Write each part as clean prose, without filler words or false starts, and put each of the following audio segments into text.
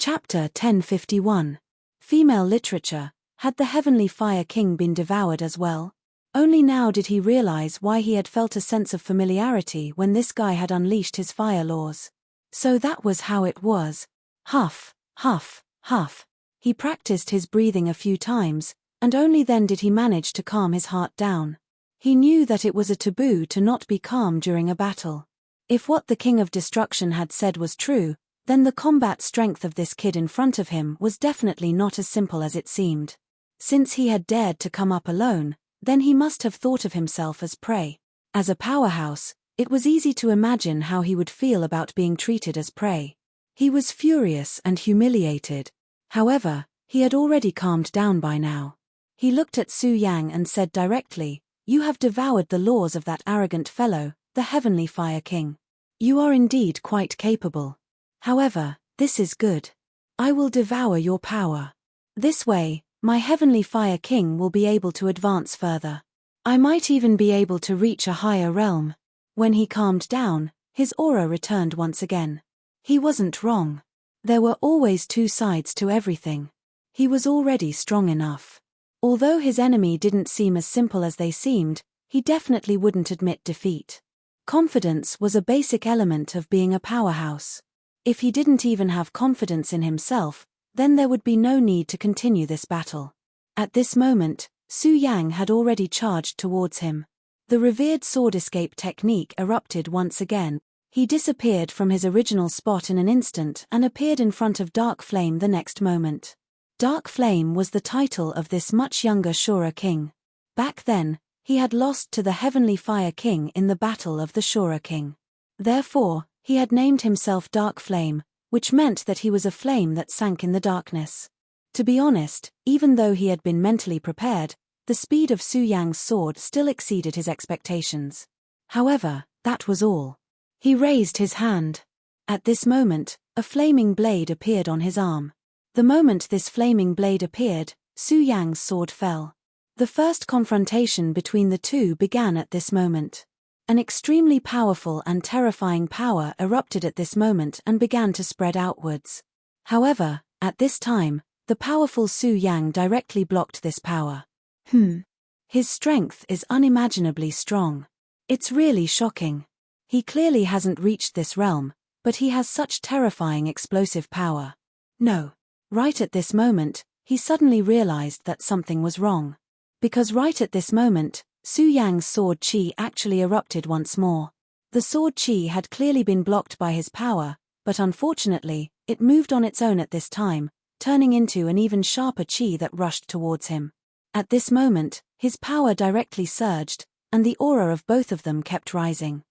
Chapter 1051. Female Literature. Had the Heavenly Fire King been devoured as well? Only now did he realize why he had felt a sense of familiarity when this guy had unleashed his fire laws. So that was how it was. Huff, huff, huff. He practiced his breathing a few times, and only then did he manage to calm his heart down. He knew that it was a taboo to not be calm during a battle. If what the King of Destruction had said was true, then the combat strength of this kid in front of him was definitely not as simple as it seemed. Since he had dared to come up alone, then he must have thought of himself as prey. As a powerhouse, it was easy to imagine how he would feel about being treated as prey. He was furious and humiliated. However, he had already calmed down by now. He looked at Su Yang and said directly, "You have devoured the laws of that arrogant fellow, the Heavenly Fire King. You are indeed quite capable. However, this is good. I will devour your power. This way, my Heavenly Fire King will be able to advance further. I might even be able to reach a higher realm." When he calmed down, his aura returned once again. He wasn't wrong. There were always two sides to everything. He was already strong enough. Although his enemy didn't seem as simple as they seemed, he definitely wouldn't admit defeat. Confidence was a basic element of being a powerhouse. If he didn't even have confidence in himself, then there would be no need to continue this battle. At this moment, Su Yang had already charged towards him. The revered sword escape technique erupted once again. He disappeared from his original spot in an instant and appeared in front of Dark Flame the next moment. Dark Flame was the title of this much younger Shura King. Back then, he had lost to the Heavenly Fire King in the Battle of the Shura King. Therefore, he had named himself Dark Flame, which meant that he was a flame that sank in the darkness. To be honest, even though he had been mentally prepared, the speed of Su Yang's sword still exceeded his expectations. However, that was all. He raised his hand. At this moment, a flaming blade appeared on his arm. The moment this flaming blade appeared, Su Yang's sword fell. The first confrontation between the two began at this moment. An extremely powerful and terrifying power erupted at this moment and began to spread outwards. However, at this time, the powerful Su Yang directly blocked this power. His strength is unimaginably strong. It's really shocking. He clearly hasn't reached this realm, but he has such terrifying explosive power. No. Right at this moment, he suddenly realized that something was wrong. Because right at this moment, Su Yang's sword chi actually erupted once more. The sword chi had clearly been blocked by his power, but unfortunately, it moved on its own at this time, turning into an even sharper chi that rushed towards him. At this moment, his power directly surged, and the aura of both of them kept rising.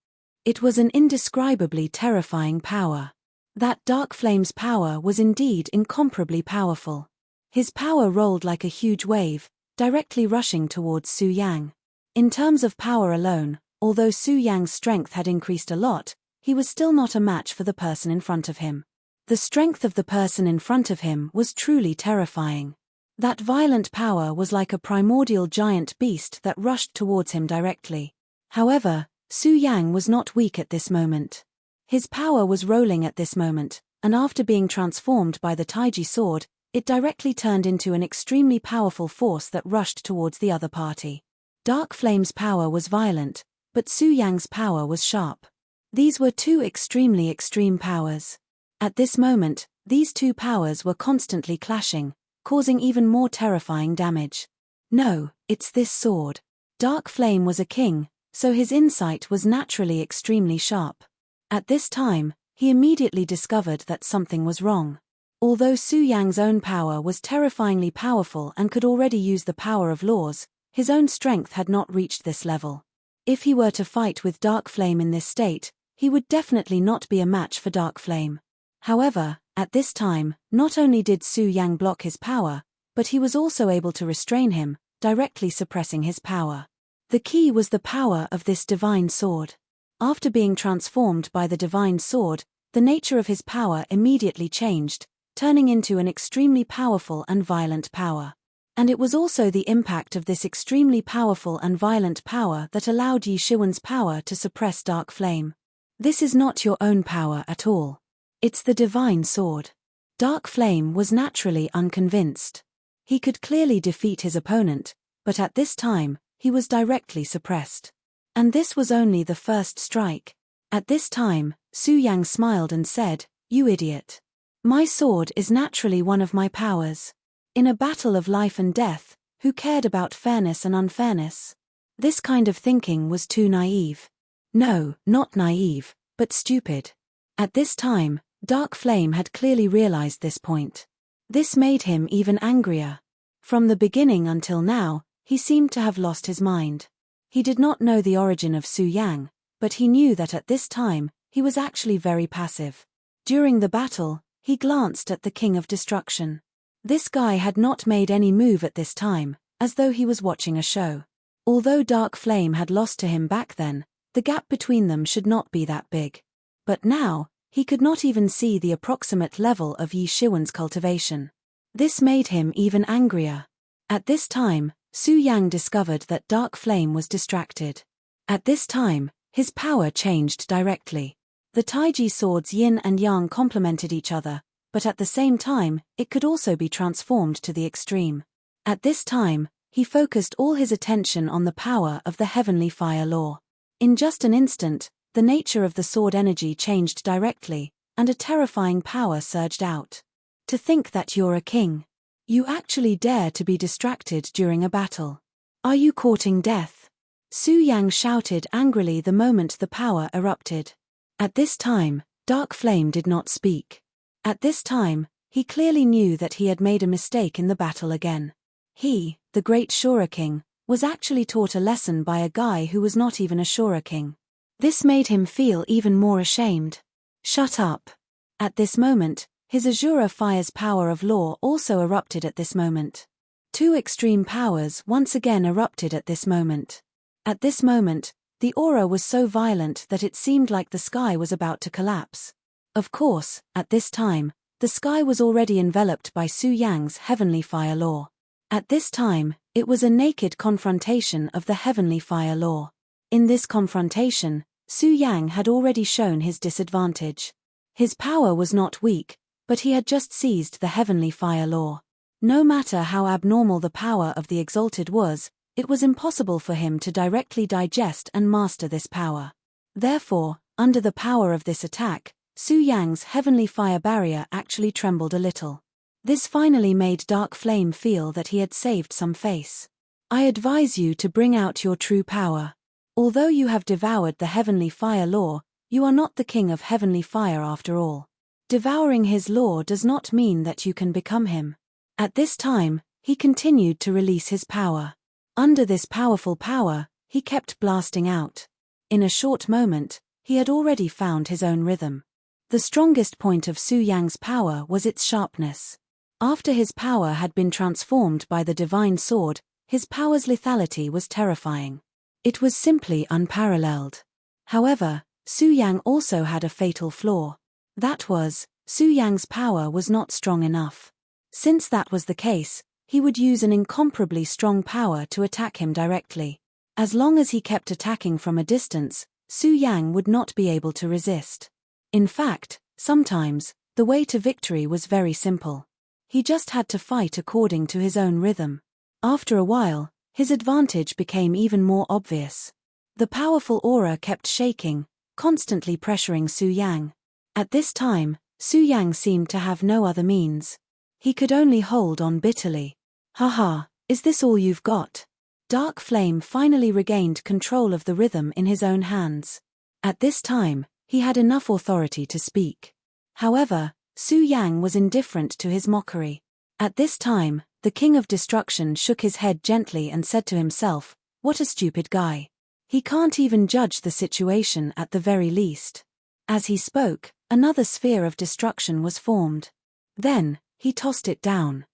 It was an indescribably terrifying power. That Dark Flame's power was indeed incomparably powerful. His power rolled like a huge wave, directly rushing towards Su Yang. In terms of power alone, although Su Yang's strength had increased a lot, he was still not a match for the person in front of him. The strength of the person in front of him was truly terrifying. That violent power was like a primordial giant beast that rushed towards him directly. However, Su Yang was not weak at this moment. His power was rolling at this moment, and after being transformed by the Taiji sword, it directly turned into an extremely powerful force that rushed towards the other party. Dark Flame's power was violent, but Su Yang's power was sharp. These were two extremely extreme powers. At this moment, these two powers were constantly clashing, causing even more terrifying damage. No, it's this sword. Dark Flame was a king, so his insight was naturally extremely sharp. At this time, he immediately discovered that something was wrong. Although Su Yang's own power was terrifyingly powerful and could already use the power of laws, his own strength had not reached this level. If he were to fight with Dark Flame in this state, he would definitely not be a match for Dark Flame. However, at this time, not only did Su Yang block his power, but he was also able to restrain him, directly suppressing his power. The key was the power of this divine sword. After being transformed by the divine sword, the nature of his power immediately changed, turning into an extremely powerful and violent power. And it was also the impact of this extremely powerful and violent power that allowed Yi Shiwen's power to suppress Dark Flame. This is not your own power at all. It's the divine sword. Dark Flame was naturally unconvinced. He could clearly defeat his opponent, but at this time, he was directly suppressed. And this was only the first strike. At this time, Su Yang smiled and said, "You idiot. My sword is naturally one of my powers. In a battle of life and death, who cared about fairness and unfairness?" This kind of thinking was too naive. No, not naive, but stupid. At this time, Dark Flame had clearly realized this point. This made him even angrier. From the beginning until now, he seemed to have lost his mind. He did not know the origin of Su Yang, but he knew that at this time, he was actually very passive. During the battle, he glanced at the King of Destruction. This guy had not made any move at this time, as though he was watching a show. Although Dark Flame had lost to him back then, the gap between them should not be that big. But now, he could not even see the approximate level of Yi Shiwen's cultivation. This made him even angrier. At this time, Su Yang discovered that Dark Flame was distracted. At this time, his power changed directly. The Taiji sword's yin and yang complemented each other, but at the same time, it could also be transformed to the extreme. At this time, he focused all his attention on the power of the heavenly fire law. In just an instant, the nature of the sword energy changed directly, and a terrifying power surged out. To think that you're a king. You actually dare to be distracted during a battle. Are you courting death? Su Yang shouted angrily the moment the power erupted. At this time, Dark Flame did not speak. At this time, he clearly knew that he had made a mistake in the battle again. He, the great Shura King, was actually taught a lesson by a guy who was not even a Shura King. This made him feel even more ashamed. Shut up. At this moment, his Azura Fire's power of law also erupted at this moment. Two extreme powers once again erupted at this moment. At this moment, the aura was so violent that it seemed like the sky was about to collapse. Of course, at this time, the sky was already enveloped by Su Yang's heavenly fire law. At this time, it was a naked confrontation of the heavenly fire law. In this confrontation, Su Yang had already shown his disadvantage. His power was not weak, but he had just seized the heavenly fire law. No matter how abnormal the power of the Exalted was, it was impossible for him to directly digest and master this power. Therefore, under the power of this attack, Su Yang's heavenly fire barrier actually trembled a little. This finally made Dark Flame feel that he had saved some face. I advise you to bring out your true power. Although you have devoured the heavenly fire law, you are not the king of heavenly fire after all. Devouring his law does not mean that you can become him. At this time, he continued to release his power. Under this powerful power, he kept blasting out. In a short moment, he had already found his own rhythm. The strongest point of Su Yang's power was its sharpness. After his power had been transformed by the divine sword, his power's lethality was terrifying. It was simply unparalleled. However, Su Yang also had a fatal flaw. That was, Su Yang's power was not strong enough. Since that was the case, he would use an incomparably strong power to attack him directly. As long as he kept attacking from a distance, Su Yang would not be able to resist. In fact, sometimes, the way to victory was very simple. He just had to fight according to his own rhythm. After a while, his advantage became even more obvious. The powerful aura kept shaking, constantly pressuring Su Yang. At this time, Su Yang seemed to have no other means. He could only hold on bitterly. Haha, is this all you've got? Dark Flame finally regained control of the rhythm in his own hands. At this time, he had enough authority to speak. However, Su Yang was indifferent to his mockery. At this time, the King of Destruction shook his head gently and said to himself, "What a stupid guy. He can't even judge the situation at the very least." As he spoke, another sphere of destruction was formed. Then, he tossed it down.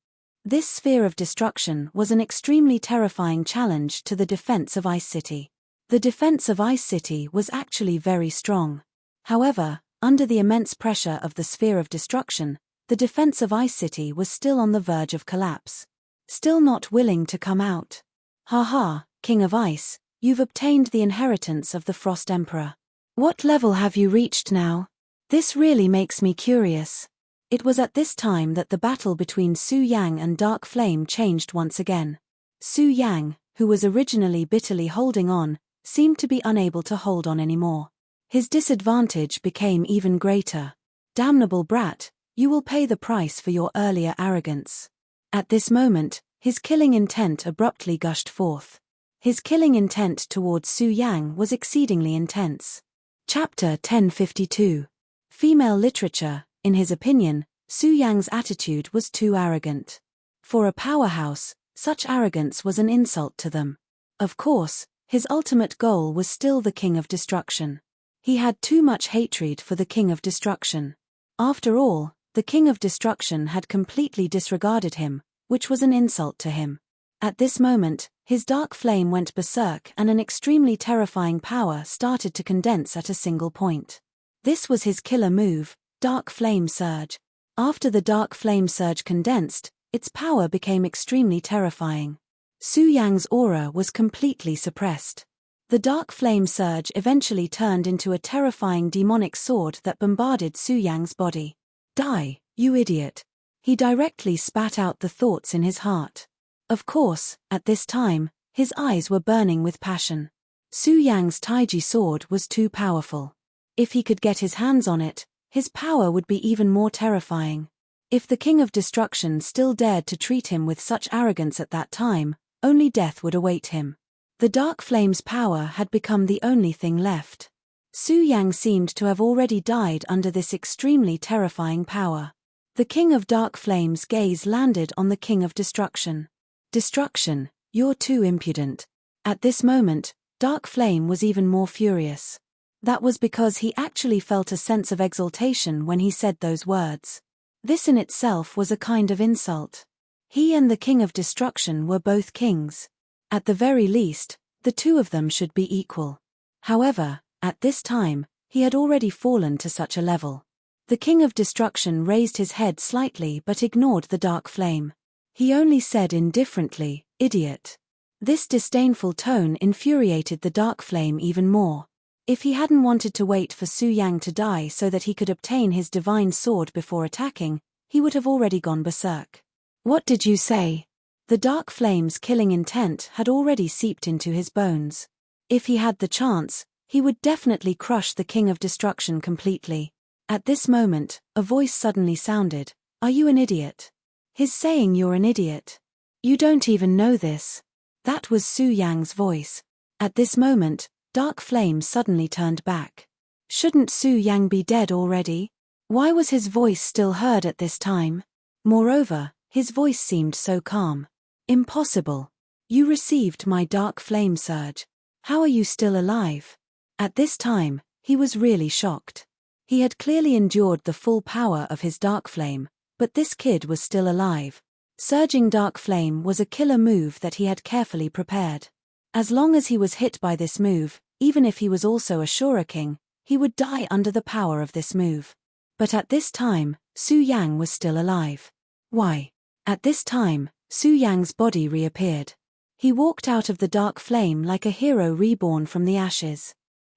This sphere of destruction was an extremely terrifying challenge to the defense of Ice City. The defense of Ice City was actually very strong. However, under the immense pressure of the sphere of destruction, the defense of Ice City was still on the verge of collapse. Still not willing to come out. Haha, King of Ice, you've obtained the inheritance of the Frost Emperor. What level have you reached now? This really makes me curious. It was at this time that the battle between Su Yang and Dark Flame changed once again. Su Yang, who was originally bitterly holding on, seemed to be unable to hold on anymore. His disadvantage became even greater. Damnable brat, you will pay the price for your earlier arrogance. At this moment, his killing intent abruptly gushed forth. His killing intent towards Su Yang was exceedingly intense. Chapter 1052. Female literature. In his opinion, Su Yang's attitude was too arrogant. For a powerhouse, such arrogance was an insult to them. Of course, his ultimate goal was still the King of Destruction. He had too much hatred for the King of Destruction. After all, the King of Destruction had completely disregarded him, which was an insult to him. At this moment, his dark flame went berserk and an extremely terrifying power started to condense at a single point. This was his killer move, Dark Flame Surge. After the Dark Flame Surge condensed, its power became extremely terrifying. Su Yang's aura was completely suppressed. The Dark Flame Surge eventually turned into a terrifying demonic sword that bombarded Su Yang's body. Die, you idiot. He directly spat out the thoughts in his heart. Of course, at this time, his eyes were burning with passion. Su Yang's Taiji sword was too powerful. If he could get his hands on it, his power would be even more terrifying. If the King of Destruction still dared to treat him with such arrogance at that time, only death would await him. The Dark Flame's power had become the only thing left. Su Yang seemed to have already died under this extremely terrifying power. The King of Dark Flame's gaze landed on the King of Destruction. Destruction, you're too impudent. At this moment, Dark Flame was even more furious. That was because he actually felt a sense of exultation when he said those words. This in itself was a kind of insult. He and the King of Destruction were both kings. At the very least, the two of them should be equal. However, at this time, he had already fallen to such a level. The King of Destruction raised his head slightly but ignored the Dark Flame. He only said indifferently, "Idiot." This disdainful tone infuriated the Dark Flame even more. If he hadn't wanted to wait for Su Yang to die so that he could obtain his divine sword before attacking, he would have already gone berserk. What did you say? The Dark Flame's killing intent had already seeped into his bones. If he had the chance, he would definitely crush the King of Destruction completely. At this moment, a voice suddenly sounded, "Are you an idiot?" His saying "you're an idiot. You don't even know this." That was Su Yang's voice. At this moment, Dark Flame suddenly turned back. Shouldn't Su Yang be dead already? Why was his voice still heard at this time? Moreover, his voice seemed so calm. Impossible. You received my Dark Flame Surge. How are you still alive? At this time, he was really shocked. He had clearly endured the full power of his Dark Flame, but this kid was still alive. Surging Dark Flame was a killer move that he had carefully prepared. As long as he was hit by this move, even if he was also a Shura King, he would die under the power of this move. But at this time, Su Yang was still alive. Why? At this time, Su Yang's body reappeared. He walked out of the Dark Flame like a hero reborn from the ashes.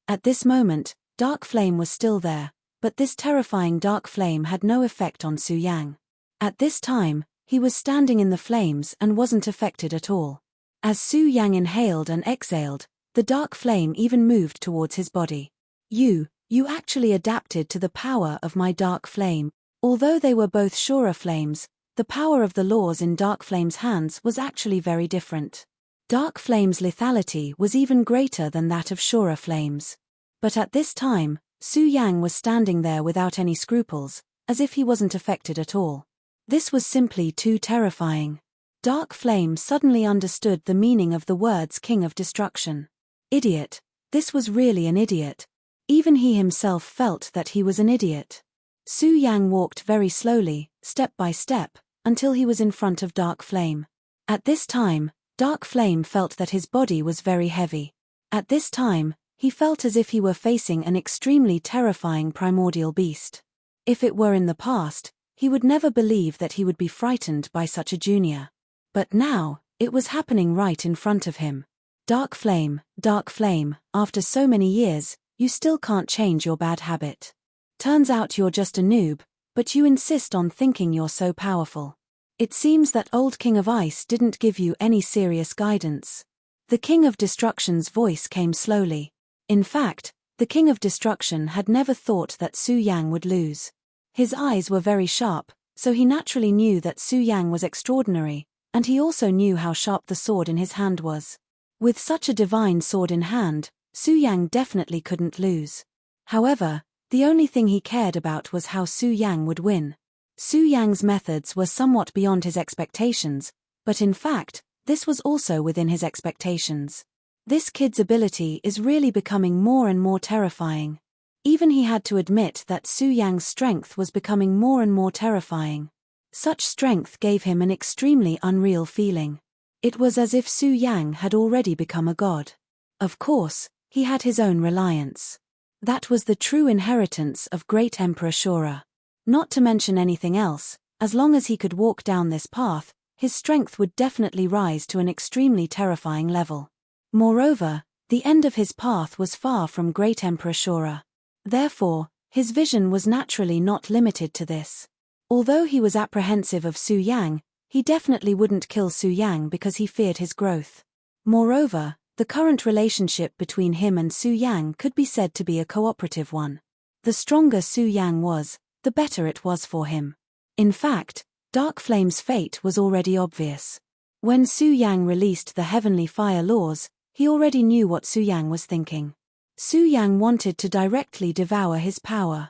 At this moment, Dark Flame was still there, but this terrifying Dark Flame had no effect on Su Yang. At this time, he was standing in the flames and wasn't affected at all. As Su Yang inhaled and exhaled, the Dark Flame even moved towards his body. You actually adapted to the power of my Dark Flame. Although they were both Shura flames, the power of the laws in Dark Flame's hands was actually very different. Dark Flame's lethality was even greater than that of Shura flames. But at this time, Su Yang was standing there without any scruples, as if he wasn't affected at all. This was simply too terrifying. Dark Flame suddenly understood the meaning of the words King of Destruction. Idiot. This was really an idiot. Even he himself felt that he was an idiot. Su Yang walked very slowly, step by step, until he was in front of Dark Flame. At this time, Dark Flame felt that his body was very heavy. At this time, he felt as if he were facing an extremely terrifying primordial beast. If it were in the past, he would never believe that he would be frightened by such a junior. But now, it was happening right in front of him. Dark Flame, after so many years, you still can't change your bad habit. Turns out you're just a noob, but you insist on thinking you're so powerful. It seems that old King of Ice didn't give you any serious guidance. The King of Destruction's voice came slowly. In fact, the King of Destruction had never thought that Su Yang would lose. His eyes were very sharp, so he naturally knew that Su Yang was extraordinary, and he also knew how sharp the sword in his hand was. With such a divine sword in hand, Su Yang definitely couldn't lose. However, the only thing he cared about was how Su Yang would win. Su Yang's methods were somewhat beyond his expectations, but in fact, this was also within his expectations. This kid's ability is really becoming more and more terrifying. Even he had to admit that Su Yang's strength was becoming more and more terrifying. Such strength gave him an extremely unreal feeling. It was as if Su Yang had already become a god. Of course, he had his own reliance. That was the true inheritance of great Emperor Shura. Not to mention anything else, as long as he could walk down this path, his strength would definitely rise to an extremely terrifying level. Moreover, the end of his path was far from great Emperor Shura. Therefore, his vision was naturally not limited to this. Although he was apprehensive of Su Yang, he definitely wouldn't kill Su Yang because he feared his growth. Moreover, the current relationship between him and Su Yang could be said to be a cooperative one. The stronger Su Yang was, the better it was for him. In fact, Dark Flame's fate was already obvious. When Su Yang released the heavenly fire laws, he already knew what Su Yang was thinking. Su Yang wanted to directly devour his power.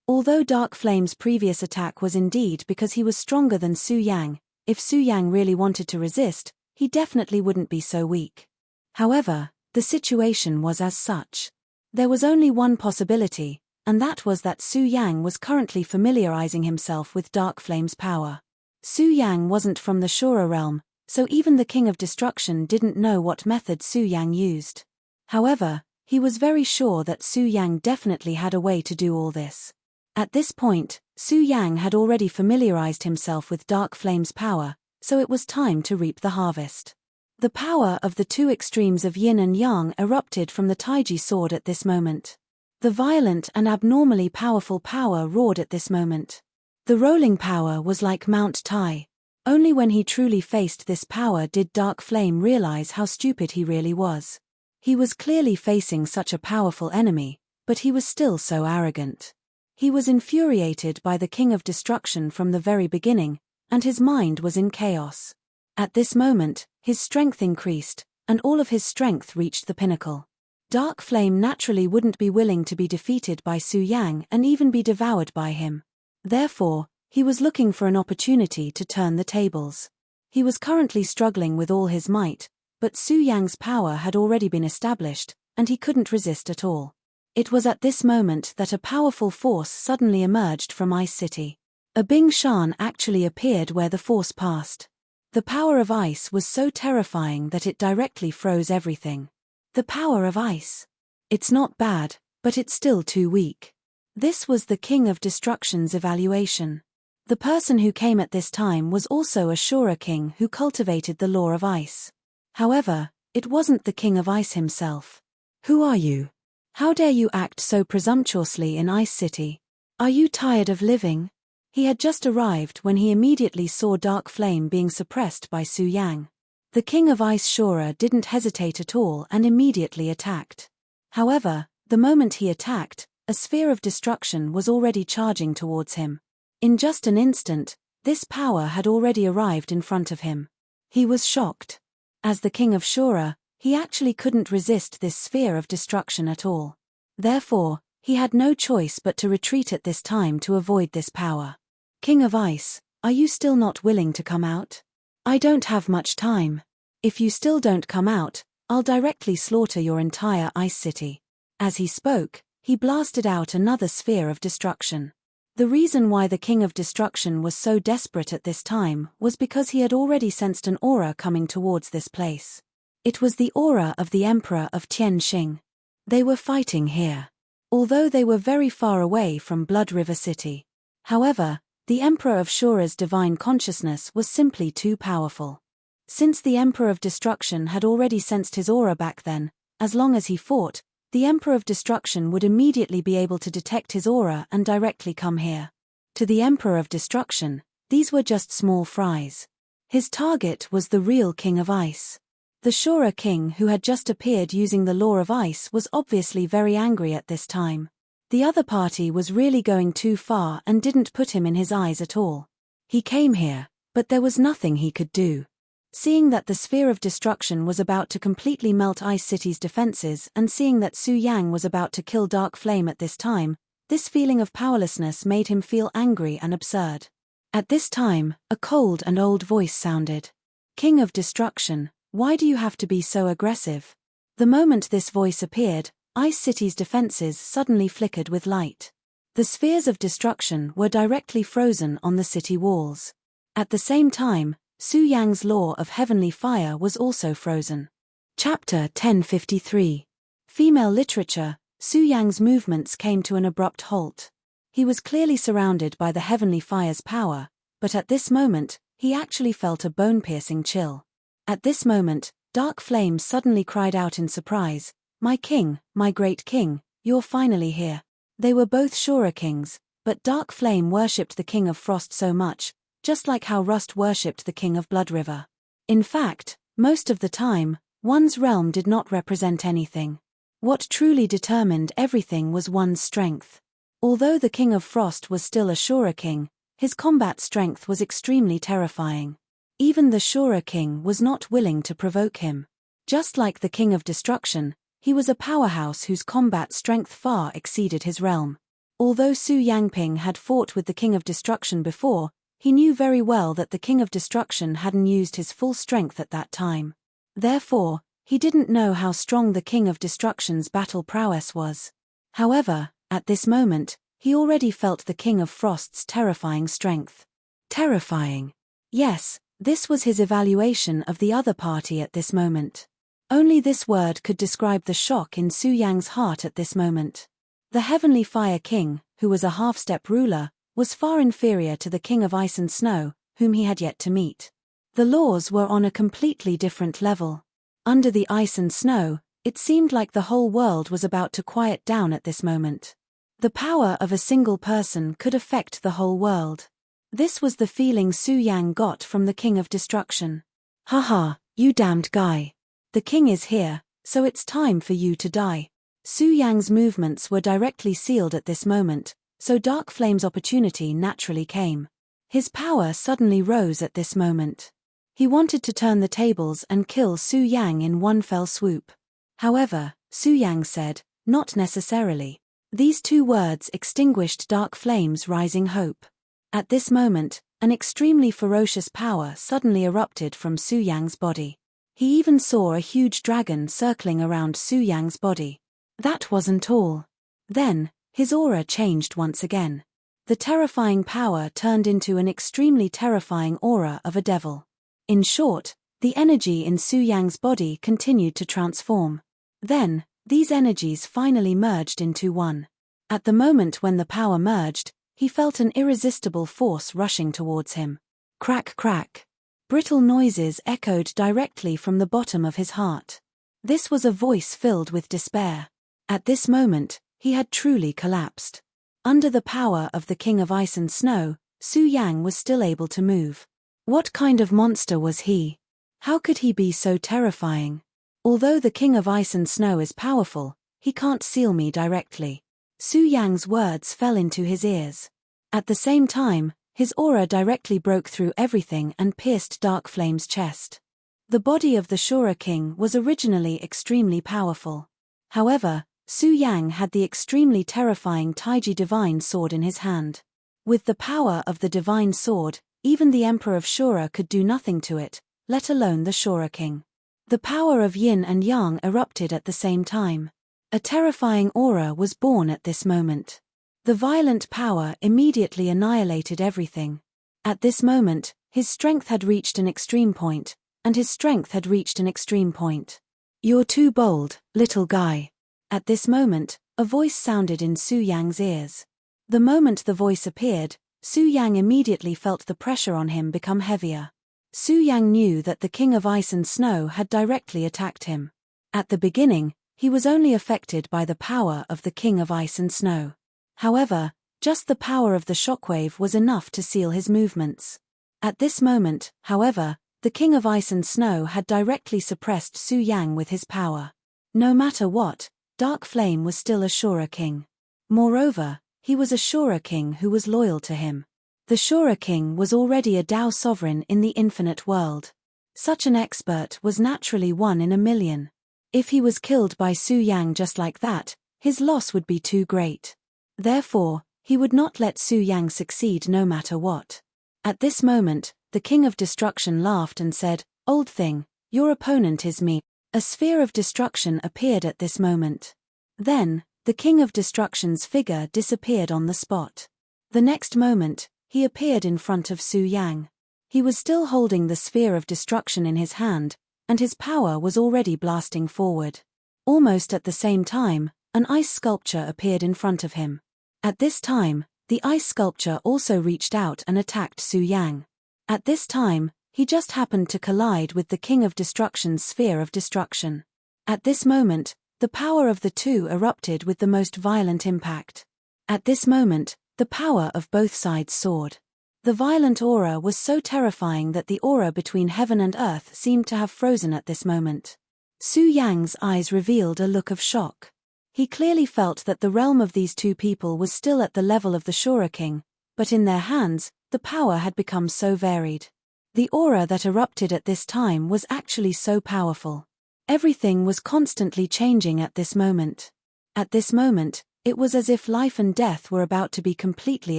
Although Dark Flame's previous attack was indeed because he was stronger than Su Yang, if Su Yang really wanted to resist, he definitely wouldn't be so weak. However, the situation was as such. There was only one possibility, and that was that Su Yang was currently familiarizing himself with Dark Flame's power. Su Yang wasn't from the Shura realm, so even the King of Destruction didn't know what method Su Yang used. However, he was very sure that Su Yang definitely had a way to do all this. At this point, Su Yang had already familiarized himself with Dark Flame's power, so it was time to reap the harvest. The power of the two extremes of yin and yang erupted from the Taiji sword at this moment. The violent and abnormally powerful power roared at this moment. The rolling power was like Mount Tai. Only when he truly faced this power did Dark Flame realize how stupid he really was. He was clearly facing such a powerful enemy, but he was still so arrogant. He was infuriated by the King of Destruction from the very beginning, and his mind was in chaos. At this moment, his strength increased, and all of his strength reached the pinnacle. Dark Flame naturally wouldn't be willing to be defeated by Su Yang and even be devoured by him. Therefore, he was looking for an opportunity to turn the tables. He was currently struggling with all his might, but Su Yang's power had already been established, and he couldn't resist at all. It was at this moment that a powerful force suddenly emerged from Ice City. A Bing Shan actually appeared where the force passed. The power of ice was so terrifying that it directly froze everything. The power of ice. It's not bad, but it's still too weak. This was the King of Destruction's evaluation. The person who came at this time was also a Shura king who cultivated the law of ice. However, it wasn't the King of Ice himself. Who are you? How dare you act so presumptuously in Ice City? Are you tired of living? He had just arrived when he immediately saw Dark Flame being suppressed by Su Yang. The King of Ice Shura didn't hesitate at all and immediately attacked. However, the moment he attacked, a sphere of destruction was already charging towards him. In just an instant, this power had already arrived in front of him. He was shocked. As the King of Shura, he actually couldn't resist this sphere of destruction at all. Therefore, he had no choice but to retreat at this time to avoid this power. King of Ice, are you still not willing to come out? I don't have much time. If you still don't come out, I'll directly slaughter your entire Ice City. As he spoke, he blasted out another sphere of destruction. The reason why the King of Destruction was so desperate at this time was because he had already sensed an aura coming towards this place. It was the aura of the Emperor of Tianxing. They were fighting here. Although they were very far away from Blood River City. However, the Emperor of Shura's divine consciousness was simply too powerful. Since the Emperor of Destruction had already sensed his aura back then, as long as he fought, the Emperor of Destruction would immediately be able to detect his aura and directly come here. To the Emperor of Destruction, these were just small fries. His target was the real King of Ice. The Shura king who had just appeared using the law of ice was obviously very angry at this time. The other party was really going too far and didn't put him in his eyes at all. He came here, but there was nothing he could do. Seeing that the sphere of destruction was about to completely melt Ice City's defenses and seeing that Su Yang was about to kill Dark Flame at this time, this feeling of powerlessness made him feel angry and absurd. At this time, a cold and old voice sounded. King of Destruction, why do you have to be so aggressive? The moment this voice appeared, Ice City's defenses suddenly flickered with light. The spheres of destruction were directly frozen on the city walls. At the same time, Su Yang's law of heavenly fire was also frozen. Chapter 1053. Female Literature. Su Yang's movements came to an abrupt halt. He was clearly surrounded by the heavenly fire's power, but at this moment, he actually felt a bone-piercing chill. At this moment, Dark Flame suddenly cried out in surprise, "My king, my great king, you're finally here." They were both Shura kings, but Dark Flame worshipped the King of Frost so much, just like how Rust worshipped the King of Blood River. In fact, most of the time, one's realm did not represent anything. What truly determined everything was one's strength. Although the King of Frost was still a Shura king, his combat strength was extremely terrifying. Even the Shura king was not willing to provoke him. Just like the King of Destruction, he was a powerhouse whose combat strength far exceeded his realm. Although Su Yangping had fought with the King of Destruction before, he knew very well that the King of Destruction hadn't used his full strength at that time. Therefore, he didn't know how strong the King of Destruction's battle prowess was. However, at this moment, he already felt the King of Frost's terrifying strength. Terrifying. Yes, this was his evaluation of the other party at this moment. Only this word could describe the shock in Su Yang's heart at this moment. The Heavenly Fire King, who was a half-step ruler, was far inferior to the King of Ice and Snow, whom he had yet to meet. The laws were on a completely different level. Under the ice and snow, it seemed like the whole world was about to quiet down at this moment. The power of a single person could affect the whole world. This was the feeling Su Yang got from the King of Destruction. Haha, you damned guy. The king is here, so it's time for you to die. Su Yang's movements were directly sealed at this moment, so Dark Flame's opportunity naturally came. His power suddenly rose at this moment. He wanted to turn the tables and kill Su Yang in one fell swoop. However, Su Yang said, "Not necessarily." These two words extinguished Dark Flame's rising hope. At this moment, an extremely ferocious power suddenly erupted from Su Yang's body. He even saw a huge dragon circling around Su Yang's body. That wasn't all. Then, his aura changed once again. The terrifying power turned into an extremely terrifying aura of a devil. In short, the energy in Su Yang's body continued to transform. Then, these energies finally merged into one. At the moment when the power merged, he felt an irresistible force rushing towards him. Crack crack. Brittle noises echoed directly from the bottom of his heart. This was a voice filled with despair. At this moment, he had truly collapsed. Under the power of the King of Ice and Snow, Su Yang was still able to move. What kind of monster was he? How could he be so terrifying? Although the King of Ice and Snow is powerful, he can't seal me directly. Su Yang's words fell into his ears. At the same time, his aura directly broke through everything and pierced Dark Flame's chest. The body of the Shura king was originally extremely powerful. However, Su Yang had the extremely terrifying Taiji Divine Sword in his hand. With the power of the Divine Sword, even the Emperor of Shura could do nothing to it, let alone the Shura king. The power of Yin and Yang erupted at the same time. A terrifying aura was born at this moment. The violent power immediately annihilated everything. At this moment, his strength had reached an extreme point, and his strength had reached an extreme point. "You're too bold, little guy." At this moment, a voice sounded in Su Yang's ears. The moment the voice appeared, Su Yang immediately felt the pressure on him become heavier. Su Yang knew that the King of Ice and Snow had directly attacked him. At the beginning, he was only affected by the power of the King of Ice and Snow. However, Just the power of the shockwave was enough to seal his movements. At this moment, however, the King of Ice and Snow had directly suppressed Su Yang with his power. No matter what, Dark Flame was still a Shura king. Moreover, he was a Shura king who was loyal to him. The Shura king was already a Dao sovereign in the infinite world. Such an expert was naturally one in a million. If he was killed by Su Yang just like that, his loss would be too great. Therefore, he would not let Su Yang succeed no matter what. At this moment, the King of Destruction laughed and said, "Old thing, your opponent is me." A sphere of destruction appeared at this moment. Then, the King of Destruction's figure disappeared on the spot. The next moment, he appeared in front of Su Yang. He was still holding the sphere of destruction in his hand, and his power was already blasting forward. Almost at the same time, an ice sculpture appeared in front of him. At this time, the ice sculpture also reached out and attacked Su Yang. At this time, he just happened to collide with the King of Destruction's sphere of destruction. At this moment, the power of the two erupted with the most violent impact. At this moment, the power of both sides soared. The violent aura was so terrifying that the aura between heaven and earth seemed to have frozen at this moment. Su Yang's eyes revealed a look of shock. He clearly felt that the realm of these two people was still at the level of the Shura king, but in their hands, the power had become so varied. The aura that erupted at this time was actually so powerful. Everything was constantly changing at this moment. At this moment, it was as if life and death were about to be completely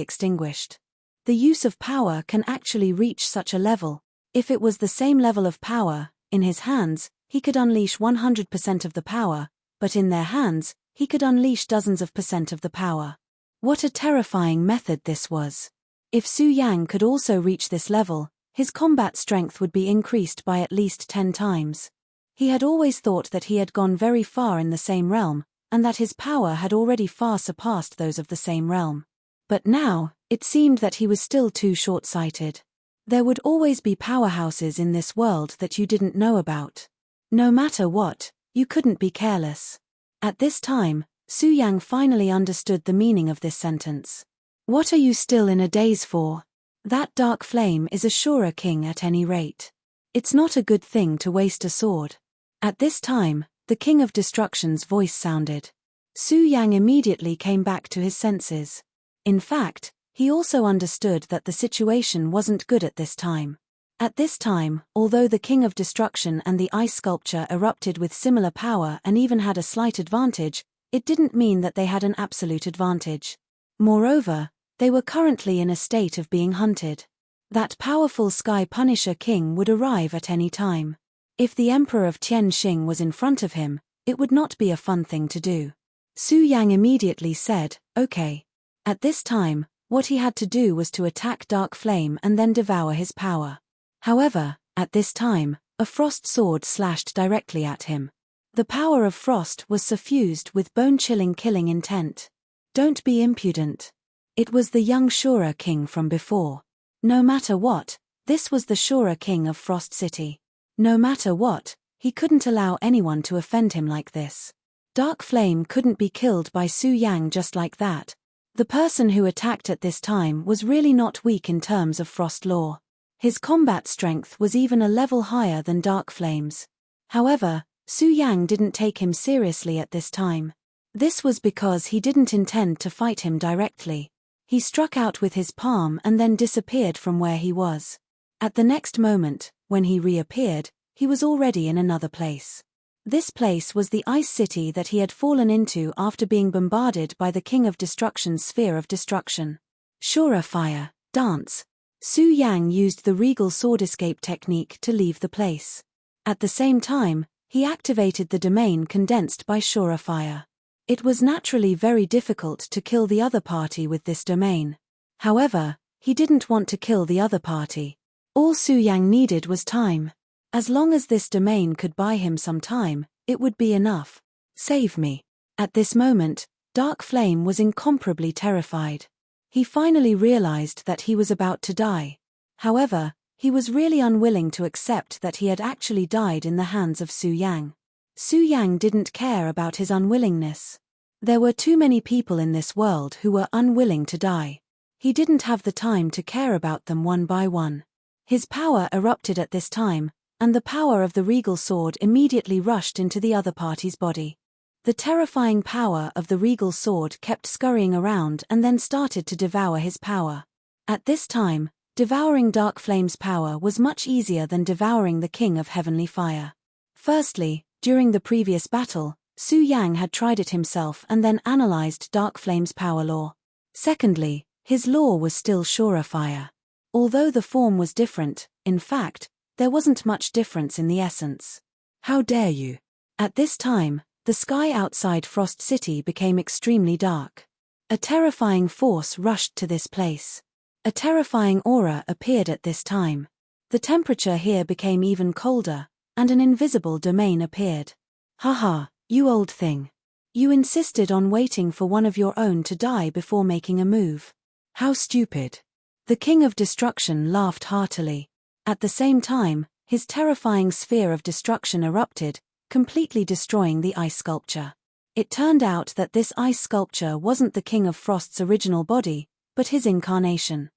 extinguished. The use of power can actually reach such a level. If it was the same level of power, in his hands, he could unleash 100% of the power, but in their hands, he could unleash dozens of percent of the power. What a terrifying method this was. If Su Yang could also reach this level, his combat strength would be increased by at least 10 times. He had always thought that he had gone very far in the same realm, and that his power had already far surpassed those of the same realm. But now, it seemed that he was still too short-sighted. There would always be powerhouses in this world that you didn't know about. No matter what, you couldn't be careless. At this time, Su Yang finally understood the meaning of this sentence. What are you still in a daze for? That Dark Flame is a Shura king at any rate. It's not a good thing to waste a sword. At this time, the King of Destruction's voice sounded. Su Yang immediately came back to his senses. In fact, he also understood that the situation wasn't good at this time. At this time, although the King of Destruction and the ice sculpture erupted with similar power and even had a slight advantage, it didn't mean that they had an absolute advantage. Moreover, they were currently in a state of being hunted. That powerful Sky Punisher King would arrive at any time. If the Emperor of Tianxing was in front of him, it would not be a fun thing to do. Su Yang immediately said, "Okay." At this time, what he had to do was to attack Dark Flame and then devour his power. However, at this time, a frost sword slashed directly at him. The power of frost was suffused with bone-chilling killing intent. Don't be impudent. It was the young Shura king from before. No matter what, this was the Shura king of Frost City. No matter what, he couldn't allow anyone to offend him like this. Dark Flame couldn't be killed by Su Yang just like that. The person who attacked at this time was really not weak in terms of Frost lore. His combat strength was even a level higher than Dark Flame's. However, Su Yang didn't take him seriously at this time. This was because he didn't intend to fight him directly. He struck out with his palm and then disappeared from where he was. At the next moment, when he reappeared, he was already in another place. This place was the ice city that he had fallen into after being bombarded by the King of Destruction's sphere of destruction. Shura fire, dance. Su Yang used the regal sword escape technique to leave the place. At the same time, he activated the domain condensed by Shura fire. It was naturally very difficult to kill the other party with this domain. However, he didn't want to kill the other party. All Su Yang needed was time. As long as this domain could buy him some time, it would be enough. Save me. At this moment, Dark Flame was incomparably terrified. He finally realized that he was about to die. However, he was really unwilling to accept that he had actually died in the hands of Su Yang. Su Yang didn't care about his unwillingness. There were too many people in this world who were unwilling to die. He didn't have the time to care about them one by one. His power erupted at this time, and the power of the regal sword immediately rushed into the other party's body. The terrifying power of the regal sword kept scurrying around and then started to devour his power. At this time, devouring Dark Flame's power was much easier than devouring the King of Heavenly Fire. Firstly, during the previous battle, Su Yang had tried it himself and then analyzed Dark Flame's power law. Secondly, his law was still surefire. Although the form was different, in fact, there wasn't much difference in the essence. How dare you? At this time, the sky outside Frost City became extremely dark. A terrifying force rushed to this place. A terrifying aura appeared at this time. The temperature here became even colder, and an invisible domain appeared. Haha, you old thing. You insisted on waiting for one of your own to die before making a move. How stupid. The King of Destruction laughed heartily. At the same time, his terrifying sphere of destruction erupted, completely destroying the ice sculpture. It turned out that this ice sculpture wasn't the King of Frost's original body, but his incarnation.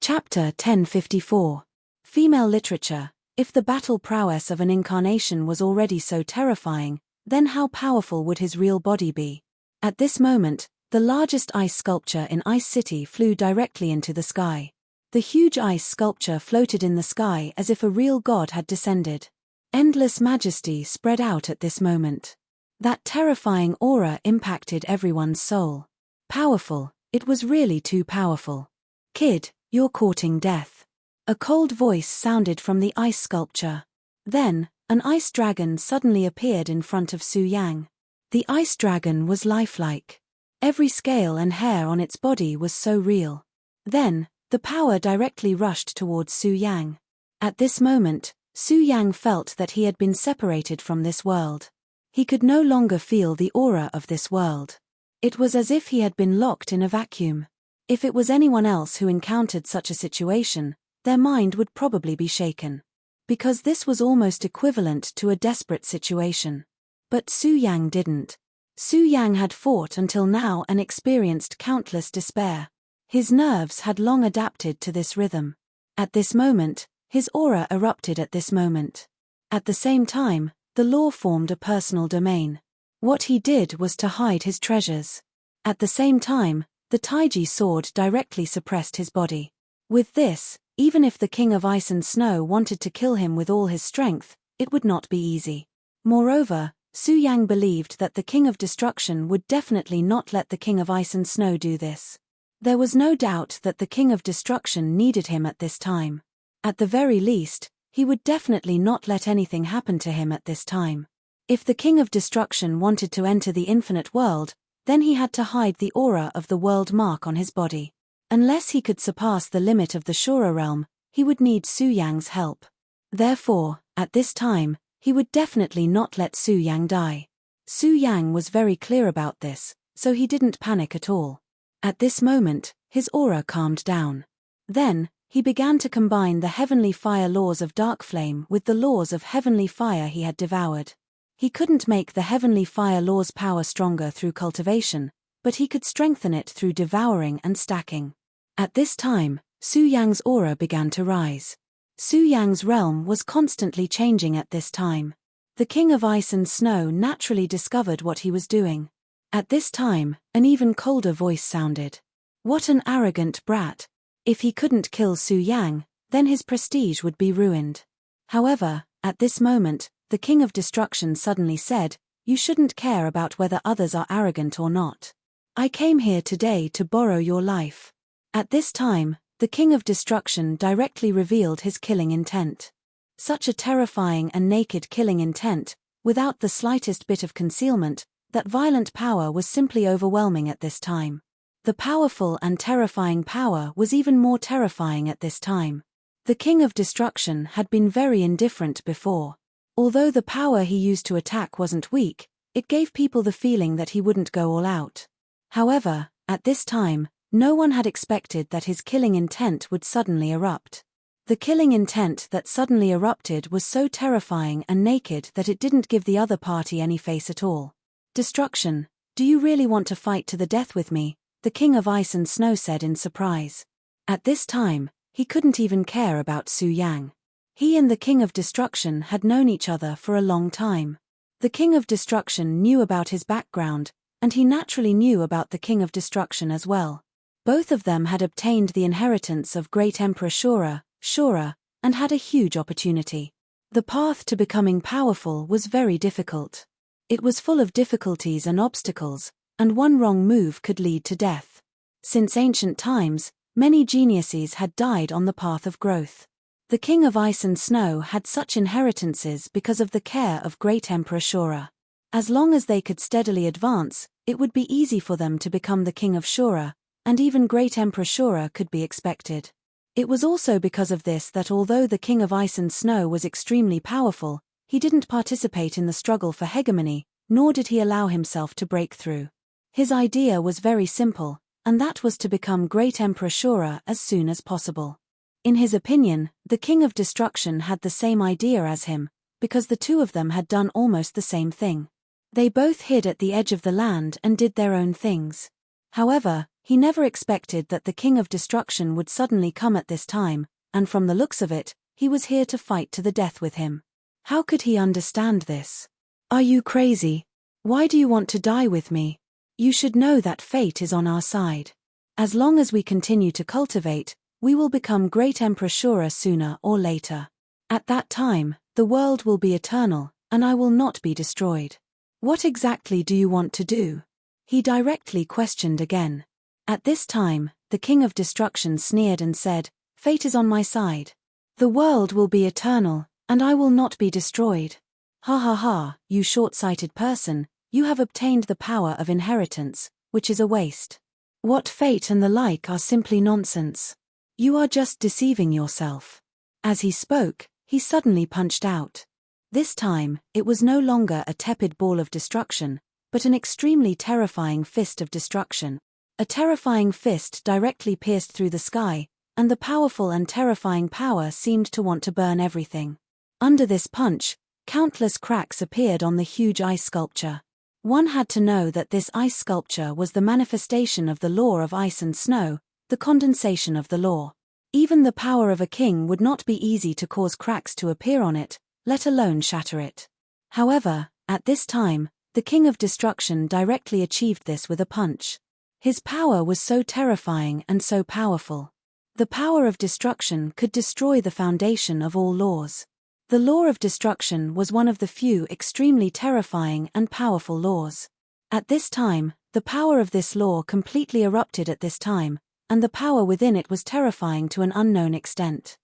Chapter 1054. Female Literature. If the battle prowess of an incarnation was already so terrifying, then how powerful would his real body be? At this moment, the largest ice sculpture in Ice City flew directly into the sky. The huge ice sculpture floated in the sky as if a real god had descended. Endless majesty spread out at this moment. That terrifying aura impacted everyone's soul. Powerful, it was really too powerful. Kid, you're courting death. A cold voice sounded from the ice sculpture. Then, an ice dragon suddenly appeared in front of Su Yang. The ice dragon was lifelike. Every scale and hair on its body was so real. Then, the power directly rushed towards Su Yang. At this moment, Su Yang felt that he had been separated from this world. He could no longer feel the aura of this world. It was as if he had been locked in a vacuum. If it was anyone else who encountered such a situation, their mind would probably be shaken. Because this was almost equivalent to a desperate situation. But Su Yang didn't. Su Yang had fought until now and experienced countless despair. His nerves had long adapted to this rhythm. At this moment, his aura erupted at this moment. At the same time, the law formed a personal domain. What he did was to hide his treasures. At the same time, the Taiji sword directly suppressed his body. With this, even if the King of Ice and Snow wanted to kill him with all his strength, it would not be easy. Moreover, Su Yang believed that the King of Destruction would definitely not let the King of Ice and Snow do this. There was no doubt that the King of Destruction needed him at this time. At the very least, he would definitely not let anything happen to him at this time. If the King of Destruction wanted to enter the infinite world, then he had to hide the aura of the world mark on his body. Unless he could surpass the limit of the Shura realm, he would need Su Yang's help. Therefore, at this time, he would definitely not let Su Yang die. Su Yang was very clear about this, so he didn't panic at all. At this moment, his aura calmed down. Then, he began to combine the heavenly fire laws of Dark Flame with the laws of heavenly fire he had devoured. He couldn't make the heavenly fire law's power stronger through cultivation, but he could strengthen it through devouring and stacking. At this time, Su Yang's aura began to rise. Su Yang's realm was constantly changing at this time. The King of Ice and Snow naturally discovered what he was doing. At this time, an even colder voice sounded. What an arrogant brat. If he couldn't kill Su Yang, then his prestige would be ruined. However, at this moment, the King of Destruction suddenly said, "You shouldn't care about whether others are arrogant or not. I came here today to borrow your life." At this time, the King of Destruction directly revealed his killing intent. Such a terrifying and naked killing intent, without the slightest bit of concealment, that violent power was simply overwhelming at this time. The powerful and terrifying power was even more terrifying at this time. The King of Destruction had been very indifferent before. Although the power he used to attack wasn't weak, it gave people the feeling that he wouldn't go all out. However, at this time, no one had expected that his killing intent would suddenly erupt. The killing intent that suddenly erupted was so terrifying and naked that it didn't give the other party any face at all. "Destruction, "Do you really want to fight to the death with me?" the King of Ice and Snow said in surprise. At this time, he couldn't even care about Su Yang. He and the King of Destruction had known each other for a long time. The King of Destruction knew about his background, and he naturally knew about the King of Destruction as well. Both of them had obtained the inheritance of Great Emperor Shura, and had a huge opportunity. The path to becoming powerful was very difficult. It was full of difficulties and obstacles, and one wrong move could lead to death. Since ancient times, many geniuses had died on the path of growth. The King of Ice and Snow had such inheritances because of the care of Great Emperor Shura. As long as they could steadily advance, it would be easy for them to become the King of Shura, and even Great Emperor Shura could be expected. It was also because of this that although the King of Ice and Snow was extremely powerful, he didn't participate in the struggle for hegemony, nor did he allow himself to break through. His idea was very simple, and that was to become Great Emperor Shura as soon as possible. In his opinion, the King of Destruction had the same idea as him, because the two of them had done almost the same thing. They both hid at the edge of the land and did their own things. However, he never expected that the King of Destruction would suddenly come at this time, and from the looks of it, he was here to fight to the death with him. How could he understand this? "Are you crazy? Why do you want to die with me? You should know that fate is on our side. As long as we continue to cultivate, we will become Great Emperor Shura sooner or later. At that time, the world will be eternal, and I will not be destroyed. What exactly do you want to do?" he directly questioned again. At this time, the King of Destruction sneered and said, "Fate is on my side. The world will be eternal, and I will not be destroyed. Ha ha ha, you short-sighted person, you have obtained the power of inheritance, which is a waste. What fate and the like are simply nonsense. You are just deceiving yourself." As he spoke, he suddenly punched out. This time, it was no longer a tepid ball of destruction, but an extremely terrifying fist of destruction. A terrifying fist directly pierced through the sky, and the powerful and terrifying power seemed to want to burn everything. Under this punch, countless cracks appeared on the huge ice sculpture. One had to know that this ice sculpture was the manifestation of the law of ice and snow, the condensation of the law. Even the power of a king would not be easy to cause cracks to appear on it, let alone shatter it. However, at this time, the King of Destruction directly achieved this with a punch. His power was so terrifying and so powerful. The power of destruction could destroy the foundation of all laws. The law of destruction was one of the few extremely terrifying and powerful laws. At this time, the power of this law completely erupted at this time, and the power within it was terrifying to an unknown extent.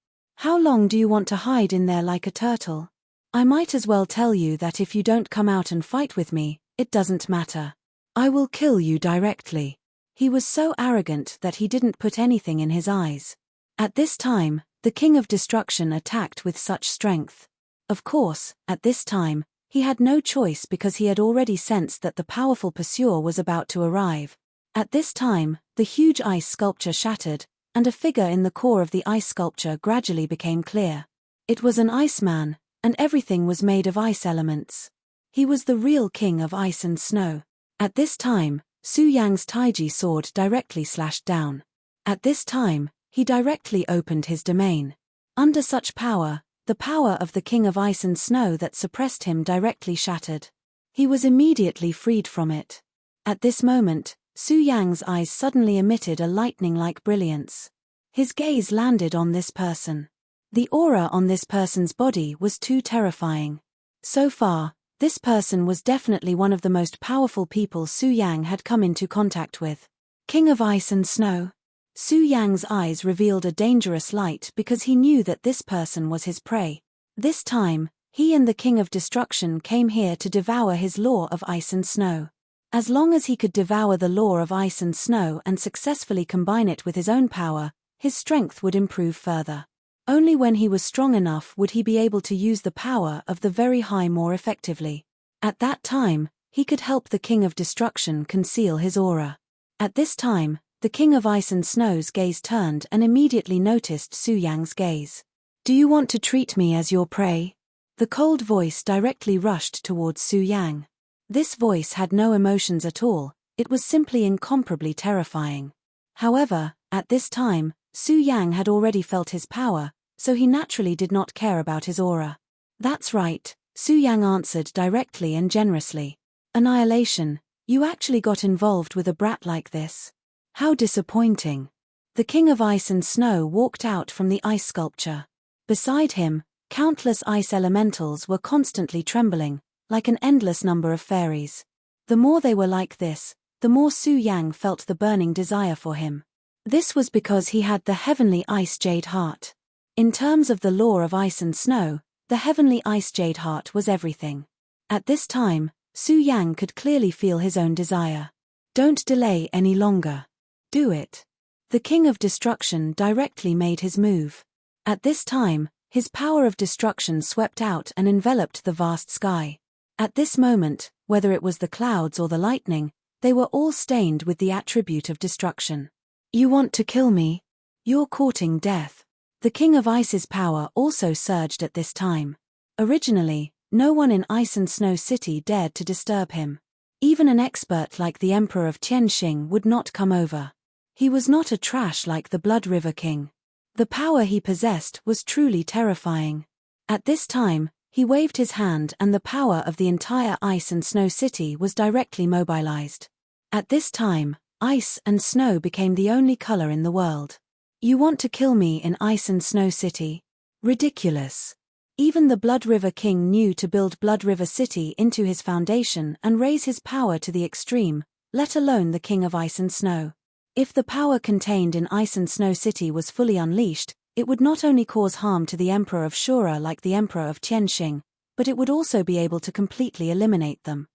"How long do you want to hide in there like a turtle? I might as well tell you that if you don't come out and fight with me, it doesn't matter. I will kill you directly." He was so arrogant that he didn't put anything in his eyes. At this time, the King of Destruction attacked with such strength. Of course, at this time, he had no choice because he had already sensed that the powerful pursuer was about to arrive. At this time, the huge ice sculpture shattered, and a figure in the core of the ice sculpture gradually became clear. It was an Iceman, and everything was made of ice elements. He was the real King of Ice and Snow. At this time, Su Yang's Taiji sword directly slashed down. At this time, he directly opened his domain. Under such power, the power of the King of Ice and Snow that suppressed him directly shattered. He was immediately freed from it. At this moment, Su Yang's eyes suddenly emitted a lightning-like brilliance. His gaze landed on this person. The aura on this person's body was too terrifying. So far, this person was definitely one of the most powerful people Su Yang had come into contact with. King of Ice and Snow. Su Yang's eyes revealed a dangerous light because he knew that this person was his prey. This time, he and the King of Destruction came here to devour his law of ice and snow. As long as he could devour the law of ice and snow and successfully combine it with his own power, his strength would improve further. Only when he was strong enough would he be able to use the power of the very high more effectively. At that time, he could help the King of Destruction conceal his aura. At this time, the King of Ice and Snow's gaze turned and immediately noticed Su Yang's gaze. "Do you want to treat me as your prey?" The cold voice directly rushed towards Su Yang. This voice had no emotions at all, it was simply incomparably terrifying. However, at this time, Su Yang had already felt his power, so he naturally did not care about his aura. That's right, Su Yang answered directly and generously. Annihilation, you actually got involved with a brat like this. How disappointing. The King of Ice and Snow walked out from the ice sculpture. Beside him, countless ice elementals were constantly trembling, like an endless number of fairies. The more they were like this, the more Su Yang felt the burning desire for him. This was because he had the heavenly ice jade heart. In terms of the law of ice and snow, the heavenly ice jade heart was everything. At this time, Su Yang could clearly feel his own desire. Don't delay any longer. Do it. The King of Destruction directly made his move. At this time, his power of destruction swept out and enveloped the vast sky. At this moment, whether it was the clouds or the lightning, they were all stained with the attribute of destruction. You want to kill me? You're courting death. The King of Ice's power also surged at this time. Originally, no one in Ice and Snow City dared to disturb him. Even an expert like the Emperor of Tianxing would not come over. He was not a trash like the Blood River King. The power he possessed was truly terrifying. At this time, he waved his hand and the power of the entire Ice and Snow City was directly mobilized. At this time, ice and snow became the only color in the world. You want to kill me in Ice and Snow City? Ridiculous. Even the Blood River King knew to build Blood River City into his foundation and raise his power to the extreme, let alone the King of Ice and Snow. If the power contained in Ice and Snow City was fully unleashed, it would not only cause harm to the Emperor of Shura like the Emperor of Tianxing, but it would also be able to completely eliminate them.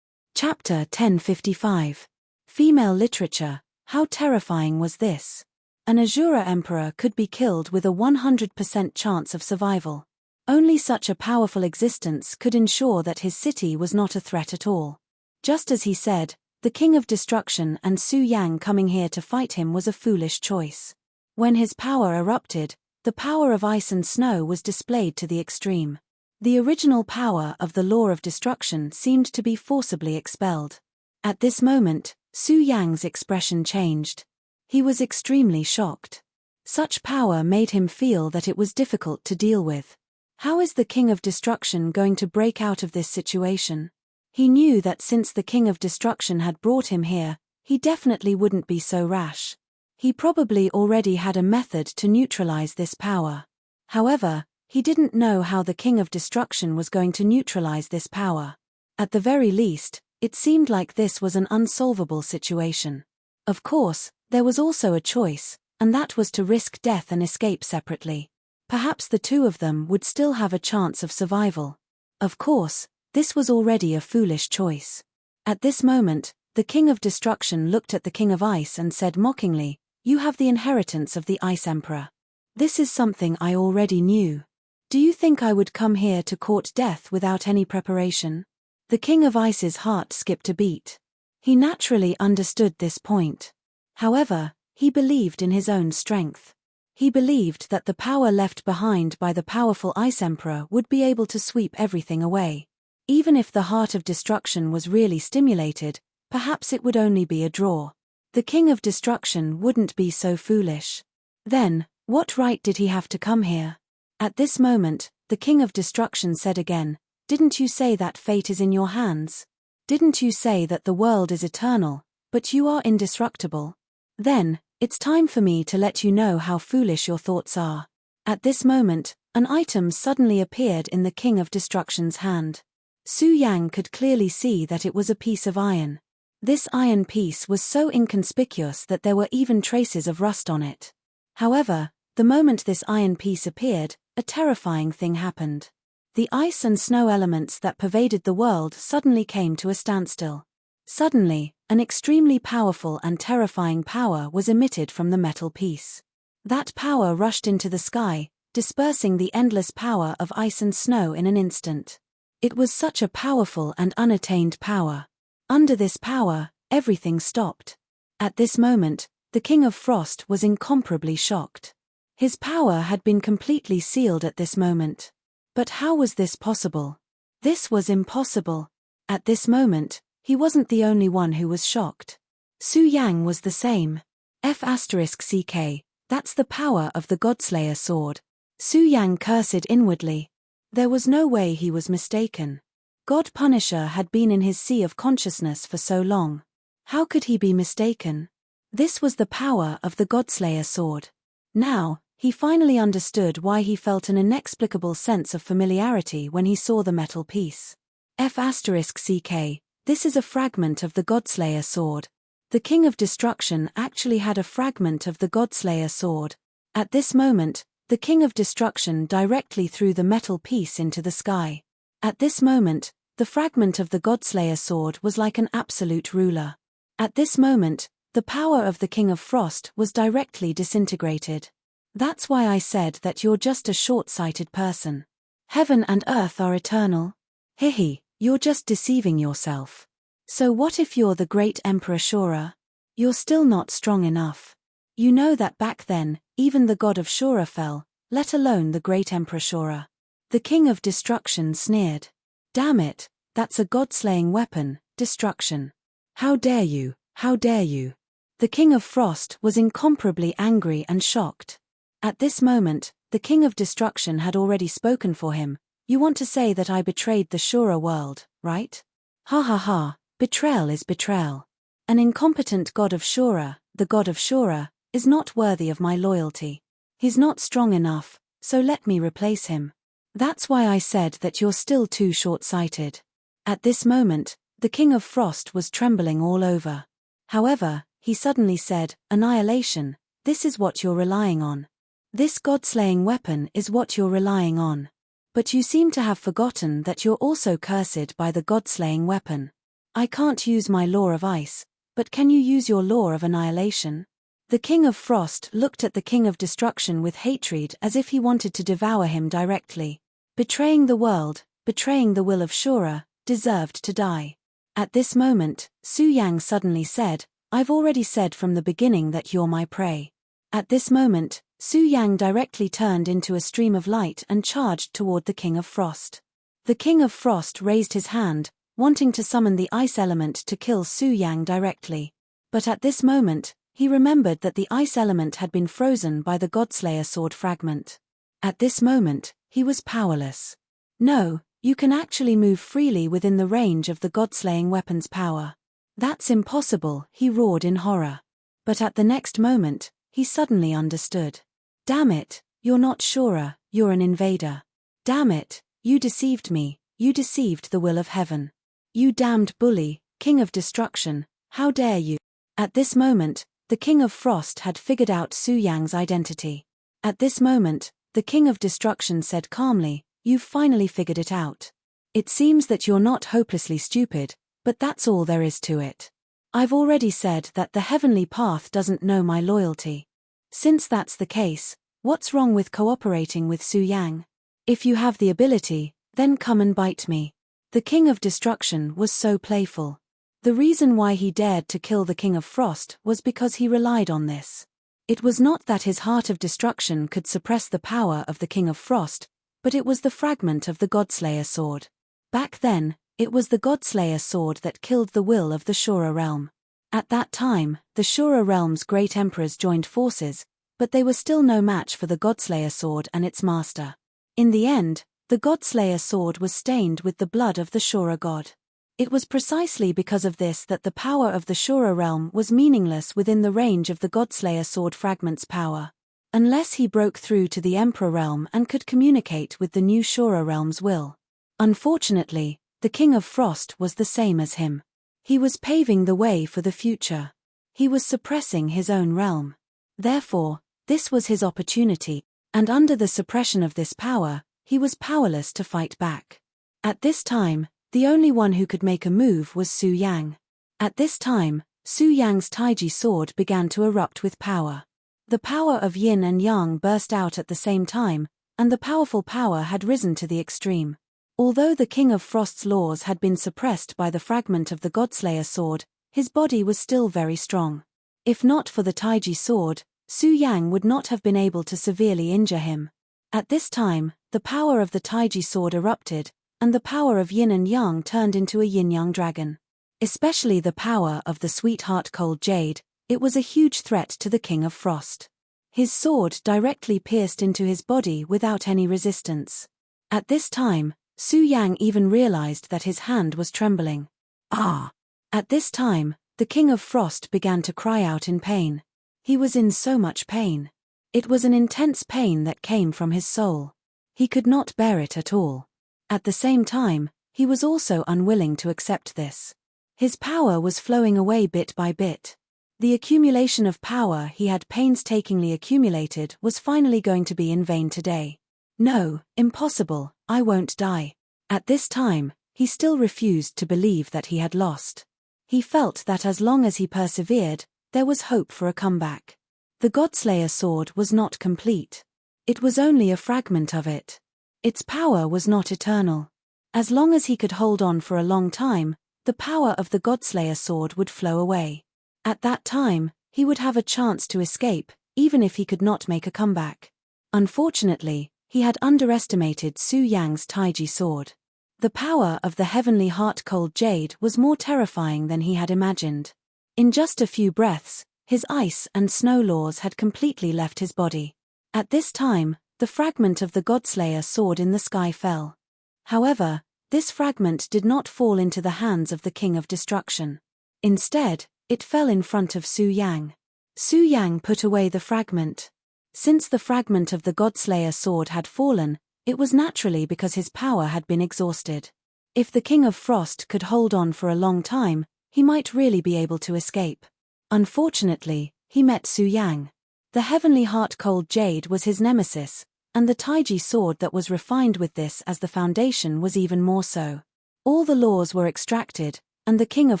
Chapter 1055. Female Literature, How Terrifying Was This? An Azura Emperor could be killed with a 100% chance of survival. Only such a powerful existence could ensure that his city was not a threat at all. Just as he said, the King of Destruction and Su Yang coming here to fight him was a foolish choice. When his power erupted, the power of ice and snow was displayed to the extreme. The original power of the law of destruction seemed to be forcibly expelled. At this moment, Su Yang's expression changed. He was extremely shocked. Such power made him feel that it was difficult to deal with. How is the King of Destruction going to break out of this situation? He knew that since the King of Destruction had brought him here, he definitely wouldn't be so rash. He probably already had a method to neutralize this power. However, he didn't know how the King of Destruction was going to neutralize this power. At the very least, it seemed like this was an unsolvable situation. Of course, there was also a choice, and that was to risk death and escape separately. Perhaps the two of them would still have a chance of survival. Of course, this was already a foolish choice. At this moment, the King of Destruction looked at the King of Ice and said mockingly, "You have the inheritance of the Ice Emperor. This is something I already knew. Do you think I would come here to court death without any preparation?" The King of Ice's heart skipped a beat. He naturally understood this point. However, he believed in his own strength. He believed that the power left behind by the powerful Ice Emperor would be able to sweep everything away. Even if the heart of destruction was really stimulated, perhaps it would only be a draw. The King of Destruction wouldn't be so foolish. Then, what right did he have to come here? At this moment, the King of Destruction said again, "Didn't you say that fate is in your hands? Didn't you say that the world is eternal, but you are indestructible? Then, it's time for me to let you know how foolish your thoughts are." At this moment, an item suddenly appeared in the King of Destruction's hand. Su Yang could clearly see that it was a piece of iron. This iron piece was so inconspicuous that there were even traces of rust on it. However, the moment this iron piece appeared, a terrifying thing happened. The ice and snow elements that pervaded the world suddenly came to a standstill. Suddenly, an extremely powerful and terrifying power was emitted from the metal piece. That power rushed into the sky, dispersing the endless power of ice and snow in an instant. It was such a powerful and unattained power. Under this power, everything stopped. At this moment, the King of Frost was incomparably shocked. His power had been completely sealed at this moment. But how was this possible? This was impossible. At this moment, He wasn't the only one who was shocked. Su Yang was the same. F***ck, that's the power of the Godslayer sword. Su Yang cursed inwardly. There was no way he was mistaken. God Punisher had been in his sea of consciousness for so long. How could he be mistaken? This was the power of the Godslayer sword. Now, he finally understood why he felt an inexplicable sense of familiarity when he saw the metal piece. F***ck, this is a fragment of the Godslayer sword. The King of Destruction actually had a fragment of the Godslayer sword. At this moment, the King of Destruction directly threw the metal piece into the sky. At this moment, the fragment of the Godslayer sword was like an absolute ruler. At this moment, the power of the King of Frost was directly disintegrated. That's why I said that you're just a short-sighted person. Heaven and earth are eternal. Hihi, you're just deceiving yourself. So what if you're the great Emperor Shura? You're still not strong enough. You know that back then, even the god of Shura fell, let alone the great Emperor Shura. The King of Destruction sneered. Damn it, that's a god-slaying weapon, destruction. How dare you, how dare you? The King of Frost was incomparably angry and shocked. At this moment, the King of Destruction had already spoken for him. You want to say that I betrayed the Shura world, right? Ha ha ha, betrayal is betrayal. An incompetent god of Shura, the god of Shura, is not worthy of my loyalty. He's not strong enough, so let me replace him. That's why I said that you're still too short-sighted. At this moment, the King of Frost was trembling all over. However, he suddenly said, Annihilation, this is what you're relying on. This god-slaying weapon is what you're relying on. But you seem to have forgotten that you're also cursed by the god-slaying weapon. I can't use my law of ice, but can you use your law of annihilation? The King of Frost looked at the King of Destruction with hatred as if he wanted to devour him directly. Betraying the world, betraying the will of Shura, deserved to die. At this moment, Su Yang suddenly said, I've already said from the beginning that you're my prey. At this moment, Su Yang directly turned into a stream of light and charged toward the King of Frost. The King of Frost raised his hand, wanting to summon the ice element to kill Su Yang directly. But at this moment, he remembered that the ice element had been frozen by the Godslayer sword fragment. At this moment, he was powerless. No, you can actually move freely within the range of the God-slaying weapon's power. That's impossible, he roared in horror. But at the next moment, he suddenly understood. Damn it, you're not Shura, you're an invader. Damn it, you deceived me, you deceived the will of heaven. You damned bully, King of Destruction, how dare you? At this moment, the King of Frost had figured out Su Yang's identity. At this moment, the King of Destruction said calmly, You've finally figured it out. It seems that you're not hopelessly stupid, but that's all there is to it. I've already said that the heavenly path doesn't know my loyalty. Since that's the case, what's wrong with cooperating with Su Yang? If you have the ability, then come and bite me. The King of Destruction was so playful. The reason why he dared to kill the King of Frost was because he relied on this. It was not that his heart of destruction could suppress the power of the King of Frost, but it was the fragment of the Godslayer sword. Back then, it was the Godslayer sword that killed the will of the Shura realm. At that time, the Shura realm's great emperors joined forces, but they were still no match for the Godslayer sword and its master. In the end, the Godslayer sword was stained with the blood of the Shura god. It was precisely because of this that the power of the Shura realm was meaningless within the range of the Godslayer sword fragment's power. Unless he broke through to the Emperor realm and could communicate with the new Shura realm's will. Unfortunately, the King of Frost was the same as him. He was paving the way for the future. He was suppressing his own realm. Therefore, this was his opportunity, and under the suppression of this power, he was powerless to fight back. At this time, the only one who could make a move was Su Yang. At this time, Su Yang's Taiji sword began to erupt with power. The power of yin and yang burst out at the same time, and the powerful power had risen to the extreme. Although the King of Frost's laws had been suppressed by the fragment of the Godslayer sword, his body was still very strong. If not for the Taiji sword, Su Yang would not have been able to severely injure him. At this time, the power of the Taiji sword erupted, and the power of yin and yang turned into a yin-yang dragon. Especially the power of the sweetheart-cold jade, it was a huge threat to the King of Frost. His sword directly pierced into his body without any resistance. At this time, Su Yang even realized that his hand was trembling. Ah! At this time, the King of Frost began to cry out in pain. He was in so much pain. It was an intense pain that came from his soul. He could not bear it at all. At the same time, he was also unwilling to accept this. His power was flowing away bit by bit. The accumulation of power he had painstakingly accumulated was finally going to be in vain today. No, impossible, I won't die. At this time, he still refused to believe that he had lost. He felt that as long as he persevered, there was hope for a comeback. The Godslayer sword was not complete. It was only a fragment of it. Its power was not eternal. As long as he could hold on for a long time, the power of the Godslayer sword would flow away. At that time, he would have a chance to escape, even if he could not make a comeback. Unfortunately, he had underestimated Su Yang's Taiji sword. The power of the heavenly heart-cold jade was more terrifying than he had imagined. In just a few breaths, his ice and snow laws had completely left his body. At this time, the fragment of the Godslayer sword in the sky fell. However, this fragment did not fall into the hands of the King of Destruction. Instead, it fell in front of Su Yang. Su Yang put away the fragment. Since the fragment of the Godslayer sword had fallen, it was naturally because his power had been exhausted. If the King of Frost could hold on for a long time, he might really be able to escape. Unfortunately, he met Su Yang. The heavenly heart-cold jade was his nemesis, and the Taiji sword that was refined with this as the foundation was even more so. All the laws were extracted, and the King of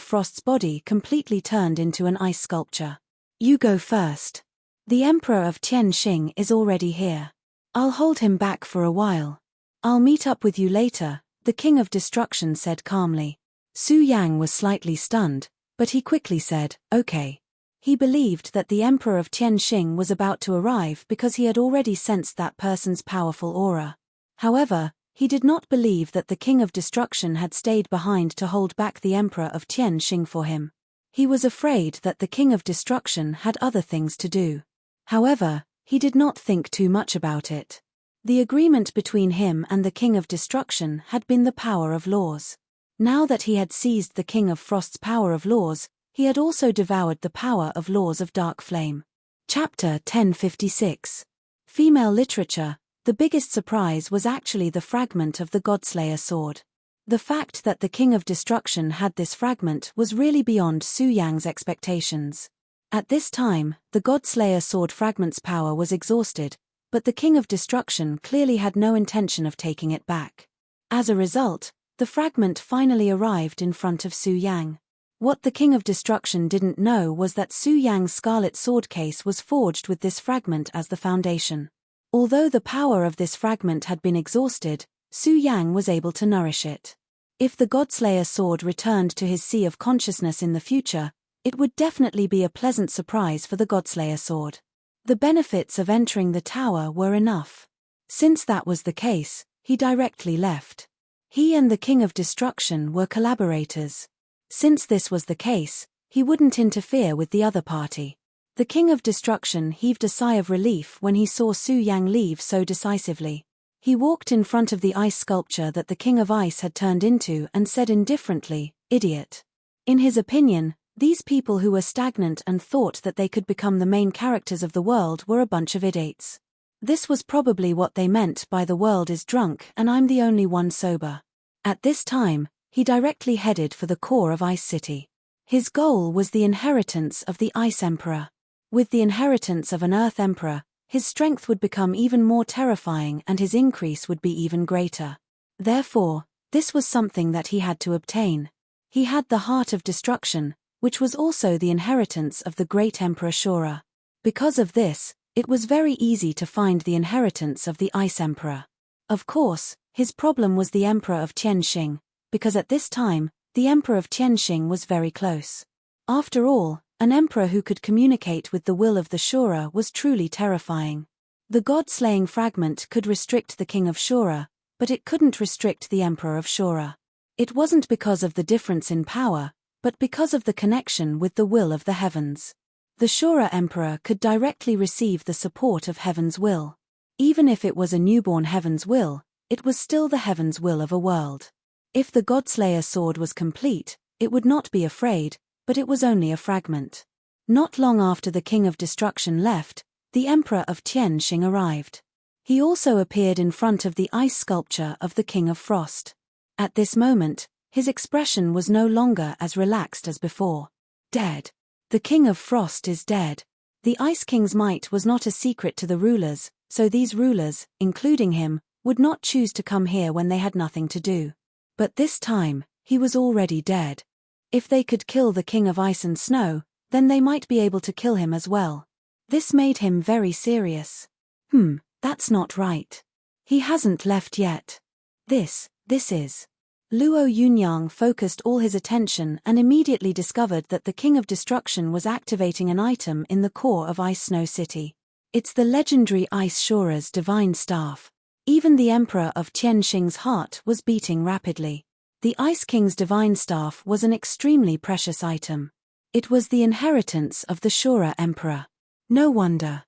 Frost's body completely turned into an ice sculpture. You go first. The Emperor of Tianxing is already here. I'll hold him back for a while. I'll meet up with you later, the King of Destruction said calmly. Su Yang was slightly stunned, but he quickly said, okay. He believed that the Emperor of Tianxing was about to arrive because he had already sensed that person's powerful aura. However, he did not believe that the King of Destruction had stayed behind to hold back the Emperor of Tianxing for him. He was afraid that the King of Destruction had other things to do. However, he did not think too much about it. The agreement between him and the King of Destruction had been the power of laws. Now that he had seized the King of Frost's power of laws, he had also devoured the power of laws of dark flame. Chapter 1056. Female literature. The biggest surprise was actually the fragment of the Godslayer sword. The fact that the King of Destruction had this fragment was really beyond Su Yang's expectations. At this time, the Godslayer sword fragment's power was exhausted, but the King of Destruction clearly had no intention of taking it back. As a result, the fragment finally arrived in front of Su Yang. What the King of Destruction didn't know was that Su Yang's scarlet sword case was forged with this fragment as the foundation. Although the power of this fragment had been exhausted, Su Yang was able to nourish it. If the Godslayer sword returned to his sea of consciousness in the future, it would definitely be a pleasant surprise for the Godslayer sword. The benefits of entering the tower were enough. Since that was the case, he directly left. He and the King of Destruction were collaborators. Since this was the case, he wouldn't interfere with the other party. The King of Destruction heaved a sigh of relief when he saw Su Yang leave so decisively. He walked in front of the ice sculpture that the King of Ice had turned into and said indifferently, "Idiot." In his opinion, these people who were stagnant and thought that they could become the main characters of the world were a bunch of idiots. This was probably what they meant by "the world is drunk and I'm the only one sober." At this time, he directly headed for the core of Ice City. His goal was the inheritance of the Ice Emperor. With the inheritance of an Earth Emperor, his strength would become even more terrifying and his increase would be even greater. Therefore, this was something that he had to obtain. He had the Heart of Destruction, which was also the inheritance of the great Emperor Shura. Because of this, it was very easy to find the inheritance of the Ice Emperor. Of course, his problem was the Emperor of Tianxing, because at this time, the Emperor of Tianxing was very close. After all, an emperor who could communicate with the will of the Shura was truly terrifying. The god-slaying fragment could restrict the King of Shura, but it couldn't restrict the Emperor of Shura. It wasn't because of the difference in power, but because of the connection with the will of the heavens. The Shura Emperor could directly receive the support of heaven's will. Even if it was a newborn heaven's will, it was still the heaven's will of a world. If the Godslayer sword was complete, it would not be afraid, but it was only a fragment. Not long after the King of Destruction left, the Emperor of Tianxing arrived. He also appeared in front of the ice sculpture of the King of Frost. At this moment, his expression was no longer as relaxed as before. Dead. The King of Frost is dead. The Ice King's might was not a secret to the rulers, so these rulers, including him, would not choose to come here when they had nothing to do. But this time, he was already dead. If they could kill the King of Ice and Snow, then they might be able to kill him as well. This made him very serious. That's not right. He hasn't left yet. This is. Luo Yunyang focused all his attention and immediately discovered that the King of Destruction was activating an item in the core of Ice Snow City. It's the legendary Ice Shura's divine staff. Even the Emperor of Tianxing's heart was beating rapidly. The Ice King's divine staff was an extremely precious item. It was the inheritance of the Shura Emperor. No wonder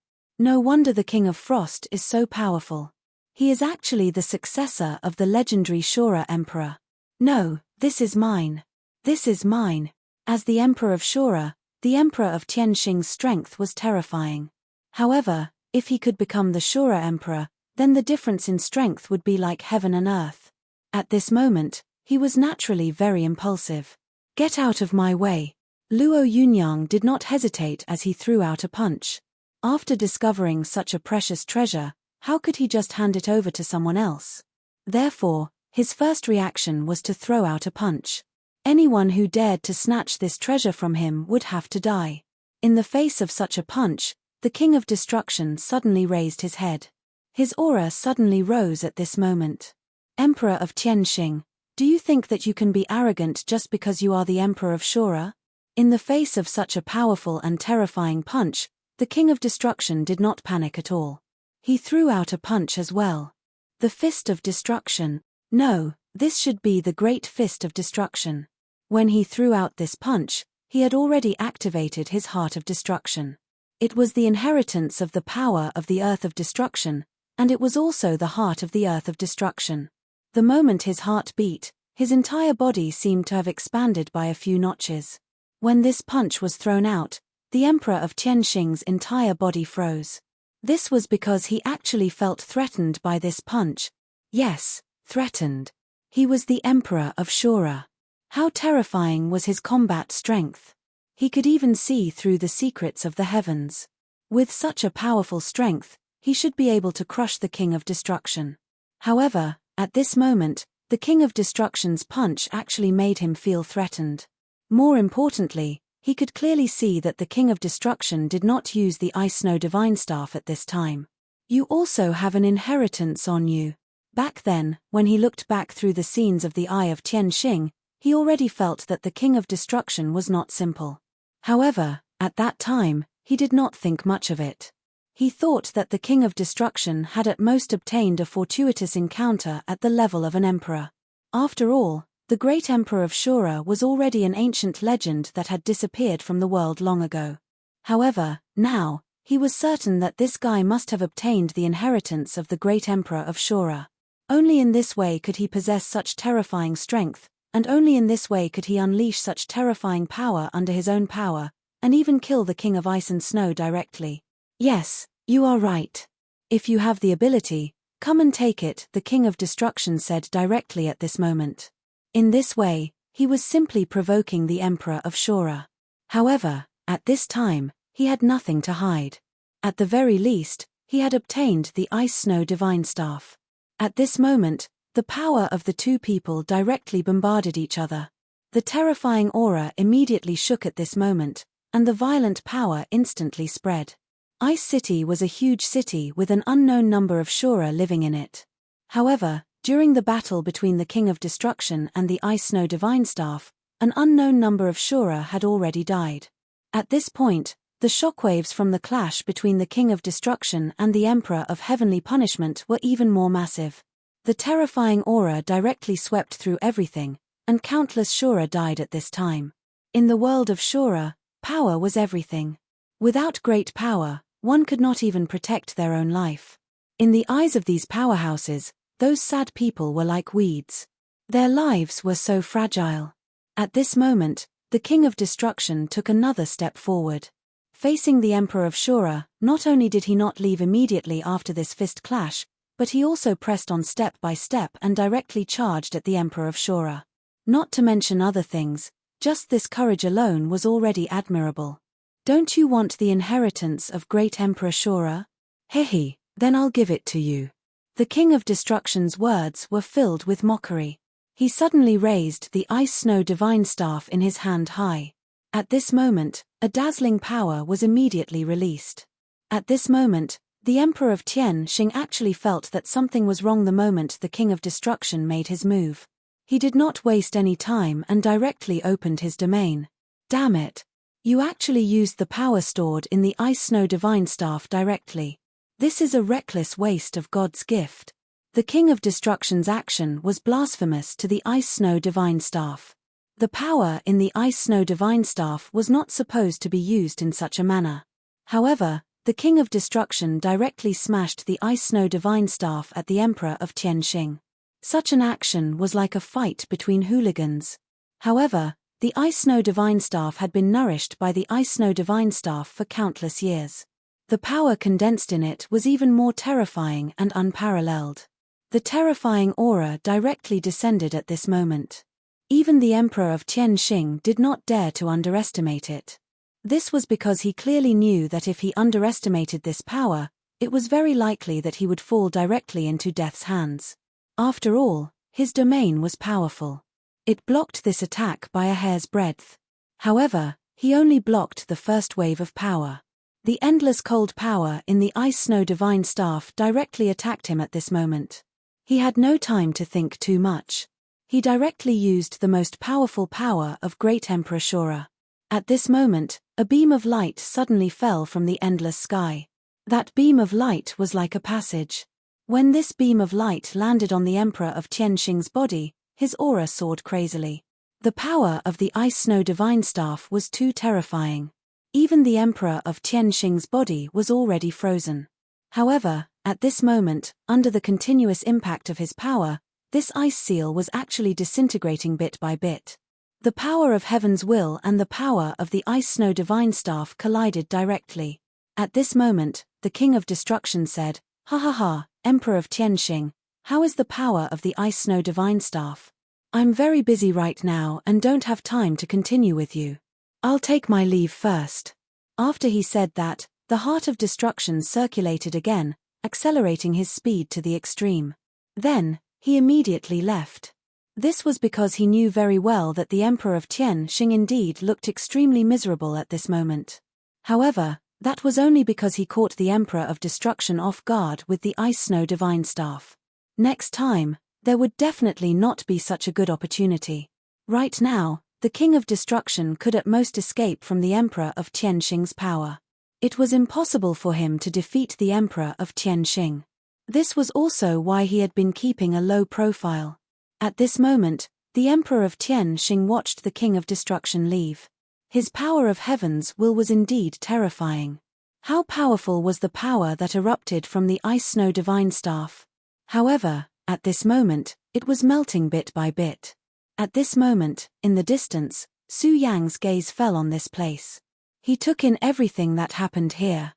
the King of Frost is so powerful. He is actually the successor of the legendary Shura Emperor. No, this is mine. This is mine. As the Emperor of Shura, the Emperor of Tianxing's strength was terrifying. However, if he could become the Shura Emperor, then the difference in strength would be like heaven and earth. At this moment, he was naturally very impulsive. Get out of my way. Luo Yunyang did not hesitate as he threw out a punch. After discovering such a precious treasure, how could he just hand it over to someone else? Therefore, his first reaction was to throw out a punch. Anyone who dared to snatch this treasure from him would have to die. In the face of such a punch, the King of Destruction suddenly raised his head. His aura suddenly rose at this moment. Emperor of Tianxing, do you think that you can be arrogant just because you are the Emperor of Shura? In the face of such a powerful and terrifying punch, the King of Destruction did not panic at all. He threw out a punch as well. The Fist of Destruction. No, this should be the Great Fist of Destruction. When he threw out this punch, he had already activated his Heart of Destruction. It was the inheritance of the power of the Earth of Destruction, and it was also the heart of the Earth of Destruction. The moment his heart beat, his entire body seemed to have expanded by a few notches. When this punch was thrown out, the Emperor of Tianxing's entire body froze. This was because he actually felt threatened by this punch. Yes, threatened. He was the Emperor of Shura. How terrifying was his combat strength. He could even see through the secrets of the heavens. With such a powerful strength, he should be able to crush the King of Destruction. However, at this moment, the King of Destruction's punch actually made him feel threatened. More importantly, he could clearly see that the King of Destruction did not use the Ice Snow Divine Staff at this time. You also have an inheritance on you. Back then, when he looked back through the scenes of the Eye of Tianxing, he already felt that the King of Destruction was not simple. However, at that time, he did not think much of it. He thought that the King of Destruction had at most obtained a fortuitous encounter at the level of an emperor. After all, the great Emperor of Shura was already an ancient legend that had disappeared from the world long ago. However, now, he was certain that this guy must have obtained the inheritance of the great Emperor of Shura. Only in this way could he possess such terrifying strength, and only in this way could he unleash such terrifying power under his own power, and even kill the King of Ice and Snow directly. Yes, you are right. If you have the ability, come and take it, the King of Destruction said directly at this moment. In this way, he was simply provoking the Emperor of Shura. However, at this time, he had nothing to hide. At the very least, he had obtained the Ice Snow Divine Staff. At this moment, the power of the two people directly bombarded each other. The terrifying aura immediately shook at this moment, and the violent power instantly spread. Ice City was a huge city with an unknown number of Shura living in it. However, during the battle between the King of Destruction and the Ice Snow Divine Staff, an unknown number of Shura had already died. At this point, the shockwaves from the clash between the King of Destruction and the Emperor of Heavenly Punishment were even more massive. The terrifying aura directly swept through everything, and countless Shura died at this time. In the world of Shura, power was everything. Without great power, one could not even protect their own life. In the eyes of these powerhouses, those sad people were like weeds. Their lives were so fragile. At this moment, the King of Destruction took another step forward. Facing the Emperor of Shura, not only did he not leave immediately after this fist clash, but he also pressed on step by step and directly charged at the Emperor of Shura. Not to mention other things, just this courage alone was already admirable. Don't you want the inheritance of great Emperor Shura? Hehe, then I'll give it to you. The King of Destruction's words were filled with mockery. He suddenly raised the ice snow divine staff in his hand high. At this moment, a dazzling power was immediately released. At this moment, the Emperor of Tianxing actually felt that something was wrong the moment the King of Destruction made his move. He did not waste any time and directly opened his domain. Damn it! You actually used the power stored in the ice snow divine staff directly. This is a reckless waste of God's gift. The King of Destruction's action was blasphemous to the ice snow divine staff. The power in the ice snow divine staff was not supposed to be used in such a manner. However, the King of Destruction directly smashed the ice snow divine staff at the Emperor of Tianxing. Such an action was like a fight between hooligans. However, the ice snow divine staff had been nourished by the ice snow divine staff for countless years. The power condensed in it was even more terrifying and unparalleled. The terrifying aura directly descended at this moment. Even the Emperor of Tianxing did not dare to underestimate it. This was because he clearly knew that if he underestimated this power, it was very likely that he would fall directly into death's hands. After all, his domain was powerful. It blocked this attack by a hair's breadth. However, he only blocked the first wave of power. The endless cold power in the ice snow divine staff directly attacked him at this moment. He had no time to think too much. He directly used the most powerful power of great Emperor Shura. At this moment, a beam of light suddenly fell from the endless sky. That beam of light was like a passage. When this beam of light landed on the Emperor of Tianxing's body, his aura soared crazily. The power of the ice snow divine staff was too terrifying. Even the Emperor of Tianxing's body was already frozen. However, at this moment, under the continuous impact of his power, this ice seal was actually disintegrating bit by bit. The power of heaven's will and the power of the ice snow divine staff collided directly. At this moment, the King of Destruction said, "Ha ha ha, Emperor of Tianxing, how is the power of the ice snow divine staff? I'm very busy right now and don't have time to continue with you. I'll take my leave first." After he said that, the heart of destruction circulated again, accelerating his speed to the extreme. Then, he immediately left. This was because he knew very well that the Emperor of Tianxing indeed looked extremely miserable at this moment. However, that was only because he caught the Emperor of Destruction off guard with the ice snow divine staff. Next time, there would definitely not be such a good opportunity. Right now, the King of Destruction could at most escape from the Emperor of Tianxing's power. It was impossible for him to defeat the Emperor of Tianxing. This was also why he had been keeping a low profile. At this moment, the Emperor of Tianxing watched the King of Destruction leave. His power of heaven's will was indeed terrifying. How powerful was the power that erupted from the ice snow divine staff? However, at this moment, it was melting bit by bit. At this moment, in the distance, Su Yang's gaze fell on this place. He took in everything that happened here.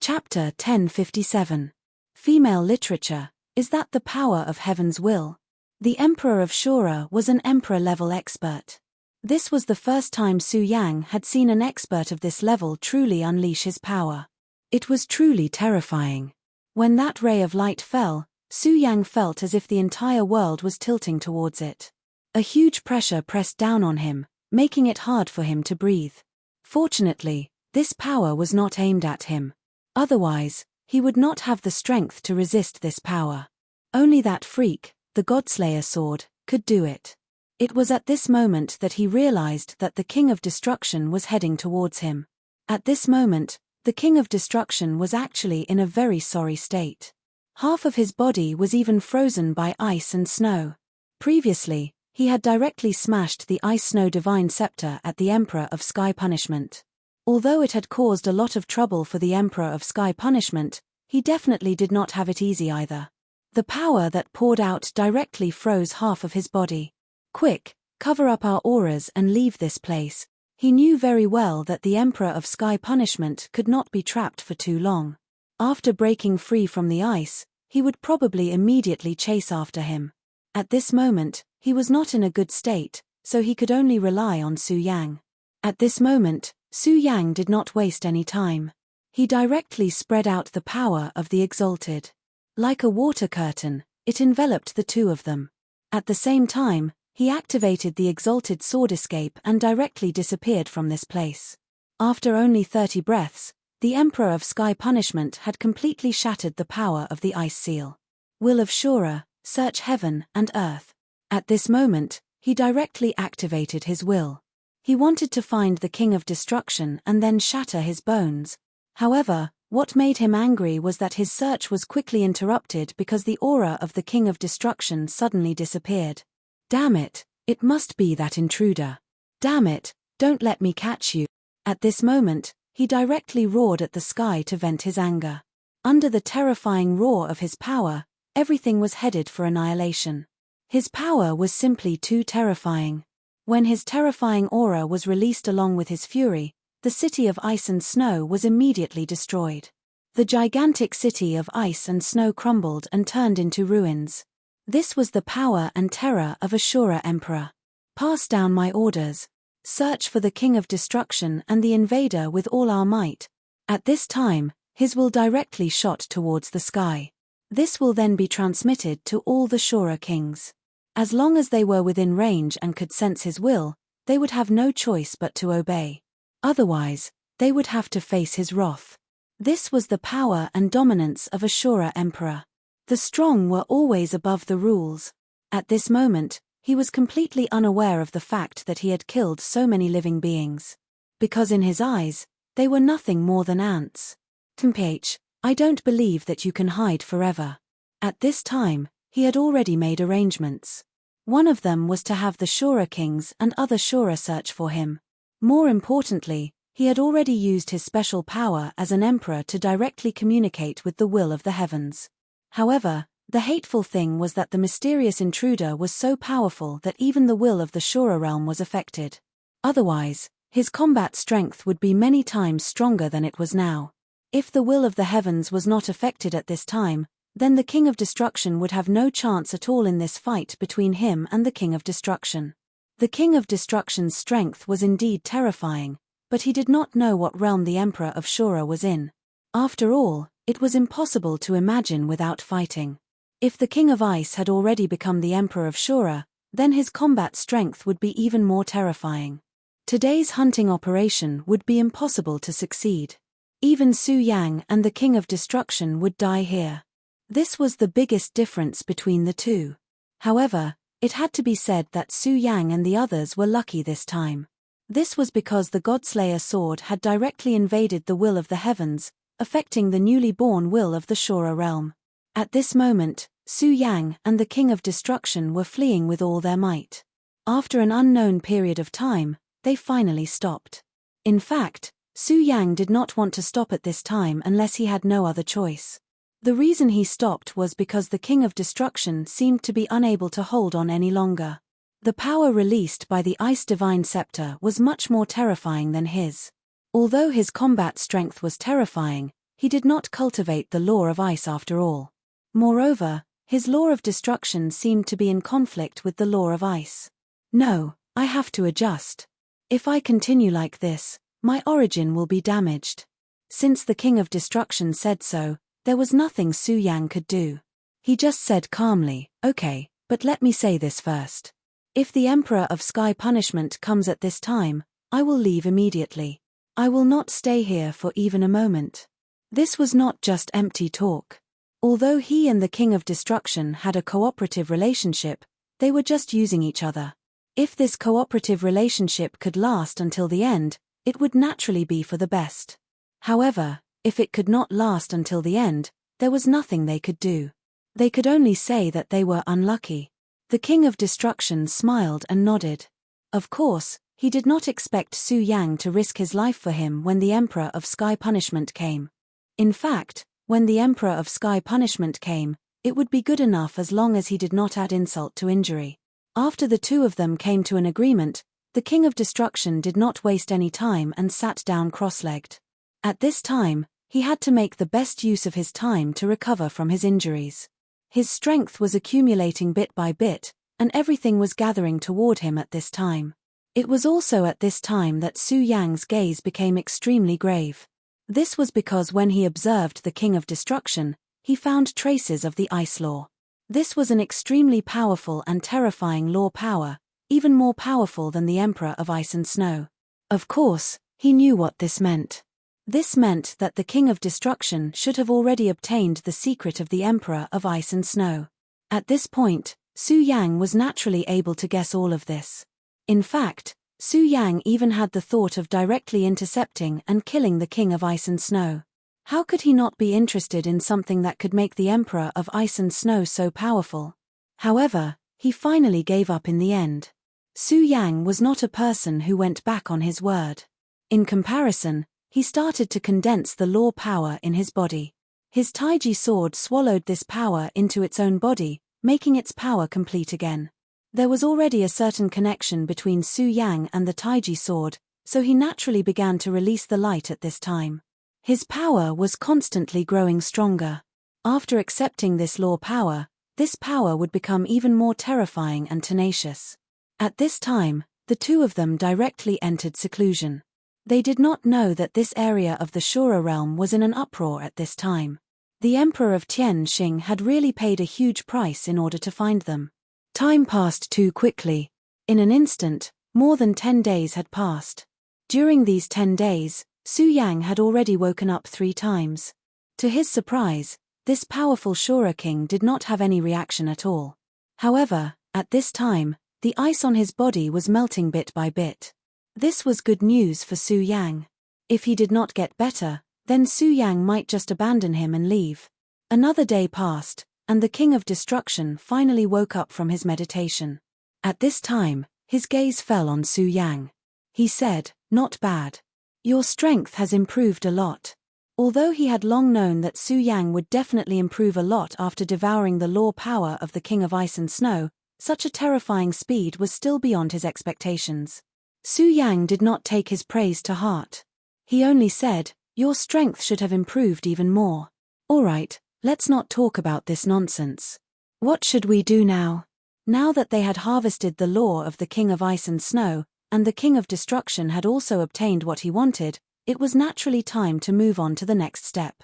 Chapter 1057. Female Literature, Is That the Power of Heaven's Will? The Emperor of Shura was an emperor-level expert. This was the first time Su Yang had seen an expert of this level truly unleash his power. It was truly terrifying. When that ray of light fell, Su Yang felt as if the entire world was tilting towards it. A huge pressure pressed down on him, making it hard for him to breathe. Fortunately, this power was not aimed at him. Otherwise, he would not have the strength to resist this power. Only that freak, the Godslayer sword, could do it. It was at this moment that he realized that the King of Destruction was heading towards him. At this moment, the King of Destruction was actually in a very sorry state. Half of his body was even frozen by ice and snow. Previously, He had directly smashed the Ice Snow Divine Scepter at the Emperor of Sky Punishment. Although it had caused a lot of trouble for the Emperor of Sky Punishment, he definitely did not have it easy either. The power that poured out directly froze half of his body. Quick, cover up our auras and leave this place. He knew very well that the Emperor of Sky Punishment could not be trapped for too long. After breaking free from the ice, he would probably immediately chase after him. At this moment, he was not in a good state, so he could only rely on Su Yang. At this moment, Su Yang did not waste any time. He directly spread out the power of the Exalted. Like a water curtain, it enveloped the two of them. At the same time, he activated the Exalted Sword Escape and directly disappeared from this place. After only 30 breaths, the Emperor of Sky Punishment had completely shattered the power of the Ice Seal. Will of Shura, search heaven and earth. At this moment, he directly activated his will. He wanted to find the King of Destruction and then shatter his bones. However, what made him angry was that his search was quickly interrupted because the aura of the King of Destruction suddenly disappeared. Damn it, it must be that intruder. Damn it, don't let me catch you. At this moment, he directly roared at the sky to vent his anger. Under the terrifying roar of his power, everything was headed for annihilation. His power was simply too terrifying. When his terrifying aura was released along with his fury, the city of ice and snow was immediately destroyed. The gigantic city of ice and snow crumbled and turned into ruins. This was the power and terror of Ashura Emperor. Pass down my orders. Search for the King of Destruction and the invader with all our might. At this time, his will directly shot towards the sky. This will then be transmitted to all the Shura kings. As long as they were within range and could sense his will, they would have no choice but to obey. Otherwise, they would have to face his wrath. This was the power and dominance of Ashura Emperor. The strong were always above the rules. At this moment, he was completely unaware of the fact that he had killed so many living beings. Because in his eyes, they were nothing more than ants. Temph, I don't believe that you can hide forever. At this time, he had already made arrangements. One of them was to have the Shura kings and other Shura search for him. More importantly, he had already used his special power as an emperor to directly communicate with the will of the heavens. However, the hateful thing was that the mysterious intruder was so powerful that even the will of the Shura realm was affected. Otherwise, his combat strength would be many times stronger than it was now. If the will of the heavens was not affected at this time, then the King of Destruction would have no chance at all in this fight between him and the King of Destruction. The King of Destruction's strength was indeed terrifying, but he did not know what realm the Emperor of Shura was in. After all, it was impossible to imagine without fighting. If the King of Ice had already become the Emperor of Shura, then his combat strength would be even more terrifying. Today's hunting operation would be impossible to succeed. Even Su Yang and the King of Destruction would die here. This was the biggest difference between the two. However, it had to be said that Su Yang and the others were lucky this time. This was because the Godslayer sword had directly invaded the will of the heavens, affecting the newly born will of the Shura realm. At this moment, Su Yang and the King of Destruction were fleeing with all their might. After an unknown period of time, they finally stopped. In fact, Su Yang did not want to stop at this time unless he had no other choice. The reason he stopped was because the King of Destruction seemed to be unable to hold on any longer. The power released by the Ice Divine Scepter was much more terrifying than his. Although his combat strength was terrifying, he did not cultivate the law of ice after all. Moreover, his law of destruction seemed to be in conflict with the law of ice. No, I have to adjust. If I continue like this, my origin will be damaged. Since the King of Destruction said so, there was nothing Su Yang could do. He just said calmly, okay, but let me say this first. If the Emperor of Sky Punishment comes at this time, I will leave immediately. I will not stay here for even a moment. This was not just empty talk. Although he and the King of Destruction had a cooperative relationship, they were just using each other. If this cooperative relationship could last until the end, it would naturally be for the best. However, if it could not last until the end, there was nothing they could do. They could only say that they were unlucky. The King of Destruction smiled and nodded. Of course, he did not expect Su Yang to risk his life for him when the Emperor of Sky Punishment came. In fact, when the Emperor of Sky Punishment came, it would be good enough as long as he did not add insult to injury. After the two of them came to an agreement, the King of Destruction did not waste any time and sat down cross-legged. At this time, he had to make the best use of his time to recover from his injuries. His strength was accumulating bit by bit, and everything was gathering toward him at this time. It was also at this time that Su Yang's gaze became extremely grave. This was because when he observed the King of Destruction, he found traces of the Ice Law. This was an extremely powerful and terrifying law power, even more powerful than the Emperor of Ice and Snow. Of course, he knew what this meant. This meant that the King of Destruction should have already obtained the secret of the Emperor of Ice and Snow. At this point, Su Yang was naturally able to guess all of this. In fact, Su Yang even had the thought of directly intercepting and killing the King of Ice and Snow. How could he not be interested in something that could make the Emperor of Ice and Snow so powerful? However, he finally gave up in the end. Su Yang was not a person who went back on his word. In comparison, he started to condense the law power in his body. His Taiji sword swallowed this power into its own body, making its power complete again. There was already a certain connection between Su Yang and the Taiji sword, so he naturally began to release the light at this time. His power was constantly growing stronger. After accepting this law power, this power would become even more terrifying and tenacious. At this time, the two of them directly entered seclusion. They did not know that this area of the Shura realm was in an uproar at this time. The Emperor of Tianxing had really paid a huge price in order to find them. Time passed too quickly. In an instant, more than 10 days had passed. During these 10 days, Su Yang had already woken up 3 times. To his surprise, this powerful Shura king did not have any reaction at all. However, at this time, the ice on his body was melting bit by bit. This was good news for Su Yang. If he did not get better, then Su Yang might just abandon him and leave. Another day passed, and the King of Destruction finally woke up from his meditation. At this time, his gaze fell on Su Yang. He said, "Not bad. Your strength has improved a lot." Although he had long known that Su Yang would definitely improve a lot after devouring the law power of the King of Ice and Snow, such a terrifying speed was still beyond his expectations. Su Yang did not take his praise to heart. He only said, "Your strength should have improved even more. Alright, let's not talk about this nonsense. What should we do now?" Now that they had harvested the law of the King of Ice and Snow, and the King of Destruction had also obtained what he wanted, it was naturally time to move on to the next step.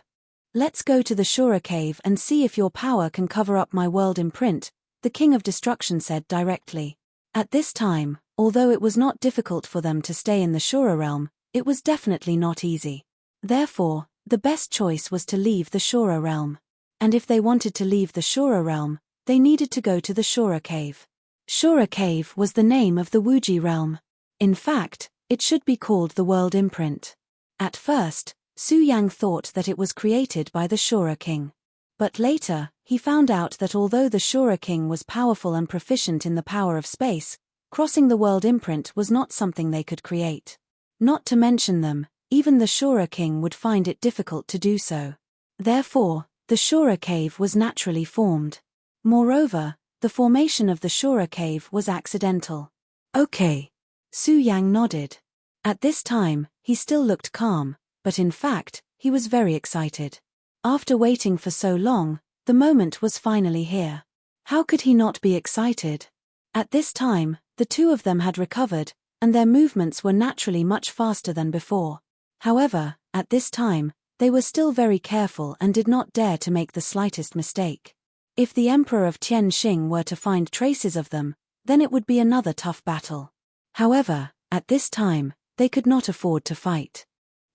"Let's go to the Shura cave and see if your power can cover up my world imprint," the King of Destruction said directly. At this time, although it was not difficult for them to stay in the Shura realm, it was definitely not easy. Therefore, the best choice was to leave the Shura realm. And if they wanted to leave the Shura realm, they needed to go to the Shura cave. Shura cave was the name of the Wuji realm. In fact, it should be called the world imprint. At first, Su Yang thought that it was created by the Shura king. But later, he found out that although the Shura king was powerful and proficient in the power of space, crossing the world imprint was not something they could create. Not to mention them, even the Shura king would find it difficult to do so. Therefore, the Shura cave was naturally formed. Moreover, the formation of the Shura cave was accidental. "Okay." Su Yang nodded. At this time, he still looked calm, but in fact, he was very excited. After waiting for so long, the moment was finally here. How could he not be excited? At this time, the two of them had recovered, and their movements were naturally much faster than before. However, at this time, they were still very careful and did not dare to make the slightest mistake. If the Emperor of Tianxing were to find traces of them, then it would be another tough battle. However, at this time, they could not afford to fight.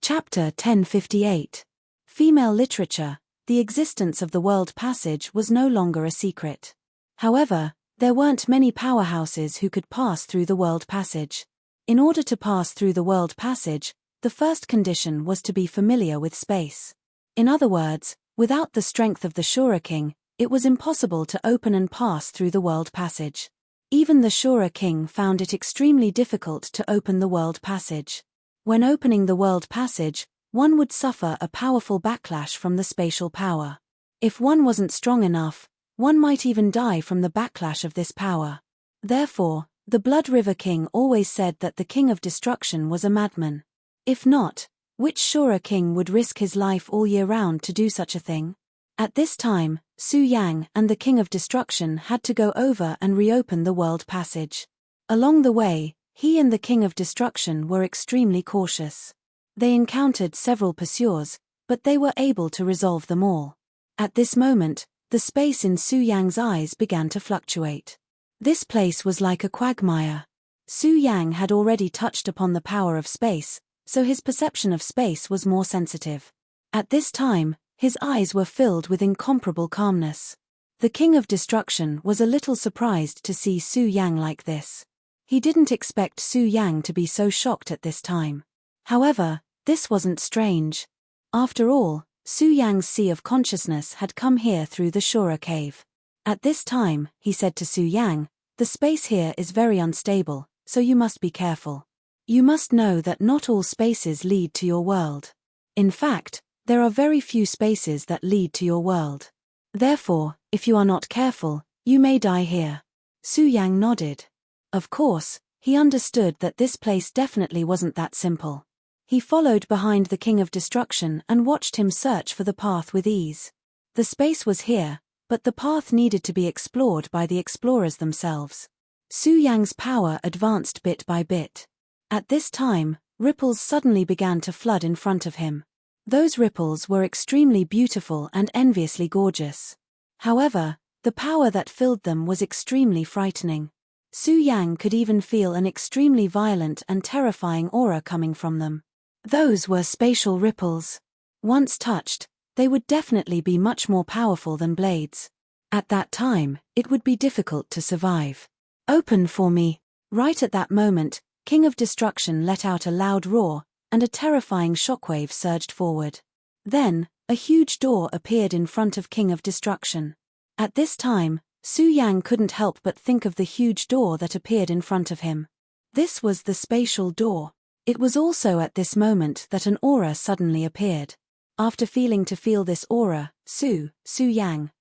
Chapter 1058. Female Literature. The existence of the World Passage was no longer a secret. However, there weren't many powerhouses who could pass through the World Passage. In order to pass through the World Passage, the first condition was to be familiar with space. In other words, without the strength of the Shura king, It was impossible to open and pass through the world passage. Even the Shura king found it extremely difficult to open the world passage. When opening the world passage, one would suffer a powerful backlash from the spatial power. If one wasn't strong enough, one might even die from the backlash of this power. Therefore, the Blood River King always said that the King of Destruction was a madman. If not, which Shura king would risk his life all year round to do such a thing? At this time, Su Yang and the King of Destruction had to go over and reopen the world passage. Along the way, he and the King of Destruction were extremely cautious. They encountered several pursuers, but they were able to resolve them all. At this moment, the space in Su Yang's eyes began to fluctuate. This place was like a quagmire. Su Yang had already touched upon the power of space, so his perception of space was more sensitive. At this time, his eyes were filled with incomparable calmness. The King of Destruction was a little surprised to see Su Yang like this. He didn't expect Su Yang to be so shocked at this time. However, this wasn't strange. After all, Su Yang's sea of consciousness had come here through the Shura cave. At this time, he said to Su Yang, "The space here is very unstable, so you must be careful. You must know that not all spaces lead to your world. In fact, there are very few spaces that lead to your world. Therefore, if you are not careful, you may die here." Su Yang nodded. Of course, he understood that this place definitely wasn't that simple. He followed behind the King of Destruction and watched him search for the path with ease. The space was here, but the path needed to be explored by the explorers themselves. Su Yang's power advanced bit by bit. At this time, ripples suddenly began to flood in front of him. Those ripples were extremely beautiful and enviously gorgeous. However, the power that filled them was extremely frightening. Su Yang could even feel an extremely violent and terrifying aura coming from them. Those were spatial ripples. Once touched, they would definitely be much more powerful than blades. At that time, it would be difficult to survive. "Open for me." Right at that moment, King of Destruction let out a loud roar, and a terrifying shockwave surged forward. Then, a huge door appeared in front of King of Destruction. At this time, Su Yang couldn't help but think of the huge door that appeared in front of him. This was the spatial door. It was also at this moment that an aura suddenly appeared. After to feel this aura, Su Yang,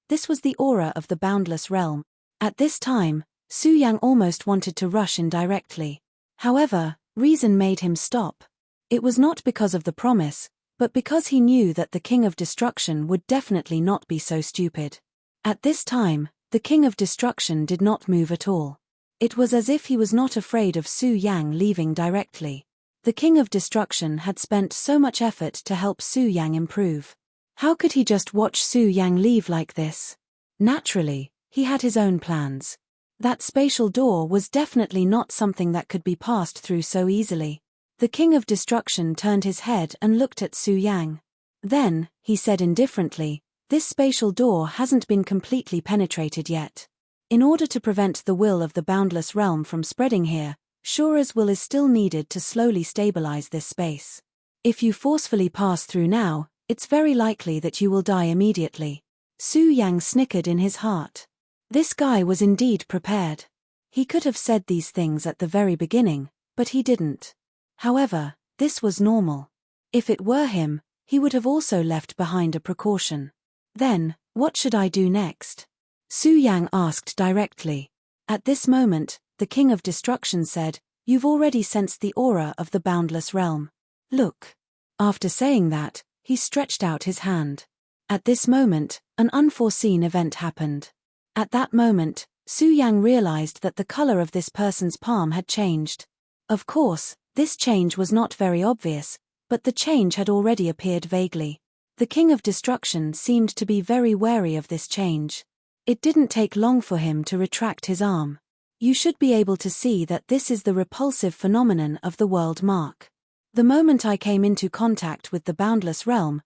this was the aura of the boundless realm. At this time, Su Yang almost wanted to rush in directly. However, reason made him stop. It was not because of the promise, but because he knew that the King of Destruction would definitely not be so stupid. At this time, the King of Destruction did not move at all. It was as if he was not afraid of Su Yang leaving directly. The King of Destruction had spent so much effort to help Su Yang improve. How could he just watch Su Yang leave like this? Naturally, he had his own plans. That spatial door was definitely not something that could be passed through so easily. The King of Destruction turned his head and looked at Su Yang. Then, he said indifferently, "This spatial door hasn't been completely penetrated yet. In order to prevent the will of the boundless realm from spreading here, Shura's will is still needed to slowly stabilize this space. If you forcefully pass through now, it's very likely that you will die immediately." Su Yang snickered in his heart. This guy was indeed prepared. He could have said these things at the very beginning, but he didn't. However, this was normal. If it were him, he would have also left behind a precaution. Then, what should I do next? Su Yang asked directly. At this moment, the King of Destruction said, "You've already sensed the aura of the boundless realm. Look." After saying that, he stretched out his hand. At this moment, an unforeseen event happened. At that moment, Su Yang realized that the color of this person's palm had changed. Of course, this change was not very obvious, but the change had already appeared vaguely. The King of Destruction seemed to be very wary of this change. It didn't take long for him to retract his arm. You should be able to see that this is the repulsive phenomenon of the world mark. The moment I came into contact with the boundless realm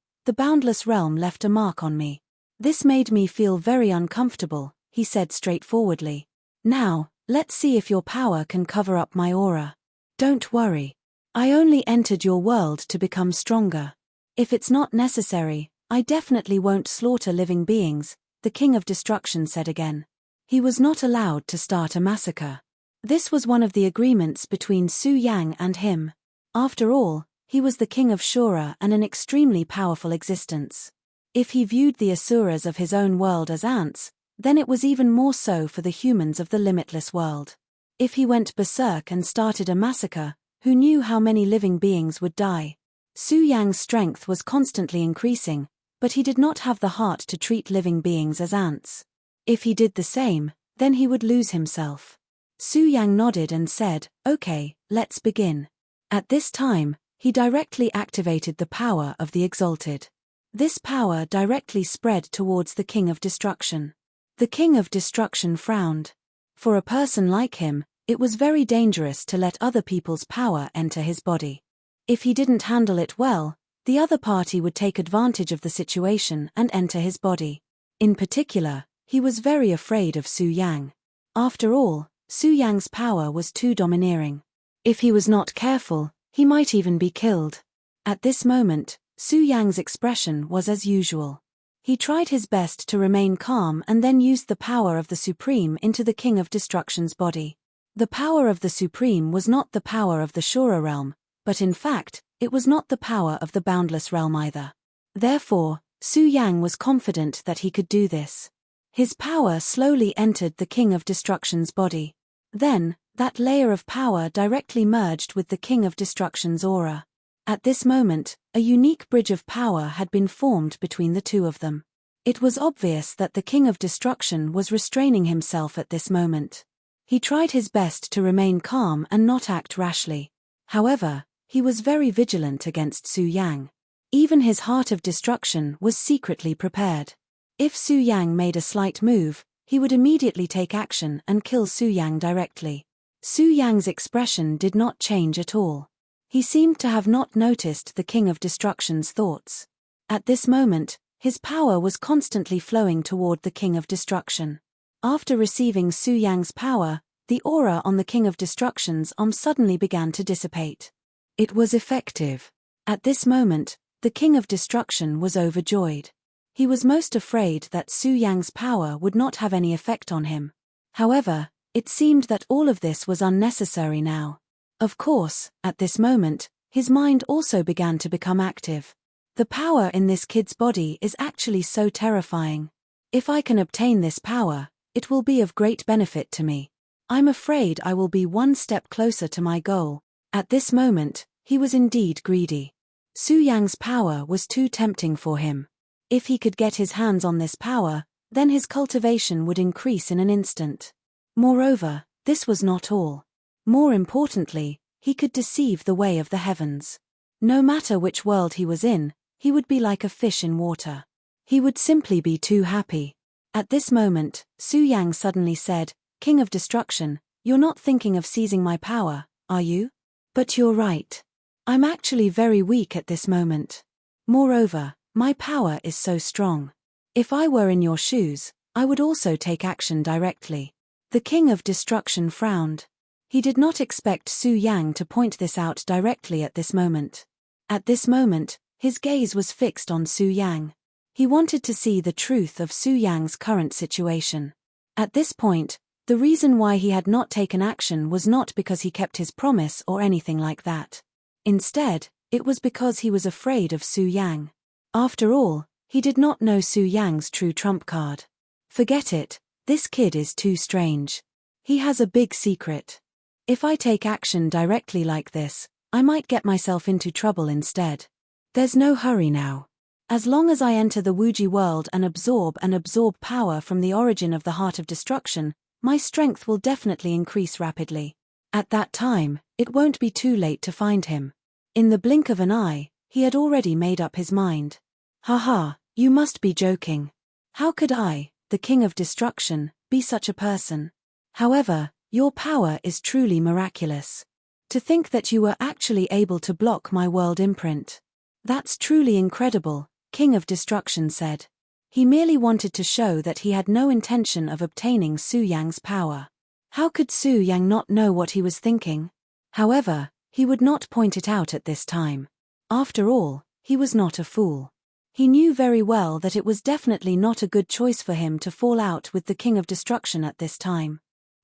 left a mark on me. This made me feel very uncomfortable, he said straightforwardly. Now, let's see if your power can cover up my aura. Don't worry. I only entered your world to become stronger. If it's not necessary, I definitely won't slaughter living beings, the King of Destruction said again. He was not allowed to start a massacre. This was one of the agreements between Su Yang and him. After all, he was the king of Shura and an extremely powerful existence. If he viewed the asuras of his own world as ants, then it was even more so for the humans of the limitless world. If he went berserk and started a massacre, who knew how many living beings would die? Su Yang's strength was constantly increasing, but he did not have the heart to treat living beings as ants. If he did the same, then he would lose himself. Su Yang nodded and said, "Okay, let's begin." At this time, he directly activated the power of the Exalted. This power directly spread towards the King of Destruction. The King of Destruction frowned. For a person like him, it was very dangerous to let other people's power enter his body. If he didn't handle it well, the other party would take advantage of the situation and enter his body. In particular, he was very afraid of Su Yang. After all, Su Yang's power was too domineering. If he was not careful, he might even be killed. At this moment, Su Yang's expression was as usual. He tried his best to remain calm and then used the power of the Supreme into the King of Destruction's body. The power of the Supreme was not the power of the Shura realm, but in fact, it was not the power of the Boundless realm either. Therefore, Su Yang was confident that he could do this. His power slowly entered the King of Destruction's body. Then, that layer of power directly merged with the King of Destruction's aura. At this moment, a unique bridge of power had been formed between the two of them. It was obvious that the King of Destruction was restraining himself at this moment. He tried his best to remain calm and not act rashly. However, he was very vigilant against Su Yang. Even his heart of destruction was secretly prepared. If Su Yang made a slight move, he would immediately take action and kill Su Yang directly. Su Yang's expression did not change at all. He seemed to have not noticed the King of Destruction's thoughts. At this moment, his power was constantly flowing toward the King of Destruction. After receiving Su Yang's power, the aura on the King of Destruction's arm suddenly began to dissipate. It was effective. At this moment, the King of Destruction was overjoyed. He was most afraid that Su Yang's power would not have any effect on him. However, it seemed that all of this was unnecessary now. Of course, at this moment, his mind also began to become active. The power in this kid's body is actually so terrifying. If I can obtain this power, it will be of great benefit to me. I'm afraid I will be one step closer to my goal. At this moment, he was indeed greedy. Su Yang's power was too tempting for him. If he could get his hands on this power, then his cultivation would increase in an instant. Moreover, this was not all. More importantly, he could deceive the way of the heavens. No matter which world he was in, he would be like a fish in water. He would simply be too happy. At this moment, Su Yang suddenly said, "King of Destruction, you're not thinking of seizing my power, are you? But you're right. I'm actually very weak at this moment. Moreover, my power is so strong. If I were in your shoes, I would also take action directly." The King of Destruction frowned. He did not expect Su Yang to point this out directly at this moment. At this moment, his gaze was fixed on Su Yang. He wanted to see the truth of Su Yang's current situation. At this point, the reason why he had not taken action was not because he kept his promise or anything like that. Instead, it was because he was afraid of Su Yang. After all, he did not know Su Yang's true trump card. Forget it, this kid is too strange. He has a big secret. If I take action directly like this, I might get myself into trouble instead. There's no hurry now. As long as I enter the Wuji world and absorb power from the origin of the Heart of Destruction, my strength will definitely increase rapidly. At that time, it won't be too late to find him. In the blink of an eye, he had already made up his mind. Haha, you must be joking. How could I, the King of Destruction, be such a person? However, your power is truly miraculous. To think that you were actually able to block my world imprint. That's truly incredible, King of Destruction said. He merely wanted to show that he had no intention of obtaining Su Yang's power. How could Su Yang not know what he was thinking? However, he would not point it out at this time. After all, he was not a fool. He knew very well that it was definitely not a good choice for him to fall out with the King of Destruction at this time.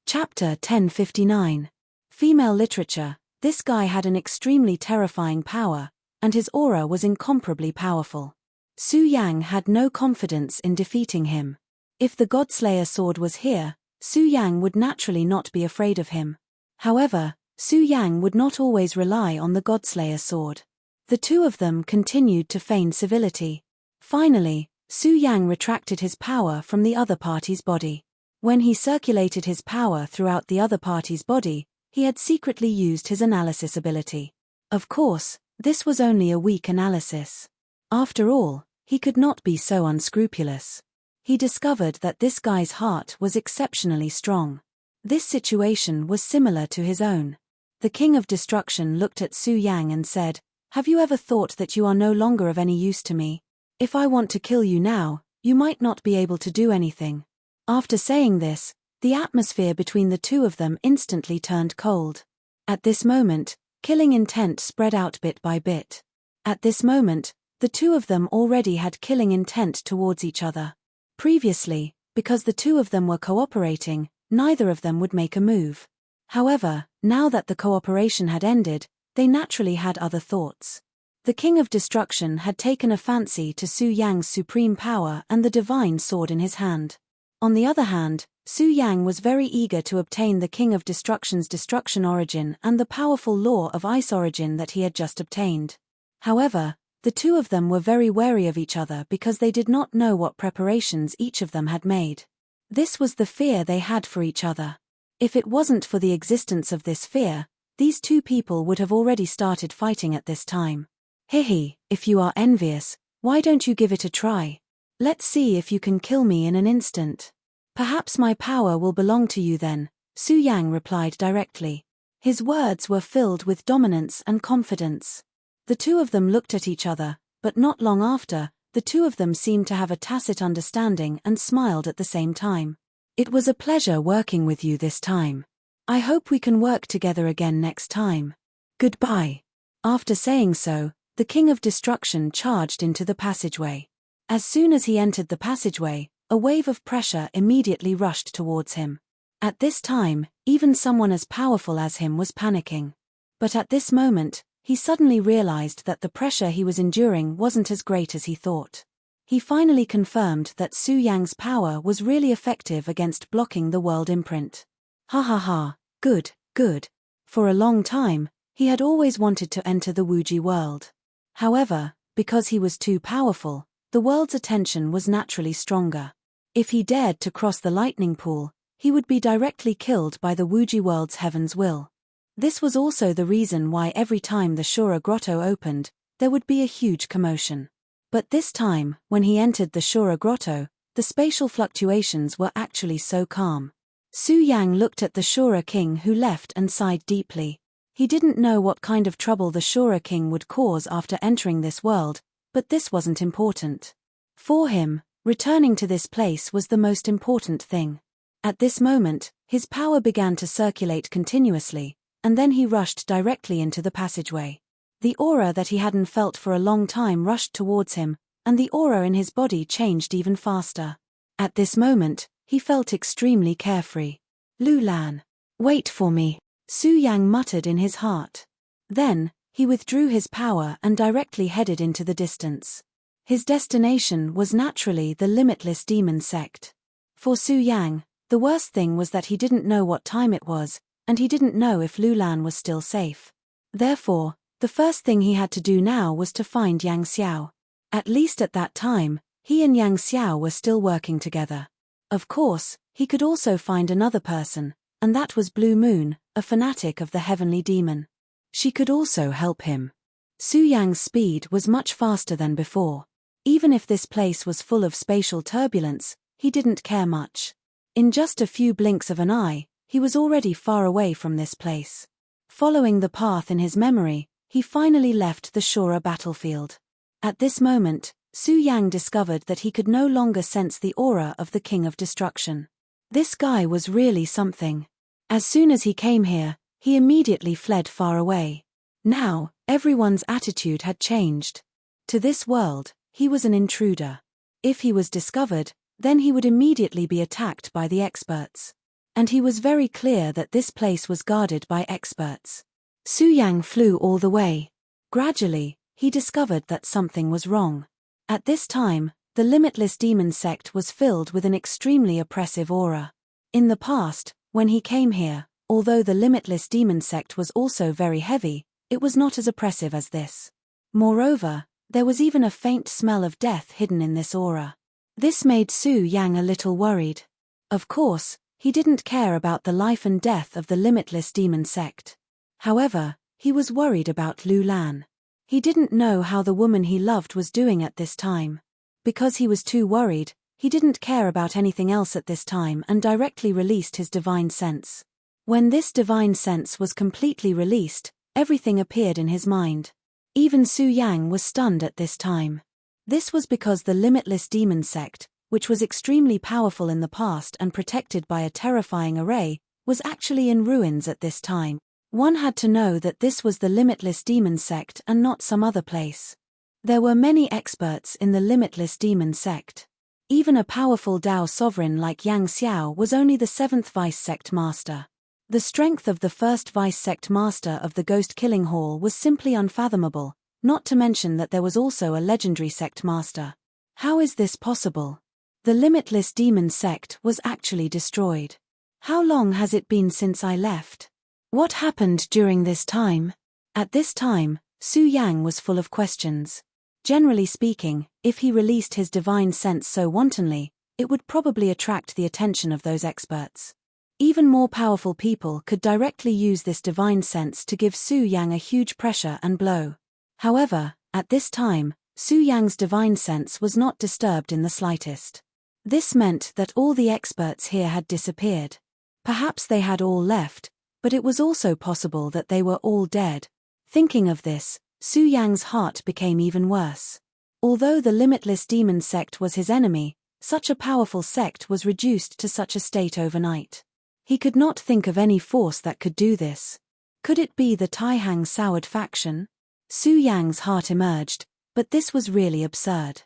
Chapter 1059. Female Literature. This guy had an extremely terrifying power, and his aura was incomparably powerful. Su Yang had no confidence in defeating him. If the Godslayer sword was here, Su Yang would naturally not be afraid of him. However, Su Yang would not always rely on the Godslayer sword. The two of them continued to feign civility. Finally, Su Yang retracted his power from the other party's body. When he circulated his power throughout the other party's body, he had secretly used his analysis ability. Of course, this was only a weak analysis. After all, he could not be so unscrupulous. He discovered that this guy's heart was exceptionally strong. This situation was similar to his own. The King of Destruction looked at Su Yang and said, "Have you ever thought that you are no longer of any use to me? If I want to kill you now, you might not be able to do anything." After saying this, the atmosphere between the two of them instantly turned cold. At this moment, killing intent spread out bit by bit. At this moment, the two of them already had killing intent towards each other. Previously, because the two of them were cooperating, neither of them would make a move. However, now that the cooperation had ended, they naturally had other thoughts. The King of Destruction had taken a fancy to Su Yang's supreme power and the divine sword in his hand. On the other hand, Su Yang was very eager to obtain the King of Destruction's destruction origin and the powerful law of ice origin that he had just obtained. However, the two of them were very wary of each other because they did not know what preparations each of them had made. This was the fear they had for each other. If it wasn't for the existence of this fear, these two people would have already started fighting at this time. Hihi, if you are envious, why don't you give it a try? Let's see if you can kill me in an instant. Perhaps my power will belong to you then, Su Yang replied directly. His words were filled with dominance and confidence. The two of them looked at each other, but not long after, the two of them seemed to have a tacit understanding and smiled at the same time. It was a pleasure working with you this time. I hope we can work together again next time. Goodbye. After saying so, the King of Destruction charged into the passageway. As soon as he entered the passageway, a wave of pressure immediately rushed towards him. At this time, even someone as powerful as him was panicking. But at this moment, he suddenly realized that the pressure he was enduring wasn't as great as he thought. He finally confirmed that Su Yang's power was really effective against blocking the world imprint. Ha ha ha, good, good. For a long time, he had always wanted to enter the Wuji world. However, because he was too powerful, the world's attention was naturally stronger. If he dared to cross the lightning pool, he would be directly killed by the Wuji world's heaven's will. This was also the reason why every time the Shura Grotto opened, there would be a huge commotion. But this time, when he entered the Shura Grotto, the spatial fluctuations were actually so calm. Su Yang looked at the Shura King who left and sighed deeply. He didn't know what kind of trouble the Shura King would cause after entering this world, but this wasn't important. For him, returning to this place was the most important thing. At this moment, his power began to circulate continuously, and then he rushed directly into the passageway. The aura that he hadn't felt for a long time rushed towards him, and the aura in his body changed even faster. At this moment, he felt extremely carefree. Lu Lan. Wait for me, Su Yang muttered in his heart. Then, he withdrew his power and directly headed into the distance. His destination was naturally the limitless demon sect. For Su Yang, the worst thing was that he didn't know what time it was, and he didn't know if Lu Lan was still safe. Therefore, the first thing he had to do now was to find Yang Xiao. At least at that time, he and Yang Xiao were still working together. Of course, he could also find another person, and that was Blue Moon, a fanatic of the heavenly demon. She could also help him. Su Yang's speed was much faster than before. Even if this place was full of spatial turbulence, he didn't care much. In just a few blinks of an eye, he was already far away from this place. Following the path in his memory, he finally left the Shura battlefield. At this moment, Su Yang discovered that he could no longer sense the aura of the King of Destruction. This guy was really something. As soon as he came here, he immediately fled far away. Now, everyone's attitude had changed. To this world, He was an intruder. If he was discovered, then he would immediately be attacked by the experts. And he was very clear that this place was guarded by experts. Su Yang flew all the way. Gradually, he discovered that something was wrong. At this time, the Limitless Demon Sect was filled with an extremely oppressive aura. In the past, when he came here, although the Limitless Demon Sect was also very heavy, it was not as oppressive as this. Moreover, there was even a faint smell of death hidden in this aura. This made Su Yang a little worried. Of course, he didn't care about the life and death of the Limitless Demon Sect. However, he was worried about Lu Lan. He didn't know how the woman he loved was doing at this time. Because he was too worried, he didn't care about anything else at this time and directly released his divine sense. When this divine sense was completely released, everything appeared in his mind. Even Su Yang was stunned at this time. This was because the Limitless Demon Sect, which was extremely powerful in the past and protected by a terrifying array, was actually in ruins at this time. One had to know that this was the Limitless Demon Sect and not some other place. There were many experts in the Limitless Demon Sect. Even a powerful Dao sovereign like Yang Xiao was only the 7th Vice Sect Master. The strength of the 1st Vice Sect Master of the Ghost Killing Hall was simply unfathomable, not to mention that there was also a legendary Sect Master. How is this possible? The Limitless Demon Sect was actually destroyed. How long has it been since I left? What happened during this time? At this time, Su Yang was full of questions. Generally speaking, if he released his divine sense so wantonly, it would probably attract the attention of those experts. Even more powerful people could directly use this divine sense to give Su Yang a huge pressure and blow. However, at this time, Su Yang's divine sense was not disturbed in the slightest. This meant that all the experts here had disappeared. Perhaps they had all left, but it was also possible that they were all dead. Thinking of this, Su Yang's heart became even worse. Although the Limitless Demon Sect was his enemy, such a powerful sect was reduced to such a state overnight. He could not think of any force that could do this. Could it be the Taihang Soured faction? Su Yang's heart emerged, but this was really absurd.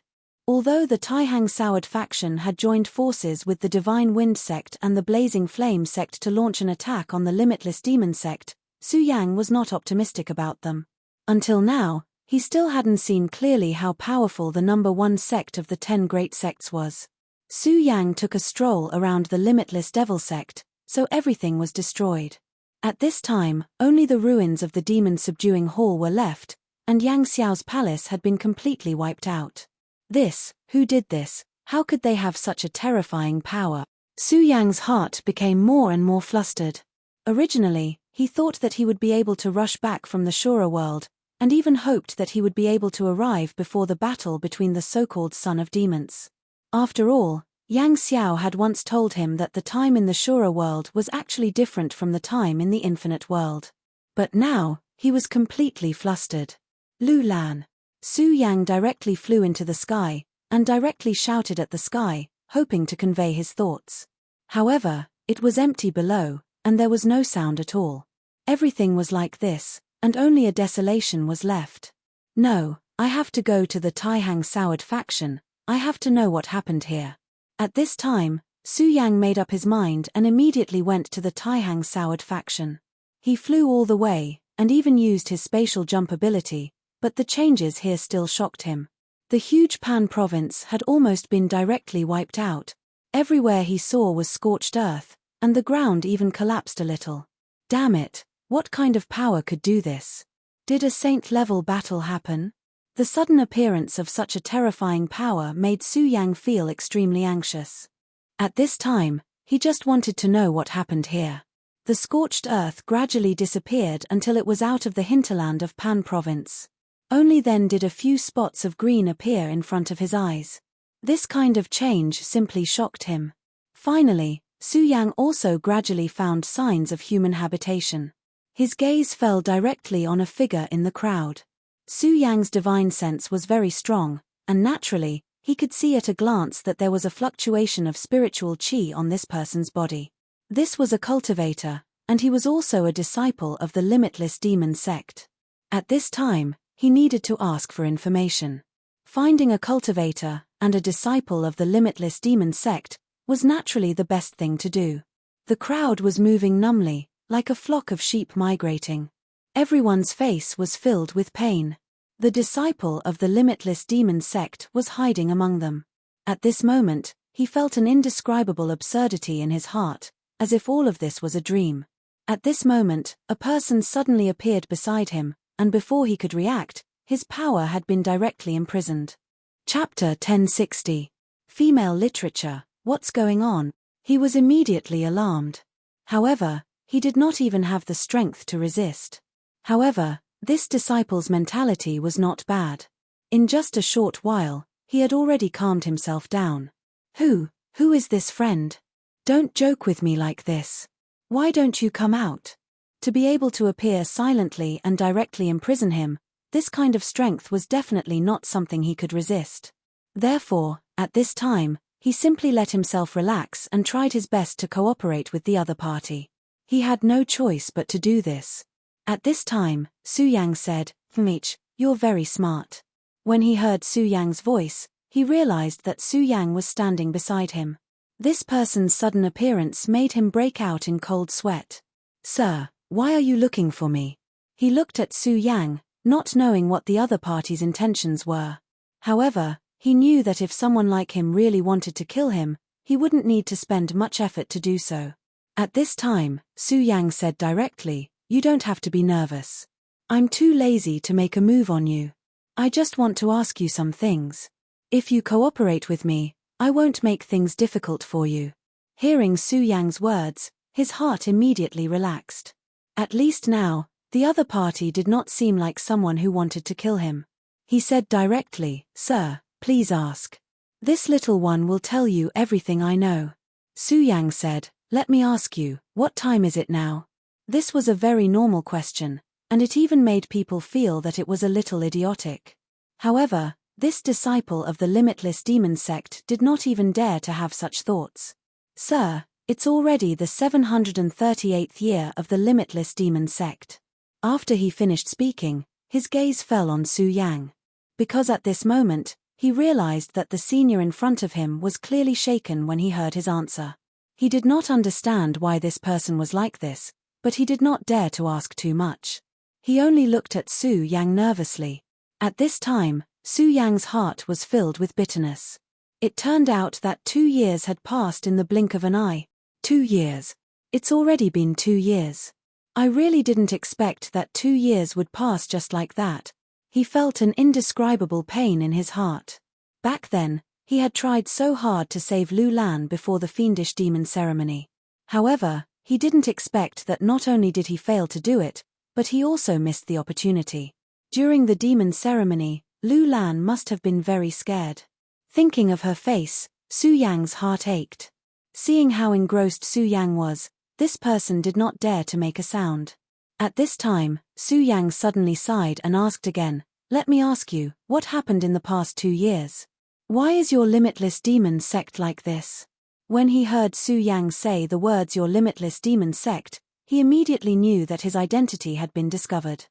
Although the Taihang Soured faction had joined forces with the Divine Wind Sect and the Blazing Flame Sect to launch an attack on the Limitless Demon Sect, Su Yang was not optimistic about them. Until now, he still hadn't seen clearly how powerful the number 1 sect of the 10 great sects was. Su Yang took a stroll around the Limitless Devil Sect, so everything was destroyed. At this time, only the ruins of the demon-subduing hall were left, and Yang Xiao's palace had been completely wiped out. Who did this? How could they have such a terrifying power? Su Yang's heart became more and more flustered. Originally, he thought that he would be able to rush back from the Shura world, and even hoped that he would be able to arrive before the battle between the so-called Son of Demons. After all, Yang Xiao had once told him that the time in the Shura world was actually different from the time in the Infinite world. But now, he was completely flustered. Lu Lan. Su Yang directly flew into the sky, and directly shouted at the sky, hoping to convey his thoughts. However, it was empty below, and there was no sound at all. Everything was like this, and only a desolation was left. No, I have to go to the Taihang Soured faction, I have to know what happened here. At this time, Su Yang made up his mind and immediately went to the Taihang Soured faction. He flew all the way, and even used his spatial jump ability, but the changes here still shocked him. The huge Pan province had almost been directly wiped out. Everywhere he saw was scorched earth, and the ground even collapsed a little. Damn it, what kind of power could do this? Did a saint-level battle happen? The sudden appearance of such a terrifying power made Su Yang feel extremely anxious. At this time, he just wanted to know what happened here. The scorched earth gradually disappeared until it was out of the hinterland of Pan province. Only then did a few spots of green appear in front of his eyes. This kind of change simply shocked him. Finally, Su Yang also gradually found signs of human habitation. His gaze fell directly on a figure in the crowd. Su Yang's divine sense was very strong, and naturally, he could see at a glance that there was a fluctuation of spiritual qi on this person's body. This was a cultivator, and he was also a disciple of the Limitless Demon Sect. At this time, he needed to ask for information. Finding a cultivator and a disciple of the limitless demon sect was naturally the best thing to do. The crowd was moving numbly, like a flock of sheep migrating. Everyone's face was filled with pain. The disciple of the limitless demon sect was hiding among them. At this moment, he felt an indescribable absurdity in his heart, as if all of this was a dream. At this moment, a person suddenly appeared beside him, and before he could react, his power had been directly imprisoned. Chapter 1060. Female Literature, What's Going On? He was immediately alarmed. However, he did not even have the strength to resist. However, this disciple's mentality was not bad. In just a short while, he had already calmed himself down. Who is this friend? Don't joke with me like this. Why don't you come out? To be able to appear silently and directly imprison him, this kind of strength was definitely not something he could resist. Therefore, at this time, he simply let himself relax and tried his best to cooperate with the other party. He had no choice but to do this. At this time, Su Yang said, "Enrich, you're very smart." When he heard Su Yang's voice, he realized that Su Yang was standing beside him. This person's sudden appearance made him break out in cold sweat. "Sir, why are you looking for me?" He looked at Su Yang, not knowing what the other party's intentions were. However, he knew that if someone like him really wanted to kill him, he wouldn't need to spend much effort to do so. At this time, Su Yang said directly, "You don't have to be nervous. I'm too lazy to make a move on you. I just want to ask you some things. If you cooperate with me, I won't make things difficult for you." Hearing Su Yang's words, his heart immediately relaxed. At least now, the other party did not seem like someone who wanted to kill him. He said directly, "Sir, please ask. This little one will tell you everything I know." Su Yang said, "Let me ask you, what time is it now?" This was a very normal question, and it even made people feel that it was a little idiotic. However, this disciple of the limitless demon sect did not even dare to have such thoughts. "Sir, it's already the 738th year of the limitless demon sect." After he finished speaking, his gaze fell on Su Yang. Because at this moment, he realized that the senior in front of him was clearly shaken when he heard his answer. He did not understand why this person was like this, but he did not dare to ask too much. He only looked at Su Yang nervously. At this time, Su Yang's heart was filled with bitterness. It turned out that 2 years had passed in the blink of an eye. 2 years. It's already been 2 years. I really didn't expect that 2 years would pass just like that. He felt an indescribable pain in his heart. Back then, he had tried so hard to save Lu Lan before the fiendish demon ceremony. However, he didn't expect that not only did he fail to do it, but he also missed the opportunity. During the demon ceremony, Lu Lan must have been very scared. Thinking of her face, Su Yang's heart ached. Seeing how engrossed Su Yang was, this person did not dare to make a sound. At this time, Su Yang suddenly sighed and asked again, "Let me ask you, what happened in the past 2 years? Why is your limitless demon sect like this?" When he heard Su Yang say the words "your limitless demon sect," he immediately knew that his identity had been discovered.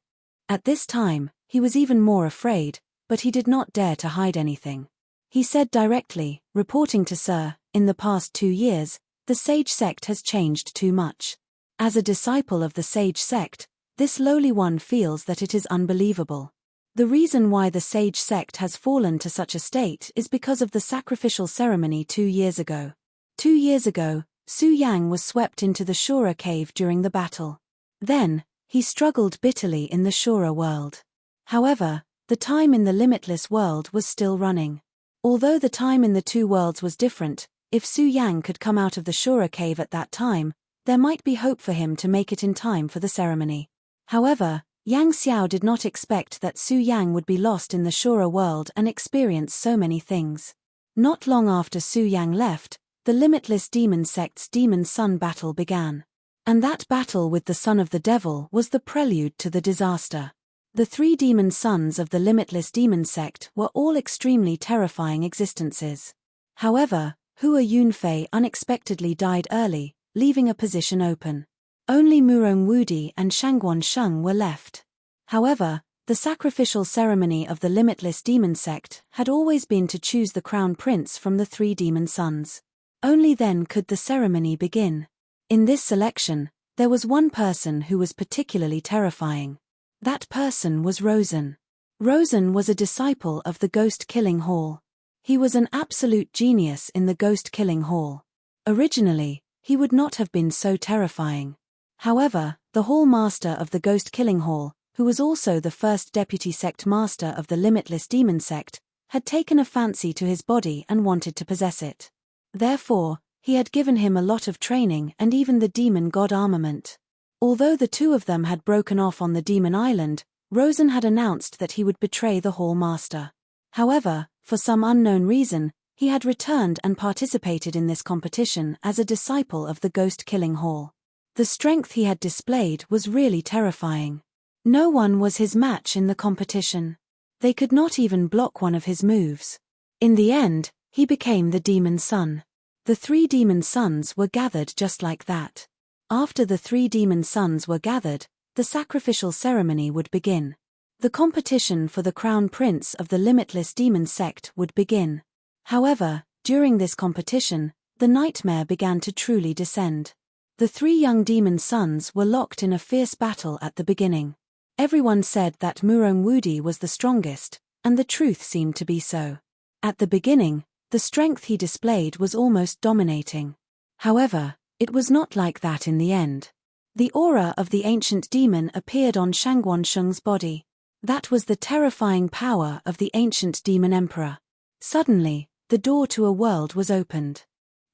At this time, he was even more afraid, but he did not dare to hide anything. He said directly, "Reporting to Sir, in the past 2 years, the Sage sect has changed too much. As a disciple of the Sage sect, this lowly one feels that it is unbelievable. The reason why the Sage sect has fallen to such a state is because of the sacrificial ceremony 2 years ago. 2 years ago, Su Yang was swept into the Shura cave during the battle. Then, he struggled bitterly in the Shura world. However, the time in the limitless world was still running. Although the time in the 2 worlds was different, if Su Yang could come out of the Shura cave at that time, there might be hope for him to make it in time for the ceremony. However, Yang Xiao did not expect that Su Yang would be lost in the Shura world and experience so many things. Not long after Su Yang left, the limitless demon sect's demon son battle began. And that battle with the son of the devil was the prelude to the disaster. The 3 demon sons of the limitless demon sect were all extremely terrifying existences. However, Hua Yunfei unexpectedly died early, leaving a position open. Only Murong Wudi and Shangguan Sheng were left. However, The sacrificial ceremony of the limitless demon sect had always been to choose the crown prince from the 3 demon sons. Only then could the ceremony begin. In this selection, there was one person who was particularly terrifying. That person was Rosen. Rosen was a disciple of the ghost-killing hall. He was an absolute genius in the ghost-killing hall. Originally, he would not have been so terrifying. However, the hall master of the ghost-killing hall, who was also the first deputy sect master of the limitless demon sect, had taken a fancy to his body and wanted to possess it. Therefore, he had given him a lot of training and even the demon god armament. Although the 2 of them had broken off on the demon island, Rosen had announced that he would betray the hall master. However, for some unknown reason, he had returned and participated in this competition as a disciple of the ghost-killing hall. The strength he had displayed was really terrifying. No one was his match in the competition. They could not even block one of his moves. In the end, he became the demon son. The 3 demon sons were gathered just like that. After the 3 demon sons were gathered, the sacrificial ceremony would begin. The competition for the crown prince of the limitless demon sect would begin. However, during this competition, the nightmare began to truly descend. The 3 young demon sons were locked in a fierce battle at the beginning. Everyone said that Murong Wudi was the strongest, and the truth seemed to be so. At the beginning, the strength he displayed was almost dominating. However, it was not like that in the end. The aura of the ancient demon appeared on Shangguan Sheng's body. That was the terrifying power of the ancient demon emperor. Suddenly, the door to a world was opened.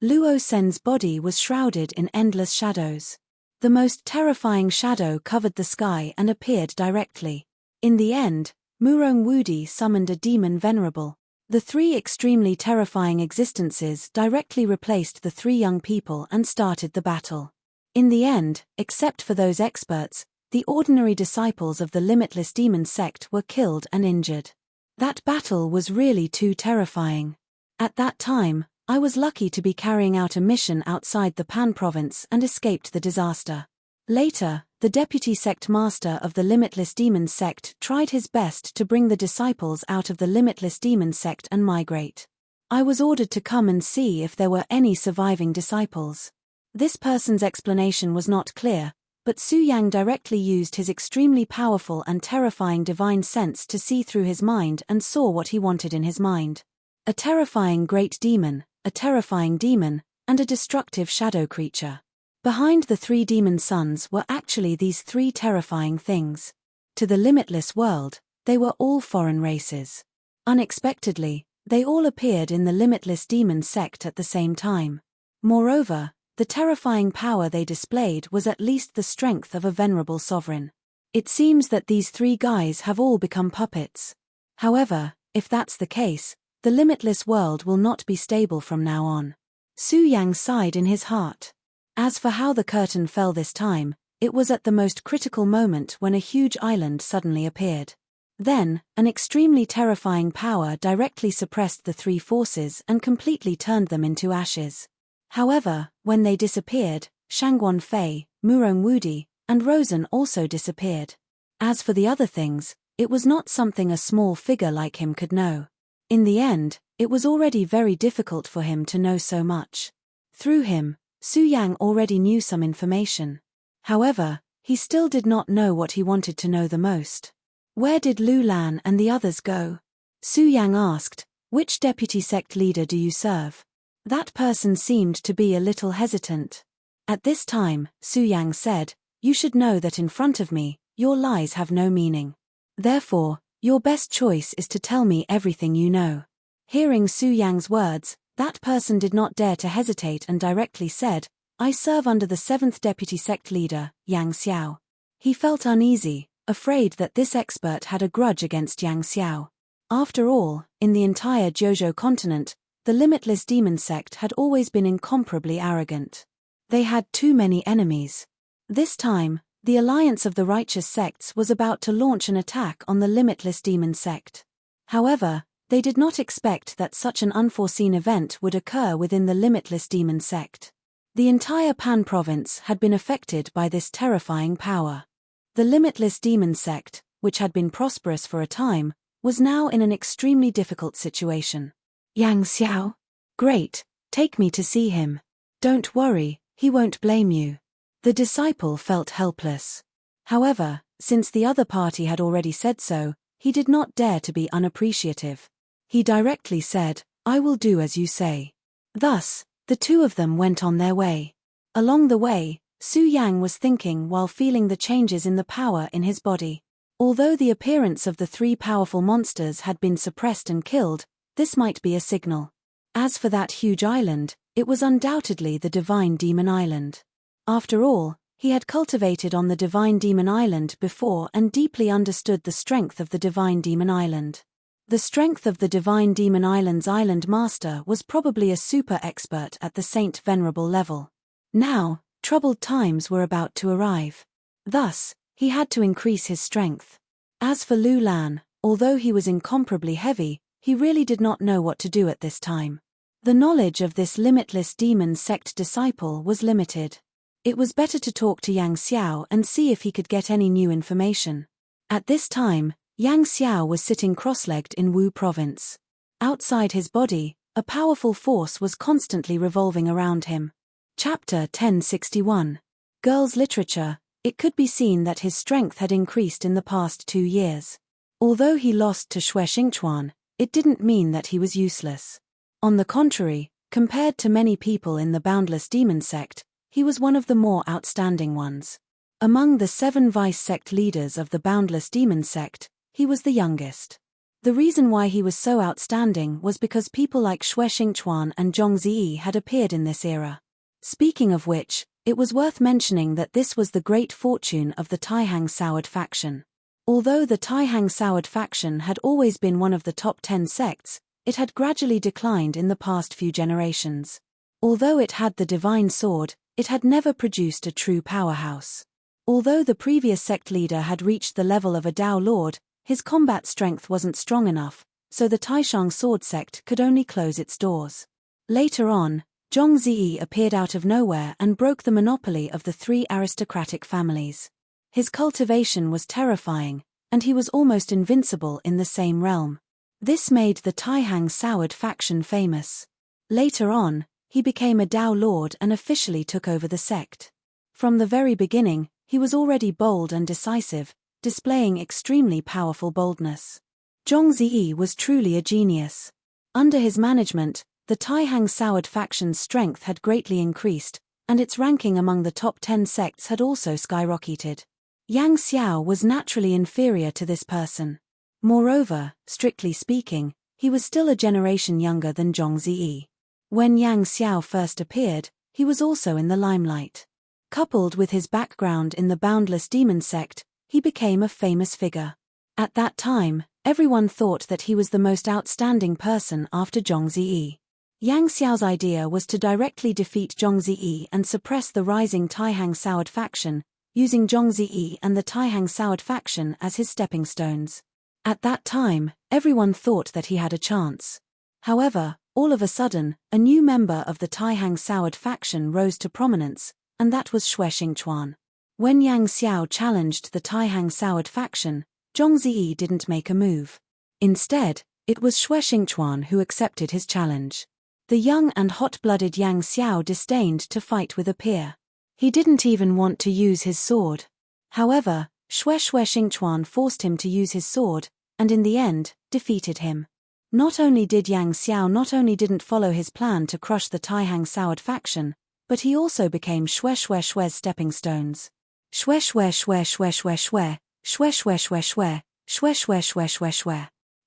Luo Sen's body was shrouded in endless shadows. The most terrifying shadow covered the sky and appeared directly. In the end, Murong Wudi summoned a demon venerable. The 3 extremely terrifying existences directly replaced the 3 young people and started the battle. In the end, except for those experts, the ordinary disciples of the limitless demon sect were killed and injured. That battle was really too terrifying. At that time, I was lucky to be carrying out a mission outside the Pan province and escaped the disaster. Later, the deputy sect master of the limitless demon sect tried his best to bring the disciples out of the limitless demon sect and migrate. I was ordered to come and see if there were any surviving disciples. This person's explanation was not clear, but Su Yang directly used his extremely powerful and terrifying divine sense to see through his mind and saw what he wanted in his mind. A terrifying great demon, a terrifying demon, and a destructive shadow creature. Behind the 3 demon sons were actually these 3 terrifying things. To the limitless world, they were all foreign races. Unexpectedly, they all appeared in the limitless demon sect at the same time. Moreover, the terrifying power they displayed was at least the strength of a venerable sovereign. It seems that these 3 guys have all become puppets. However, if that's the case, the limitless world will not be stable from now on. Su Yang sighed in his heart. As for how the curtain fell this time, it was at the most critical moment when a huge island suddenly appeared. Then, an extremely terrifying power directly suppressed the 3 forces and completely turned them into ashes. However, when they disappeared, Shangguan Fei, Murong Wudi, and Rosen also disappeared. As for the other things, it was not something a small figure like him could know. In the end, it was already very difficult for him to know so much. Through him, Su Yang already knew some information. However, he still did not know what he wanted to know the most. Where did Lu Lan and the others go? Su Yang asked, which deputy sect leader do you serve? That person seemed to be a little hesitant. At this time, Su Yang said, you should know that in front of me, your lies have no meaning. Therefore, your best choice is to tell me everything you know. Hearing Su Yang's words, that person did not dare to hesitate and directly said, I serve under the 7th deputy sect leader, Yang Xiao. He felt uneasy, afraid that this expert had a grudge against Yang Xiao. After all, in the entire Jojo continent, the limitless demon sect had always been incomparably arrogant. They had too many enemies. This time, the alliance of the righteous sects was about to launch an attack on the limitless demon sect. However, they did not expect that such an unforeseen event would occur within the limitless demon sect. The entire Pan province had been affected by this terrifying power. The limitless demon sect, which had been prosperous for a time, was now in an extremely difficult situation. Yang Xiao? Great, take me to see him. Don't worry, he won't blame you. The disciple felt helpless. However, since the other party had already said so, he did not dare to be unappreciative. He directly said, I will do as you say. Thus, the two of them went on their way. Along the way, Su Yang was thinking while feeling the changes in the power in his body. Although the appearance of the three powerful monsters had been suppressed and killed, this might be a signal. As for that huge island, it was undoubtedly the Divine Demon Island. After all, he had cultivated on the Divine Demon Island before and deeply understood the strength of the Divine Demon Island. The strength of the Divine Demon Island's island master was probably a super expert at the Saint Venerable level. Now, troubled times were about to arrive. Thus, he had to increase his strength. As for Lu Lan, although he was incomparably heavy, he really did not know what to do at this time. The knowledge of this limitless demon sect disciple was limited. It was better to talk to Yang Xiao and see if he could get any new information. At this time, Yang Xiao was sitting cross-legged in Wu province. Outside his body, a powerful force was constantly revolving around him. Chapter 1061. Girls' Literature. It could be seen that his strength had increased in the past 2 years. Although he lost to Xue Xingchuan, it didn't mean that he was useless. On the contrary, compared to many people in the Boundless Demon sect, he was one of the more outstanding ones. Among the 7 vice sect leaders of the Boundless Demon sect, he was the youngest. The reason why he was so outstanding was because people like Xue Xingchuan and Zhong Ziyi had appeared in this era. Speaking of which, it was worth mentioning that this was the great fortune of the Taihang Soured faction. Although the Taihang Soured faction had always been one of the top 10 sects, it had gradually declined in the past few generations. Although it had the divine sword, it had never produced a true powerhouse. Although the previous sect leader had reached the level of a Dao Lord, his combat strength wasn't strong enough, so the Taishang sword sect could only close its doors. Later on, Zhong Ziyi appeared out of nowhere and broke the monopoly of the 3 aristocratic families. His cultivation was terrifying, and he was almost invincible in the same realm. This made the Taihang Soured faction famous. Later on, he became a Dao Lord and officially took over the sect. From the very beginning, he was already bold and decisive, displaying extremely powerful boldness. Zhong Ziyi was truly a genius. Under his management, the Taihang Soured faction's strength had greatly increased, and its ranking among the top 10 sects had also skyrocketed. Yang Xiao was naturally inferior to this person. Moreover, strictly speaking, he was still a generation younger than Zhong Ziyi. When Yang Xiao first appeared, he was also in the limelight. Coupled with his background in the Boundless Demon sect, he became a famous figure. At that time, everyone thought that he was the most outstanding person after Zhong Ziyi. Yang Xiao's idea was to directly defeat Zhong Ziyi and suppress the rising Taihang Soured faction, using Zhong Ziyi and the Taihang Soured faction as his stepping stones. At that time, everyone thought that he had a chance. However, all of a sudden, a new member of the Taihang Soured faction rose to prominence, and that was Xue Xingchuan. When Yang Xiao challenged the Taihang Soured faction, Zhong Ziyi didn't make a move. Instead, it was Xue Xingchuan who accepted his challenge. The young and hot-blooded Yang Xiao disdained to fight with a peer. He didn't even want to use his sword. However, Xue Xingchuan forced him to use his sword, and in the end, defeated him. Not only did Yang Xiao didn't follow his plan to crush the Taihang Soured faction, but he also became Xue's stepping stones.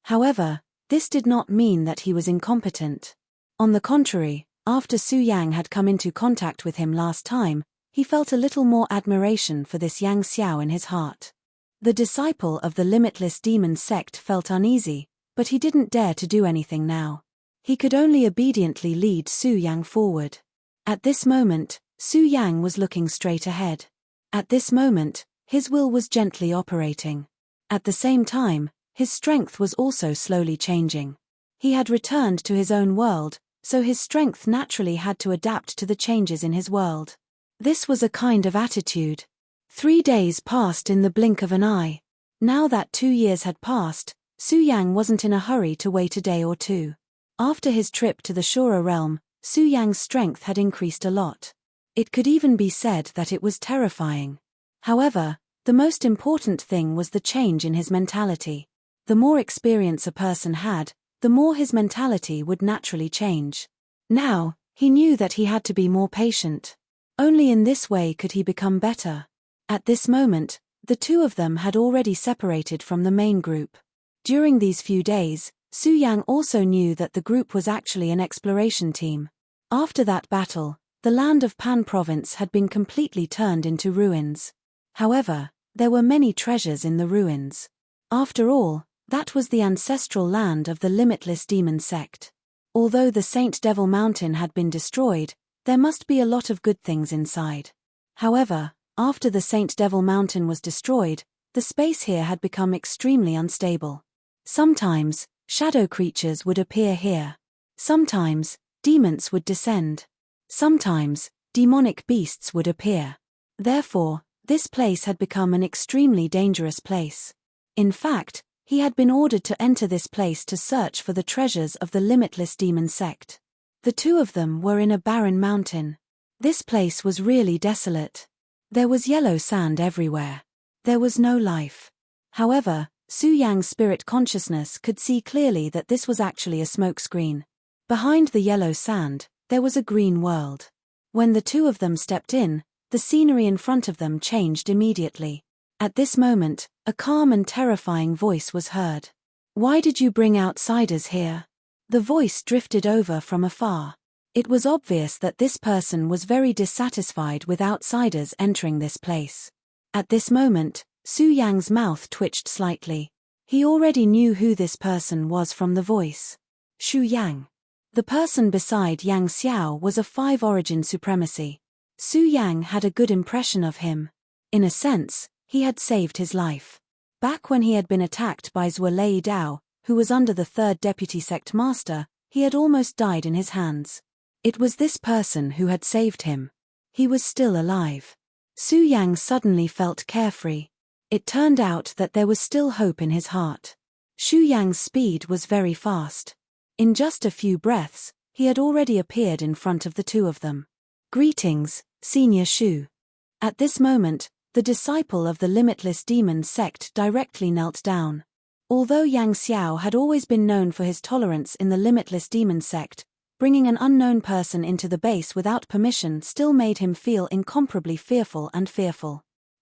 However, this did not mean that he was incompetent. On the contrary, after Su Yang had come into contact with him last time, he felt a little more admiration for this Yang Xiao in his heart. The disciple of the Limitless Demon sect felt uneasy, but he didn't dare to do anything now. He could only obediently lead Su Yang forward. At this moment, Su Yang was looking straight ahead. At this moment, his will was gently operating. At the same time, his strength was also slowly changing. He had returned to his own world, so his strength naturally had to adapt to the changes in his world. This was a kind of attitude. 3 days passed in the blink of an eye. Now that 2 years had passed, Su Yang wasn't in a hurry to wait a day or two. After his trip to the Shura realm, Su Yang's strength had increased a lot. It could even be said that it was terrifying. However, the most important thing was the change in his mentality. The more experience a person had, the more his mentality would naturally change. Now, he knew that he had to be more patient. Only in this way could he become better. At this moment, the two of them had already separated from the main group. During these few days, Su Yang also knew that the group was actually an exploration team. After that battle, the land of Pan province had been completely turned into ruins. However, there were many treasures in the ruins. After all, that was the ancestral land of the limitless demon sect. Although the Saint Devil Mountain had been destroyed, there must be a lot of good things inside. However, after the Saint Devil Mountain was destroyed, the space here had become extremely unstable. Sometimes, shadow creatures would appear here. Sometimes, demons would descend. Sometimes, demonic beasts would appear. Therefore, this place had become an extremely dangerous place. In fact, he had been ordered to enter this place to search for the treasures of the limitless demon sect. The two of them were in a barren mountain. This place was really desolate. There was yellow sand everywhere. There was no life. However, Su Yang's spirit consciousness could see clearly that this was actually a smokescreen. Behind the yellow sand, there was a green world. When the two of them stepped in, the scenery in front of them changed immediately. At this moment, a calm and terrifying voice was heard. "Why did you bring outsiders here?" The voice drifted over from afar. It was obvious that this person was very dissatisfied with outsiders entering this place. At this moment, Su Yang's mouth twitched slightly. He already knew who this person was from the voice. Shu Yang. The person beside Yang Xiao was a 5 origin supremacy. Su Yang had a good impression of him. In a sense, he had saved his life. Back when he had been attacked by Zhuo Lei Dao, who was under the 3rd deputy sect master, he had almost died in his hands. It was this person who had saved him. He was still alive. Su Yang suddenly felt carefree. It turned out that there was still hope in his heart. Shu Yang's speed was very fast. In just a few breaths, he had already appeared in front of the two of them. "Greetings, Senior Shu." At this moment, the disciple of the limitless demon sect directly knelt down. Although Yang Xiao had always been known for his tolerance in the limitless demon sect, bringing an unknown person into the base without permission still made him feel incomparably fearful.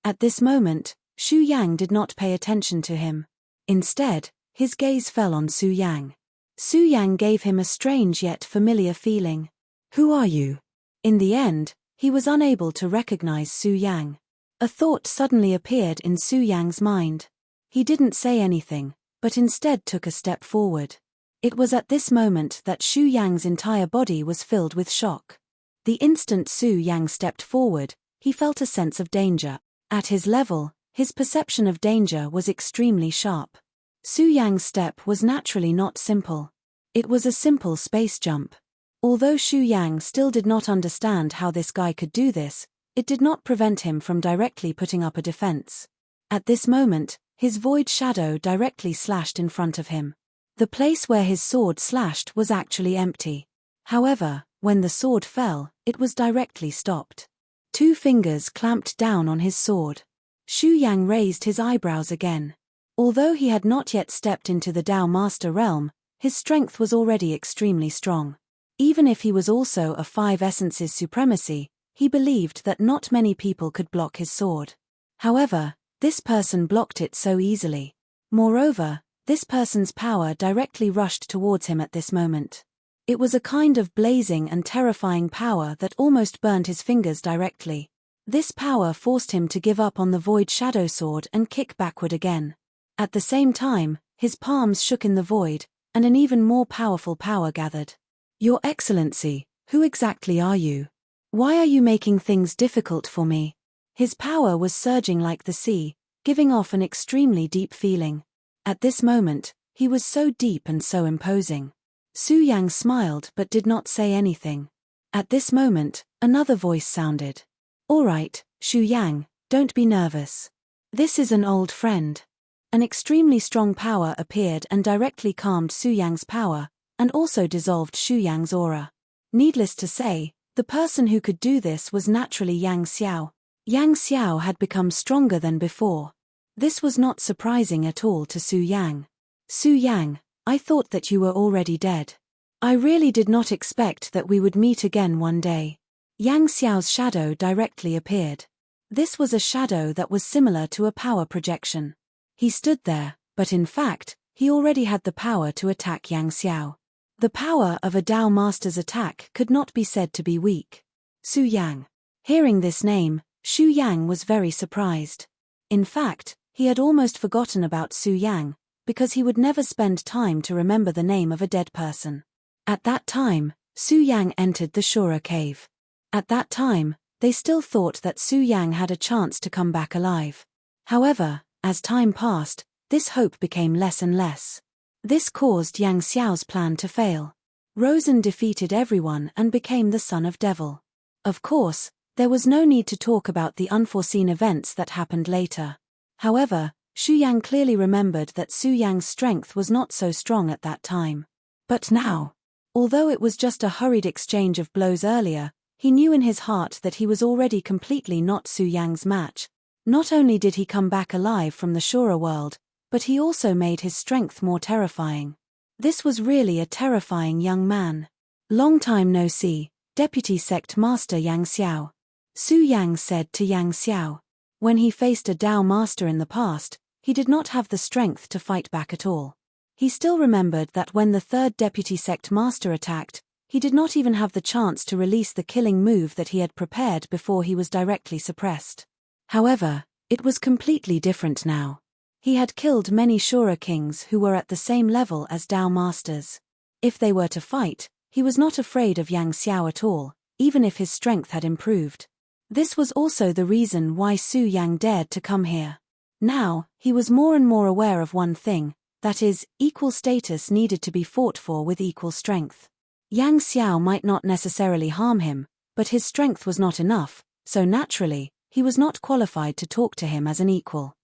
At this moment, Shu Yang did not pay attention to him. Instead, his gaze fell on Su Yang. Su Yang gave him a strange yet familiar feeling. "Who are you?" In the end, he was unable to recognize Su Yang. A thought suddenly appeared in Su Yang's mind. He didn't say anything, but instead took a step forward. It was at this moment that Shu Yang's entire body was filled with shock. The instant Su Yang stepped forward, he felt a sense of danger. At his level, his perception of danger was extremely sharp. Su Yang's step was naturally not simple. It was a simple space jump. Although Shu Yang still did not understand how this guy could do this, it did not prevent him from directly putting up a defense. At this moment, his void shadow directly slashed in front of him. The place where his sword slashed was actually empty. However, when the sword fell, it was directly stopped. 2 fingers clamped down on his sword. Shu Yang raised his eyebrows again. Although he had not yet stepped into the Dao Master realm, his strength was already extremely strong. Even if he was also a 5 essences supremacy, he believed that not many people could block his sword. However, this person blocked it so easily. Moreover, this person's power directly rushed towards him at this moment. It was a kind of blazing and terrifying power that almost burned his fingers directly. This power forced him to give up on the void shadow sword and kick backward again. At the same time, his palms shook in the void, and an even more powerful power gathered. "Your Excellency, who exactly are you? Why are you making things difficult for me?" His power was surging like the sea, giving off an extremely deep feeling. At this moment, he was so deep and so imposing. Su Yang smiled but did not say anything. At this moment, another voice sounded. "All right, Shu Yang, don't be nervous. This is an old friend." An extremely strong power appeared and directly calmed Su Yang's power, and also dissolved Xu Yang's aura. Needless to say, the person who could do this was naturally Yang Xiao. Yang Xiao had become stronger than before. This was not surprising at all to Su Yang. Su Yang, I thought that you were already dead. I really did not expect that we would meet again one day. Yang Xiao's shadow directly appeared. This was a shadow that was similar to a power projection. He stood there, but in fact, he already had the power to attack Yang Xiao. The power of a Dao Master's attack could not be said to be weak. Su Yang. Hearing this name, Xu Yang was very surprised. In fact, he had almost forgotten about Su Yang, because he would never spend time to remember the name of a dead person. At that time, Su Yang entered the Shura cave. At that time, they still thought that Su Yang had a chance to come back alive. However, as time passed, this hope became less and less. This caused Yang Xiao's plan to fail. Rosen defeated everyone and became the son of Devil. Of course, there was no need to talk about the unforeseen events that happened later. However, Xu Yang clearly remembered that Su Yang's strength was not so strong at that time. But now, although it was just a hurried exchange of blows earlier, he knew in his heart that he was already completely not Su Yang's match. Not only did he come back alive from the Shura world, but he also made his strength more terrifying. This was really a terrifying young man. Long time no see, Deputy Sect Master Yang Xiao. Su Yang said to Yang Xiao. When he faced a Dao Master in the past, he did not have the strength to fight back at all. He still remembered that when the third Deputy Sect Master attacked, he did not even have the chance to release the killing move that he had prepared before he was directly suppressed. However, it was completely different now. He had killed many Shura kings who were at the same level as Dao Masters. If they were to fight, he was not afraid of Yang Xiao at all, even if his strength had improved. This was also the reason why Su Yang dared to come here. Now, he was more and more aware of one thing, that is, equal status needed to be fought for with equal strength. Yang Xiao might not necessarily harm him, but his strength was not enough, so naturally, he was not qualified to talk to him as an equal.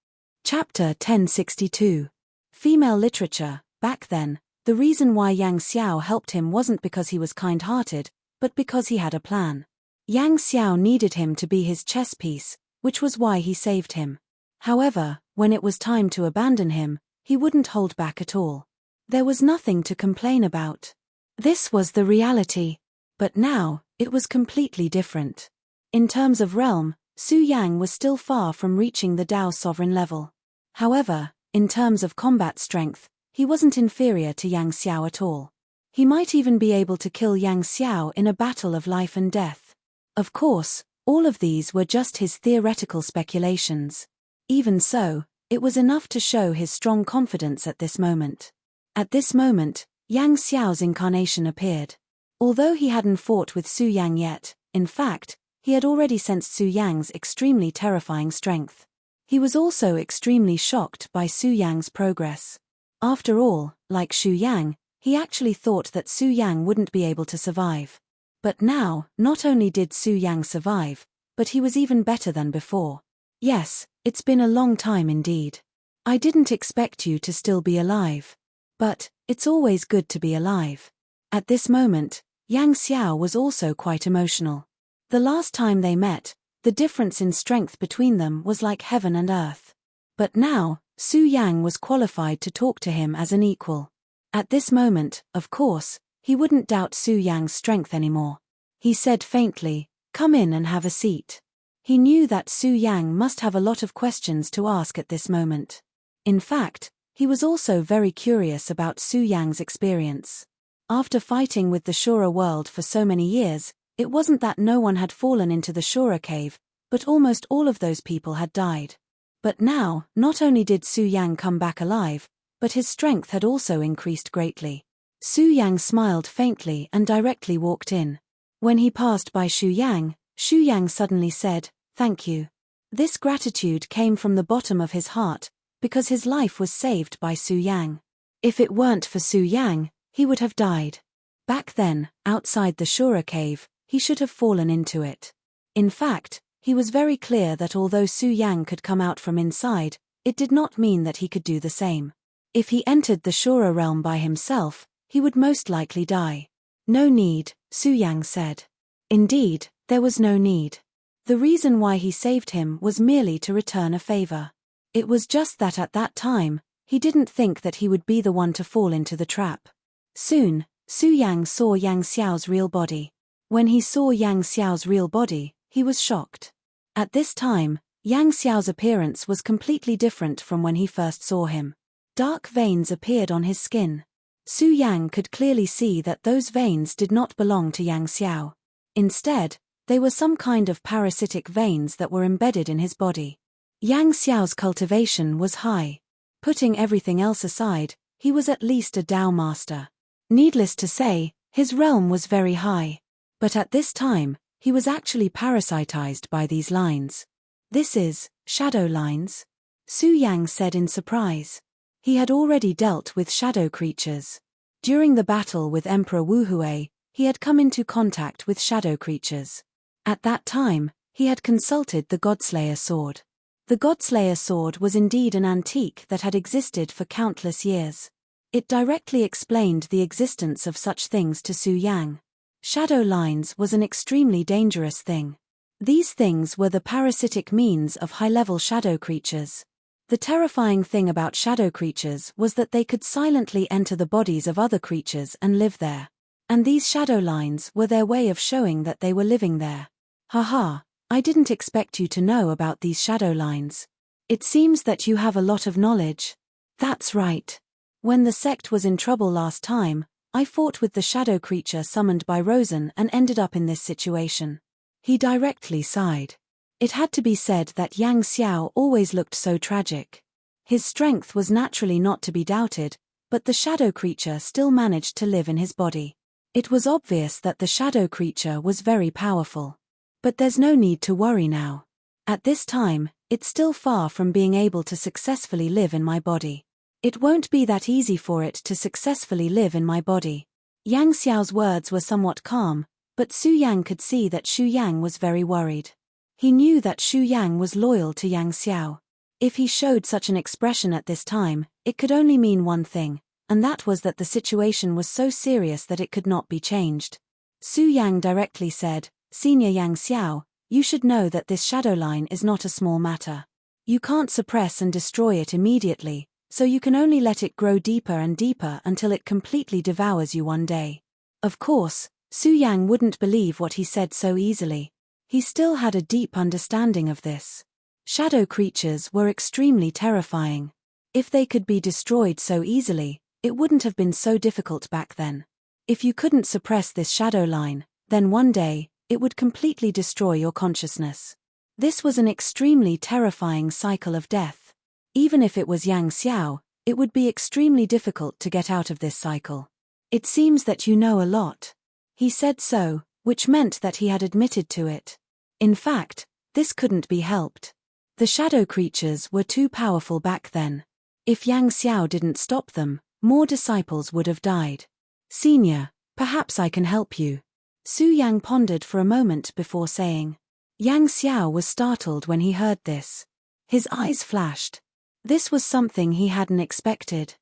Chapter 1062. Female Literature. Back then, the reason why Yang Xiao helped him wasn't because he was kind-hearted, but because he had a plan. Yang Xiao needed him to be his chess piece, which was why he saved him. However, when it was time to abandon him, he wouldn't hold back at all. There was nothing to complain about. This was the reality. But now, it was completely different. In terms of realm, Su Yang was still far from reaching the Dao sovereign level. However, in terms of combat strength, he wasn't inferior to Yang Xiao at all. He might even be able to kill Yang Xiao in a battle of life and death. Of course, all of these were just his theoretical speculations. Even so, it was enough to show his strong confidence at this moment. At this moment, Yang Xiao's incarnation appeared. Although he hadn't fought with Su Yang yet, in fact, he had already sensed Su Yang's extremely terrifying strength. He was also extremely shocked by Su Yang's progress. After all, like Xu Yang, he actually thought that Su Yang wouldn't be able to survive. But now, not only did Su Yang survive, but he was even better than before. Yes, it's been a long time indeed. I didn't expect you to still be alive. But, it's always good to be alive. At this moment, Yang Xiao was also quite emotional. The last time they met, the difference in strength between them was like heaven and earth. But now, Su Yang was qualified to talk to him as an equal. At this moment, of course, he wouldn't doubt Su Yang's strength anymore. He said faintly, "Come in and have a seat." He knew that Su Yang must have a lot of questions to ask at this moment. In fact, he was also very curious about Su Yang's experience. After fighting with the Shura world for so many years, it wasn't that no one had fallen into the Shura cave, but almost all of those people had died. But now, not only did Su Yang come back alive, but his strength had also increased greatly. Su Yang smiled faintly and directly walked in. When he passed by Xu Yang suddenly said, "Thank you." This gratitude came from the bottom of his heart, because his life was saved by Su Yang. If it weren't for Su Yang, he would have died. Back then, outside the Shura cave, he should have fallen into it. In fact, he was very clear that although Su Yang could come out from inside, it did not mean that he could do the same. If he entered the Shura realm by himself, he would most likely die. No need, Su Yang said. Indeed, there was no need. The reason why he saved him was merely to return a favor. It was just that at that time, he didn't think that he would be the one to fall into the trap. Soon, Su Yang saw Yang Xiao's real body. When he saw Yang Xiao's real body, he was shocked. At this time, Yang Xiao's appearance was completely different from when he first saw him. Dark veins appeared on his skin. Su Yang could clearly see that those veins did not belong to Yang Xiao. Instead, they were some kind of parasitic veins that were embedded in his body. Yang Xiao's cultivation was high. Putting everything else aside, he was at least a Dao master. Needless to say, his realm was very high. But at this time, he was actually parasitized by these lines. This is, shadow lines? Su Yang said in surprise. He had already dealt with shadow creatures. During the battle with Emperor Wu Hui, he had come into contact with shadow creatures. At that time, he had consulted the Godslayer sword. The Godslayer sword was indeed an antique that had existed for countless years. It directly explained the existence of such things to Su Yang. Shadow lines was an extremely dangerous thing. These things were the parasitic means of high-level shadow creatures. The terrifying thing about shadow creatures was that they could silently enter the bodies of other creatures and live there. And these shadow lines were their way of showing that they were living there. Haha, I didn't expect you to know about these shadow lines. It seems that you have a lot of knowledge. That's right. When the sect was in trouble last time, I fought with the shadow creature summoned by Rosen and ended up in this situation. He directly sighed. It had to be said that Yang Xiao always looked so tragic. His strength was naturally not to be doubted, but the shadow creature still managed to live in his body. It was obvious that the shadow creature was very powerful. But there's no need to worry now. At this time, it's still far from being able to successfully live in my body. It won't be that easy for it to successfully live in my body. Yang Xiao's words were somewhat calm, but Su Yang could see that Xu Yang was very worried. He knew that Xu Yang was loyal to Yang Xiao. If he showed such an expression at this time, it could only mean one thing, and that was that the situation was so serious that it could not be changed. Su Yang directly said, "Senior Yang Xiao, you should know that this shadow line is not a small matter. You can't suppress and destroy it immediately, so you can only let it grow deeper and deeper until it completely devours you one day." Of course, Su Yang wouldn't believe what he said so easily. He still had a deep understanding of this. Shadow creatures were extremely terrifying. If they could be destroyed so easily, it wouldn't have been so difficult back then. If you couldn't suppress this shadow line, then one day, it would completely destroy your consciousness. This was an extremely terrifying cycle of death. Even if it was Yang Xiao, it would be extremely difficult to get out of this cycle. It seems that you know a lot. He said so, which meant that he had admitted to it. In fact, this couldn't be helped. The shadow creatures were too powerful back then. If Yang Xiao didn't stop them, more disciples would have died. "Senior, perhaps I can help you." Su Yang pondered for a moment before saying. Yang Xiao was startled when he heard this. His eyes flashed. This was something he hadn't expected.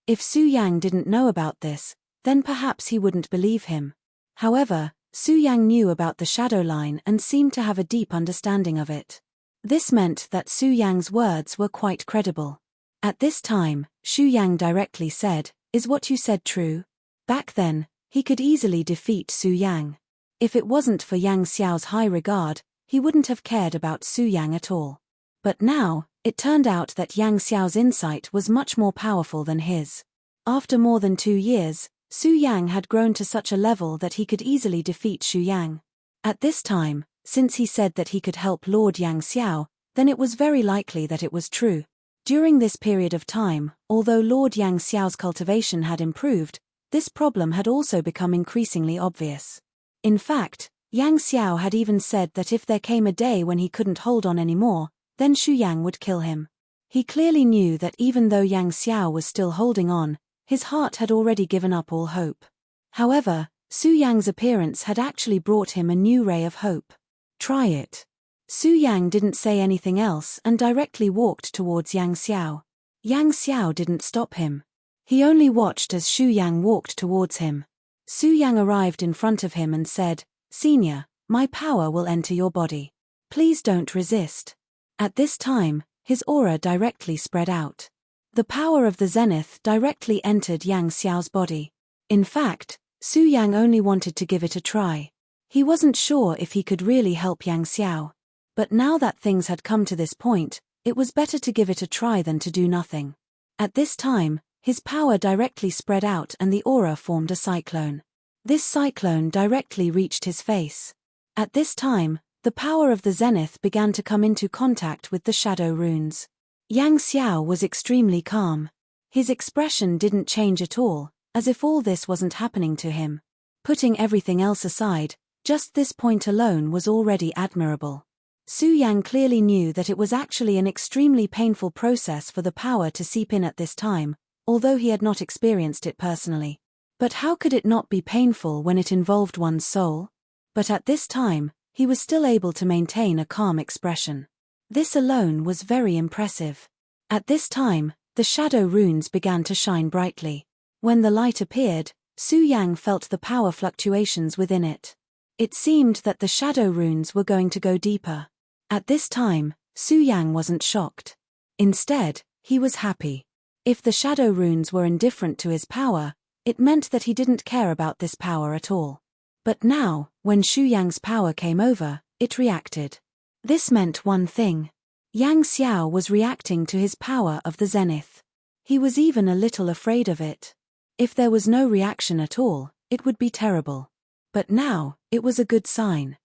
If Su Yang didn't know about this, then perhaps he wouldn't believe him. However, Su Yang knew about the shadow line and seemed to have a deep understanding of it. This meant that Su Yang's words were quite credible. At this time, Xu Yang directly said, "Is what you said true?" Back then, he could easily defeat Su Yang. If it wasn't for Yang Xiao's high regard, he wouldn't have cared about Su Yang at all. But now, it turned out that Yang Xiao's insight was much more powerful than his. After more than 2 years, Su Yang had grown to such a level that he could easily defeat Xu Yang. At this time, since he said that he could help Lord Yang Xiao, then it was very likely that it was true. During this period of time, although Lord Yang Xiao's cultivation had improved, this problem had also become increasingly obvious. In fact, Yang Xiao had even said that if there came a day when he couldn't hold on anymore, then Xu Yang would kill him. He clearly knew that even though Yang Xiao was still holding on, his heart had already given up all hope. However, Su Yang's appearance had actually brought him a new ray of hope. "Try it." Su Yang didn't say anything else and directly walked towards Yang Xiao. Yang Xiao didn't stop him. He only watched as Xu Yang walked towards him. Su Yang arrived in front of him and said, "Senior, my power will enter your body. Please don't resist." At this time, his aura directly spread out. The power of the zenith directly entered Yang Xiao's body. In fact, Su Yang only wanted to give it a try. He wasn't sure if he could really help Yang Xiao. But now that things had come to this point, it was better to give it a try than to do nothing. At this time, his power directly spread out and the aura formed a cyclone. This cyclone directly reached his face. At this time, the power of the zenith began to come into contact with the shadow runes. Yang Xiao was extremely calm. His expression didn't change at all, as if all this wasn't happening to him. Putting everything else aside, just this point alone was already admirable. Su Yang clearly knew that it was actually an extremely painful process for the power to seep in at this time, although he had not experienced it personally. But how could it not be painful when it involved one's soul? But at this time, he was still able to maintain a calm expression. This alone was very impressive. At this time, the shadow runes began to shine brightly. When the light appeared, Su Yang felt the power fluctuations within it. It seemed that the shadow runes were going to go deeper. At this time, Su Yang wasn't shocked. Instead, he was happy. If the shadow runes were indifferent to his power, it meant that he didn't care about this power at all. But now, when Xu Yang's power came over, it reacted. This meant one thing. Yang Xiao was reacting to his power of the zenith. He was even a little afraid of it. If there was no reaction at all, it would be terrible. But now, it was a good sign.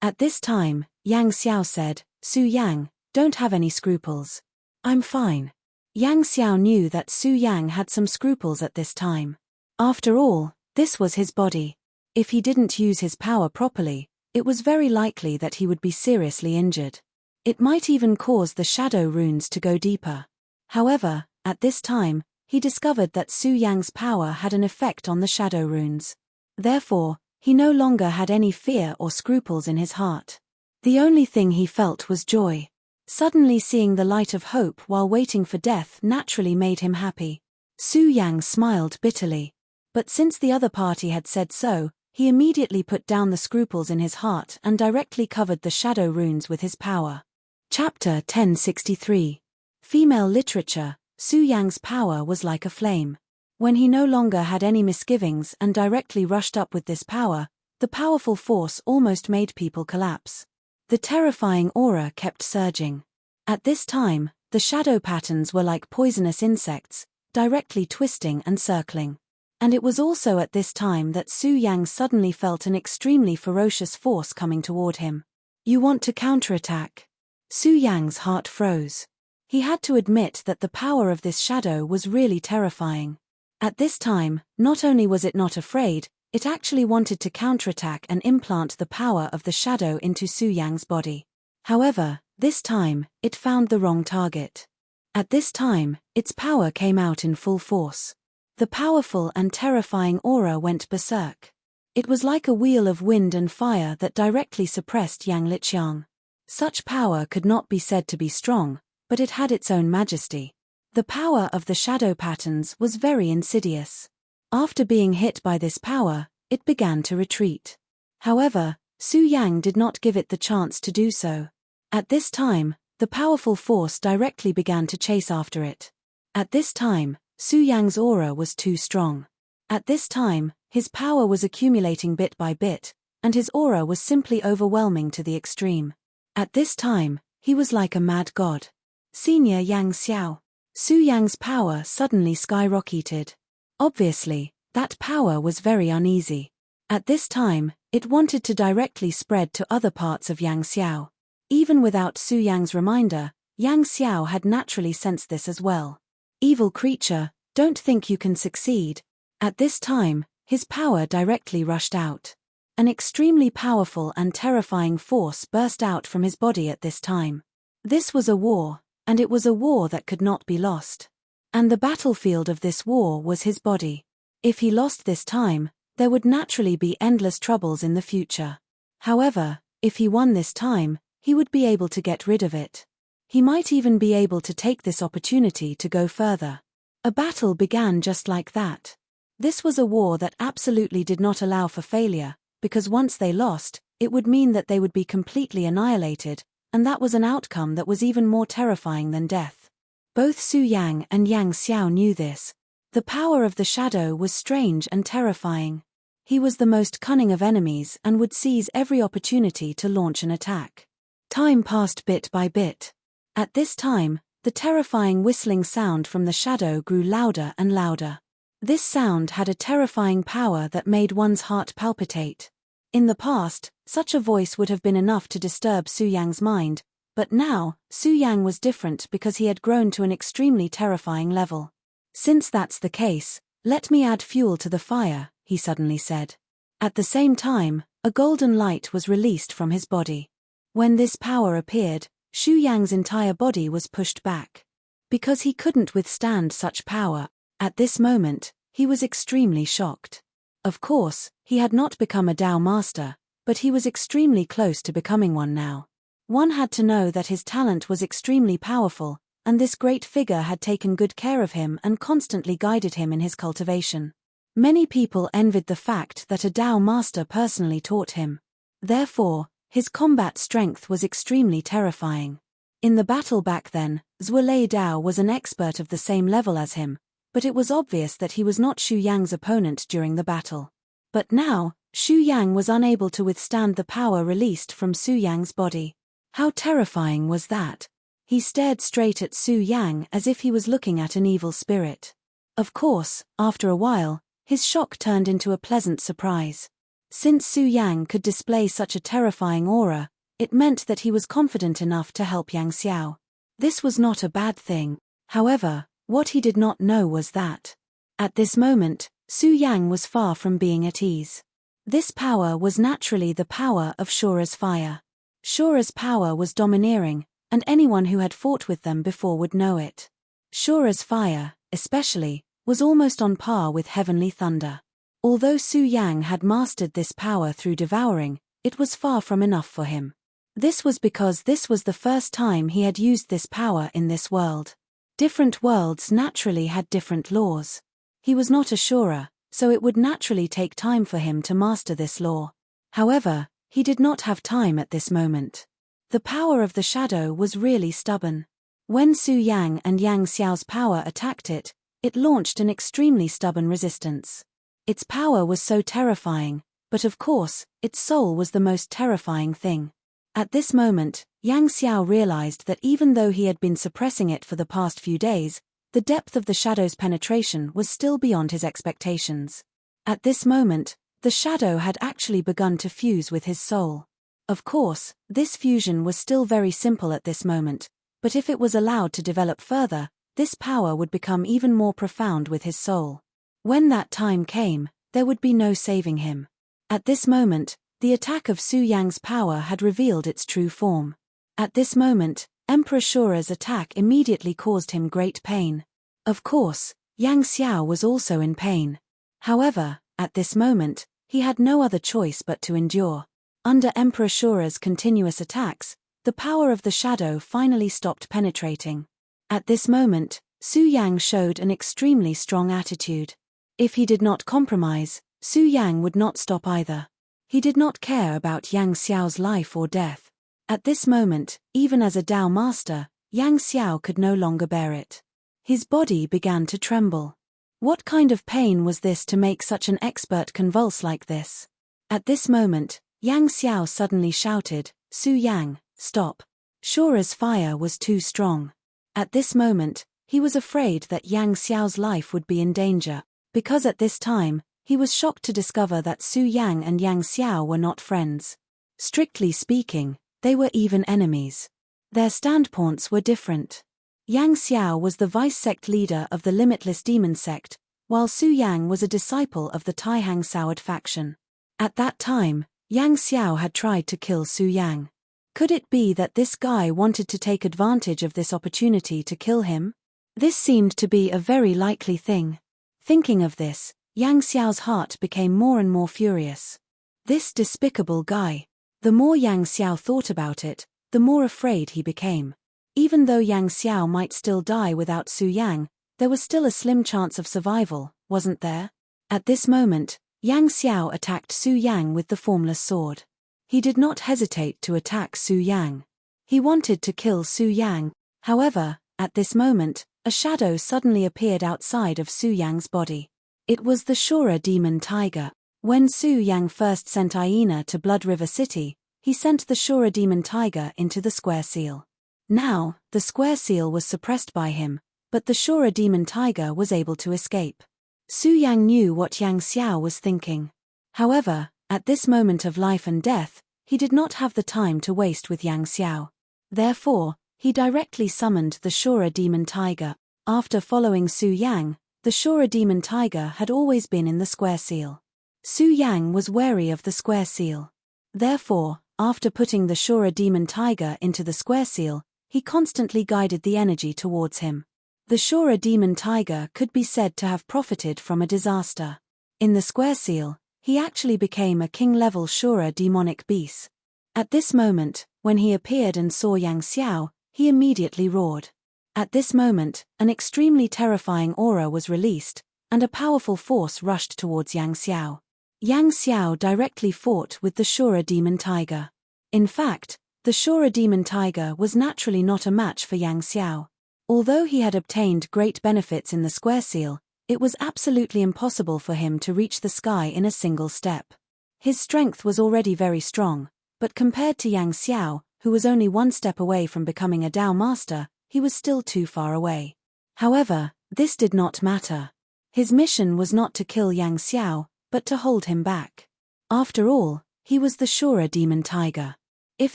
At this time, Yang Xiao said, "Su Yang, don't have any scruples. I'm fine." Yang Xiao knew that Su Yang had some scruples at this time. After all, this was his body. If he didn't use his power properly, it was very likely that he would be seriously injured. It might even cause the shadow runes to go deeper. However, at this time, he discovered that Su Yang's power had an effect on the shadow runes. Therefore, he no longer had any fear or scruples in his heart. The only thing he felt was joy. Suddenly seeing the light of hope while waiting for death naturally made him happy. Su Yang smiled bitterly. But since the other party had said so, he immediately put down the scruples in his heart and directly covered the shadow runes with his power. Chapter 1063. Female Literature. Su Yang's power was like a flame. When he no longer had any misgivings and directly rushed up with this power, the powerful force almost made people collapse. The terrifying aura kept surging. At this time, the shadow patterns were like poisonous insects, directly twisting and circling. And it was also at this time that Su Yang suddenly felt an extremely ferocious force coming toward him. "You want to counterattack?" Su Yang's heart froze. He had to admit that the power of this shadow was really terrifying. At this time, not only was it not afraid, it actually wanted to counterattack and implant the power of the shadow into Su Yang's body. However, this time, it found the wrong target. At this time, its power came out in full force. The powerful and terrifying aura went berserk. It was like a wheel of wind and fire that directly suppressed Yang Liqiang. Such power could not be said to be strong, but it had its own majesty. The power of the shadow patterns was very insidious. After being hit by this power, it began to retreat. However, Su Yang did not give it the chance to do so. At this time, the powerful force directly began to chase after it. At this time, Su Yang's aura was too strong. At this time, his power was accumulating bit by bit, and his aura was simply overwhelming to the extreme. At this time, he was like a mad god. Senior Yang Xiao. Su Yang's power suddenly skyrocketed. Obviously, that power was very uneasy. At this time, it wanted to directly spread to other parts of Yang Xiao. Even without Su Yang's reminder, Yang Xiao had naturally sensed this as well. "Evil creature, don't think you can succeed." At this time, his power directly rushed out. An extremely powerful and terrifying force burst out from his body at this time. This was a war, and it was a war that could not be lost. And the battlefield of this war was his body. If he lost this time, there would naturally be endless troubles in the future. However, if he won this time, he would be able to get rid of it. He might even be able to take this opportunity to go further. A battle began just like that. This was a war that absolutely did not allow for failure, because once they lost, it would mean that they would be completely annihilated, and that was an outcome that was even more terrifying than death. Both Su Yang and Yang Xiao knew this. The power of the shadow was strange and terrifying. He was the most cunning of enemies and would seize every opportunity to launch an attack. Time passed bit by bit. At this time, the terrifying whistling sound from the shadow grew louder and louder. This sound had a terrifying power that made one's heart palpitate. In the past, such a voice would have been enough to disturb Su Yang's mind, but now, Su Yang was different because he had grown to an extremely terrifying level. "Since that's the case, let me add fuel to the fire," he suddenly said. At the same time, a golden light was released from his body. When this power appeared, Xu Yang's entire body was pushed back. Because he couldn't withstand such power, at this moment, he was extremely shocked. Of course, he had not become a Dao master, but he was extremely close to becoming one now. One had to know that his talent was extremely powerful, and this great figure had taken good care of him and constantly guided him in his cultivation. Many people envied the fact that a Dao master personally taught him. Therefore, his combat strength was extremely terrifying. In the battle back then, Zhuelei Dao was an expert of the same level as him, but it was obvious that he was not Xu Yang's opponent during the battle. But now, Xu Yang was unable to withstand the power released from Su Yang's body. How terrifying was that? He stared straight at Su Yang as if he was looking at an evil spirit. Of course, after a while, his shock turned into a pleasant surprise. Since Su Yang could display such a terrifying aura, it meant that he was confident enough to help Yang Xiao. This was not a bad thing. However, what he did not know was that, at this moment, Su Yang was far from being at ease. This power was naturally the power of Shura's fire. Shura's power was domineering, and anyone who had fought with them before would know it. Shura's fire, especially, was almost on par with heavenly thunder. Although Su Yang had mastered this power through devouring, it was far from enough for him. This was because this was the first time he had used this power in this world. Different worlds naturally had different laws. He was not a Shura, so it would naturally take time for him to master this law. However, he did not have time at this moment. The power of the shadow was really stubborn. When Su Yang and Yang Xiao's power attacked it, it launched an extremely stubborn resistance. Its power was so terrifying, but of course, its soul was the most terrifying thing. At this moment, Yang Xiao realized that even though he had been suppressing it for the past few days, the depth of the shadow's penetration was still beyond his expectations. At this moment, the shadow had actually begun to fuse with his soul. Of course, this fusion was still very simple at this moment, but if it was allowed to develop further, this power would become even more profound with his soul. When that time came, there would be no saving him. At this moment, the attack of Su Yang's power had revealed its true form. At this moment, Emperor Shura's attack immediately caused him great pain. Of course, Yang Xiao was also in pain. However, at this moment, he had no other choice but to endure. Under Emperor Shura's continuous attacks, the power of the shadow finally stopped penetrating. At this moment, Su Yang showed an extremely strong attitude. If he did not compromise, Su Yang would not stop either. He did not care about Yang Xiao's life or death. At this moment, even as a Dao master, Yang Xiao could no longer bear it. His body began to tremble. What kind of pain was this to make such an expert convulse like this? At this moment, Yang Xiao suddenly shouted, "Su Yang, stop." Shura's fire was too strong. At this moment, he was afraid that Yang Xiao's life would be in danger, because at this time, he was shocked to discover that Su Yang and Yang Xiao were not friends. Strictly speaking, they were even enemies. Their standpoints were different. Yang Xiao was the vice-sect leader of the Limitless Demon sect, while Su Yang was a disciple of the Taihang Soured faction. At that time, Yang Xiao had tried to kill Su Yang. Could it be that this guy wanted to take advantage of this opportunity to kill him? This seemed to be a very likely thing. Thinking of this, Yang Xiao's heart became more and more furious. This despicable guy. The more Yang Xiao thought about it, the more afraid he became. Even though Yang Xiao might still die without Su Yang, there was still a slim chance of survival, wasn't there? At this moment, Yang Xiao attacked Su Yang with the formless sword. He did not hesitate to attack Su Yang. He wanted to kill Su Yang. However, at this moment, a shadow suddenly appeared outside of Su Yang's body. It was the Shura demon tiger. When Su Yang first sent Aina to Blood River City, he sent the Shura demon tiger into the square seal. Now, the square seal was suppressed by him, but the Shura demon tiger was able to escape. Su Yang knew what Yang Xiao was thinking. However, at this moment of life and death, he did not have the time to waste with Yang Xiao. Therefore, he directly summoned the Shura demon tiger. After following Su Yang, the Shura demon tiger had always been in the square seal. Su Yang was wary of the square seal. Therefore, after putting the Shura demon tiger into the square seal, he constantly guided the energy towards him. The Shura demon tiger could be said to have profited from a disaster. In the square seal, he actually became a king-level Shura demonic beast. At this moment, when he appeared and saw Yang Xiao, he immediately roared. At this moment, an extremely terrifying aura was released, and a powerful force rushed towards Yang Xiao. Yang Xiao directly fought with the Shura demon tiger. In fact, the Shura demon tiger was naturally not a match for Yang Xiao. Although he had obtained great benefits in the square seal, it was absolutely impossible for him to reach the sky in a single step. His strength was already very strong, but compared to Yang Xiao, who was only one step away from becoming a Dao master, he was still too far away. However, this did not matter. His mission was not to kill Yang Xiao, but to hold him back. After all, he was the Shura demon tiger. If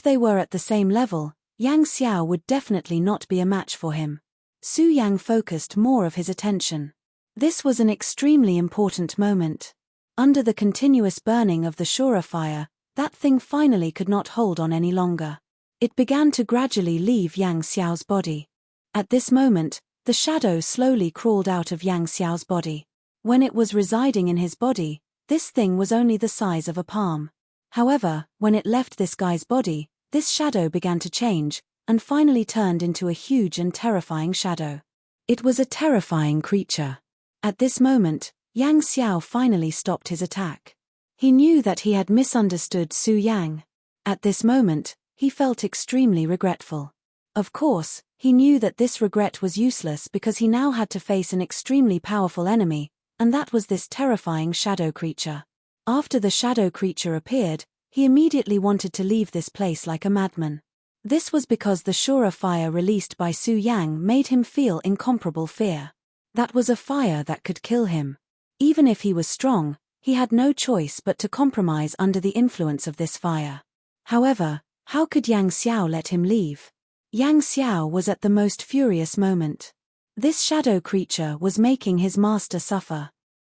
they were at the same level, Yang Xiao would definitely not be a match for him. Su Yang focused more of his attention. This was an extremely important moment. Under the continuous burning of the Shura fire, that thing finally could not hold on any longer. It began to gradually leave Yang Xiao's body. At this moment, the shadow slowly crawled out of Yang Xiao's body. When it was residing in his body, this thing was only the size of a palm. However, when it left this guy's body, this shadow began to change, and finally turned into a huge and terrifying shadow. It was a terrifying creature. At this moment, Yang Xiao finally stopped his attack. He knew that he had misunderstood Su Yang. At this moment, he felt extremely regretful. Of course, he knew that this regret was useless because he now had to face an extremely powerful enemy, and that was this terrifying shadow creature. After the shadow creature appeared, he immediately wanted to leave this place like a madman. This was because the Shura fire released by Su Yang made him feel incomparable fear. That was a fire that could kill him. Even if he was strong, he had no choice but to compromise under the influence of this fire. However, how could Yang Xiao let him leave? Yang Xiao was at the most furious moment. This shadow creature was making his master suffer.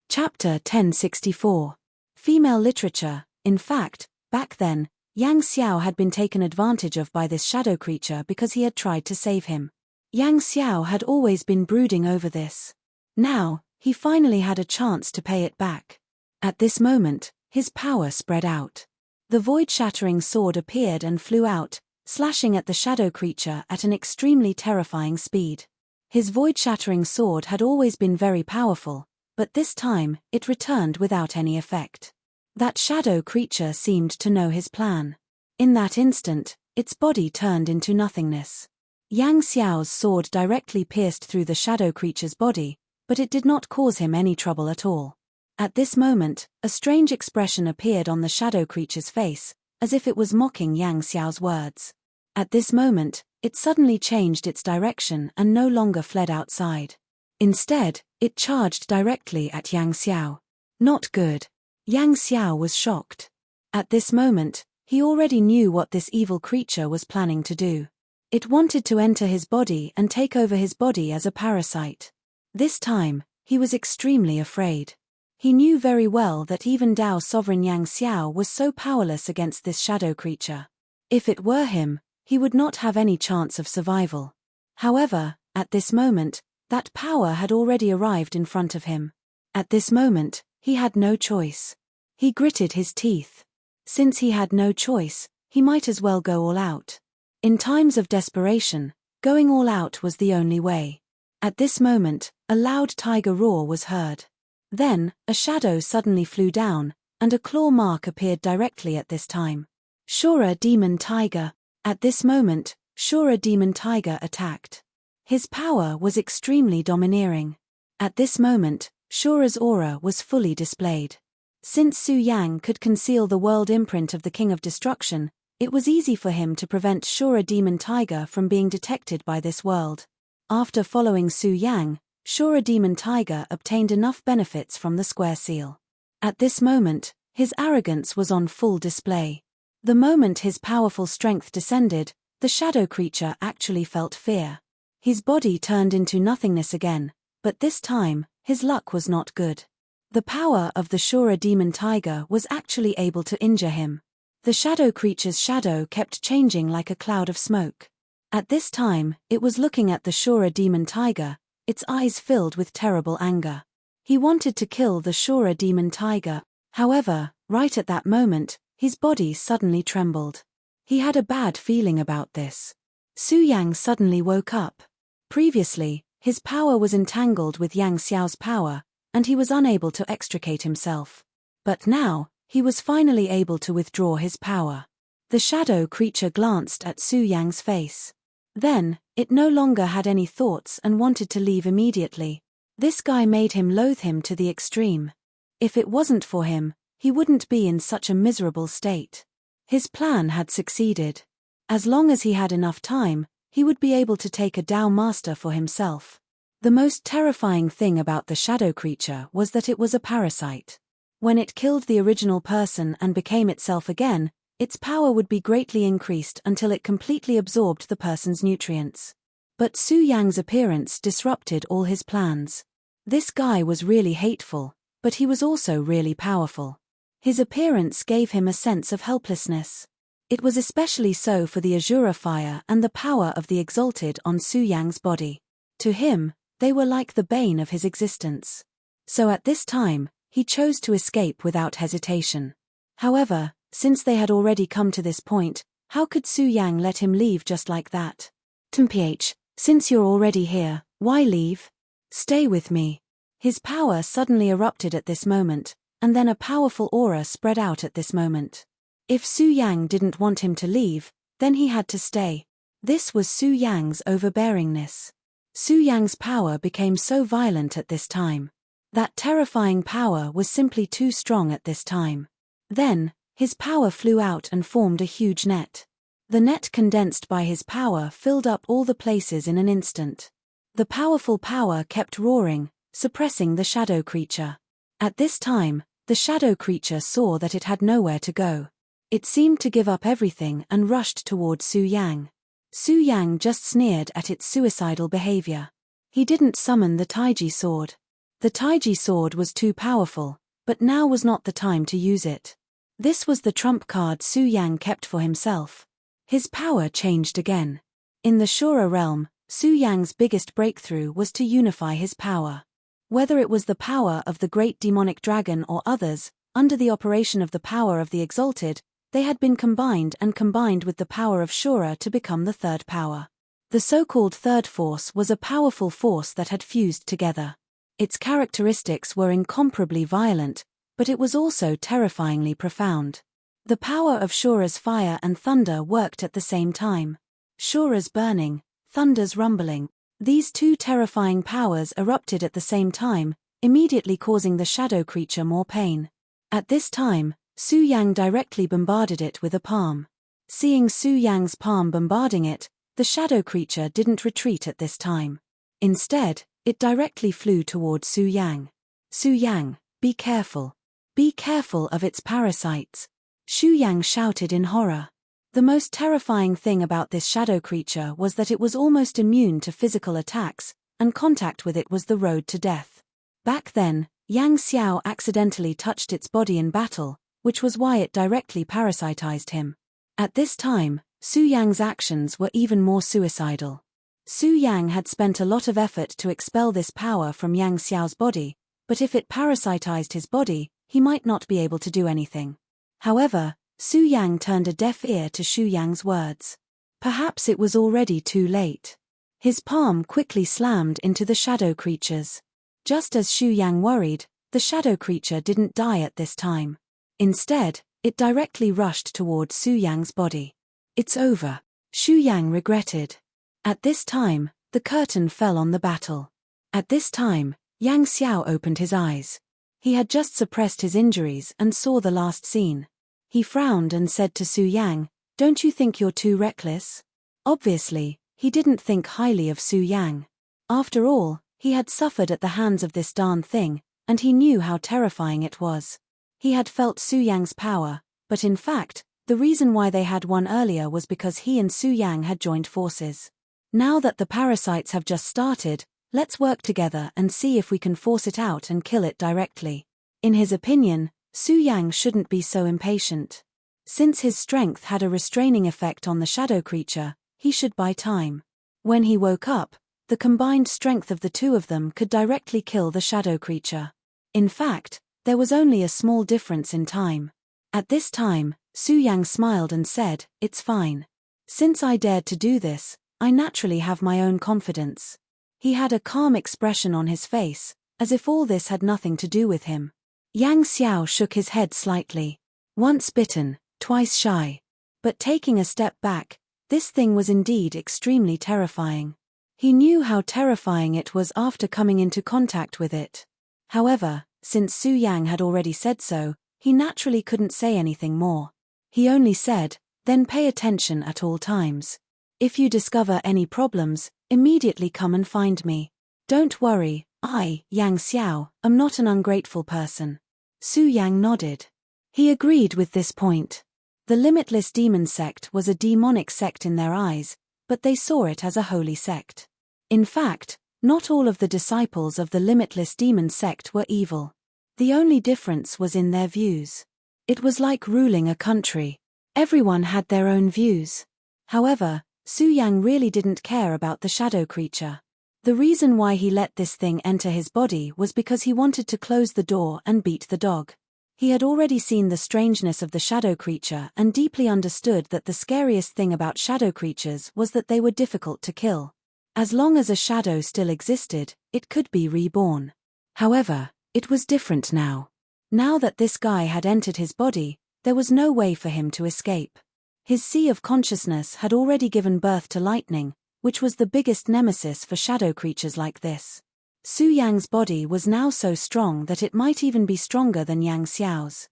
Chapter 1064. Female literature. In fact, back then, Yang Xiao had been taken advantage of by this shadow creature because he had tried to save him. Yang Xiao had always been brooding over this. Now, he finally had a chance to pay it back. At this moment, his power spread out. The void-shattering sword appeared and flew out, slashing at the shadow creature at an extremely terrifying speed. His void-shattering sword had always been very powerful, but this time, it returned without any effect. That shadow creature seemed to know his plan. In that instant, its body turned into nothingness. Yang Xiao's sword directly pierced through the shadow creature's body, but it did not cause him any trouble at all. At this moment, a strange expression appeared on the shadow creature's face, as if it was mocking Yang Xiao's words. At this moment, it suddenly changed its direction and no longer fled outside. Instead, it charged directly at Yang Xiao. Not good. Yang Xiao was shocked. At this moment, he already knew what this evil creature was planning to do. It wanted to enter his body and take over his body as a parasite. This time, he was extremely afraid. He knew very well that even Dao Sovereign Yang Xiao was so powerless against this shadow creature. If it were him, he would not have any chance of survival. However, at this moment, that power had already arrived in front of him. At this moment, he had no choice. He gritted his teeth. Since he had no choice, he might as well go all out. In times of desperation, going all out was the only way. At this moment, a loud tiger roar was heard. Then, a shadow suddenly flew down, and a claw mark appeared directly at this time. Shura Demon Tiger. At this moment, Shura Demon Tiger attacked. His power was extremely domineering. At this moment, Shura's aura was fully displayed. Since Su Yang could conceal the world imprint of the King of Destruction, it was easy for him to prevent Shura Demon Tiger from being detected by this world. After following Su Yang, Shura Demon Tiger obtained enough benefits from the square seal. At this moment, his arrogance was on full display. The moment his powerful strength descended, the shadow creature actually felt fear. His body turned into nothingness again, but this time, his luck was not good. The power of the Shura Demon Tiger was actually able to injure him. The shadow creature's shadow kept changing like a cloud of smoke. At this time, it was looking at the Shura Demon Tiger, its eyes filled with terrible anger. He wanted to kill the Shura Demon Tiger. However, right at that moment, his body suddenly trembled. He had a bad feeling about this. Su Yang suddenly woke up. Previously, his power was entangled with Yang Xiao's power, and he was unable to extricate himself. But now, he was finally able to withdraw his power. The shadow creature glanced at Su Yang's face. Then, it no longer had any thoughts and wanted to leave immediately. This guy made him loathe him to the extreme. If it wasn't for him, he wouldn't be in such a miserable state. His plan had succeeded. As long as he had enough time, he would be able to take a Dao Master for himself. The most terrifying thing about the shadow creature was that it was a parasite. When it killed the original person and became itself again, its power would be greatly increased until it completely absorbed the person's nutrients. But Su Yang's appearance disrupted all his plans. This guy was really hateful, but he was also really powerful. His appearance gave him a sense of helplessness. It was especially so for the Azura fire and the power of the Exalted on Su Yang's body. To him, they were like the bane of his existence. So at this time, he chose to escape without hesitation. However, since they had already come to this point, how could Su Yang let him leave just like that? "Mph, since you're already here, why leave? Stay with me." His power suddenly erupted at this moment, and then a powerful aura spread out at this moment. If Su Yang didn't want him to leave, then he had to stay. This was Su Yang's overbearingness. Su Yang's power became so violent at this time. That terrifying power was simply too strong at this time. Then, his power flew out and formed a huge net. The net condensed by his power filled up all the places in an instant. The powerful power kept roaring, suppressing the shadow creature. At this time, the shadow creature saw that it had nowhere to go. It seemed to give up everything and rushed toward Su Yang. Su Yang just sneered at its suicidal behavior. He didn't summon the Taiji sword. The Taiji sword was too powerful, but now was not the time to use it. This was the trump card Su Yang kept for himself. His power changed again. In the Shura realm, Su Yang's biggest breakthrough was to unify his power. Whether it was the power of the great demonic dragon or others, under the operation of the power of the Exalted, they had been combined with the power of Shura to become the third power. The so-called third force was a powerful force that had fused together. Its characteristics were incomparably violent, but it was also terrifyingly profound. The power of Shura's fire and thunder worked at the same time. Shura's burning, thunder's rumbling. These two terrifying powers erupted at the same time, immediately causing the shadow creature more pain. At this time, Su Yang directly bombarded it with a palm. Seeing Su Yang's palm bombarding it, the shadow creature didn't retreat at this time. Instead, it directly flew towards Su Yang. "Su Yang, be careful. Be careful of its parasites." Su Yang shouted in horror. The most terrifying thing about this shadow creature was that it was almost immune to physical attacks, and contact with it was the road to death. Back then, Yang Xiao accidentally touched its body in battle, which was why it directly parasitized him. At this time, Su Yang's actions were even more suicidal. Su Yang had spent a lot of effort to expel this power from Yang Xiao's body, but if it parasitized his body, he might not be able to do anything. However, Su Yang turned a deaf ear to Su Yang's words. Perhaps it was already too late. His palm quickly slammed into the shadow creatures. Just as Xu Yang worried, the shadow creature didn't die at this time. Instead, it directly rushed towards Xu Yang's body. It's over, Xu Yang regretted. At this time, the curtain fell on the battle. At this time, Yang Xiao opened his eyes. He had just suppressed his injuries and saw the last scene. He frowned and said to Xu Yang, "Don't you think you're too reckless?" Obviously, he didn't think highly of Xu Yang. After all, he had suffered at the hands of this darn thing, and he knew how terrifying it was. He had felt Xu Yang's power, but in fact, the reason why they had won earlier was because he and Xu Yang had joined forces. Now that the parasites have just started, let's work together and see if we can force it out and kill it directly. In his opinion, Xu Yang shouldn't be so impatient. Since his strength had a restraining effect on the shadow creature, he should buy time. When he woke up, the combined strength of the two of them could directly kill the shadow creature. In fact, there was only a small difference in time. At this time, Xu Yang smiled and said, "It's fine. Since I dared to do this, I naturally have my own confidence." He had a calm expression on his face, as if all this had nothing to do with him. Yang Xiao shook his head slightly. Once bitten, twice shy. But taking a step back, this thing was indeed extremely terrifying. He knew how terrifying it was after coming into contact with it. However, since Xu Yang had already said so, he naturally couldn't say anything more. He only said, "Then pay attention at all times. If you discover any problems, immediately come and find me. Don't worry, I, Yang Xiao, am not an ungrateful person." Xu Yang nodded. He agreed with this point. The Limitless Demon Sect was a demonic sect in their eyes, but they saw it as a holy sect. In fact, not all of the disciples of the Limitless Demon Sect were evil. The only difference was in their views. It was like ruling a country. Everyone had their own views. However, Xu Yang really didn't care about the shadow creature. The reason why he let this thing enter his body was because he wanted to close the door and beat the dog. He had already seen the strangeness of the shadow creature and deeply understood that the scariest thing about shadow creatures was that they were difficult to kill. As long as a shadow still existed, it could be reborn. However, it was different now. Now that this guy had entered his body, there was no way for him to escape. His sea of consciousness had already given birth to lightning, which was the biggest nemesis for shadow creatures like this. Xu Yang's body was now so strong that it might even be stronger than Yang Xiao's.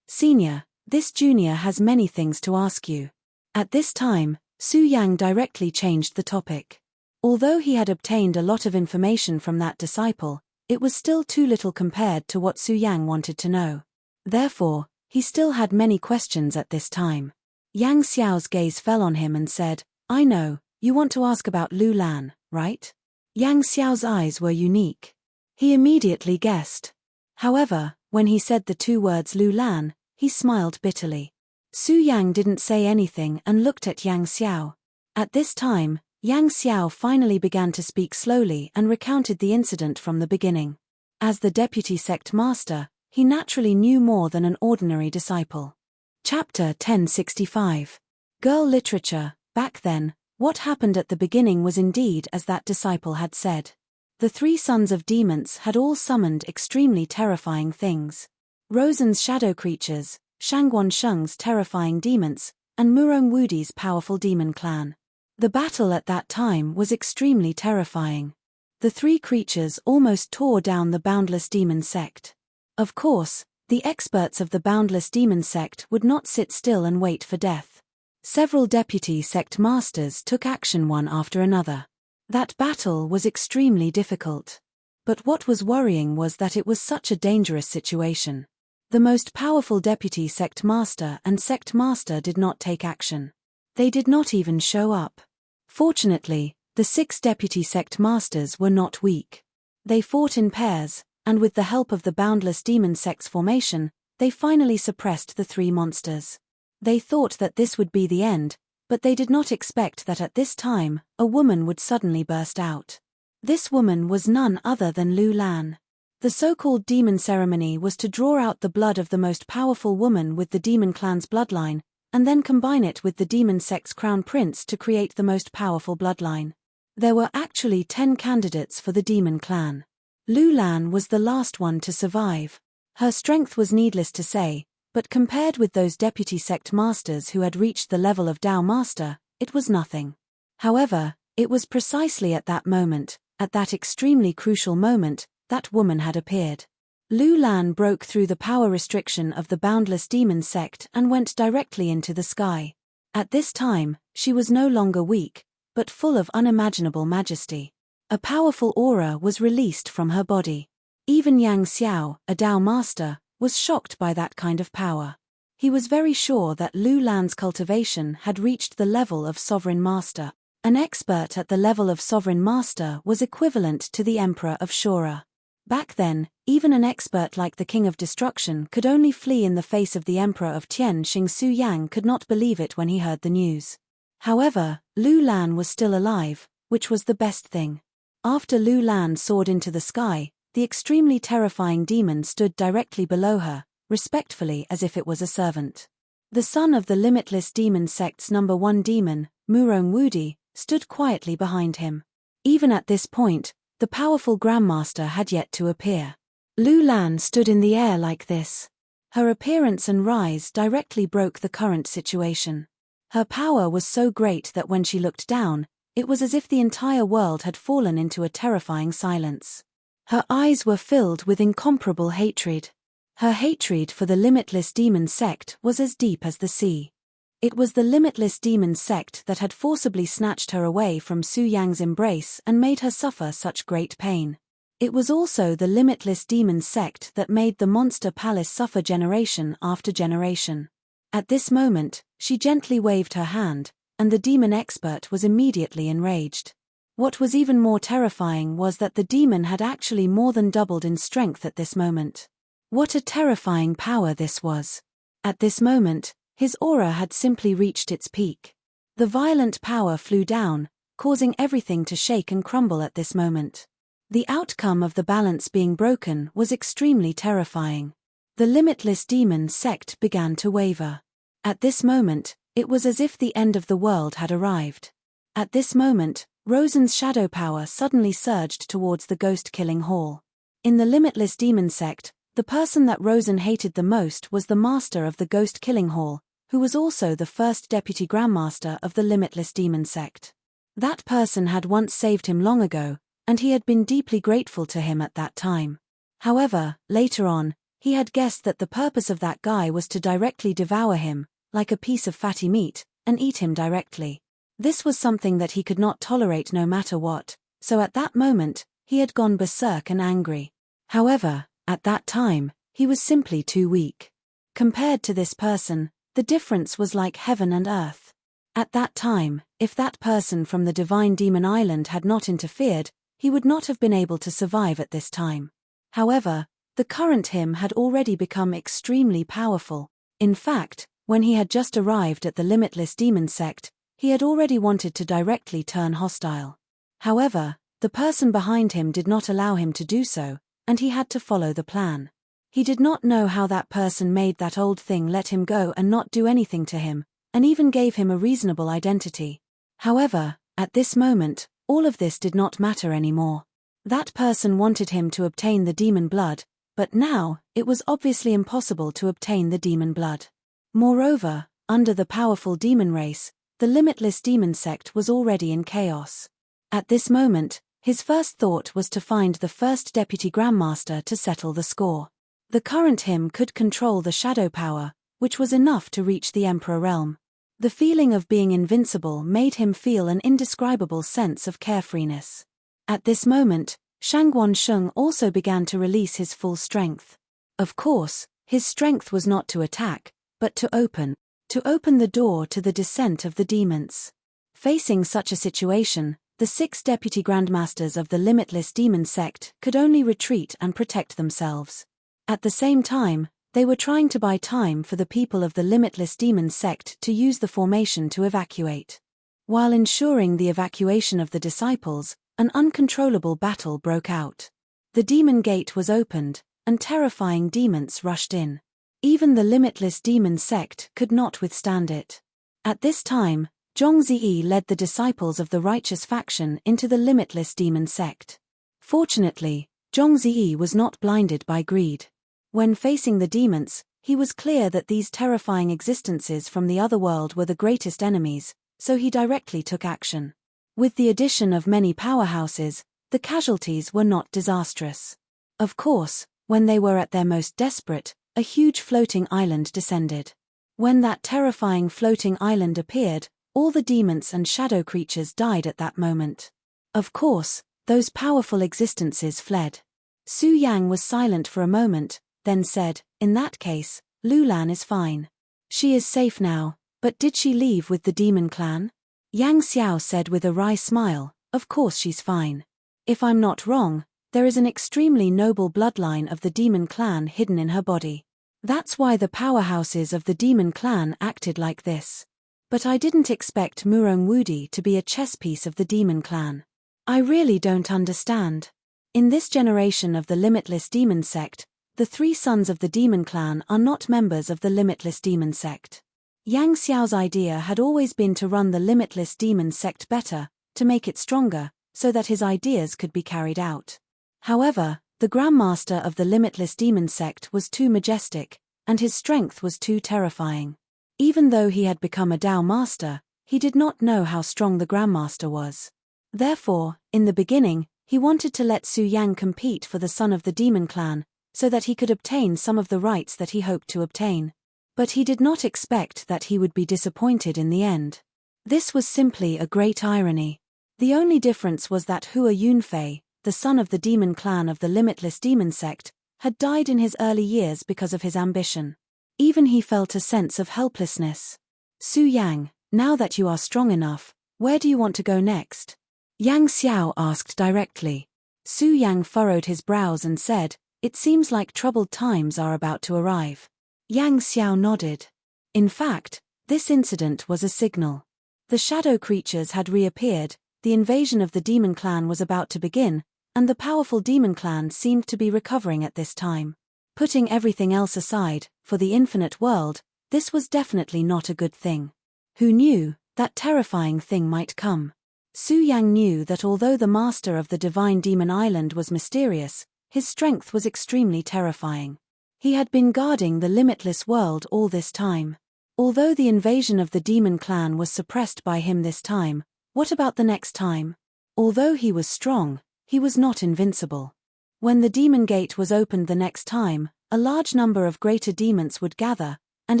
"Senior, this junior has many things to ask you." At this time, Xu Yang directly changed the topic. Although he had obtained a lot of information from that disciple, it was still too little compared to what Xu Yang wanted to know. Therefore, he still had many questions at this time. Yang Xiao's gaze fell on him and said, "I know, you want to ask about Lu Lan, right?" Yang Xiao's eyes were unique. He immediately guessed. However, when he said the two words Lu Lan, he smiled bitterly. Xu Yang didn't say anything and looked at Yang Xiao. At this time, Yang Xiao finally began to speak slowly and recounted the incident from the beginning. As the deputy sect master, he naturally knew more than an ordinary disciple. Chapter 1065. Girl Literature. Back then, what happened at the beginning was indeed as that disciple had said. The three sons of demons had all summoned extremely terrifying things. Rosen's shadow creatures, Shangguan Sheng's terrifying demons, and Murong Wudi's powerful demon clan. The battle at that time was extremely terrifying. The three creatures almost tore down the Boundless Demon Sect. Of course, the experts of the Boundless Demon Sect would not sit still and wait for death. Several deputy sect masters took action one after another. That battle was extremely difficult. But what was worrying was that it was such a dangerous situation. The most powerful deputy sect master and sect master did not take action. They did not even show up. Fortunately, the 6 deputy sect masters were not weak. They fought in pairs, and with the help of the Boundless Demon Sect's formation, they finally suppressed the 3 monsters. They thought that this would be the end, but they did not expect that at this time, a woman would suddenly burst out. This woman was none other than Lu Lan. The so-called demon ceremony was to draw out the blood of the most powerful woman with the demon clan's bloodline, and then combine it with the demon sect's crown prince to create the most powerful bloodline. There were actually 10 candidates for the demon clan. Lu Lan was the last one to survive. Her strength was needless to say, but compared with those deputy sect masters who had reached the level of Dao Master, it was nothing. However, it was precisely at that moment, at that extremely crucial moment, that woman had appeared. Lu Lan broke through the power restriction of the boundless demon sect and went directly into the sky. At this time, she was no longer weak, but full of unimaginable majesty. A powerful aura was released from her body. Even Yang Xiao, a Dao master, was shocked by that kind of power. He was very sure that Lu Lan's cultivation had reached the level of sovereign master. An expert at the level of sovereign master was equivalent to the emperor of Shura. Back then, even an expert like the King of Destruction could only flee in the face of the emperor of Tian. Xu Yang could not believe it when he heard the news. However, Lu Lan was still alive, which was the best thing. After Lu Lan soared into the sky, the extremely terrifying demon stood directly below her, respectfully as if it was a servant. The son of the limitless demon sect's number 1 demon, Murong Wudi, stood quietly behind him. Even at this point, the powerful Grandmaster had yet to appear. Lu Lan stood in the air like this. Her appearance and rise directly broke the current situation. Her power was so great that when she looked down, it was as if the entire world had fallen into a terrifying silence. Her eyes were filled with incomparable hatred. Her hatred for the limitless demon sect was as deep as the sea. It was the limitless demon sect that had forcibly snatched her away from Su Yang's embrace and made her suffer such great pain. It was also the limitless demon sect that made the monster palace suffer generation after generation. At this moment, she gently waved her hand, and the demon expert was immediately enraged. What was even more terrifying was that the demon had actually more than doubled in strength at this moment. What a terrifying power this was! At this moment, his aura had simply reached its peak. The violent power flew down, causing everything to shake and crumble at this moment. The outcome of the balance being broken was extremely terrifying. The limitless demon sect began to waver. At this moment, it was as if the end of the world had arrived. At this moment, Rosen's shadow power suddenly surged towards the ghost-killing hall. In the limitless demon sect, the person that Rosen hated the most was the master of the ghost-killing hall, who was also the first deputy grandmaster of the limitless demon sect. That person had once saved him long ago, and he had been deeply grateful to him at that time. However, later on, he had guessed that the purpose of that guy was to directly devour him, like a piece of fatty meat, and eat him directly. This was something that he could not tolerate no matter what, so at that moment, he had gone berserk and angry. However, at that time, he was simply too weak. Compared to this person, the difference was like heaven and earth. At that time, if that person from the Divine Demon Island had not interfered, he would not have been able to survive at this time. However, the current him had already become extremely powerful. In fact, when he had just arrived at the limitless demon sect, he had already wanted to directly turn hostile. However, the person behind him did not allow him to do so, and he had to follow the plan. He did not know how that person made that old thing let him go and not do anything to him, and even gave him a reasonable identity. However, at this moment, all of this did not matter anymore. That person wanted him to obtain the demon blood, but now, it was obviously impossible to obtain the demon blood. Moreover, under the powerful demon race, the limitless demon sect was already in chaos. At this moment, his first thought was to find the first deputy grandmaster to settle the score. The current him could control the shadow power, which was enough to reach the emperor realm. The feeling of being invincible made him feel an indescribable sense of carefreeness. At this moment, Shangguan Sheng also began to release his full strength. Of course, his strength was not to attack, but to open the door to the descent of the demons. Facing such a situation, the 6 deputy grandmasters of the limitless demon sect could only retreat and protect themselves. At the same time, they were trying to buy time for the people of the limitless demon sect to use the formation to evacuate. While ensuring the evacuation of the disciples, an uncontrollable battle broke out. The demon gate was opened, and terrifying demons rushed in. Even the limitless demon sect could not withstand it. At this time, Zhongzi led the disciples of the righteous faction into the limitless demon sect. Fortunately, Zhongzi was not blinded by greed. When facing the demons, he was clear that these terrifying existences from the other world were the greatest enemies, so he directly took action. With the addition of many powerhouses, the casualties were not disastrous. Of course, when they were at their most desperate, a huge floating island descended. When that terrifying floating island appeared, all the demons and shadow creatures died at that moment. Of course, those powerful existences fled. Su Yang was silent for a moment, then said, "In that case, Lulan is fine. She is safe now, but did she leave with the demon clan?" Yang Xiao said with a wry smile, "Of course she's fine. If I'm not wrong, there is an extremely noble bloodline of the demon clan hidden in her body. That's why the powerhouses of the demon clan acted like this. But I didn't expect Murong Wudi to be a chess piece of the demon clan. I really don't understand. In this generation of the limitless demon sect, the 3 sons of the demon clan are not members of the limitless demon sect." Yang Xiao's idea had always been to run the limitless demon sect better, to make it stronger, so that his ideas could be carried out. However, the Grandmaster of the limitless demon sect was too majestic, and his strength was too terrifying. Even though he had become a Dao master, he did not know how strong the Grandmaster was. Therefore, in the beginning, he wanted to let Su Yang compete for the son of the demon clan, so that he could obtain some of the rights that he hoped to obtain. But he did not expect that he would be disappointed in the end. This was simply a great irony. The only difference was that Hua Yunfei, the son of the demon clan of the limitless demon sect, had died in his early years because of his ambition. Even he felt a sense of helplessness. "Su Yang, now that you are strong enough, where do you want to go next?" Yang Xiao asked directly. Su Yang furrowed his brows and said, "It seems like troubled times are about to arrive." Yang Xiao nodded. In fact, this incident was a signal. The shadow creatures had reappeared, the invasion of the demon clan was about to begin, and the powerful demon clan seemed to be recovering at this time. Putting everything else aside, for the infinite world, this was definitely not a good thing. Who knew that terrifying thing might come? Su Yang knew that although the master of the divine demon island was mysterious, his strength was extremely terrifying. He had been guarding the limitless world all this time. Although the invasion of the demon clan was suppressed by him this time, what about the next time? Although he was strong, he was not invincible. When the demon gate was opened the next time, a large number of greater demons would gather, and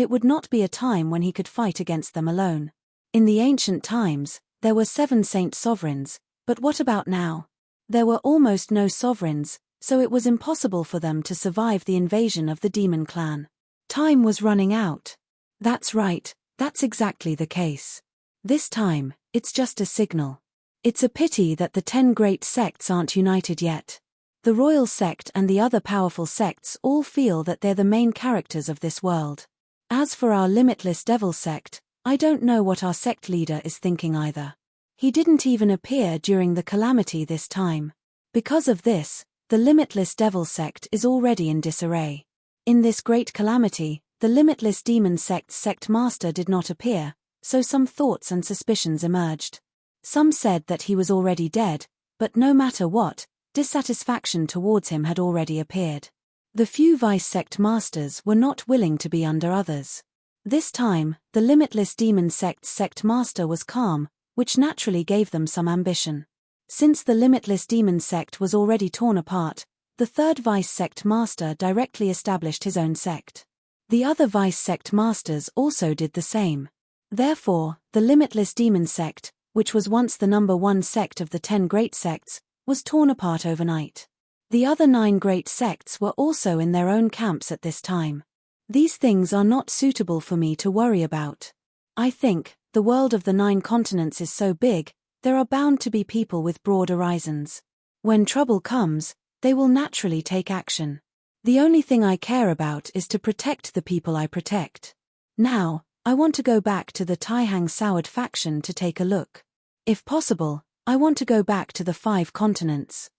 it would not be a time when he could fight against them alone. In the ancient times, there were 7 saint sovereigns, but what about now? There were almost no sovereigns, so it was impossible for them to survive the invasion of the demon clan. Time was running out. That's right, that's exactly the case. This time, it's just a signal. It's a pity that the 10 great sects aren't united yet. The royal sect and the other powerful sects all feel that they're the main characters of this world. As for our limitless devil sect, I don't know what our sect leader is thinking either. He didn't even appear during the calamity this time. Because of this, the limitless devil sect is already in disarray. In this great calamity, the limitless demon sect's sect master did not appear, so some thoughts and suspicions emerged. Some said that he was already dead, but no matter what, dissatisfaction towards him had already appeared. The few vice sect masters were not willing to be under others. This time, the limitless demon sect's sect master was calm, which naturally gave them some ambition. Since the limitless demon sect was already torn apart, the 3rd vice sect master directly established his own sect. The other vice sect masters also did the same. Therefore, the limitless demon sect, which was once the number 1 sect of the 10 great sects, was torn apart overnight. The other 9 great sects were also in their own camps at this time. These things are not suitable for me to worry about. I think, the world of the 9 continents is so big, there are bound to be people with broad horizons. When trouble comes, they will naturally take action. The only thing I care about is to protect the people I protect. Now, I want to go back to the Taihang Soured faction to take a look. If possible, I want to go back to the 5 continents.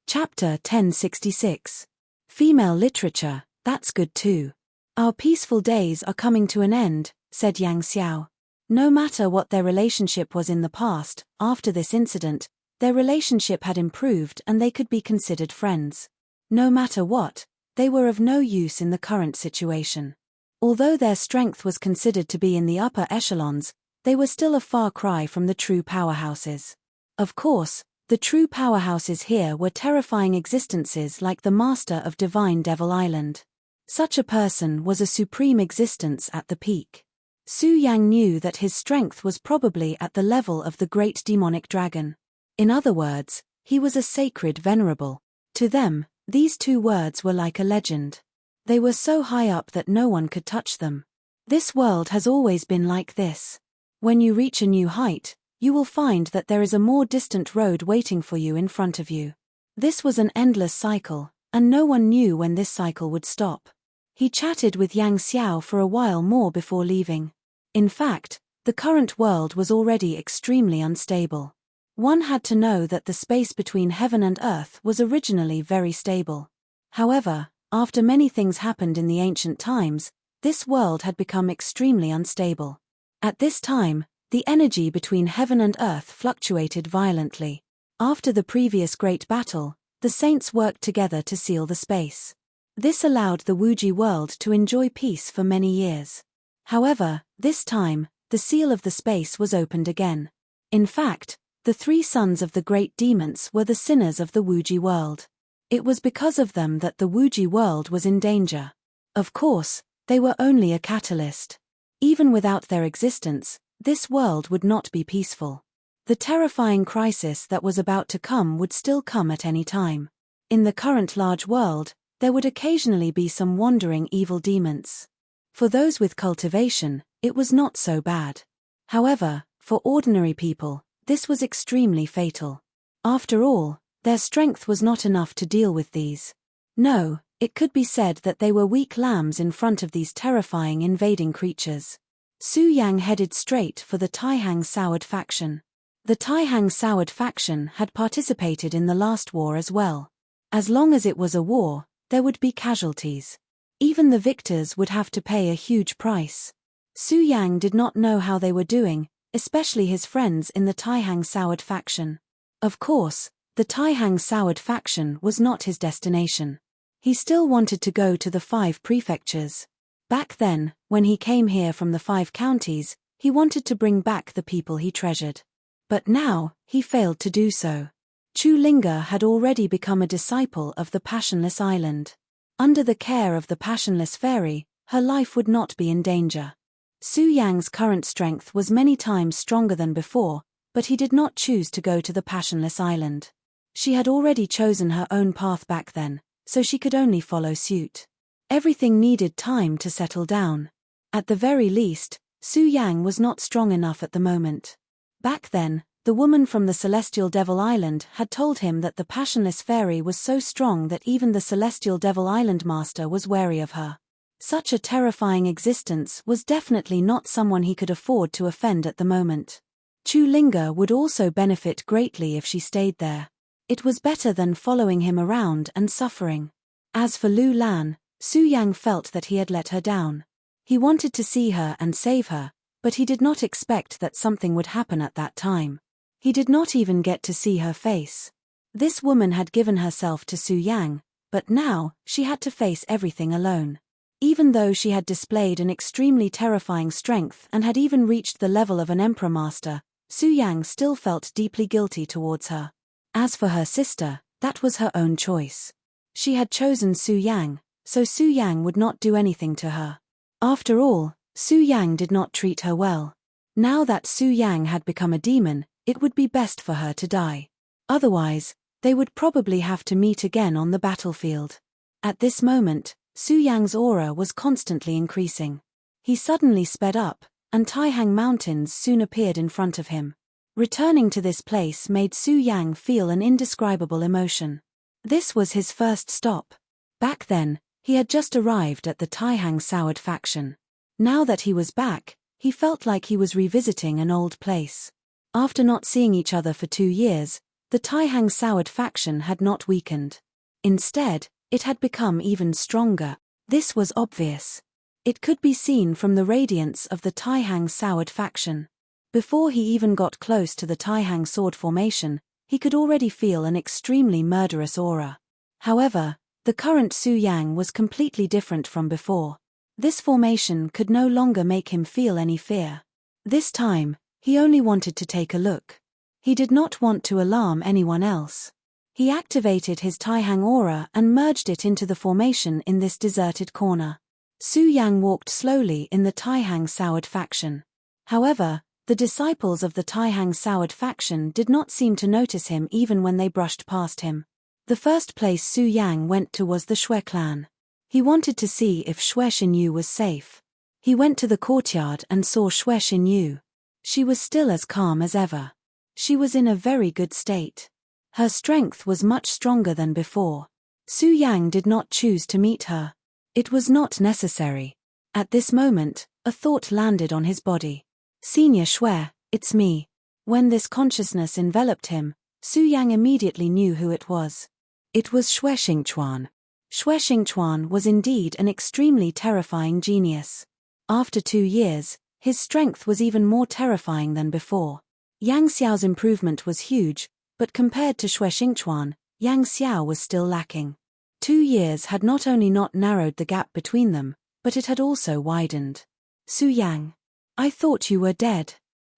Chapter 1066. Female literature, that's good too. Our peaceful days are coming to an end, said Yang Xiao. No matter what their relationship was in the past, after this incident, their relationship had improved and they could be considered friends. No matter what, they were of no use in the current situation. Although their strength was considered to be in the upper echelons, they were still a far cry from the true powerhouses. Of course, the true powerhouses here were terrifying existences like the master of Divine Devil Island. Such a person was a supreme existence at the peak. Su Yang knew that his strength was probably at the level of the great demonic dragon. In other words, he was a sacred venerable. To them, these two words were like a legend. They were so high up that no one could touch them. This world has always been like this. When you reach a new height, you will find that there is a more distant road waiting for you in front of you. This was an endless cycle, and no one knew when this cycle would stop. He chatted with Yang Xiao for a while more before leaving. In fact, the current world was already extremely unstable. One had to know that the space between heaven and earth was originally very stable. However, after many things happened in the ancient times, this world had become extremely unstable. At this time, the energy between heaven and earth fluctuated violently. After the previous great battle, the saints worked together to seal the space. This allowed the Wuji world to enjoy peace for many years. However, this time, the seal of the space was opened again. In fact, the three sons of the great demons were the sinners of the Wuji world. It was because of them that the Wuji world was in danger. Of course, they were only a catalyst. Even without their existence, this world would not be peaceful. The terrifying crisis that was about to come would still come at any time. In the current large world, there would occasionally be some wandering evil demons. For those with cultivation, it was not so bad. However, for ordinary people, this was extremely fatal. After all, their strength was not enough to deal with these. No, it could be said that they were weak lambs in front of these terrifying invading creatures. Su Yang headed straight for the Taihang Soured faction. The Taihang Soured faction had participated in the last war as well. As long as it was a war, there would be casualties. Even the victors would have to pay a huge price. Su Yang did not know how they were doing, especially his friends in the Taihang Soured faction. Of course, the Taihang Soured faction was not his destination. He still wanted to go to the 5 prefectures. Back then, when he came here from the 5 counties, he wanted to bring back the people he treasured. But now, he failed to do so. Chu Linga had already become a disciple of the Passionless Island. Under the care of the Passionless Fairy, her life would not be in danger. Su Yang's current strength was many times stronger than before, but he did not choose to go to the Passionless Island. She had already chosen her own path back then, so she could only follow suit. Everything needed time to settle down. At the very least, Su Yang was not strong enough at the moment. Back then, the woman from the Celestial Devil Island had told him that the Passionless Fairy was so strong that even the Celestial Devil Island Master was wary of her. Such a terrifying existence was definitely not someone he could afford to offend at the moment. Chu Linga would also benefit greatly if she stayed there. It was better than following him around and suffering. As for Lu Lan, Su Yang felt that he had let her down. He wanted to see her and save her, but he did not expect that something would happen at that time. He did not even get to see her face. This woman had given herself to Su Yang, but now, she had to face everything alone. Even though she had displayed an extremely terrifying strength and had even reached the level of an Emperor Master, Su Yang still felt deeply guilty towards her. As for her sister, that was her own choice. She had chosen Su Yang, so Su Yang would not do anything to her. After all, Su Yang did not treat her well. Now that Su Yang had become a demon, it would be best for her to die. Otherwise, they would probably have to meet again on the battlefield. At this moment, Su Yang's aura was constantly increasing. He suddenly sped up, and Taihang Mountains soon appeared in front of him. Returning to this place made Su Yang feel an indescribable emotion. This was his first stop. Back then, he had just arrived at the Taihang Soured faction. Now that he was back, he felt like he was revisiting an old place. After not seeing each other for 2 years, the Taihang Soured faction had not weakened. Instead, it had become even stronger. This was obvious. It could be seen from the radiance of the Taihang Soured faction. Before he even got close to the Taihang sword formation, he could already feel an extremely murderous aura. However, the current Su Yang was completely different from before. This formation could no longer make him feel any fear. This time, he only wanted to take a look. He did not want to alarm anyone else. He activated his Taihang aura and merged it into the formation in this deserted corner. Su Yang walked slowly in the Taihang Soured faction. However, the disciples of the Taihang Soured faction did not seem to notice him even when they brushed past him. The first place Su Yang went to was the Shui clan. He wanted to see if Shui Xinyu was safe. He went to the courtyard and saw Shui Xinyu. She was still as calm as ever. She was in a very good state. Her strength was much stronger than before. Su Yang did not choose to meet her. It was not necessary. At this moment, a thought landed on his body. Senior Shui, it's me. When this consciousness enveloped him, Su Yang immediately knew who it was. It was Shui Xingchuan. Shui Xingchuan was indeed an extremely terrifying genius. After 2 years, his strength was even more terrifying than before. Yang Xiao's improvement was huge, but compared to Shui Xingchuan, Yang Xiao was still lacking. 2 years had not only not narrowed the gap between them, but it had also widened. Su Yang, I thought you were dead.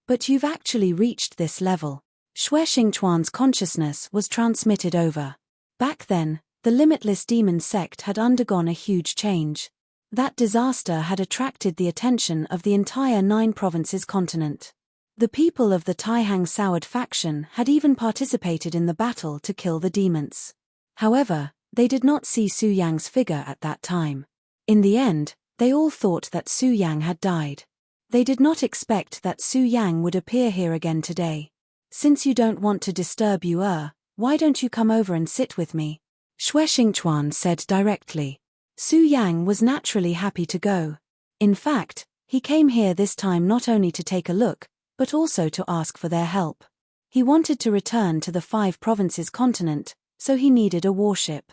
But you've actually reached this level. Shui Xingchuan's consciousness was transmitted over. Back then, the Limitless Demon sect had undergone a huge change. That disaster had attracted the attention of the entire 9 provinces continent. The people of the Taihang Soured faction had even participated in the battle to kill the demons. However, they did not see Su Yang's figure at that time. In the end, they all thought that Su Yang had died. They did not expect that Su Yang would appear here again today. Since you don't want to disturb you, why don't you come over and sit with me? Shui Xingchuan said directly. Su Yang was naturally happy to go. In fact, he came here this time not only to take a look, but also to ask for their help. He wanted to return to the 5 provinces continent, so he needed a warship.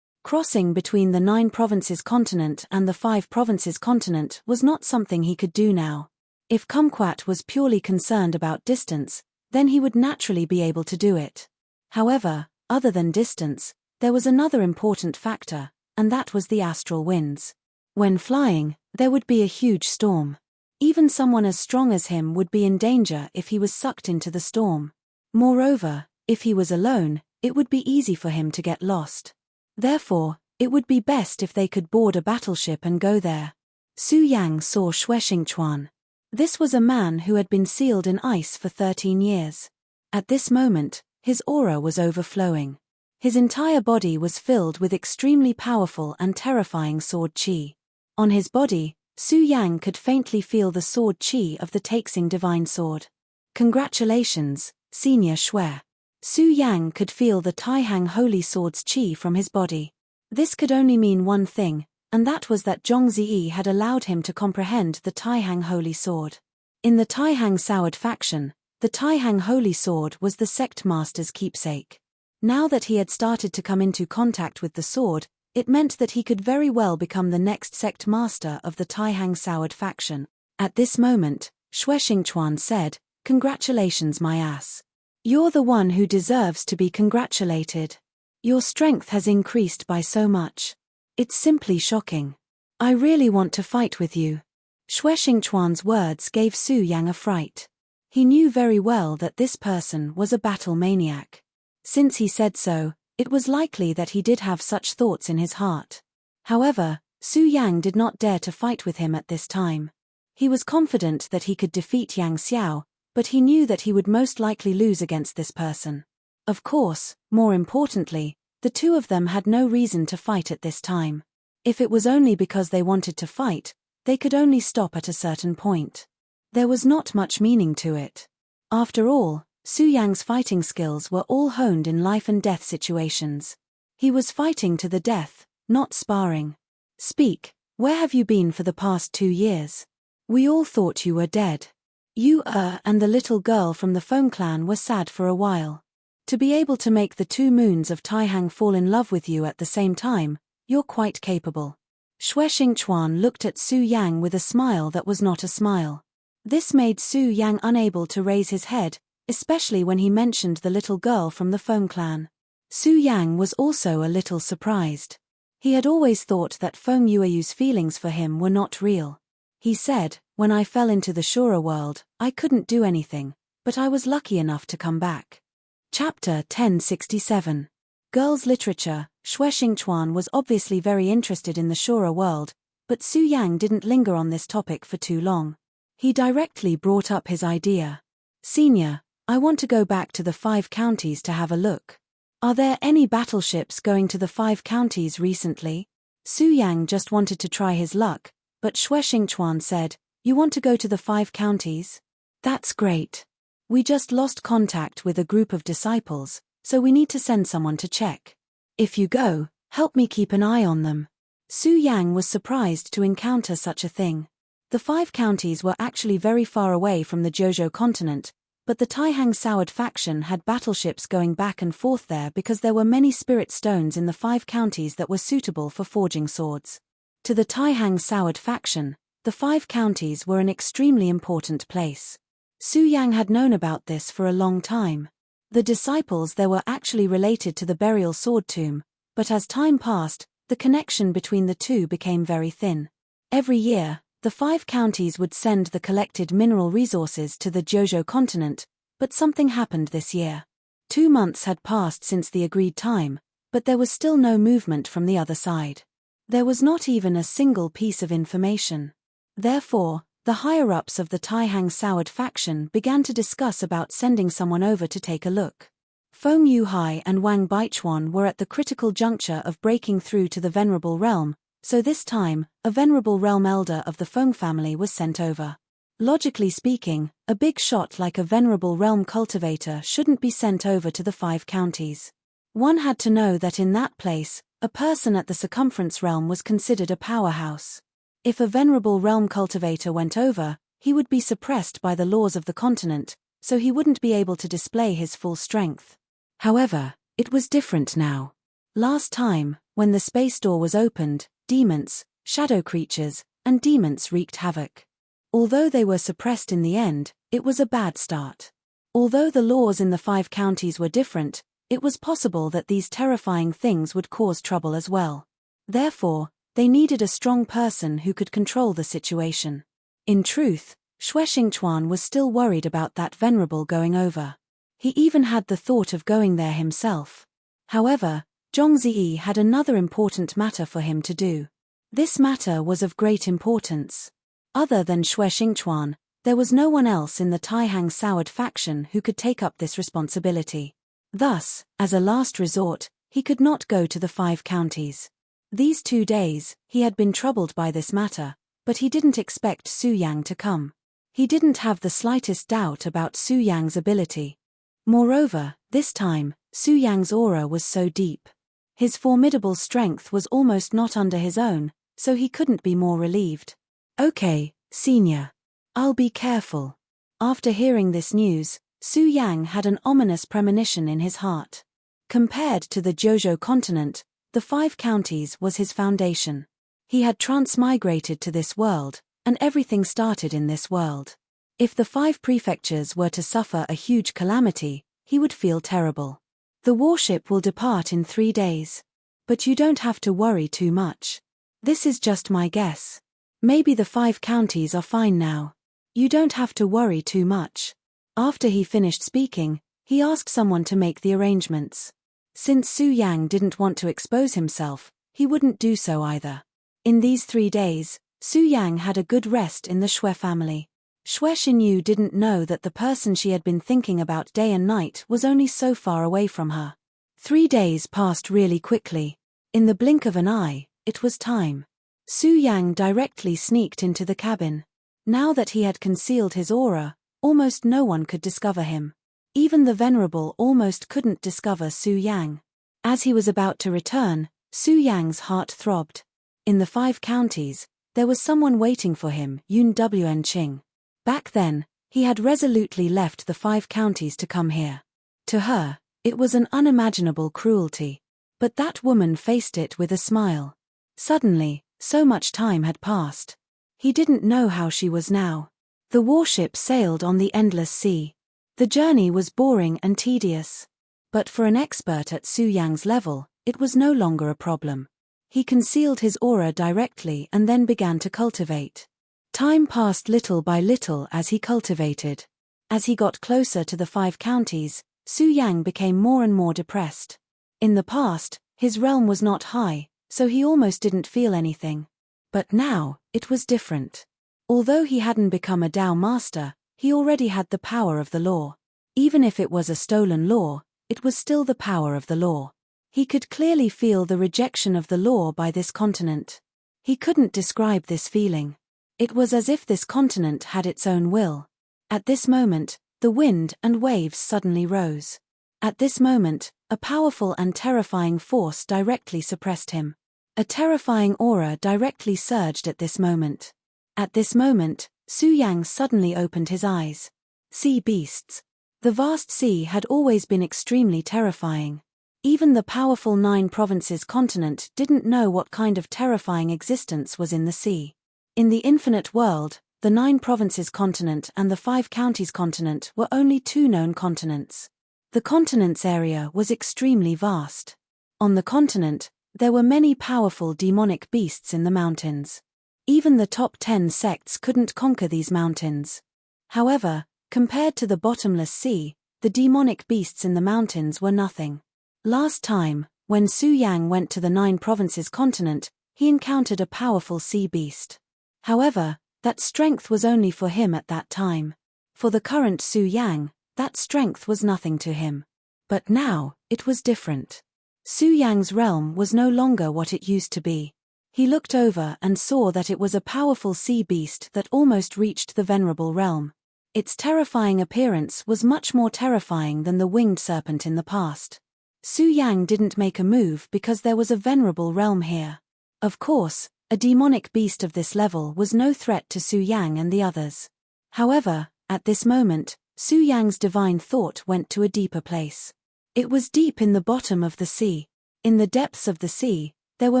Crossing between the 9 provinces continent and the 5 provinces continent was not something he could do now. If Kumquat was purely concerned about distance, then he would naturally be able to do it. However, other than distance, there was another important factor, and that was the astral winds. When flying, there would be a huge storm. Even someone as strong as him would be in danger if he was sucked into the storm. Moreover, if he was alone, it would be easy for him to get lost. Therefore, it would be best if they could board a battleship and go there. Su Yang saw Shui Xingchuan. This was a man who had been sealed in ice for 13 years. At this moment, his aura was overflowing. His entire body was filled with extremely powerful and terrifying sword qi. On his body, Su Yang could faintly feel the sword qi of the Taixing divine sword. Congratulations, Senior Shui. Su Yang could feel the Taihang holy sword's qi from his body. This could only mean one thing, and that was that Zhongzi had allowed him to comprehend the Taihang holy sword. In the Taihang Soured faction, the Taihang holy sword was the sect master's keepsake. Now that he had started to come into contact with the sword, it meant that he could very well become the next sect master of the Taihang Soured faction. At this moment, Shui Xingchuan said, "Congratulations, my ass. You're the one who deserves to be congratulated. Your strength has increased by so much. It's simply shocking. I really want to fight with you." Shui Xingchuan's words gave Su Yang a fright. He knew very well that this person was a battle maniac. Since he said so, it was likely that he did have such thoughts in his heart. However, Su Yang did not dare to fight with him at this time. He was confident that he could defeat Yang Xiao, but he knew that he would most likely lose against this person. Of course, more importantly, the two of them had no reason to fight at this time. If it was only because they wanted to fight, they could only stop at a certain point. There was not much meaning to it. After all, Su Yang's fighting skills were all honed in life and death situations. He was fighting to the death, not sparring. Speak, where have you been for the past 2 years? We all thought you were dead. You and the little girl from the Foam clan were sad for a while. To be able to make the 2 moons of Taihang fall in love with you at the same time, you're quite capable. Xue Xingchuan looked at Su Yang with a smile that was not a smile. This made Su Yang unable to raise his head, especially when he mentioned the little girl from the Feng clan. Su Yang was also a little surprised. He had always thought that Feng Yueyu's feelings for him were not real. He said, "When I fell into the Shura world, I couldn't do anything, but I was lucky enough to come back." Chapter 1067. Girls' Literature. Xue Xingchuan was obviously very interested in the Shura world, but Su Yang didn't linger on this topic for too long. He directly brought up his idea. "Senior, I want to go back to the 5 counties to have a look. Are there any battleships going to the 5 counties recently?" Su Yang just wanted to try his luck, but Xue Xingchuan said, "You want to go to the 5 counties? That's great. We just lost contact with a group of disciples, so we need to send someone to check. If you go, help me keep an eye on them." Su Yang was surprised to encounter such a thing. The 5 counties were actually very far away from the Jojo continent, but the Taihang Soured faction had battleships going back and forth there because there were many spirit stones in the 5 counties that were suitable for forging swords. To the Taihang Soured faction, the 5 counties were an extremely important place. Su Yang had known about this for a long time. The disciples there were actually related to the burial sword tomb, but as time passed, the connection between the two became very thin. Every year, the 5 counties would send the collected mineral resources to the Jojo continent, but something happened this year. 2 months had passed since the agreed time, but there was still no movement from the other side. There was not even a single piece of information. Therefore, the higher-ups of the Taihang Soured faction began to discuss about sending someone over to take a look. Feng Yuhai and Wang Baichuan were at the critical juncture of breaking through to the Venerable Realm, so this time, a Venerable Realm elder of the Feng family was sent over. Logically speaking, a big shot like a Venerable Realm cultivator shouldn't be sent over to the 5 counties. One had to know that in that place, a person at the Circumference Realm was considered a powerhouse. If a Venerable Realm cultivator went over, he would be suppressed by the laws of the continent, so he wouldn't be able to display his full strength. However, it was different now. Last time, when the space door was opened, demons, shadow creatures, and demons wreaked havoc. Although they were suppressed in the end, it was a bad start. Although the laws in the 5 counties were different, it was possible that these terrifying things would cause trouble as well. Therefore, they needed a strong person who could control the situation. In truth, Xue Xingchuan was still worried about that venerable going over. He even had the thought of going there himself. However, Zhong Ziyi had another important matter for him to do. This matter was of great importance. Other than Xue Xingchuan, there was no one else in the Taihang Soured faction who could take up this responsibility. Thus, as a last resort, he could not go to the 5 counties. These 2 days, he had been troubled by this matter, but he didn't expect Su Yang to come. He didn't have the slightest doubt about Su Yang's ability. Moreover, this time, Su Yang's aura was so deep. His formidable strength was almost not under his own, so he couldn't be more relieved. "Okay, senior. I'll be careful." After hearing this news, Su Yang had an ominous premonition in his heart. Compared to the Jojo continent, the 5 counties was his foundation. He had transmigrated to this world, and everything started in this world. If the 5 prefectures were to suffer a huge calamity, he would feel terrible. "The warship will depart in 3 days. But you don't have to worry too much. This is just my guess. Maybe the 5 counties are fine now. You don't have to worry too much." After he finished speaking, he asked someone to make the arrangements. Since Su Yang didn't want to expose himself, he wouldn't do so either. In these 3 days, Su Yang had a good rest in the Xue family. Xue Xinyu didn't know that the person she had been thinking about day and night was only so far away from her. 3 days passed really quickly. In the blink of an eye, it was time. Su Yang directly sneaked into the cabin. Now that he had concealed his aura, almost no one could discover him. Even the Venerable almost couldn't discover Su Yang. As he was about to return, Su Yang's heart throbbed. In the 5 counties, there was someone waiting for him, Enchantting. Back then, he had resolutely left the 5 counties to come here. To her, it was an unimaginable cruelty. But that woman faced it with a smile. Suddenly, So much time had passed. He didn't know how she was now. The warship sailed on the endless sea. The journey was boring and tedious. But for an expert at Su Yang's level, it was no longer a problem. He concealed his aura directly and then began to cultivate. Time passed little by little as he cultivated. As he got closer to the 5 counties, Su Yang became more and more depressed. In the past, his realm was not high, so he almost didn't feel anything. But now, it was different. Although he hadn't become a Dao master, he already had the power of the law. Even if it was a stolen law, it was still the power of the law. He could clearly feel the rejection of the law by this continent. He couldn't describe this feeling. It was as if this continent had its own will. At this moment, the wind and waves suddenly rose. At this moment, a powerful and terrifying force directly suppressed him. A terrifying aura directly surged at this moment. At this moment, Su Yang suddenly opened his eyes. Sea beasts. The vast sea had always been extremely terrifying. Even the powerful 9 provinces continent didn't know what kind of terrifying existence was in the sea. In the infinite world, the 9 provinces continent and the 5 counties continent were only 2 known continents. The continent's area was extremely vast. On the continent, there were many powerful demonic beasts in the mountains. Even the top 10 sects couldn't conquer these mountains. However, compared to the bottomless sea, the demonic beasts in the mountains were nothing. Last time, when Su Yang went to the 9 provinces continent, he encountered a powerful sea beast. However, that strength was only for him at that time. For the current Su Yang, that strength was nothing to him. But now, it was different. Su Yang's realm was no longer what it used to be. He looked over and saw that it was a powerful sea beast that almost reached the venerable realm. Its terrifying appearance was much more terrifying than the winged serpent in the past. Su Yang didn't make a move because there was a venerable realm here. Of course, a demonic beast of this level was no threat to Su Yang and the others. However, at this moment, Su Yang's divine thought went to a deeper place. It was deep in the bottom of the sea. In the depths of the sea, there were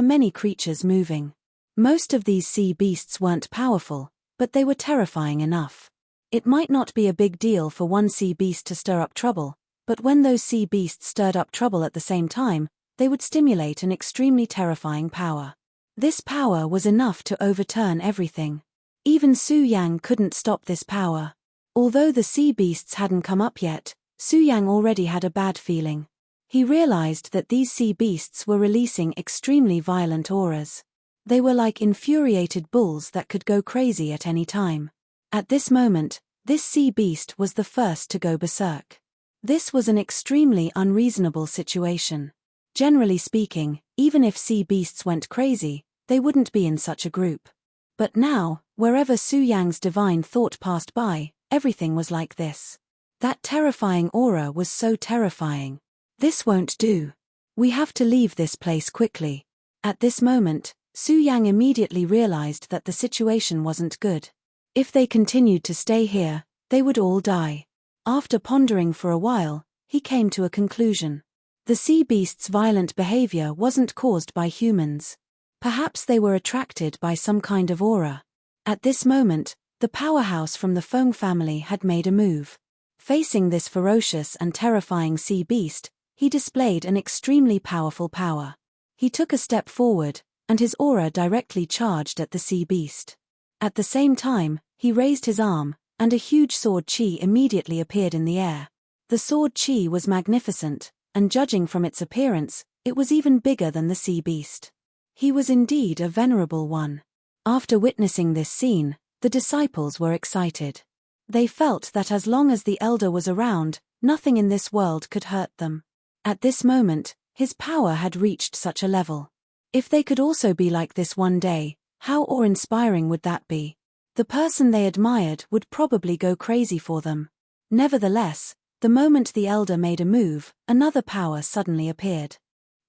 many creatures moving. Most of these sea beasts weren't powerful, but they were terrifying enough. It might not be a big deal for one sea beast to stir up trouble, but when those sea beasts stirred up trouble at the same time, they would stimulate an extremely terrifying power. This power was enough to overturn everything. Even Su Yang couldn't stop this power. Although the sea beasts hadn't come up yet, Su Yang already had a bad feeling. He realized that these sea beasts were releasing extremely violent auras. They were like infuriated bulls that could go crazy at any time. At this moment, this sea beast was the first to go berserk. This was an extremely unreasonable situation. Generally speaking, even if sea beasts went crazy, they wouldn't be in such a group. But now, wherever Su Yang's divine thought passed by, everything was like this. That terrifying aura was so terrifying. This won't do. We have to leave this place quickly. At this moment, Su Yang immediately realized that the situation wasn't good. If they continued to stay here, they would all die. After pondering for a while, he came to a conclusion. The sea beast's violent behavior wasn't caused by humans. Perhaps they were attracted by some kind of aura. At this moment, the powerhouse from the Feng family had made a move. Facing this ferocious and terrifying sea beast, he displayed an extremely powerful power. He took a step forward, and his aura directly charged at the sea beast. At the same time, he raised his arm, and a huge sword chi immediately appeared in the air. The sword chi was magnificent, and judging from its appearance, it was even bigger than the sea beast. He was indeed a venerable one. After witnessing this scene, the disciples were excited. They felt that as long as the elder was around, nothing in this world could hurt them. At this moment, his power had reached such a level. If they could also be like this one day, how awe-inspiring would that be? The person they admired would probably go crazy for them. Nevertheless, the moment the elder made a move, another power suddenly appeared.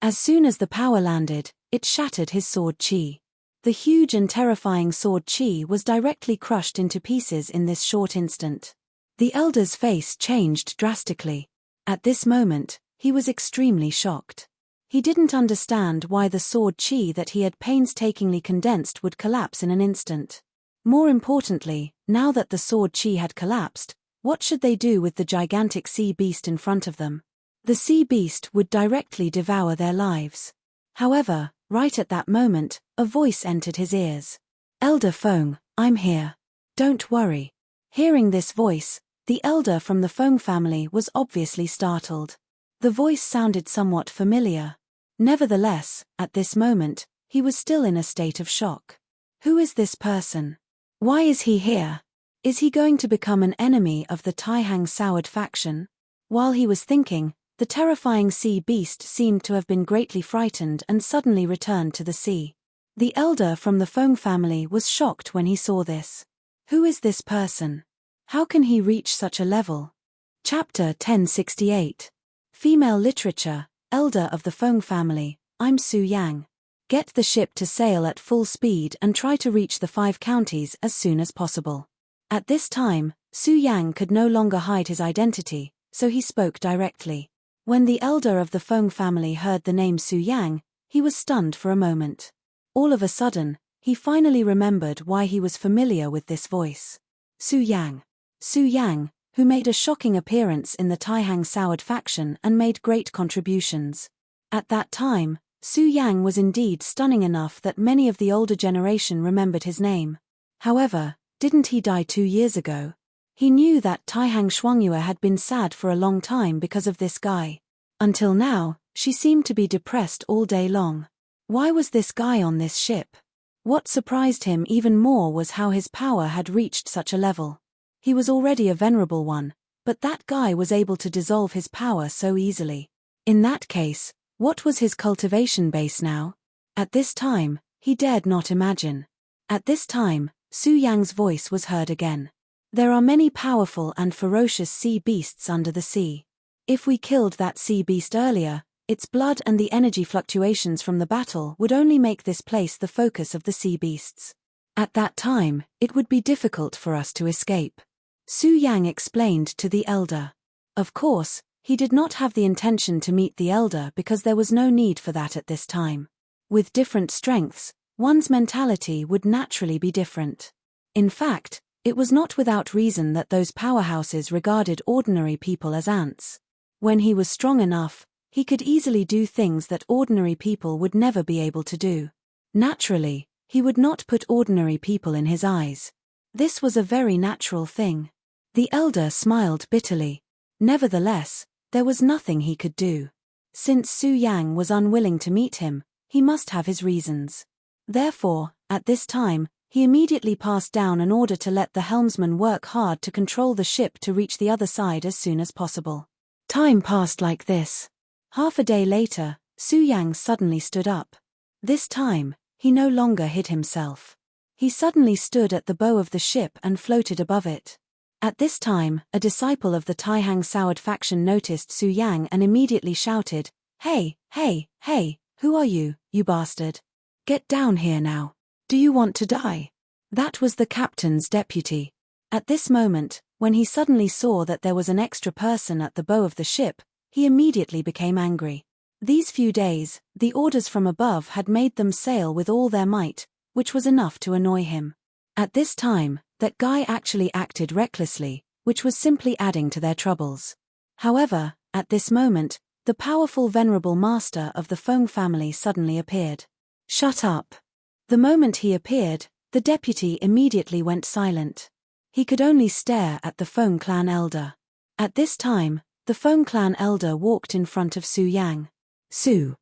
As soon as the power landed, it shattered his sword chi. The huge and terrifying sword chi was directly crushed into pieces in this short instant. The elder's face changed drastically. At this moment, he was extremely shocked. He didn't understand why the sword chi that he had painstakingly condensed would collapse in an instant. More importantly, now that the sword chi had collapsed, what should they do with the gigantic sea beast in front of them? The sea beast would directly devour their lives. However, right at that moment, a voice entered his ears. "Elder Feng, I'm here. Don't worry." Hearing this voice, the elder from the Feng family was obviously startled. The voice sounded somewhat familiar. Nevertheless, at this moment, he was still in a state of shock. Who is this person? Why is he here? Is he going to become an enemy of the Taihang soured faction? While he was thinking, the terrifying sea beast seemed to have been greatly frightened and suddenly returned to the sea. The elder from the Feng family was shocked when he saw this. Who is this person? How can he reach such a level? Chapter 1068. Female Literature, Elder of the Feng family, I'm Su Yang. Get the ship to sail at full speed and try to reach the 5 counties as soon as possible. At this time, Su Yang could no longer hide his identity, so he spoke directly. When the elder of the Feng family heard the name Su Yang, he was stunned for a moment. All of a sudden, he finally remembered why he was familiar with this voice. Su Yang. Su Yang, who made a shocking appearance in the Taihang soured faction and made great contributions. At that time, Su Yang was indeed stunning enough that many of the older generation remembered his name. However, didn't he die 2 years ago? He knew that Taihang Shuangyue had been sad for a long time because of this guy. Until now, she seemed to be depressed all day long. Why was this guy on this ship? What surprised him even more was how his power had reached such a level. He was already a venerable one, but that guy was able to dissolve his power so easily. In that case, what was his cultivation base now? At this time, he dared not imagine. At this time, Su Yang's voice was heard again. There are many powerful and ferocious sea beasts under the sea. If we killed that sea beast earlier, its blood and the energy fluctuations from the battle would only make this place the focus of the sea beasts. At that time, it would be difficult for us to escape. Su Yang explained to the elder. Of course, he did not have the intention to meet the elder because there was no need for that at this time. With different strengths, one's mentality would naturally be different. In fact, it was not without reason that those powerhouses regarded ordinary people as ants. When he was strong enough, he could easily do things that ordinary people would never be able to do. Naturally, he would not put ordinary people in his eyes. This was a very natural thing. The elder smiled bitterly. Nevertheless, there was nothing he could do. Since Su Yang was unwilling to meet him, he must have his reasons. Therefore, at this time, he immediately passed down an order to let the helmsman work hard to control the ship to reach the other side as soon as possible. Time passed like this. Half a day later, Su Yang suddenly stood up. This time, he no longer hid himself. He suddenly stood at the bow of the ship and floated above it. At this time, a disciple of the Taihang soured faction noticed Su Yang and immediately shouted, "Hey, hey, hey, who are you, you bastard? Get down here now. Do you want to die?" That was the captain's deputy. At this moment, when he suddenly saw that there was an extra person at the bow of the ship, he immediately became angry. These few days, the orders from above had made them sail with all their might, which was enough to annoy him. At this time, that guy actually acted recklessly, which was simply adding to their troubles. However, at this moment, the powerful venerable master of the Feng family suddenly appeared. "Shut up." The moment he appeared, the deputy immediately went silent. He could only stare at the Feng clan elder. At this time, the Feng clan elder walked in front of Su Yang. Su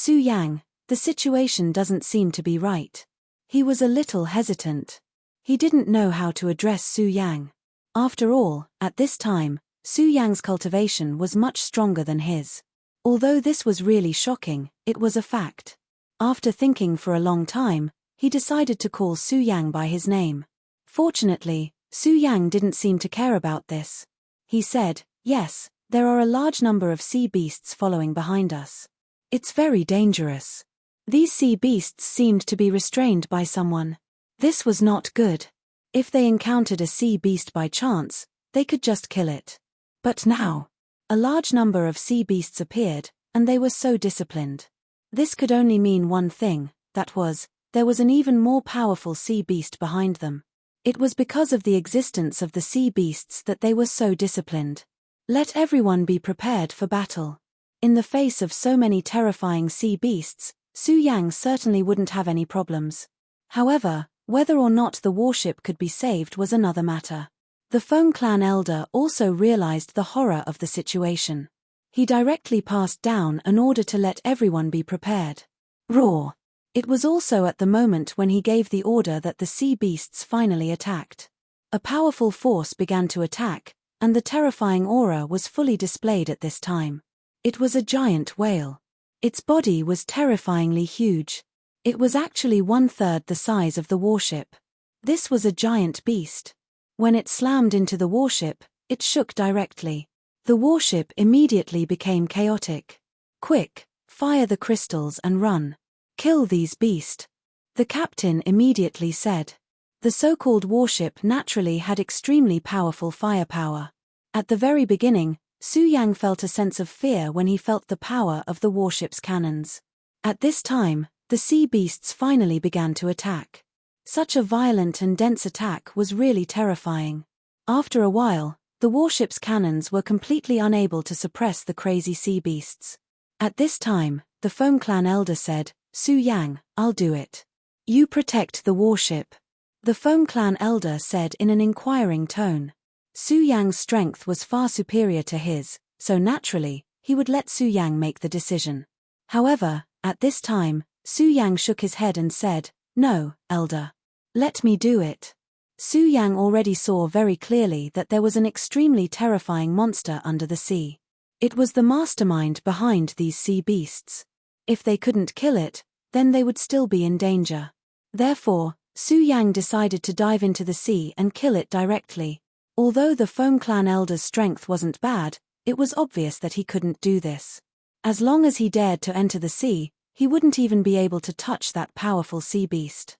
Yang, the situation doesn't seem to be right. He was a little hesitant. He didn't know how to address Su Yang. After all, at this time, Su Yang's cultivation was much stronger than his. Although this was really shocking, it was a fact. After thinking for a long time, he decided to call Su Yang by his name. Fortunately, Su Yang didn't seem to care about this. He said, "Yes, there are a large number of sea beasts following behind us. It's very dangerous. These sea beasts seemed to be restrained by someone. This was not good. If they encountered a sea beast by chance, they could just kill it. But now, a large number of sea beasts appeared, and they were so disciplined. This could only mean one thing, that was, there was an even more powerful sea beast behind them. It was because of the existence of the sea beasts that they were so disciplined. Let everyone be prepared for battle. In the face of so many terrifying sea beasts, Su Yang certainly wouldn't have any problems. However, whether or not the warship could be saved was another matter. The Feng clan elder also realized the horror of the situation. He directly passed down an order to let everyone be prepared. Roar! It was also at the moment when he gave the order that the sea beasts finally attacked. A powerful force began to attack, and the terrifying aura was fully displayed at this time. It was a giant whale. Its body was terrifyingly huge. It was actually 1/3 the size of the warship. This was a giant beast. When it slammed into the warship, it shook directly. The warship immediately became chaotic. Quick, fire the crystals and run. Kill these beasts. The captain immediately said. The so-called warship naturally had extremely powerful firepower. At the very beginning, Su Yang felt a sense of fear when he felt the power of the warship's cannons. At this time, the sea beasts finally began to attack. Such a violent and dense attack was really terrifying. After a while, the warship's cannons were completely unable to suppress the crazy sea beasts. At this time, the Feng clan elder said, Su Yang, I'll do it. You protect the warship. The Feng clan elder said in an inquiring tone. Su Yang's strength was far superior to his, so naturally, he would let Su Yang make the decision. However, at this time, Su Yang shook his head and said, No, elder. Let me do it. Su Yang already saw very clearly that there was an extremely terrifying monster under the sea. It was the mastermind behind these sea beasts. If they couldn't kill it, then they would still be in danger. Therefore, Su Yang decided to dive into the sea and kill it directly. Although the Feng clan elder's strength wasn't bad, it was obvious that he couldn't do this. As long as he dared to enter the sea, he wouldn't even be able to touch that powerful sea beast.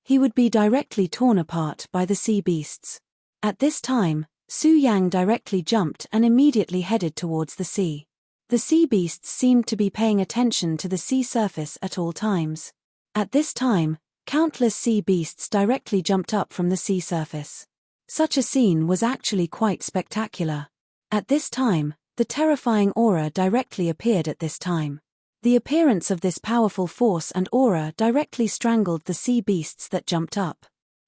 He would be directly torn apart by the sea beasts. At this time, Su Yang directly jumped and immediately headed towards the sea. The sea beasts seemed to be paying attention to the sea surface at all times. At this time, countless sea beasts directly jumped up from the sea surface. Such a scene was actually quite spectacular. At this time, the terrifying aura directly appeared at this time. The appearance of this powerful force and aura directly strangled the sea beasts that jumped up.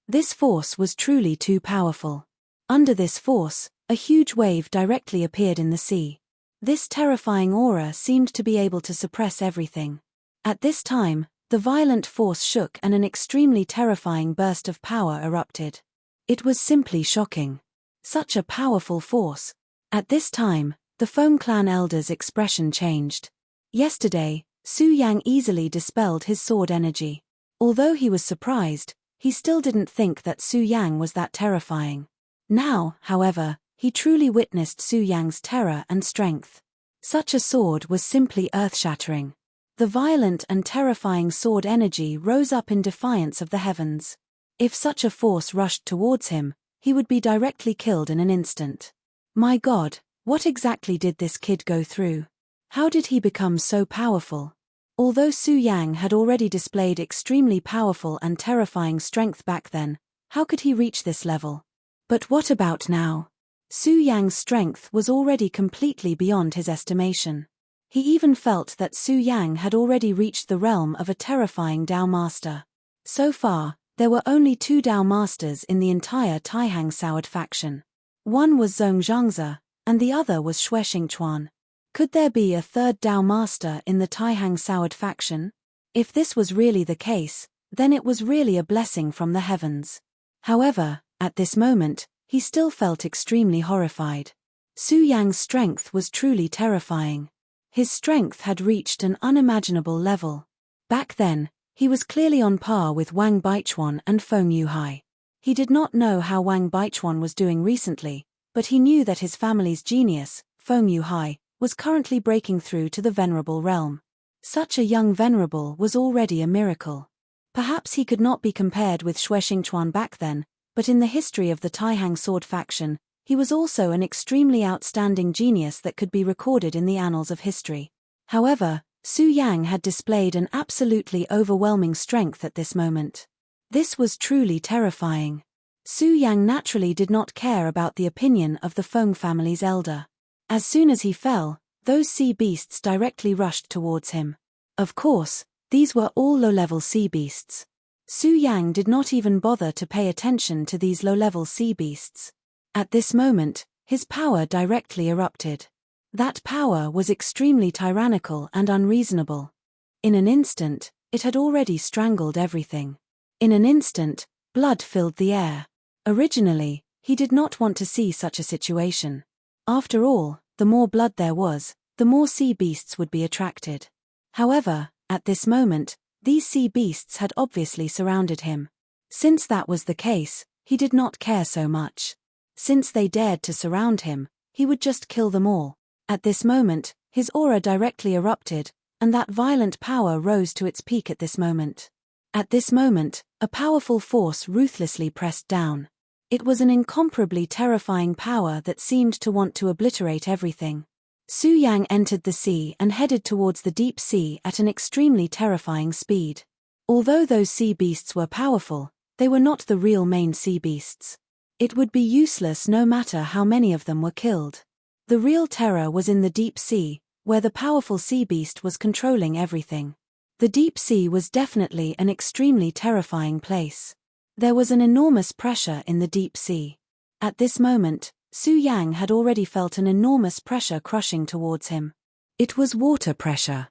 This force was truly too powerful. Under this force, a huge wave directly appeared in the sea. This terrifying aura seemed to be able to suppress everything. At this time, the violent force shook and an extremely terrifying burst of power erupted. It was simply shocking. Such a powerful force. At this time, the Feng clan elder's expression changed. Yesterday, Su Yang easily dispelled his sword energy. Although he was surprised, he still didn't think that Su Yang was that terrifying. Now, however, he truly witnessed Su Yang's terror and strength. Such a sword was simply earth-shattering. The violent and terrifying sword energy rose up in defiance of the heavens. If such a force rushed towards him, he would be directly killed in an instant. My God, what exactly did this kid go through? How did he become so powerful? Although Su Yang had already displayed extremely powerful and terrifying strength back then, how could he reach this level? But what about now? Su Yang's strength was already completely beyond his estimation. He even felt that Su Yang had already reached the realm of a terrifying Dao master. So far, there were only 2 Dao masters in the entire Taihang Soured faction. One was Zhong Zhangze, and the other was Xue Xingchuan. Could there be a 3rd Dao master in the Taihang Soured faction? If this was really the case, then it was really a blessing from the heavens. However, at this moment, he still felt extremely horrified. Su Yang's strength was truly terrifying. His strength had reached an unimaginable level. Back then, he was clearly on par with Wang Baichuan and Feng Yuhai. He did not know how Wang Baichuan was doing recently, but he knew that his family's genius, Feng Yuhai, was currently breaking through to the venerable realm. Such a young venerable was already a miracle. Perhaps he could not be compared with Xue Xingchuan back then, but in the history of the Taihang Sword faction, he was also an extremely outstanding genius that could be recorded in the annals of history. However, Su Yang had displayed an absolutely overwhelming strength at this moment. This was truly terrifying. Su Yang naturally did not care about the opinion of the Feng family's elder. As soon as he fell, those sea beasts directly rushed towards him. Of course, these were all low-level sea beasts. Su Yang did not even bother to pay attention to these low-level sea beasts. At this moment, his power directly erupted. That power was extremely tyrannical and unreasonable. In an instant, it had already strangled everything. In an instant, blood filled the air. Originally, he did not want to see such a situation. After all, the more blood there was, the more sea beasts would be attracted. However, at this moment, these sea beasts had obviously surrounded him. Since that was the case, he did not care so much. Since they dared to surround him, he would just kill them all. At this moment, his aura directly erupted, and that violent power rose to its peak at this moment. At this moment, a powerful force ruthlessly pressed down. It was an incomparably terrifying power that seemed to want to obliterate everything. Su Yang entered the sea and headed towards the deep sea at an extremely terrifying speed. Although those sea beasts were powerful, they were not the real main sea beasts. It would be useless no matter how many of them were killed. The real terror was in the deep sea, where the powerful sea beast was controlling everything. The deep sea was definitely an extremely terrifying place. There was an enormous pressure in the deep sea. At this moment, Su Yang had already felt an enormous pressure crushing towards him. It was water pressure.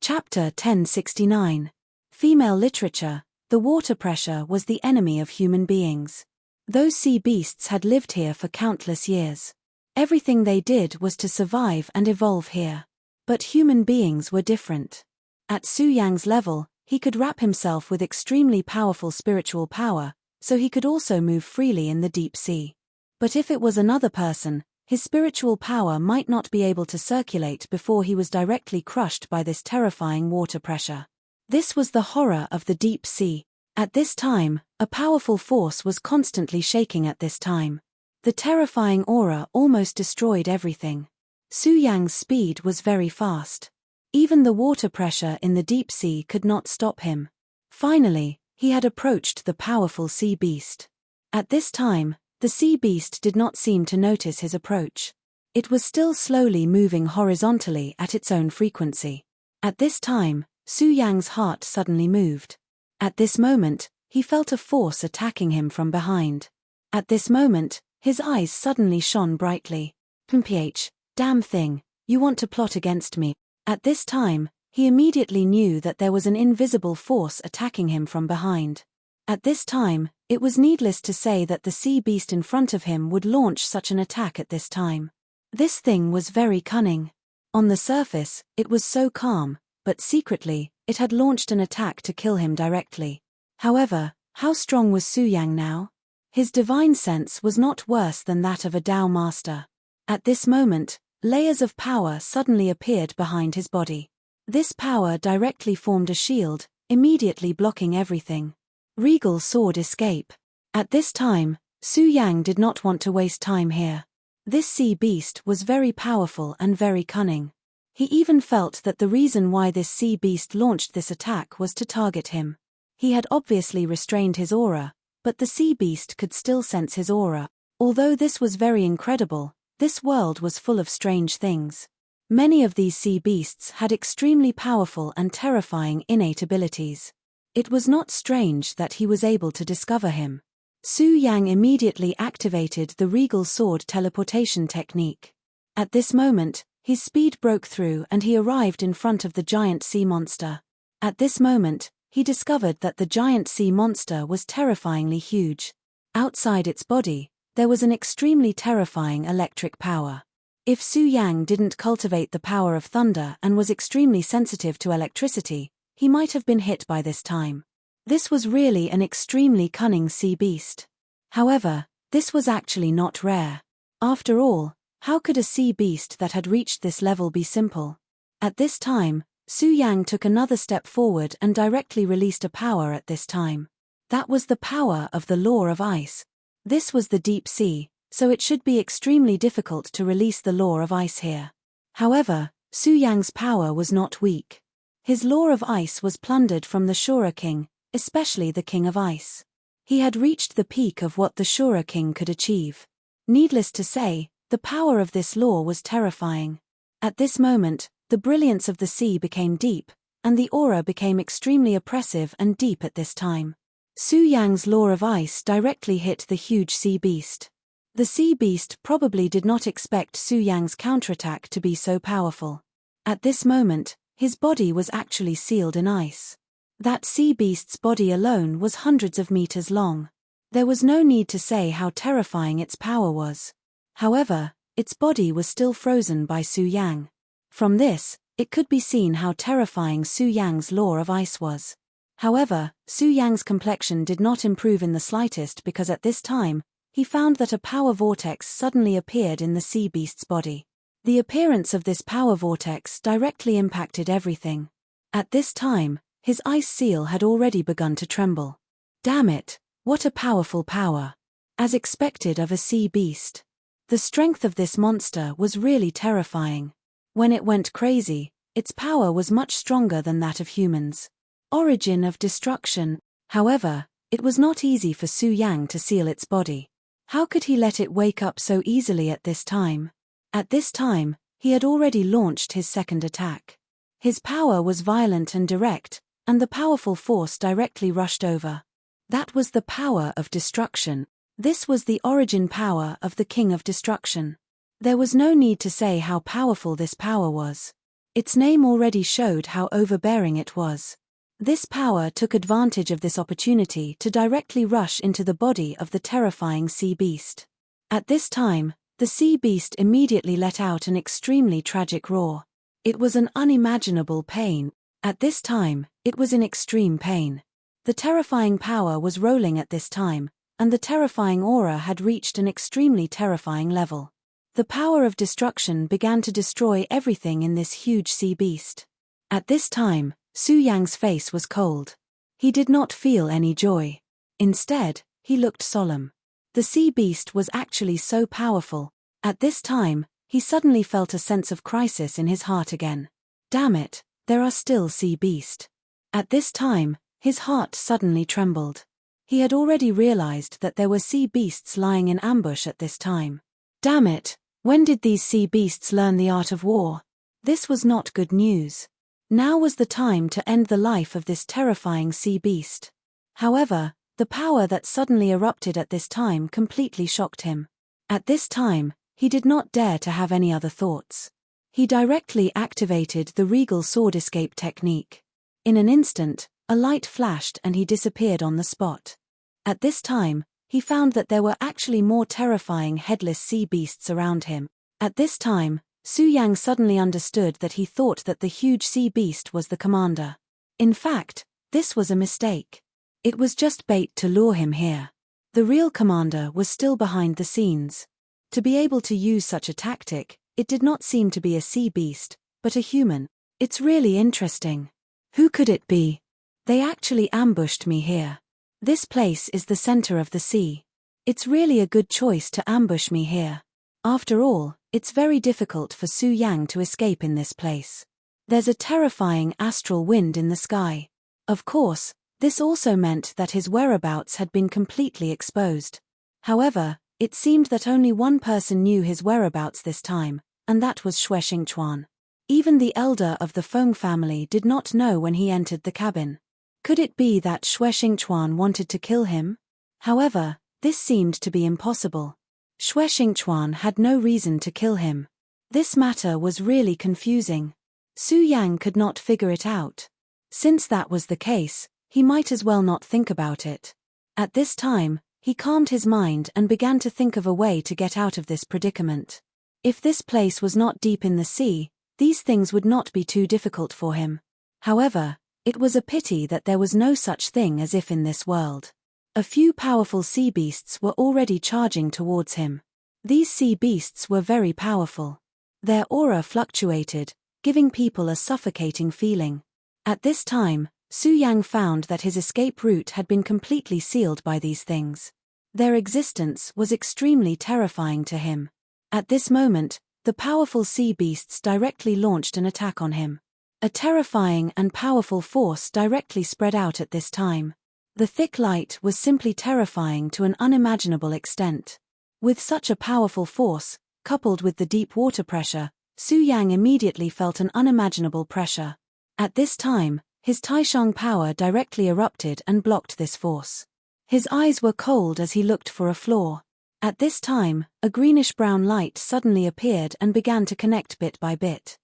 Chapter 1069. Female literature. The water pressure was the enemy of human beings. Those sea beasts had lived here for countless years. Everything they did was to survive and evolve here. But human beings were different. At Su Yang's level, he could wrap himself with extremely powerful spiritual power, so he could also move freely in the deep sea. But if it was another person, his spiritual power might not be able to circulate before he was directly crushed by this terrifying water pressure. This was the horror of the deep sea. At this time, a powerful force was constantly shaking at this time. The terrifying aura almost destroyed everything. Su Yang's speed was very fast. Even the water pressure in the deep sea could not stop him. Finally, he had approached the powerful sea beast. At this time, the sea beast did not seem to notice his approach. It was still slowly moving horizontally at its own frequency. At this time, Su Yang's heart suddenly moved. At this moment, he felt a force attacking him from behind. At this moment, his eyes suddenly shone brightly. "PH, damn thing, you want to plot against me." At this time, he immediately knew that there was an invisible force attacking him from behind. At this time, it was needless to say that the sea beast in front of him would launch such an attack at this time. This thing was very cunning. On the surface, it was so calm, but secretly, it had launched an attack to kill him directly. However, how strong was Su Yang now? His divine sense was not worse than that of a Tao master. At this moment, layers of power suddenly appeared behind his body. This power directly formed a shield, immediately blocking everything. Regal sword escape. At this time, Su Yang did not want to waste time here. This sea beast was very powerful and very cunning. He even felt that the reason why this sea beast launched this attack was to target him. He had obviously restrained his aura, but the sea beast could still sense his aura. Although this was very incredible, this world was full of strange things. Many of these sea beasts had extremely powerful and terrifying innate abilities. It was not strange that he was able to discover him. Su Yang immediately activated the Regal Sword teleportation technique. At this moment, his speed broke through and he arrived in front of the giant sea monster. At this moment, he discovered that the giant sea monster was terrifyingly huge. Outside its body, there was an extremely terrifying electric power. If Su Yang didn't cultivate the power of thunder and was extremely sensitive to electricity, he might have been hit by this time. This was really an extremely cunning sea beast. However, this was actually not rare. After all, how could a sea beast that had reached this level be simple? At this time, Su Yang took another step forward and directly released a power at this time. That was the power of the law of ice. This was the deep sea, so it should be extremely difficult to release the law of ice here. However, Su Yang's power was not weak. His law of ice was plundered from the Shura king, especially the king of ice. He had reached the peak of what the Shura king could achieve. Needless to say, the power of this law was terrifying. At this moment, the brilliance of the sea became deep, and the aura became extremely oppressive and deep at this time. Su Yang's law of ice directly hit the huge sea beast. The sea beast probably did not expect Su Yang's counterattack to be so powerful. At this moment, his body was actually sealed in ice. That sea beast's body alone was hundreds of meters long. There was no need to say how terrifying its power was. However, its body was still frozen by Su Yang. From this, it could be seen how terrifying Su Yang's law of ice was. However, Su Yang's complexion did not improve in the slightest because at this time, he found that a power vortex suddenly appeared in the sea beast's body. The appearance of this power vortex directly impacted everything. At this time, his ice seal had already begun to tremble. Damn it, what a powerful power! As expected of a sea beast. The strength of this monster was really terrifying. When it went crazy, its power was much stronger than that of humans. Origin of destruction. However, it was not easy for Su Yang to seal its body. How could he let it wake up so easily at this time? At this time, he had already launched his second attack. His power was violent and direct, and the powerful force directly rushed over. That was the power of destruction. This was the origin power of the King of Destruction. There was no need to say how powerful this power was. Its name already showed how overbearing it was. This power took advantage of this opportunity to directly rush into the body of the terrifying sea beast. At this time, the sea beast immediately let out an extremely tragic roar. It was an unimaginable pain. At this time, it was in extreme pain. The terrifying power was rolling at this time, and the terrifying aura had reached an extremely terrifying level. The power of destruction began to destroy everything in this huge sea beast. At this time, Su Yang's face was cold. He did not feel any joy. Instead, he looked solemn. The sea beast was actually so powerful. At this time, he suddenly felt a sense of crisis in his heart again. Damn it, there are still sea beast. At this time, his heart suddenly trembled. He had already realized that there were sea beasts lying in ambush at this time. Damn it, when did these sea beasts learn the art of war? This was not good news. Now was the time to end the life of this terrifying sea beast. However, the power that suddenly erupted at this time completely shocked him. At this time, he did not dare to have any other thoughts. He directly activated the regal sword escape technique. In an instant, a light flashed and he disappeared on the spot. At this time, he found that there were actually more terrifying headless sea beasts around him. At this time, Su Yang suddenly understood that he thought that the huge sea beast was the commander. In fact, this was a mistake. It was just bait to lure him here. The real commander was still behind the scenes. To be able to use such a tactic, it did not seem to be a sea beast, but a human. It's really interesting. Who could it be? They actually ambushed me here. This place is the center of the sea. It's really a good choice to ambush me here. After all, it's very difficult for Su Yang to escape in this place. There's a terrifying astral wind in the sky. Of course, this also meant that his whereabouts had been completely exposed. However, it seemed that only one person knew his whereabouts this time, and that was Xue Xingchuan. Even the elder of the Feng family did not know when he entered the cabin. Could it be that Xue Xingchuan wanted to kill him? However, this seemed to be impossible. Xue Xingchuan had no reason to kill him. This matter was really confusing. Su Yang could not figure it out. Since that was the case, he might as well not think about it. At this time, he calmed his mind and began to think of a way to get out of this predicament. If this place was not deep in the sea, these things would not be too difficult for him. However, it was a pity that there was no such thing as if in this world. A few powerful sea beasts were already charging towards him. These sea beasts were very powerful. Their aura fluctuated, giving people a suffocating feeling. At this time, Su Yang found that his escape route had been completely sealed by these things. Their existence was extremely terrifying to him. At this moment, the powerful sea beasts directly launched an attack on him. A terrifying and powerful force directly spread out at this time. The thick light was simply terrifying to an unimaginable extent. With such a powerful force, coupled with the deep water pressure, Su Yang immediately felt an unimaginable pressure. At this time, his Taishang power directly erupted and blocked this force. His eyes were cold as he looked for a flaw. At this time, a greenish-brown light suddenly appeared and began to connect bit by bit.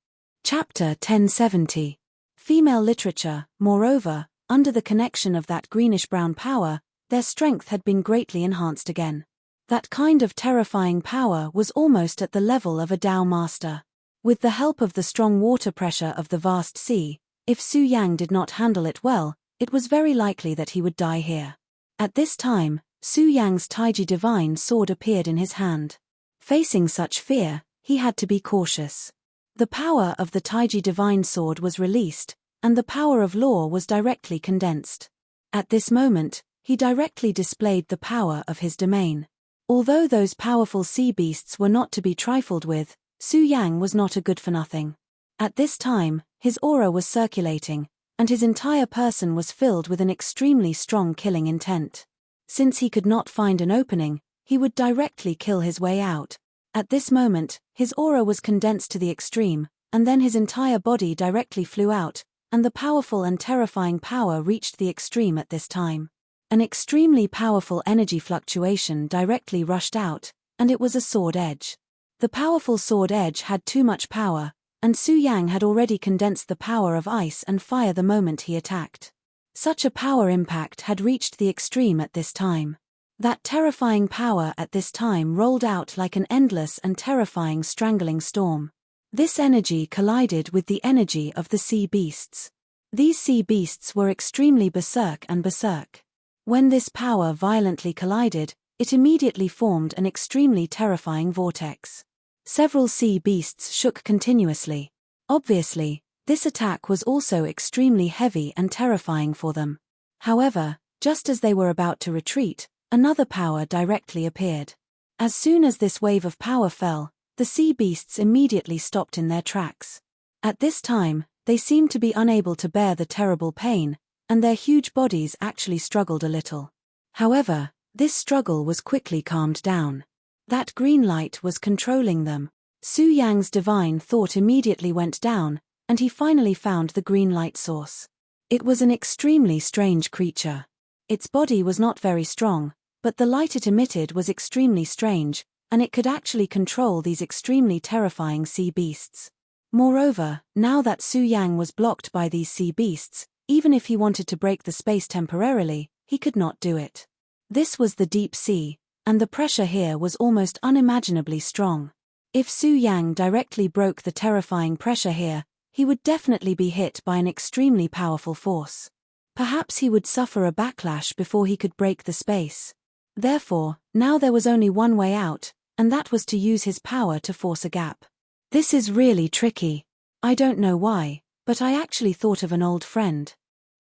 Chapter 1070. Female literature. Moreover, under the connection of that greenish-brown power, their strength had been greatly enhanced again. That kind of terrifying power was almost at the level of a Tao master. With the help of the strong water pressure of the vast sea, if Su Yang did not handle it well, it was very likely that he would die here. At this time, Su Yang's Taiji divine sword appeared in his hand. Facing such fear, he had to be cautious. The power of the Taiji divine sword was released, and the power of law was directly condensed. At this moment, he directly displayed the power of his domain. Although those powerful sea beasts were not to be trifled with, Su Yang was not a good-for-nothing. At this time, his aura was circulating, and his entire person was filled with an extremely strong killing intent. Since he could not find an opening, he would directly kill his way out. At this moment, his aura was condensed to the extreme, and then his entire body directly flew out, and the powerful and terrifying power reached the extreme at this time. An extremely powerful energy fluctuation directly rushed out, and it was a sword edge. The powerful sword edge had too much power, and Su Yang had already condensed the power of ice and fire the moment he attacked. Such a power impact had reached the extreme at this time. That terrifying power at this time rolled out like an endless and terrifying strangling storm. This energy collided with the energy of the sea beasts. These sea beasts were extremely berserk and berserk. When this power violently collided, it immediately formed an extremely terrifying vortex. Several sea beasts shook continuously. Obviously, this attack was also extremely heavy and terrifying for them. However, just as they were about to retreat, another power directly appeared. As soon as this wave of power fell, the sea beasts immediately stopped in their tracks. At this time, they seemed to be unable to bear the terrible pain, and their huge bodies actually struggled a little. However, this struggle was quickly calmed down. That green light was controlling them. Su Yang's divine thought immediately went down, and he finally found the green light source. It was an extremely strange creature. Its body was not very strong, but the light it emitted was extremely strange, and it could actually control these extremely terrifying sea beasts. Moreover, now that Su Yang was blocked by these sea beasts, even if he wanted to break the space temporarily, he could not do it. This was the deep sea, and the pressure here was almost unimaginably strong. If Su Yang directly broke the terrifying pressure here, he would definitely be hit by an extremely powerful force. Perhaps he would suffer a backlash before he could break the space. Therefore, now there was only one way out, and that was to use his power to force a gap. This is really tricky. I don't know why, but I actually thought of an old friend.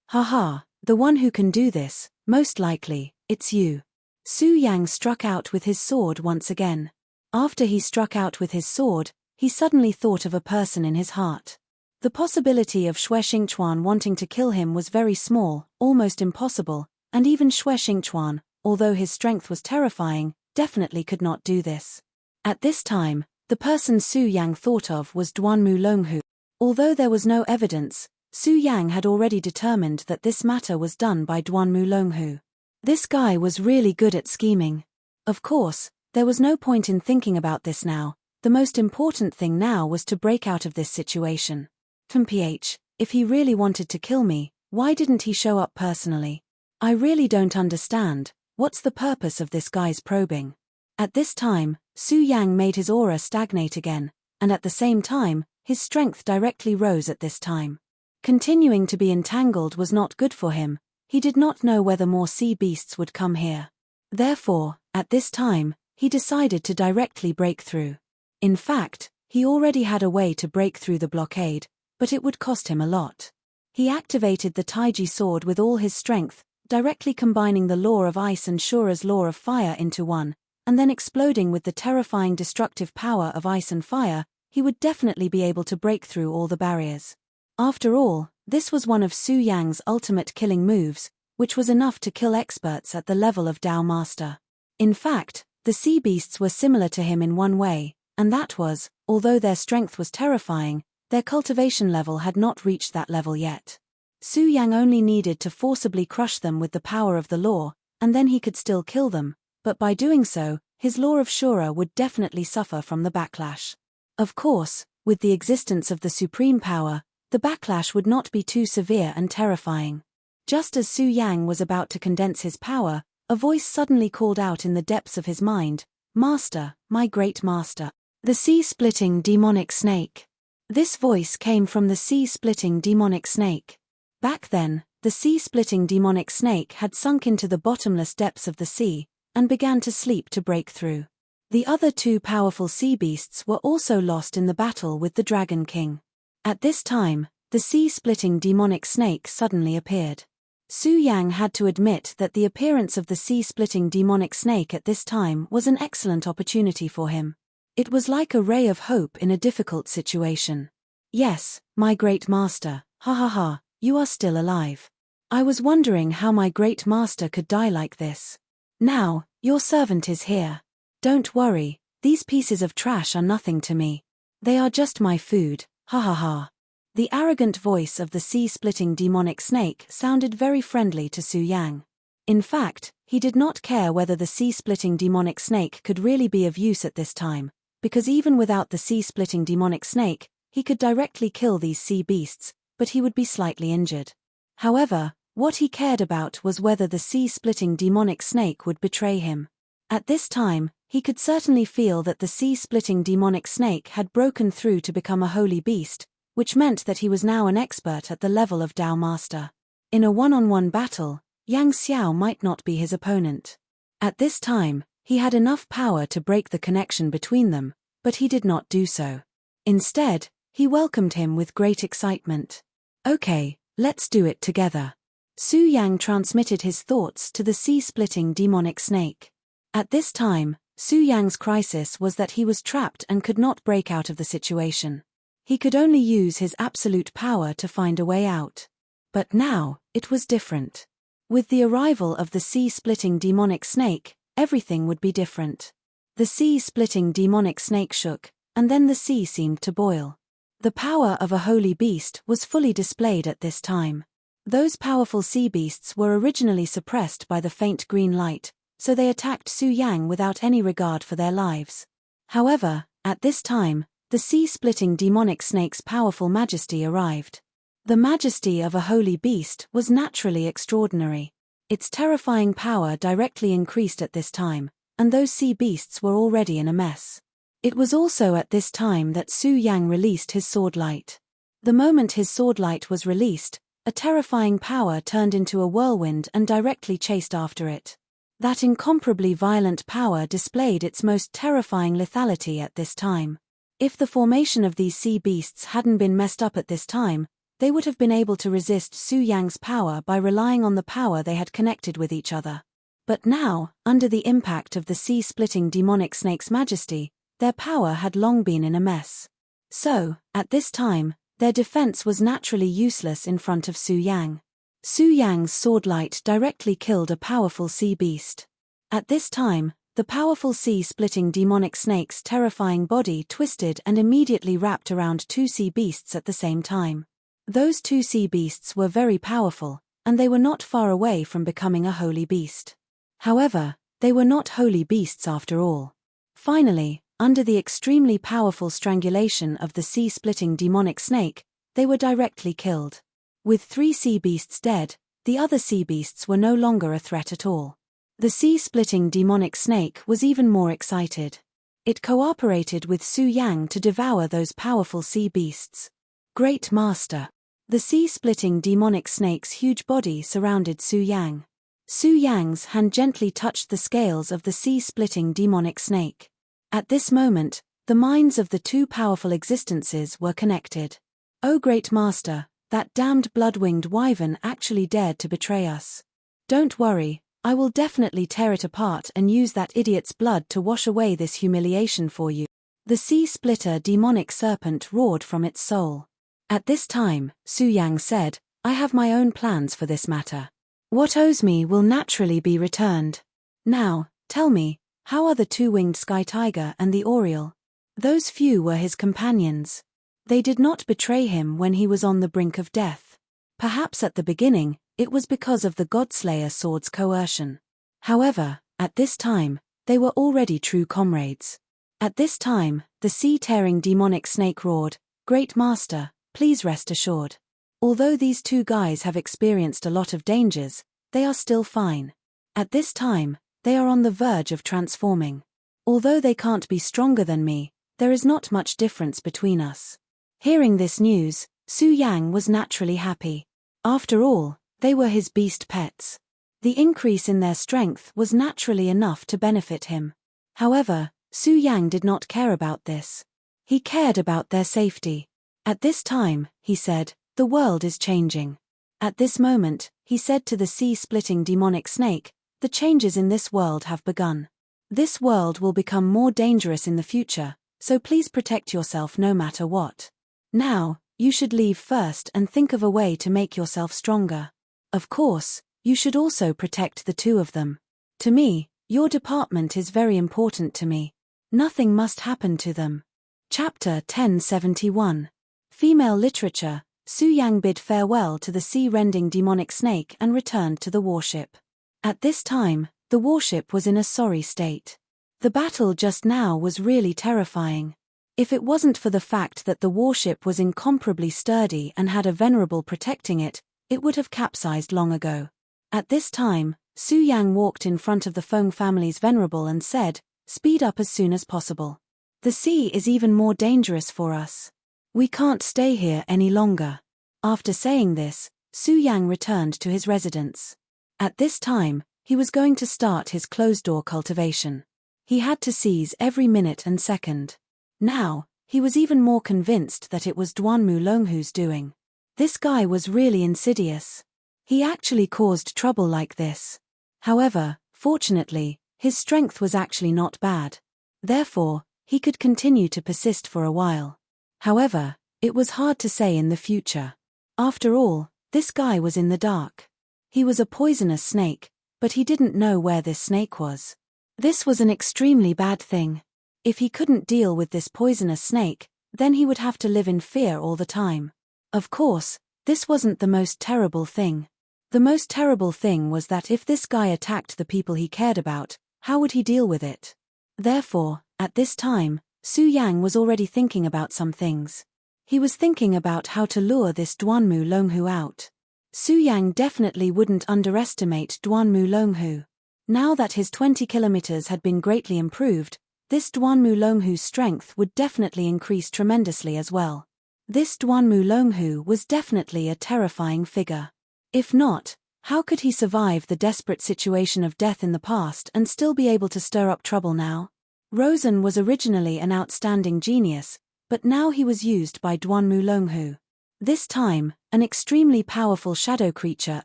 Haha, the one who can do this, most likely, it's you. Su Yang struck out with his sword once again. After he struck out with his sword, he suddenly thought of a person in his heart. The possibility of Xue Xingchuan wanting to kill him was very small, almost impossible, and even Xue Xingchuan, although his strength was terrifying, definitely could not do this. At this time, the person Su Yang thought of was Duanmu Longhu. Although there was no evidence, Su Yang had already determined that this matter was done by Duanmu Longhu. This guy was really good at scheming. Of course, there was no point in thinking about this now. The most important thing now was to break out of this situation. PH, if he really wanted to kill me, why didn't he show up personally? I really don't understand. What's the purpose of this guy's probing? At this time, Su Yang made his aura stagnate again, and at the same time, his strength directly rose at this time. Continuing to be entangled was not good for him. He did not know whether more sea beasts would come here. Therefore, at this time, he decided to directly break through. In fact, he already had a way to break through the blockade, but it would cost him a lot. He activated the Taiji sword with all his strength, directly combining the law of ice and Shura's law of fire into one, and then exploding with the terrifying destructive power of ice and fire. He would definitely be able to break through all the barriers. After all, this was one of Su Yang's ultimate killing moves, which was enough to kill experts at the level of Tao Master. In fact, the sea beasts were similar to him in one way, and that was, although their strength was terrifying, their cultivation level had not reached that level yet. Su Yang only needed to forcibly crush them with the power of the law, and then he could still kill them, but by doing so, his law of Shura would definitely suffer from the backlash. Of course, with the existence of the supreme power, the backlash would not be too severe and terrifying. Just as Su Yang was about to condense his power, a voice suddenly called out in the depths of his mind, "Master, my great master." The sea-splitting demonic snake. This voice came from the sea-splitting demonic snake. Back then, the sea-splitting demonic snake had sunk into the bottomless depths of the sea, and began to sleep to break through. The other two powerful sea beasts were also lost in the battle with the Dragon King. At this time, the sea-splitting demonic snake suddenly appeared. Su Yang had to admit that the appearance of the sea-splitting demonic snake at this time was an excellent opportunity for him. It was like a ray of hope in a difficult situation. "Yes, my great master, ha ha ha, you are still alive. I was wondering how my great master could die like this. Now, your servant is here. Don't worry, these pieces of trash are nothing to me. They are just my food, ha ha ha." The arrogant voice of the sea-splitting demonic snake sounded very friendly to Su Yang. In fact, he did not care whether the sea-splitting demonic snake could really be of use at this time, because even without the sea-splitting demonic snake, he could directly kill these sea beasts, but he would be slightly injured. However, what he cared about was whether the sea-splitting demonic snake would betray him. At this time, he could certainly feel that the sea-splitting demonic snake had broken through to become a holy beast, which meant that he was now an expert at the level of Tao Master. In a one-on-one battle, Yang Xiao might not be his opponent. At this time, he had enough power to break the connection between them, but he did not do so. Instead, he welcomed him with great excitement. "Okay, let's do it together." Su Yang transmitted his thoughts to the sea-splitting demonic snake. At this time, Su Yang's crisis was that he was trapped and could not break out of the situation. He could only use his absolute power to find a way out. But now, it was different. With the arrival of the sea-splitting demonic snake, everything would be different. The sea-splitting demonic snake shook, and then the sea seemed to boil. The power of a holy beast was fully displayed at this time. Those powerful sea beasts were originally suppressed by the faint green light, so they attacked Su Yang without any regard for their lives. However, at this time, the sea-splitting demonic snake's powerful majesty arrived. The majesty of a holy beast was naturally extraordinary. Its terrifying power directly increased at this time, and those sea beasts were already in a mess. It was also at this time that Su Yang released his sword light. The moment his sword light was released, a terrifying power turned into a whirlwind and directly chased after it. That incomparably violent power displayed its most terrifying lethality at this time. If the formation of these sea beasts hadn't been messed up at this time, they would have been able to resist Su Yang's power by relying on the power they had connected with each other. But now, under the impact of the sea-splitting demonic snake's majesty, their power had long been in a mess. So, at this time, their defense was naturally useless in front of Su Yang. Su Yang's sword light directly killed a powerful sea beast. At this time, the powerful sea-splitting demonic snake's terrifying body twisted and immediately wrapped around two sea beasts at the same time. Those two sea beasts were very powerful, and they were not far away from becoming a holy beast. However, they were not holy beasts after all. Finally, under the extremely powerful strangulation of the sea-splitting demonic snake, they were directly killed. With three sea beasts dead, the other sea beasts were no longer a threat at all. The sea-splitting demonic snake was even more excited. It cooperated with Su Yang to devour those powerful sea beasts. Great Master. The sea-splitting demonic snake's huge body surrounded Su Yang. Su Yang's hand gently touched the scales of the sea-splitting demonic snake. At this moment, the minds of the two powerful existences were connected. "Oh great master, that damned blood-winged wyvern actually dared to betray us. Don't worry, I will definitely tear it apart and use that idiot's blood to wash away this humiliation for you." The sea-splitter demonic serpent roared from its soul. At this time, Su Yang said, I have my own plans for this matter. What owes me will naturally be returned. Now, tell me, how are the two-winged sky tiger and the oriole? Those few were his companions. They did not betray him when he was on the brink of death. Perhaps at the beginning, it was because of the Godslayer sword's coercion. However, at this time, they were already true comrades. At this time, the sea-tearing demonic snake roared, Great Master, please rest assured. Although these two guys have experienced a lot of dangers, they are still fine. At this time, they are on the verge of transforming. Although they can't be stronger than me, there is not much difference between us. Hearing this news, Su Yang was naturally happy. After all, they were his beast pets. The increase in their strength was naturally enough to benefit him. However, Su Yang did not care about this. He cared about their safety. At this time, he said, the world is changing. At this moment, he said to the sea-splitting demonic snake, the changes in this world have begun. This world will become more dangerous in the future, so please protect yourself no matter what. Now, you should leave first and think of a way to make yourself stronger. Of course, you should also protect the two of them. To me, your department is very important to me. Nothing must happen to them. Chapter 1071. Female Literature. Su Yang bid farewell to the sea-rending demonic snake and returned to the warship. At this time, the warship was in a sorry state. The battle just now was really terrifying. If it wasn't for the fact that the warship was incomparably sturdy and had a venerable protecting it, it would have capsized long ago. At this time, Su Yang walked in front of the Feng family's venerable and said, speed up as soon as possible. The sea is even more dangerous for us. We can't stay here any longer. After saying this, Su Yang returned to his residence. At this time, he was going to start his closed-door cultivation. He had to seize every minute and second. Now, he was even more convinced that it was Duanmu Longhu's doing. This guy was really insidious. He actually caused trouble like this. However, fortunately, his strength was actually not bad. Therefore, he could continue to persist for a while. However, it was hard to say in the future. After all, this guy was in the dark. He was a poisonous snake, but he didn't know where this snake was. This was an extremely bad thing. If he couldn't deal with this poisonous snake, then he would have to live in fear all the time. Of course, this wasn't the most terrible thing. The most terrible thing was that if this guy attacked the people he cared about, how would he deal with it? Therefore, at this time, Su Yang was already thinking about some things. He was thinking about how to lure this Duanmu Longhu out. Su Yang definitely wouldn't underestimate Duanmu Longhu. Now that his 20 kilometers had been greatly improved, this Duanmu Longhu's strength would definitely increase tremendously as well. This Duanmu Longhu was definitely a terrifying figure. If not, how could he survive the desperate situation of death in the past and still be able to stir up trouble now? Rosen was originally an outstanding genius, but now he was used by Duanmu Longhu. This time, an extremely powerful shadow creature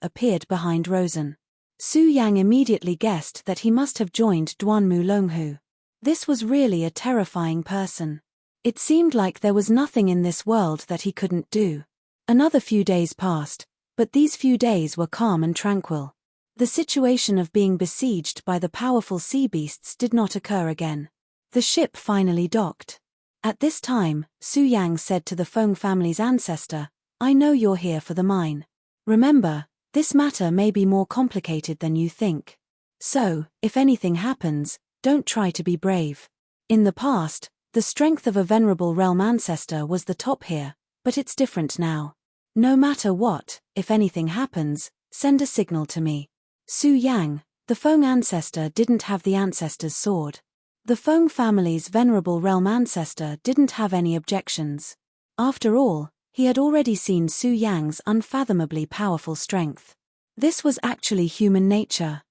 appeared behind Rosen. Su Yang immediately guessed that he must have joined Duanmu Longhu. This was really a terrifying person. It seemed like there was nothing in this world that he couldn't do. Another few days passed, but these few days were calm and tranquil. The situation of being besieged by the powerful sea beasts did not occur again. The ship finally docked. At this time, Su Yang said to the Feng family's ancestor, I know you're here for the mine. Remember, this matter may be more complicated than you think. So, if anything happens, don't try to be brave. In the past, the strength of a venerable realm ancestor was the top here, but it's different now. No matter what, if anything happens, send a signal to me. Su Yang, the Feng ancestor, didn't have the ancestor's sword. The Feng family's venerable realm ancestor didn't have any objections. After all, he had already seen Su Yang's unfathomably powerful strength. This was actually human nature.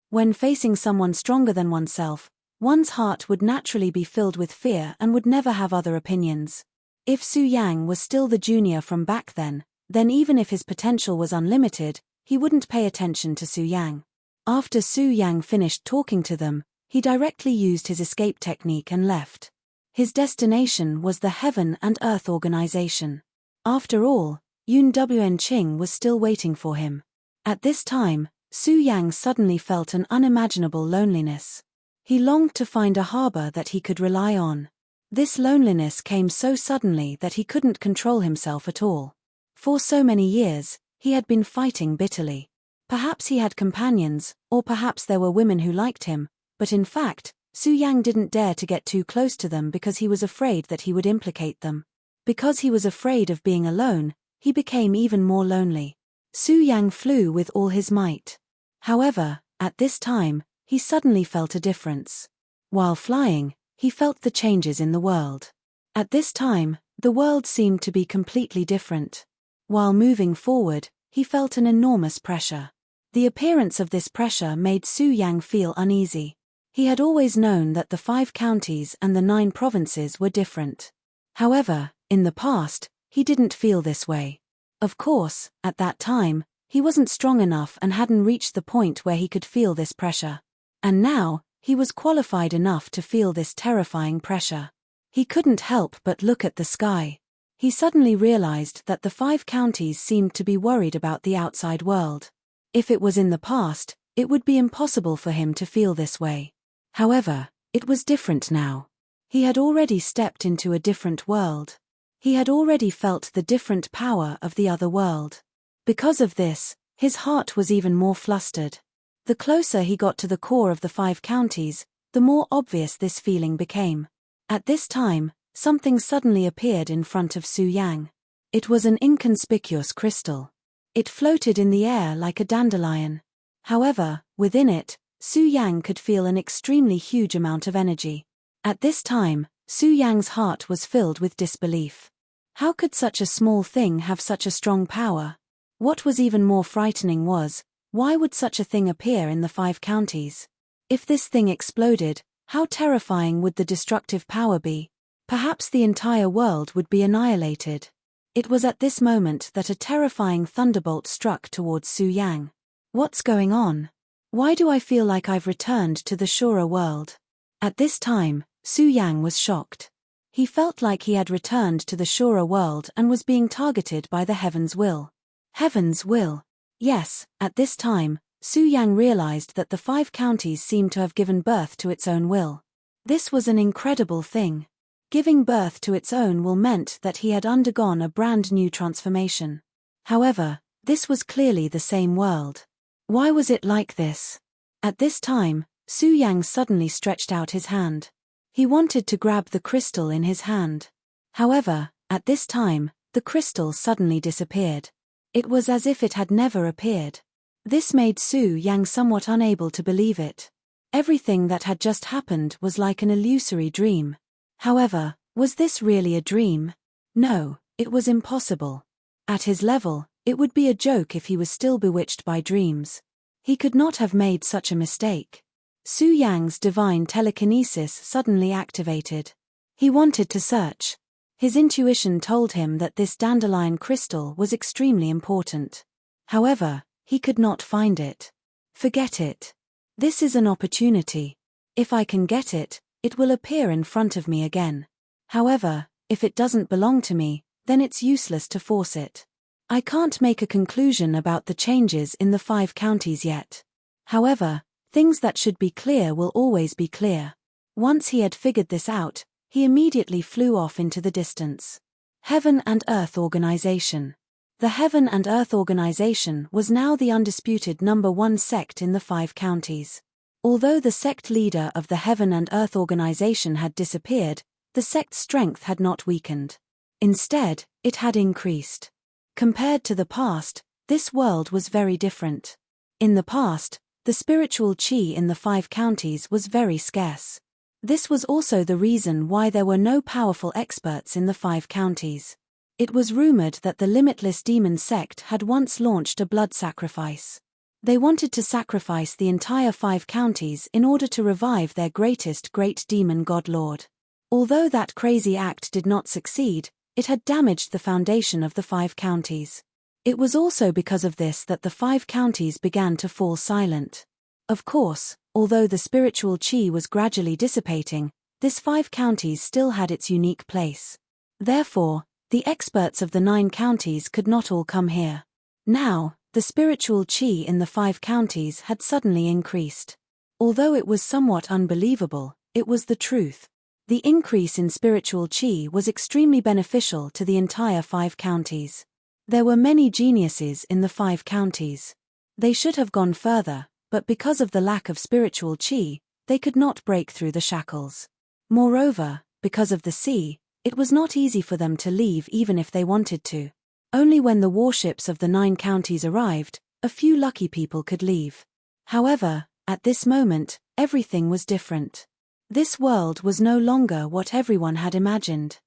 When facing someone stronger than oneself, one's heart would naturally be filled with fear and would never have other opinions. If Su Yang was still the junior from back then even if his potential was unlimited, he wouldn't pay attention to Su Yang. After Su Yang finished talking to them, he directly used his escape technique and left. His destination was the Heaven and Earth Organization. After all, Enchanting was still waiting for him. At this time, Su Yang suddenly felt an unimaginable loneliness. He longed to find a harbor that he could rely on. This loneliness came so suddenly that he couldn't control himself at all. For so many years, he had been fighting bitterly. Perhaps he had companions, or perhaps there were women who liked him, but in fact, Su Yang didn't dare to get too close to them because he was afraid that he would implicate them. Because he was afraid of being alone, he became even more lonely. Su Yang flew with all his might. However, at this time, he suddenly felt a difference. While flying, he felt the changes in the world. At this time, the world seemed to be completely different. While moving forward, he felt an enormous pressure. The appearance of this pressure made Su Yang feel uneasy. He had always known that the 5 counties and the 9 provinces were different. However, in the past, he didn't feel this way. Of course, at that time, he wasn't strong enough and hadn't reached the point where he could feel this pressure. And now, he was qualified enough to feel this terrifying pressure. He couldn't help but look at the sky. He suddenly realized that the 5 counties seemed to be worried about the outside world. If it was in the past, it would be impossible for him to feel this way. However, it was different now. He had already stepped into a different world. He had already felt the different power of the other world. Because of this, his heart was even more flustered. The closer he got to the core of the 5 counties, the more obvious this feeling became. At this time, something suddenly appeared in front of Su Yang. It was an inconspicuous crystal. It floated in the air like a dandelion. However, within it, Su Yang could feel an extremely huge amount of energy. At this time, Su Yang's heart was filled with disbelief. How could such a small thing have such a strong power? What was even more frightening was, why would such a thing appear in the 5 counties? If this thing exploded, how terrifying would the destructive power be? Perhaps the entire world would be annihilated. It was at this moment that a terrifying thunderbolt struck towards Su Yang. What's going on? Why do I feel like I've returned to the surer world? At this time, Su Yang was shocked. He felt like he had returned to the surer world and was being targeted by the Heaven's will. Heaven's will. Yes, at this time, Su Yang realized that the 5 counties seemed to have given birth to its own will. This was an incredible thing. Giving birth to its own will meant that he had undergone a brand new transformation. However, this was clearly the same world. Why was it like this? At this time, Su Yang suddenly stretched out his hand. He wanted to grab the crystal in his hand. However, at this time, the crystal suddenly disappeared. It was as if it had never appeared. This made Su Yang somewhat unable to believe it. Everything that had just happened was like an illusory dream. However, was this really a dream? No, it was impossible. At his level, it would be a joke if he was still bewitched by dreams. He could not have made such a mistake. Su Yang's divine telekinesis suddenly activated. He wanted to search. His intuition told him that this dandelion crystal was extremely important. However, he could not find it. Forget it. This is an opportunity. If I can get it, it will appear in front of me again. However, if it doesn't belong to me, then it's useless to force it. I can't make a conclusion about the changes in the 5 counties yet. However, things that should be clear will always be clear. Once he had figured this out, he immediately flew off into the distance. Heaven and Earth Organization. The Heaven and Earth Organization was now the undisputed #1 sect in the 5 counties. Although the sect leader of the Heaven and Earth Organization had disappeared, the sect's strength had not weakened. Instead, it had increased. Compared to the past, this world was very different. In the past, the spiritual chi in the 5 counties was very scarce. This was also the reason why there were no powerful experts in the 5 counties. It was rumored that the Limitless Demon sect had once launched a blood sacrifice. They wanted to sacrifice the entire 5 counties in order to revive their greatest great demon god lord. Although that crazy act did not succeed, it had damaged the foundation of the 5 counties. It was also because of this that the 5 counties began to fall silent. Of course, although the spiritual chi was gradually dissipating, this 5 counties still had its unique place. Therefore, The experts of the 9 counties could not all come here. Now, the spiritual chi in the 5 counties had suddenly increased. Although it was somewhat unbelievable, it was the truth. The increase in spiritual chi was extremely beneficial to the entire 5 counties. There were many geniuses in the 5 counties. They should have gone further, but because of the lack of spiritual chi, they could not break through the shackles. Moreover, because of the sea, it was not easy for them to leave even if they wanted to. Only when the warships of the 9 counties arrived, a few lucky people could leave. However, at this moment, everything was different. This world was no longer what everyone had imagined.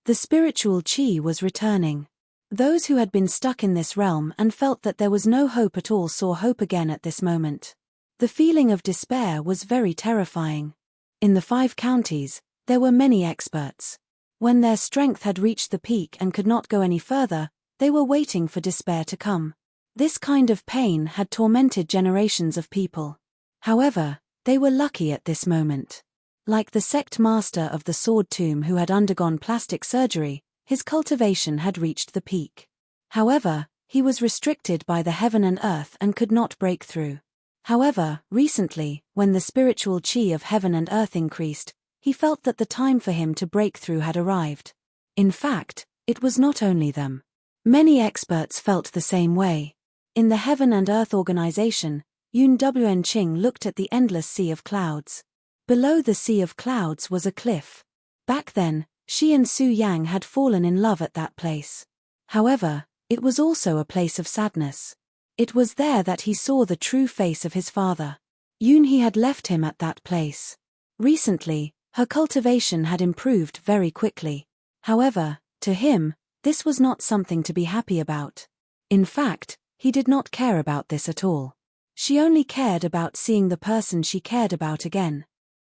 The spiritual chi was returning. Those who had been stuck in this realm and felt that there was no hope at all saw hope again at this moment. The feeling of despair was very terrifying. In the 5 counties, there were many experts. When their strength had reached the peak and could not go any further, they were waiting for despair to come. This kind of pain had tormented generations of people. However, they were lucky at this moment. Like the sect master of the sword tomb who had undergone plastic surgery, his cultivation had reached the peak. However, he was restricted by the heaven and earth and could not break through. However, recently, when the spiritual chi of heaven and earth increased, he felt that the time for him to break through had arrived. In fact, it was not only them. Many experts felt the same way. In the Heaven and Earth organization, Enchanting looked at the endless sea of clouds. Below the sea of clouds was a cliff. Back then, she and Su Yang had fallen in love at that place. However, it was also a place of sadness. It was there that he saw the true face of his father. He had left him at that place. Recently, her cultivation had improved very quickly. However, to him, this was not something to be happy about. In fact, he did not care about this at all. She only cared about seeing the person she cared about again.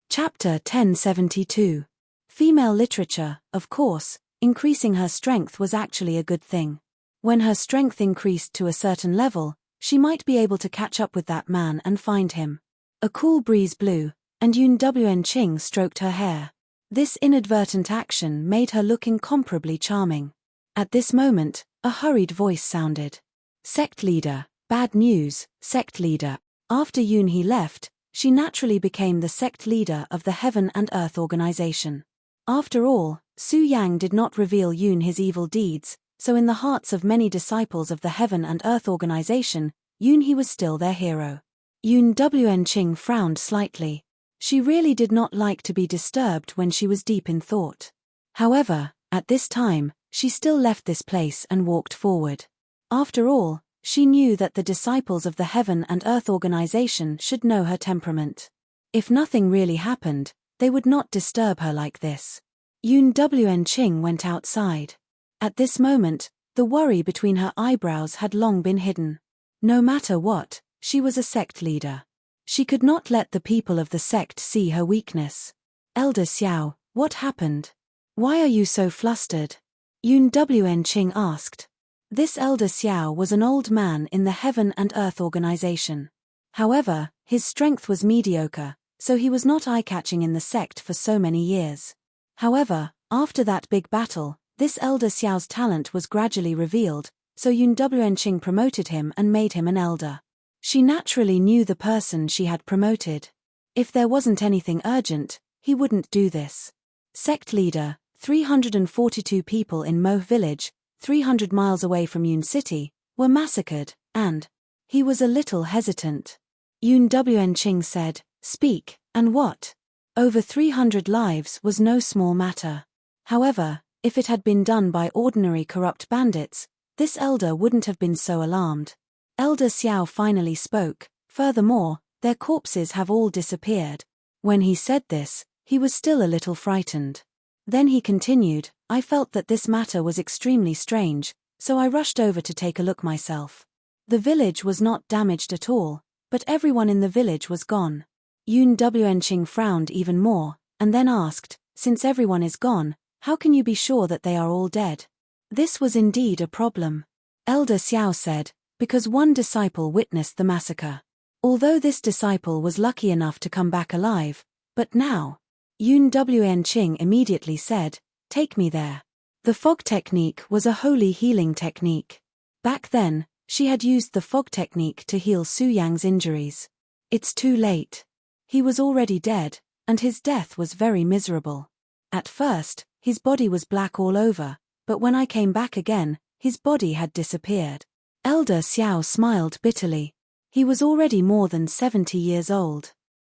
Chapter 1072. Female literature, of course, increasing her strength was actually a good thing. When her strength increased to a certain level, she might be able to catch up with that man and find him. A cool breeze blew, and Enchanting stroked her hair. This inadvertent action made her look incomparably charming. At this moment, a hurried voice sounded. Sect leader, bad news, sect leader. After He left, she naturally became the sect leader of the Heaven and Earth organization. After all, Su Yang did not reveal his evil deeds, so in the hearts of many disciples of the Heaven and Earth organization, he was still their hero. Enchanting frowned slightly. She really did not like to be disturbed when she was deep in thought. However, at this time, she still left this place and walked forward. After all, she knew that the disciples of the Heaven and Earth organization should know her temperament. If nothing really happened, they would not disturb her like this. Enchanting went outside. At this moment, the worry between her eyebrows had long been hidden. No matter what, she was a sect leader. She could not let the people of the sect see her weakness. Elder Xiao, what happened? Why are you so flustered? Enchanting asked. This Elder Xiao was an old man in the Heaven and Earth organization. However, his strength was mediocre, so he was not eye-catching in the sect for so many years. However, after that big battle, this Elder Xiao's talent was gradually revealed, so Enchanting promoted him and made him an elder. She naturally knew the person she had promoted. If there wasn't anything urgent, he wouldn't do this. Sect leader, 342 people in Mo village, 300 miles away from Yun City, were massacred, and he was a little hesitant. Enchanting said, "Speak, and what?" Over 300 lives was no small matter. However, if it had been done by ordinary corrupt bandits, this elder wouldn't have been so alarmed. Elder Xiao finally spoke, "Furthermore, their corpses have all disappeared." When he said this, he was still a little frightened. Then he continued, "I felt that this matter was extremely strange, so I rushed over to take a look myself. The village was not damaged at all, but everyone in the village was gone." Enchanting frowned even more, and then asked, "Since everyone is gone, how can you be sure that they are all dead?" This was indeed a problem. Elder Xiao said, "Because one disciple witnessed the massacre. Although this disciple was lucky enough to come back alive, but now..." Enchanting immediately said, "Take me there." The fog technique was a holy healing technique. Back then, she had used the fog technique to heal Su Yang's injuries. It's too late. He was already dead, and his death was very miserable. At first, his body was black all over, but when I came back again, his body had disappeared. Elder Xiao smiled bitterly. He was already more than 70 years old.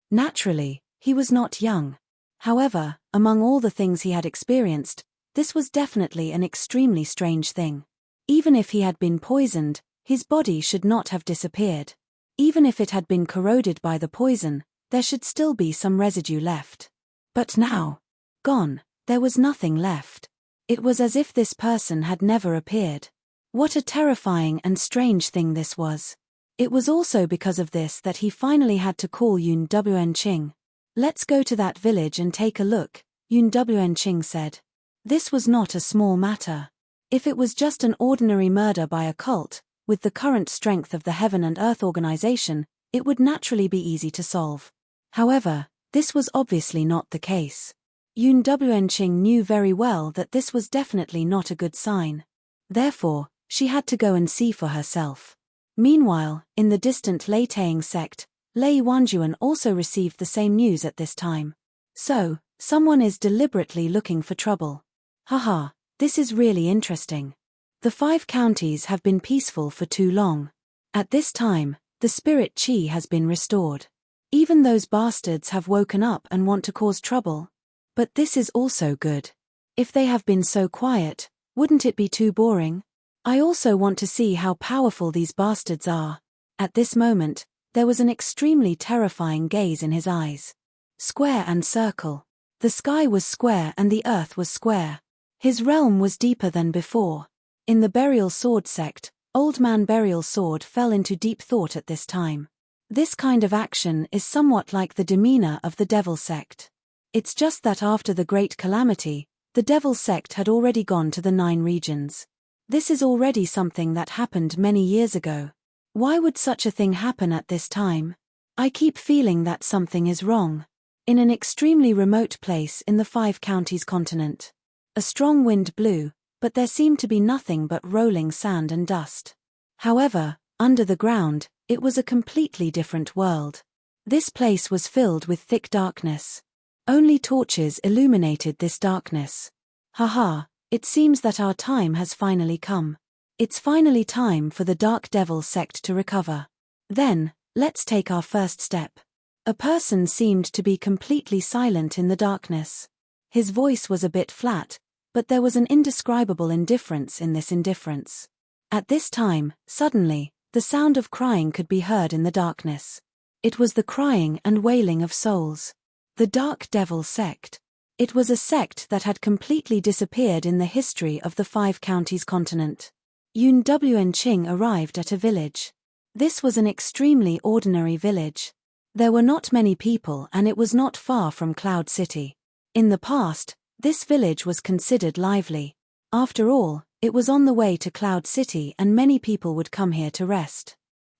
Naturally, he was not young. However, among all the things he had experienced, this was definitely an extremely strange thing. Even if he had been poisoned, his body should not have disappeared. Even if it had been corroded by the poison, there should still be some residue left. But now, gone, there was nothing left. It was as if this person had never appeared. What a terrifying and strange thing this was. It was also because of this that he finally had to call Enrich. "Let's go to that village and take a look," Enrich said. This was not a small matter. If it was just an ordinary murder by a cult, with the current strength of the Heaven and Earth organization, it would naturally be easy to solve. However, this was obviously not the case. Enrich knew very well that this was definitely not a good sign. Therefore, she had to go and see for herself. Meanwhile, in the distant Lei Taing sect, Lei Wanjuan also received the same news at this time. So, someone is deliberately looking for trouble. Haha, this is really interesting. The 5 counties have been peaceful for too long. At this time, the spirit chi has been restored. Even those bastards have woken up and want to cause trouble. But this is also good. If they have been so quiet, wouldn't it be too boring? I also want to see how powerful these bastards are. At this moment, there was an extremely terrifying gaze in his eyes. Square and circle. The sky was square and the earth was square. His realm was deeper than before. In the Burial Sword sect, Old Man Burial Sword fell into deep thought at this time. This kind of action is somewhat like the demeanor of the Devil sect. It's just that after the Great Calamity, the Devil sect had already gone to the 9 regions. This is already something that happened many years ago. Why would such a thing happen at this time? I keep feeling that something is wrong. In an extremely remote place in the 5 counties continent. A strong wind blew, but there seemed to be nothing but rolling sand and dust. However, under the ground, it was a completely different world. This place was filled with thick darkness. Only torches illuminated this darkness. Haha, it seems that our time has finally come. It's finally time for the Dark Devil sect to recover. Then, let's take our first step. A person seemed to be completely silent in the darkness. His voice was a bit flat, but there was an indescribable indifference in this indifference. At this time, suddenly, the sound of crying could be heard in the darkness. It was the crying and wailing of souls. The Dark Devil sect. It was a sect that had completely disappeared in the history of the 5 counties continent. Enrich arrived at a village. This was an extremely ordinary village. There were not many people and it was not far from Cloud City. In the past, this village was considered lively. After all, it was on the way to Cloud City and many people would come here to rest.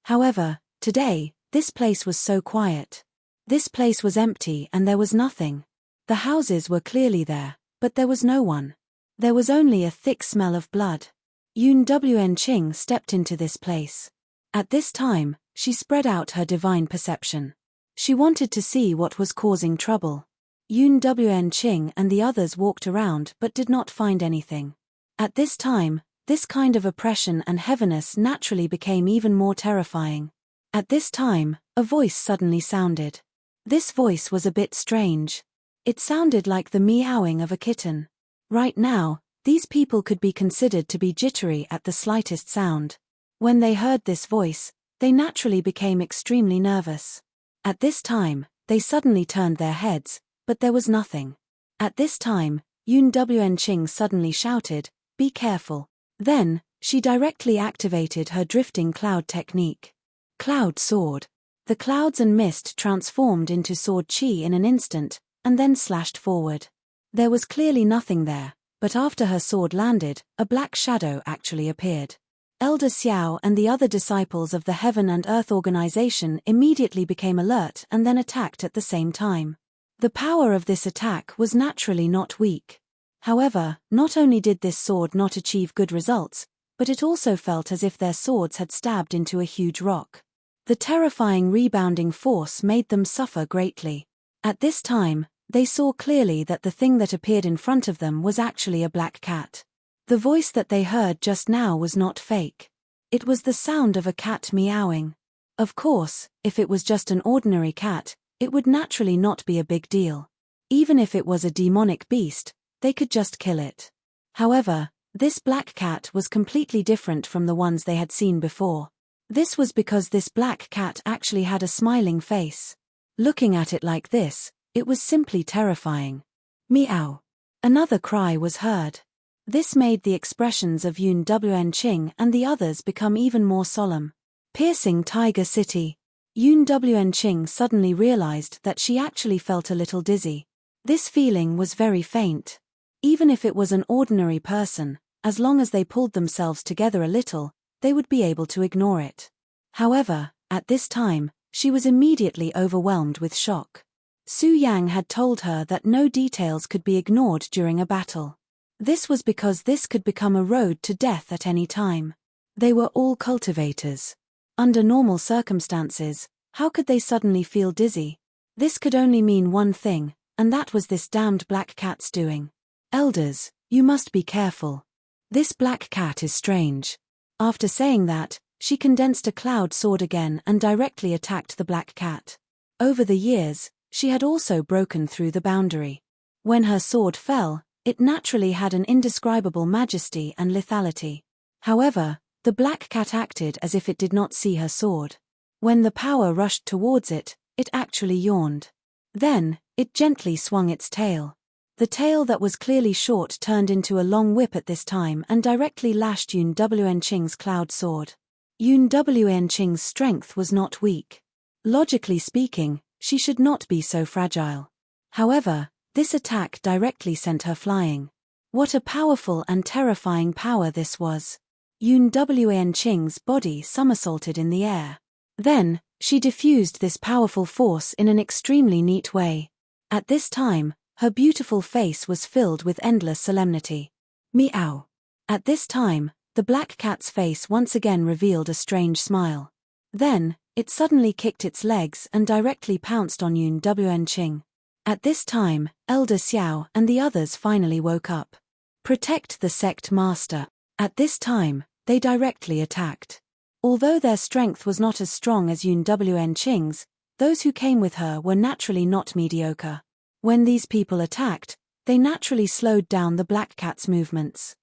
However, today, this place was so quiet. This place was empty and there was nothing. The houses were clearly there, but there was no one. There was only a thick smell of blood. Enrich stepped into this place. At this time, she spread out her divine perception. She wanted to see what was causing trouble. Enrich and the others walked around but did not find anything. At this time, this kind of oppression and heaviness naturally became even more terrifying. At this time, a voice suddenly sounded. This voice was a bit strange. It sounded like the meowing of a kitten. Right now, these people could be considered to be jittery at the slightest sound. When they heard this voice, they naturally became extremely nervous. At this time, they suddenly turned their heads, but there was nothing. At this time, Enrich suddenly shouted, "Be careful." Then, she directly activated her drifting cloud technique. Cloud sword. The clouds and mist transformed into sword chi in an instant, and then slashed forward. There was clearly nothing there, but after her sword landed, a black shadow actually appeared. Elder Xiao and the other disciples of the Heaven and Earth organization immediately became alert and then attacked at the same time. The power of this attack was naturally not weak. However, not only did this sword not achieve good results, but it also felt as if their swords had stabbed into a huge rock. The terrifying rebounding force made them suffer greatly. At this time, they saw clearly that the thing that appeared in front of them was actually a black cat. The voice that they heard just now was not fake. It was the sound of a cat meowing. Of course, if it was just an ordinary cat, it would naturally not be a big deal. Even if it was a demonic beast, they could just kill it. However, this black cat was completely different from the ones they had seen before. This was because this black cat actually had a smiling face. Looking at it like this, it was simply terrifying. Meow. Another cry was heard. This made the expressions of Enchanting and the others become even more solemn. Piercing Tiger City. Enchanting suddenly realized that she actually felt a little dizzy. This feeling was very faint. Even if it was an ordinary person, as long as they pulled themselves together a little, they would be able to ignore it. However, at this time, she was immediately overwhelmed with shock. Su Yang had told her that no details could be ignored during a battle. This was because this could become a road to death at any time. They were all cultivators. Under normal circumstances, how could they suddenly feel dizzy? This could only mean one thing, and that was this damned black cat's doing. Elders, you must be careful. This black cat is strange. After saying that, she condensed a cloud sword again and directly attacked the black cat. Over the years, she had also broken through the boundary. When her sword fell, it naturally had an indescribable majesty and lethality. However, the black cat acted as if it did not see her sword. When the power rushed towards it, it actually yawned. Then, it gently swung its tail. The tail that was clearly short turned into a long whip at this time and directly lashed Enchanting's cloud sword. Enchanting's strength was not weak. Logically speaking, she should not be so fragile. However, this attack directly sent her flying. What a powerful and terrifying power this was. Enchanting's body somersaulted in the air. Then, she diffused this powerful force in an extremely neat way. At this time, her beautiful face was filled with endless solemnity. Meow. At this time, the black cat's face once again revealed a strange smile. Then, it suddenly kicked its legs and directly pounced on Enchanting. At this time, Elder Xiao and the others finally woke up. Protect the sect master. At this time, they directly attacked. Although their strength was not as strong as Enchanting's, those who came with her were naturally not mediocre. When these people attacked, they naturally slowed down the black cat's movements.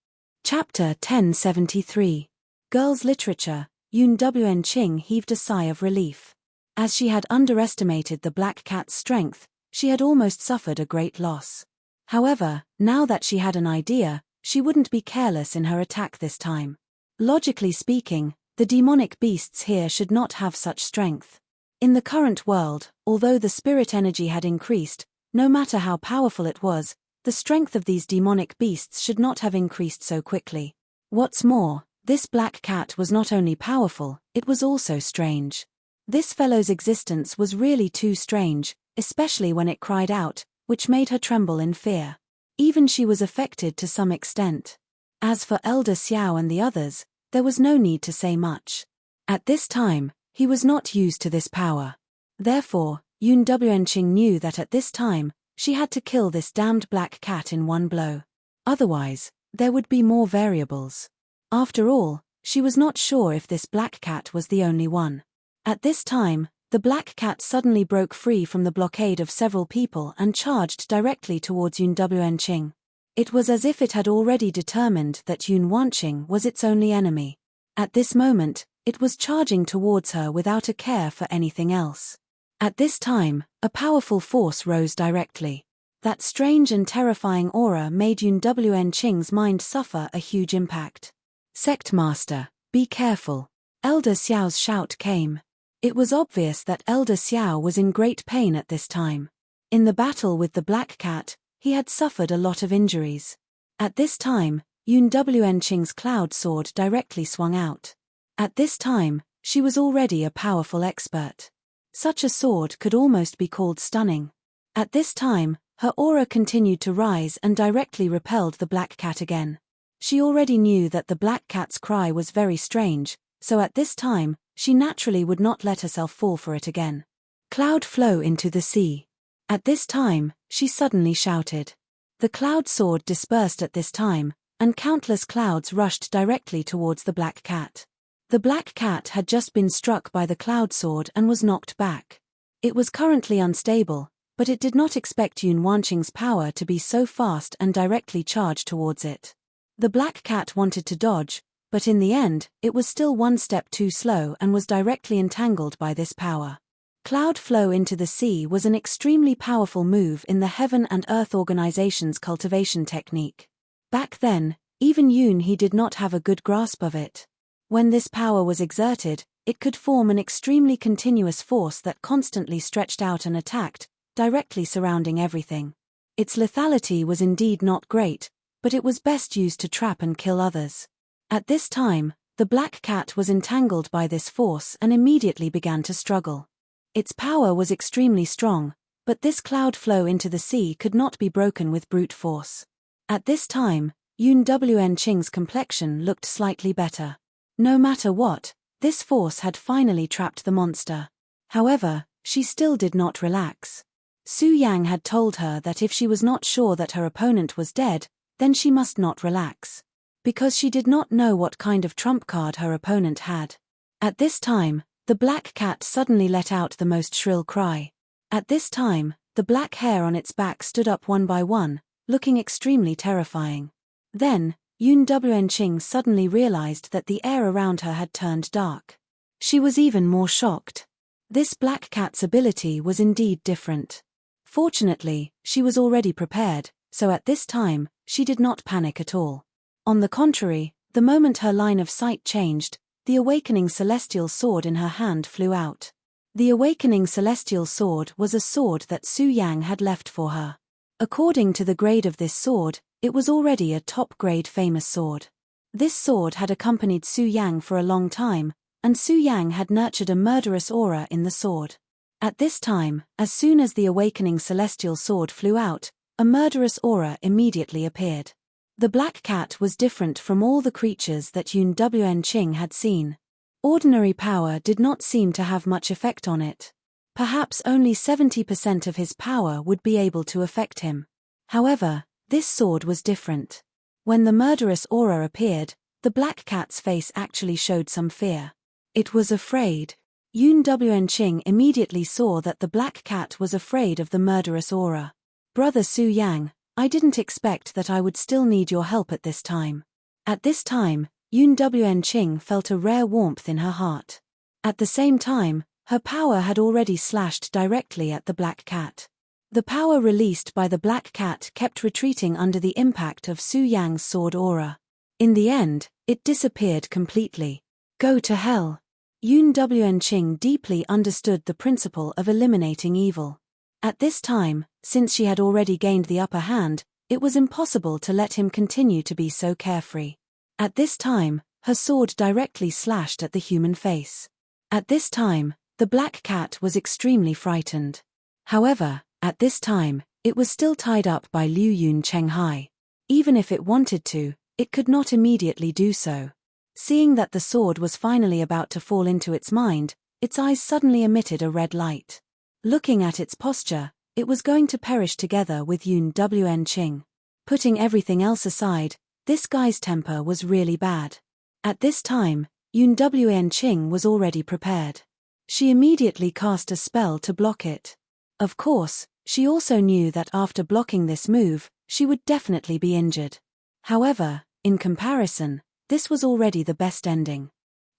Chapter 1073. Girls' Literature. Enchanting heaved a sigh of relief. As she had underestimated the black cat's strength, she had almost suffered a great loss. However, now that she had an idea, she wouldn't be careless in her attack this time. Logically speaking, the demonic beasts here should not have such strength. In the current world, although the spirit energy had increased, no matter how powerful it was, the strength of these demonic beasts should not have increased so quickly. What's more, this black cat was not only powerful, it was also strange. This fellow's existence was really too strange, especially when it cried out, which made her tremble in fear. Even she was affected to some extent. As for Elder Xiao and the others, there was no need to say much. At this time, he was not used to this power. Therefore, Enchanting knew that at this time, she had to kill this damned black cat in one blow. Otherwise, there would be more variables. After all, she was not sure if this black cat was the only one. At this time, the black cat suddenly broke free from the blockade of several people and charged directly towards Enchanting. It was as if it had already determined that Enchanting was its only enemy. At this moment, it was charging towards her without a care for anything else. At this time, a powerful force rose directly. That strange and terrifying aura made Enchanting's mind suffer a huge impact. Sect Master, be careful. Elder Xiao's shout came. It was obvious that Elder Xiao was in great pain at this time. In the battle with the black cat, he had suffered a lot of injuries. At this time, Enchanting's cloud sword directly swung out. At this time, she was already a powerful expert. Such a sword could almost be called stunning. At this time, Her aura continued to rise and directly repelled the black cat again. She already knew that the black cat's cry was very strange, so at this time, she naturally would not let herself fall for it again. Cloud flow into the sea. At this time, she suddenly shouted. The cloud sword dispersed at this time, and countless clouds rushed directly towards the black cat. The black cat had just been struck by the cloud sword and was knocked back. It was currently unstable, but it did not expect Yun Wanqing's power to be so fast and directly charged towards it. The black cat wanted to dodge, but in the end, it was still one step too slow and was directly entangled by this power. Cloud flow into the sea was an extremely powerful move in the Heaven and Earth Organization's cultivation technique. Back then, even Yun he did not have a good grasp of it. When this power was exerted, it could form an extremely continuous force that constantly stretched out and attacked, directly surrounding everything. Its lethality was indeed not great, but it was best used to trap and kill others. At this time, the black cat was entangled by this force and immediately began to struggle. Its power was extremely strong, but this cloud flow into the sea could not be broken with brute force. At this time, Yun Wanqing's complexion looked slightly better. No matter what, this force had finally trapped the monster. However, she still did not relax. Su Yang had told her that if she was not sure that her opponent was dead, then she must not relax. Because she did not know what kind of trump card her opponent had. At this time, the black cat suddenly let out the most shrill cry. At this time, the black hair on its back stood up one by one, looking extremely terrifying. Then, Yun Wanqing suddenly realized that the air around her had turned dark. She was even more shocked. This black cat's ability was indeed different. Fortunately, she was already prepared, so at this time, she did not panic at all. On the contrary, the moment her line of sight changed, the awakening celestial sword in her hand flew out. The awakening celestial sword was a sword that Su Yang had left for her. According to the grade of this sword, it was already a top-grade famous sword. This sword had accompanied Su Yang for a long time, and Su Yang had nurtured a murderous aura in the sword. At this time, as soon as the awakening celestial sword flew out, a murderous aura immediately appeared. The black cat was different from all the creatures that Yun Wanqing had seen. Ordinary power did not seem to have much effect on it. Perhaps only 70% of his power would be able to affect him. However, this sword was different. When the murderous aura appeared, the black cat's face actually showed some fear. It was afraid. Yun Wanqing immediately saw that the black cat was afraid of the murderous aura. Brother Su Yang, I didn't expect that I would still need your help at this time. At this time, Yun Wanqing felt a rare warmth in her heart. At the same time, her power had already slashed directly at the black cat. The power released by the black cat kept retreating under the impact of Su Yang's sword aura. In the end, it disappeared completely. Go to hell. Yun Wanqing deeply understood the principle of eliminating evil. At this time, since she had already gained the upper hand, it was impossible to let him continue to be so carefree. At this time, her sword directly slashed at the human face. At this time, the black cat was extremely frightened. However, at this time, it was still tied up by Liu Yun Chenghai. Even if it wanted to, it could not immediately do so. Seeing that the sword was finally about to fall into its mind, its eyes suddenly emitted a red light. Looking at its posture, it was going to perish together with Yun Wanqing. Putting everything else aside, this guy's temper was really bad. At this time, Yun Wanqing was already prepared. She immediately cast a spell to block it. Of course, she also knew that after blocking this move, she would definitely be injured. However, in comparison, this was already the best ending.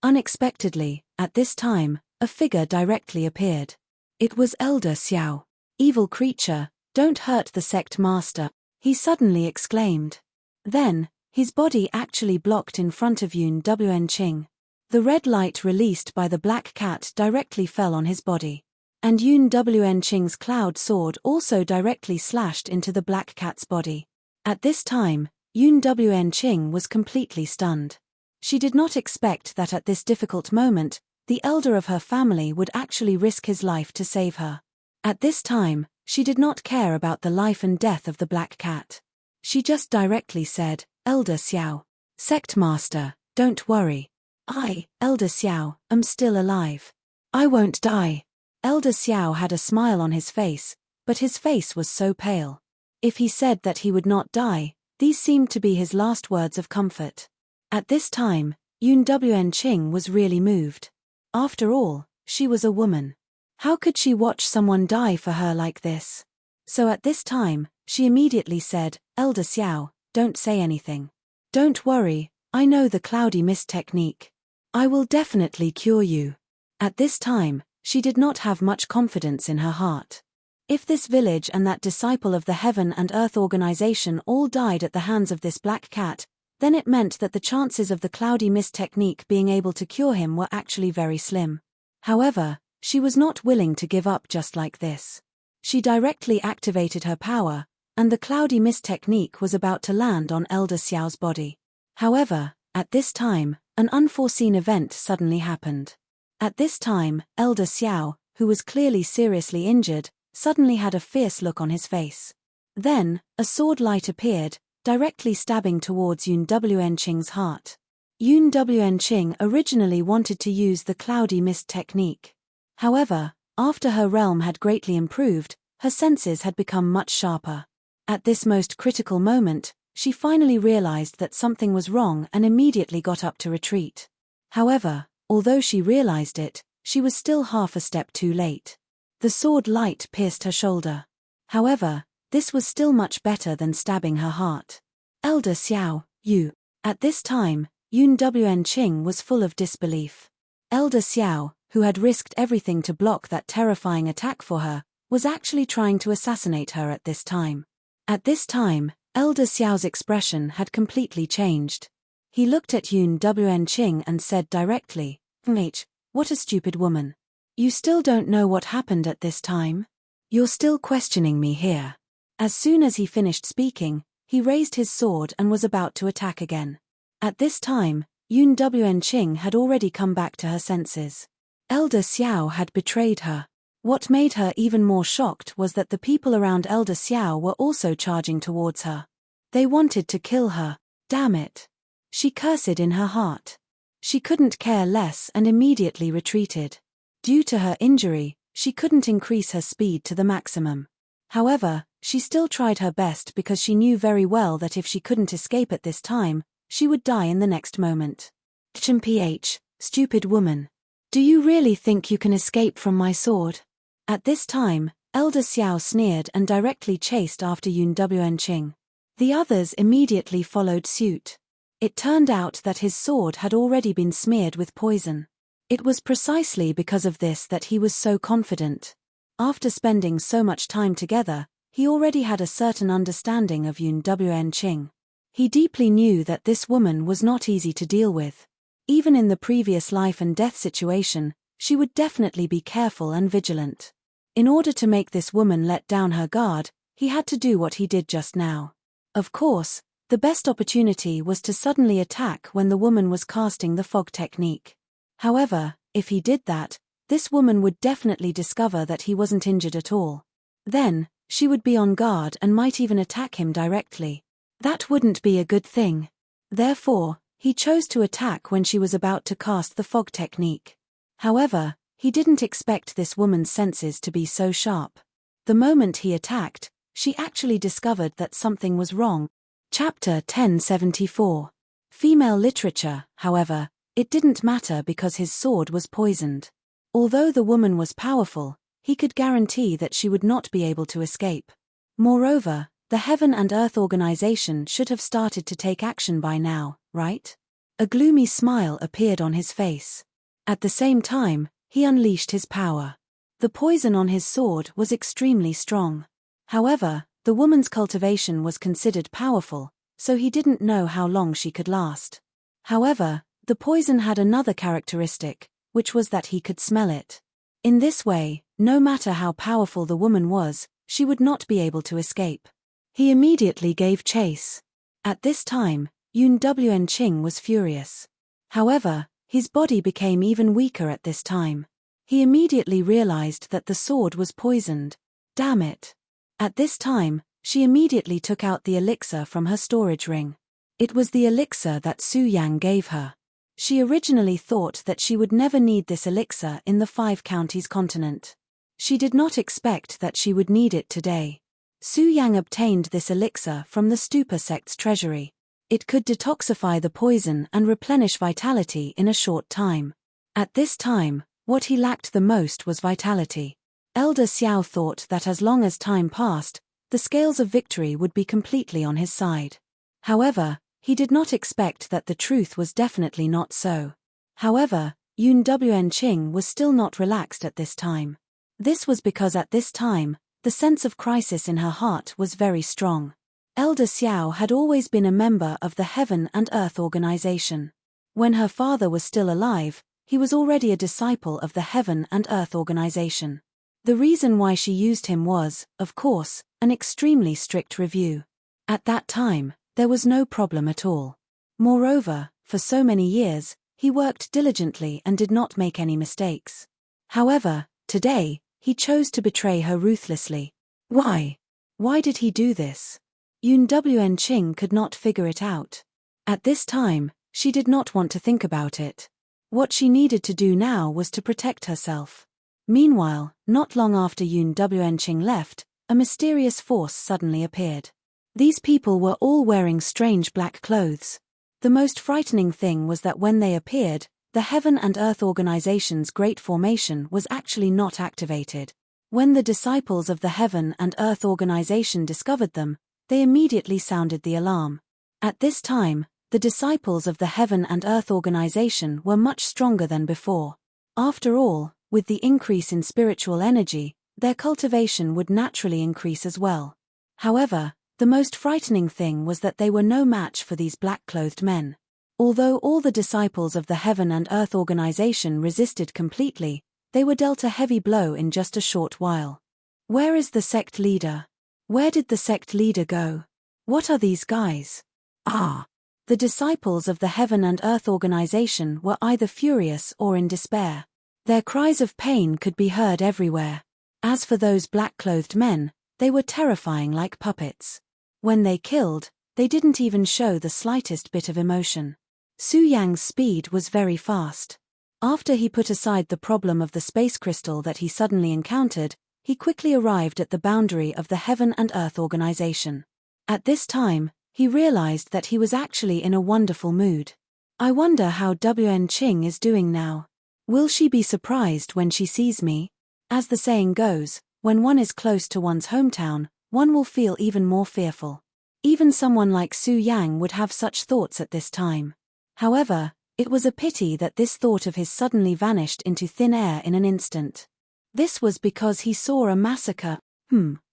Unexpectedly, at this time, a figure directly appeared. It was Elder Xiao. Evil creature, don't hurt the sect master, he suddenly exclaimed. Then, his body actually blocked in front of Yun Wanqing. The red light released by the black cat directly fell on his body. And Yun Wanqing's cloud sword also directly slashed into the black cat's body. At this time, Yun Wanqing was completely stunned. She did not expect that at this difficult moment, the elder of her family would actually risk his life to save her. At this time, She did not care about the life and death of the black cat. She just directly said, "Elder Xiao. Sect Master, don't worry. I, Elder Xiao, am still alive. I won't die." Elder Xiao had a smile on his face, but his face was so pale. If he said that he would not die, these seemed to be his last words of comfort. At this time, Enrich was really moved. After all, she was a woman. How could she watch someone die for her like this? So at this time, she immediately said, "Elder Xiao, don't say anything. Don't worry, I know the cloudy mist technique. I will definitely cure you." At this time, she did not have much confidence in her heart. If this village and that disciple of the Heaven and Earth organization all died at the hands of this black cat, then it meant that the chances of the cloudy mist technique being able to cure him were actually very slim. However, she was not willing to give up just like this. She directly activated her power, and the cloudy mist technique was about to land on Elder Xiao's body. However, at this time, an unforeseen event suddenly happened. At this time, Elder Xiao, who was clearly seriously injured, suddenly had a fierce look on his face. Then, a sword light appeared, directly stabbing towards Enrich's heart. Enrich originally wanted to use the cloudy mist technique. However, after her realm had greatly improved, her senses had become much sharper. At this most critical moment, she finally realized that something was wrong and immediately got up to retreat. However, although she realized it, she was still half a step too late. The sword light pierced her shoulder. However, this was still much better than stabbing her heart. "Elder Xiao, you." At this time, Enrich was full of disbelief. Elder Xiao, who had risked everything to block that terrifying attack for her, was actually trying to assassinate her at this time. At this time, Elder Xiao's expression had completely changed. He looked at Enrich and said directly, "Enrich, what a stupid woman. You still don't know what happened at this time? You're still questioning me here." As soon as he finished speaking, he raised his sword and was about to attack again. At this time, Enrich had already come back to her senses. Elder Xiao had betrayed her. What made her even more shocked was that the people around Elder Xiao were also charging towards her. They wanted to kill her. Damn it. She cursed in her heart. She couldn't care less and immediately retreated. Due to her injury, she couldn't increase her speed to the maximum. However, she still tried her best because she knew very well that if she couldn't escape at this time, she would die in the next moment. "Mph, stupid woman. Do you really think you can escape from my sword?" At this time, Elder Xiao sneered and directly chased after Enrich. The others immediately followed suit. It turned out that his sword had already been smeared with poison. It was precisely because of this that he was so confident. After spending so much time together, he already had a certain understanding of Enrich. He deeply knew that this woman was not easy to deal with. Even in the previous life and death situation, she would definitely be careful and vigilant. In order to make this woman let down her guard, he had to do what he did just now. Of course, the best opportunity was to suddenly attack when the woman was casting the fog technique. However, if he did that, this woman would definitely discover that he wasn't injured at all. Then, she would be on guard and might even attack him directly. That wouldn't be a good thing. Therefore, he chose to attack when she was about to cast the fog technique. However, he didn't expect this woman's senses to be so sharp. The moment he attacked, she actually discovered that something was wrong. Chapter 1074. Female literature, however, it didn't matter because his sword was poisoned. Although the woman was powerful, he could guarantee that she would not be able to escape. Moreover, the Heaven and Earth organization should have started to take action by now, right? A gloomy smile appeared on his face. At the same time, he unleashed his power. The poison on his sword was extremely strong. However, the woman's cultivation was considered powerful, so he didn't know how long she could last. However, the poison had another characteristic, which was that he could smell it. In this way, no matter how powerful the woman was, she would not be able to escape. He immediately gave chase. At this time, Enrich was furious. However, his body became even weaker at this time. He immediately realized that the sword was poisoned. Damn it. At this time, she immediately took out the elixir from her storage ring. It was the elixir that Su Yang gave her. She originally thought that she would never need this elixir in the Five Counties continent. She did not expect that she would need it today. Su Yang obtained this elixir from the Stupa sect's treasury. It could detoxify the poison and replenish vitality in a short time. At this time, what he lacked the most was vitality. Elder Xiao thought that as long as time passed, the scales of victory would be completely on his side. However, he did not expect that the truth was definitely not so. However, Enrich was still not relaxed at this time. This was because at this time, the sense of crisis in her heart was very strong. Elder Xiao had always been a member of the Heaven and Earth organization. When her father was still alive, he was already a disciple of the Heaven and Earth organization. The reason why she used him was, of course, an extremely strict review. At that time, there was no problem at all. Moreover, for so many years, he worked diligently and did not make any mistakes. However, today, he chose to betray her ruthlessly. Why? Why did he do this? Enrich could not figure it out. At this time, she did not want to think about it. What she needed to do now was to protect herself. Meanwhile, not long after Enrich left, a mysterious force suddenly appeared. These people were all wearing strange black clothes. The most frightening thing was that when they appeared, the Heaven and Earth organization's Great Formation was actually not activated. When the disciples of the Heaven and Earth organization discovered them, they immediately sounded the alarm. At this time, the disciples of the Heaven and Earth organization were much stronger than before. After all, with the increase in spiritual energy, their cultivation would naturally increase as well. However, the most frightening thing was that they were no match for these black-clothed men. Although all the disciples of the Heaven and Earth organization resisted completely, they were dealt a heavy blow in just a short while. Where is the sect leader? Where did the sect leader go? What are these guys? Ah! The disciples of the Heaven and Earth organization were either furious or in despair. Their cries of pain could be heard everywhere. As for those black-clothed men, they were terrifying like puppets. When they killed, they didn't even show the slightest bit of emotion. Su Yang's speed was very fast. After he put aside the problem of the space crystal that he suddenly encountered, he quickly arrived at the boundary of the Heaven and Earth organization. At this time, he realized that he was actually in a wonderful mood. I wonder how Enrich is doing now. Will she be surprised when she sees me? As the saying goes, when one is close to one's hometown, one will feel even more fearful. Even someone like Su Yang would have such thoughts at this time. However, it was a pity that this thought of his suddenly vanished into thin air in an instant. This was because he saw a massacre.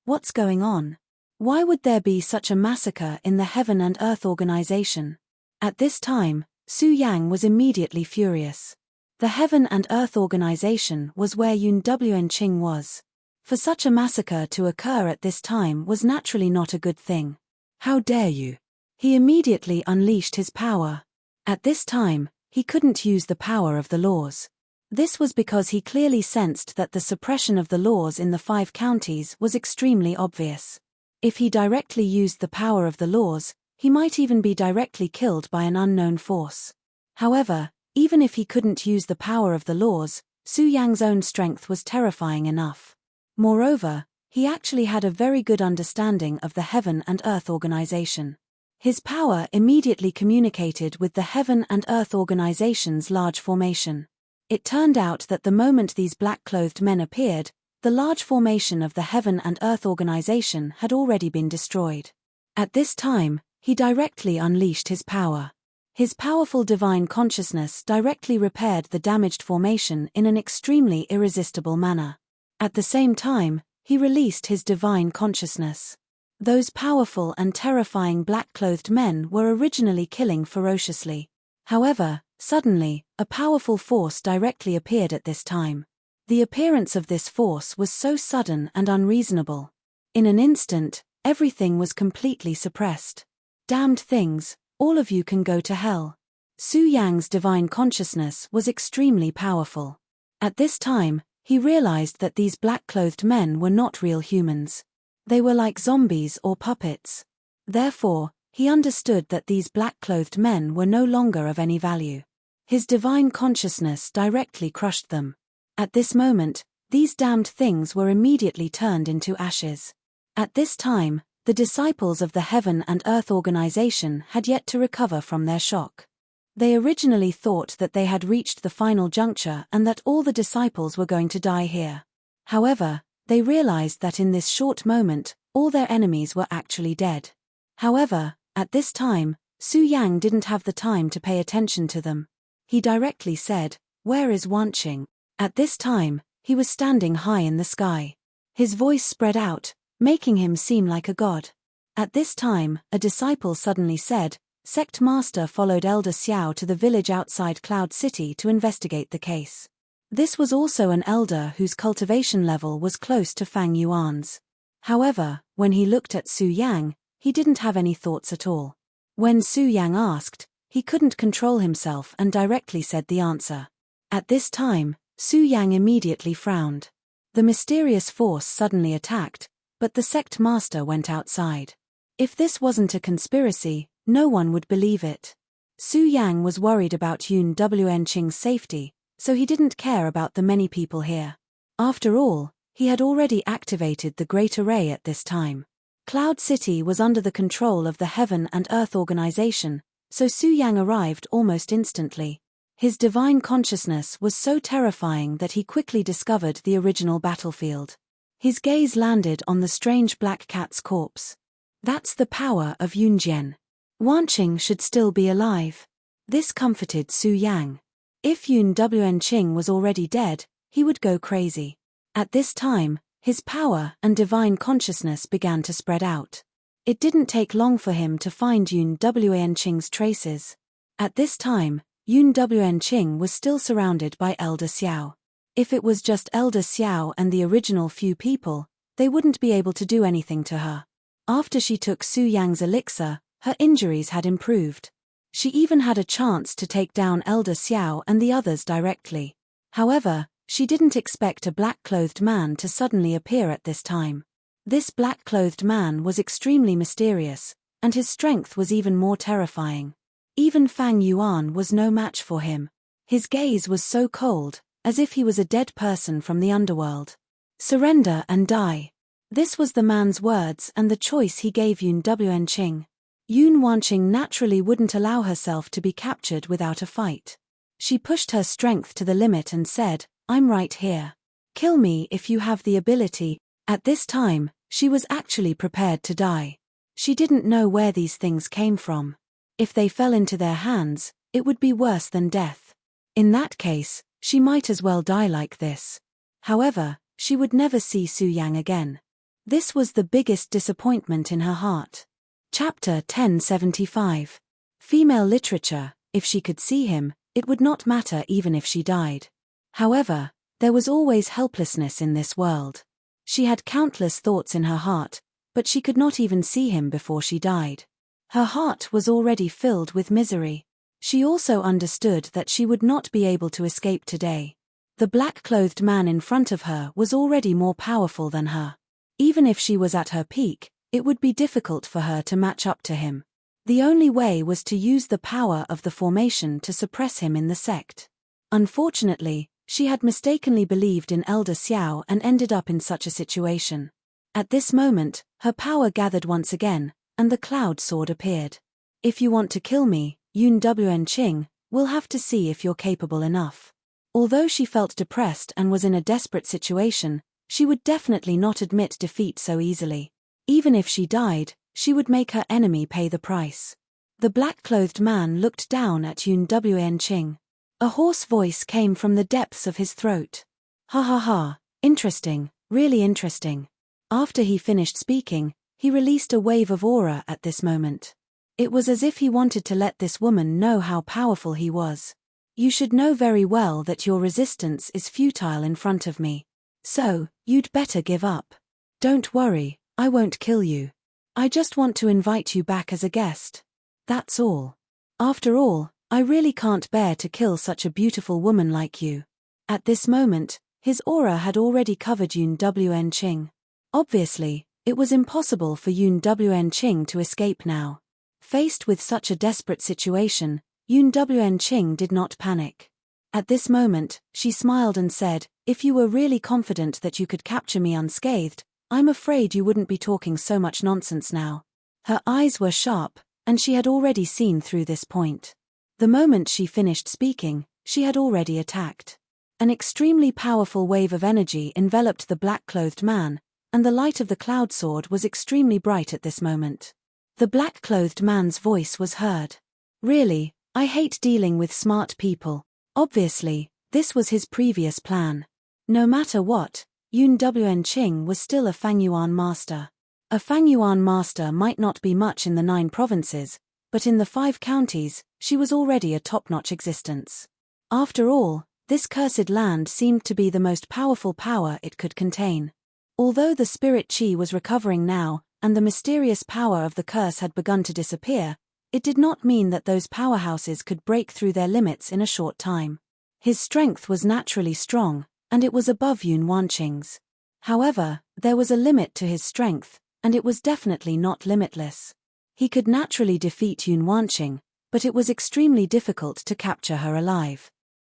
What's going on? Why would there be such a massacre in the Heaven and Earth organization? At this time, Su Yang was immediately furious. The Heaven and Earth organization was where Enrich was. For such a massacre to occur at this time was naturally not a good thing. How dare you? He immediately unleashed his power. At this time, he couldn't use the power of the laws. This was because he clearly sensed that the suppression of the laws in the 5 counties was extremely obvious. If he directly used the power of the laws, he might even be directly killed by an unknown force. However, even if he couldn't use the power of the laws, Su Yang's own strength was terrifying enough. Moreover, he actually had a very good understanding of the Heaven and Earth organization. His power immediately communicated with the Heaven and Earth organization's large formation. It turned out that the moment these black-clothed men appeared, the large formation of the Heaven and Earth organization had already been destroyed. At this time, he directly unleashed his power. His powerful divine consciousness directly repaired the damaged formation in an extremely irresistible manner. At the same time, he released his divine consciousness. Those powerful and terrifying black-clothed men were originally killing ferociously. However, suddenly, a powerful force directly appeared at this time. The appearance of this force was so sudden and unreasonable. In an instant, everything was completely suppressed. Damned things, all of you can go to hell. Su Yang's divine consciousness was extremely powerful. At this time, He realized that these black-clothed men were not real humans. They were like zombies or puppets. Therefore, he understood that these black-clothed men were no longer of any value. His divine consciousness directly crushed them. At this moment, these damned things were immediately turned into ashes. At this time, the disciples of the Heaven and Earth organization had yet to recover from their shock. They originally thought that they had reached the final juncture and that all the disciples were going to die here. However, they realized that in this short moment, all their enemies were actually dead. However, at this time, Su Yang didn't have the time to pay attention to them. He directly said, "Where is Wanqing?" At this time, he was standing high in the sky. His voice spread out, making him seem like a god. At this time, a disciple suddenly said, "Sect Master followed Elder Xiao to the village outside Cloud City to investigate the case." This was also an elder whose cultivation level was close to Fang Yuan's. However, when he looked at Su Yang, he didn't have any thoughts at all. When Su Yang asked, he couldn't control himself and directly said the answer. At this time, Su Yang immediately frowned. The mysterious force suddenly attacked, but the sect master went outside. If this wasn't a conspiracy, no one would believe it. Su Yang was worried about Yun Wenqing's safety, so he didn't care about the many people here. After all, he had already activated the Great Array at this time. Cloud City was under the control of the Heaven and Earth organization, so Su Yang arrived almost instantly. His divine consciousness was so terrifying that he quickly discovered the original battlefield. His gaze landed on the strange black cat's corpse. That's the power of Yunjian. Wanqing should still be alive. This comforted Su Yang. If Yun Wenqing was already dead, he would go crazy. At this time, his power and divine consciousness began to spread out. It didn't take long for him to find Yun Wenqing's traces. At this time, Yun Wenqing was still surrounded by Elder Xiao. If it was just Elder Xiao and the original few people, they wouldn't be able to do anything to her. After she took Su Yang's elixir, her injuries had improved. She even had a chance to take down Elder Xiao and the others directly. However, she didn't expect a black-clothed man to suddenly appear at this time. This black-clothed man was extremely mysterious, and his strength was even more terrifying. Even Fang Yuan was no match for him. His gaze was so cold, as if he was a dead person from the underworld. "Surrender and die." This was the man's words and the choice he gave Yun Wenqing. Yun Wenqing naturally wouldn't allow herself to be captured without a fight. She pushed her strength to the limit and said, "I'm right here. Kill me if you have the ability." At this time, she was actually prepared to die. She didn't know where these things came from. If they fell into their hands, it would be worse than death. In that case, she might as well die like this. However, she would never see Su Yang again. This was the biggest disappointment in her heart. Chapter 1075. Female literature. If she could see him, it would not matter even if she died. However, there was always helplessness in this world. She had countless thoughts in her heart, but she could not even see him before she died. Her heart was already filled with misery. She also understood that she would not be able to escape today. The black-clothed man in front of her was already more powerful than her. Even if she was at her peak, it would be difficult for her to match up to him. The only way was to use the power of the formation to suppress him in the sect. Unfortunately, she had mistakenly believed in Elder Xiao and ended up in such a situation. At this moment, her power gathered once again, and the cloud sword appeared. "If you want to kill me, Yun Wenqing, we'll have to see if you're capable enough." Although she felt depressed and was in a desperate situation, she would definitely not admit defeat so easily. Even if she died, she would make her enemy pay the price. The black-clothed man looked down at Yun Wenqing. A hoarse voice came from the depths of his throat. "Ha ha ha, interesting, really interesting." After he finished speaking, he released a wave of aura at this moment. It was as if he wanted to let this woman know how powerful he was. "You should know very well that your resistance is futile in front of me. So, you'd better give up. Don't worry, I won't kill you. I just want to invite you back as a guest. That's all. After all, I really can't bear to kill such a beautiful woman like you." At this moment, His aura had already covered Enrich. Obviously, it was impossible for Enrich to escape now. Faced with such a desperate situation, Enrich did not panic. At this moment, she smiled and said, "If you were really confident that you could capture me unscathed, I'm afraid you wouldn't be talking so much nonsense now." Her eyes were sharp, and she had already seen through this point. The moment she finished speaking, she had already attacked. An extremely powerful wave of energy enveloped the black-clothed man, and the light of the cloud sword was extremely bright at this moment. The black-clothed man's voice was heard. "Really, I hate dealing with smart people." Obviously, this was his previous plan. No matter what, Enrich was still a Fangyuan master. A Fangyuan master might not be much in the 9 provinces, but in the 5 counties, she was already a top-notch existence. After all, this cursed land seemed to be the most powerful power it could contain. Although the spirit chi was recovering now, and the mysterious power of the curse had begun to disappear, it did not mean that those powerhouses could break through their limits in a short time. His strength was naturally strong, and it was above Enrich's. However, there was a limit to his strength, and it was definitely not limitless. He could naturally defeat Enrich, but it was extremely difficult to capture her alive.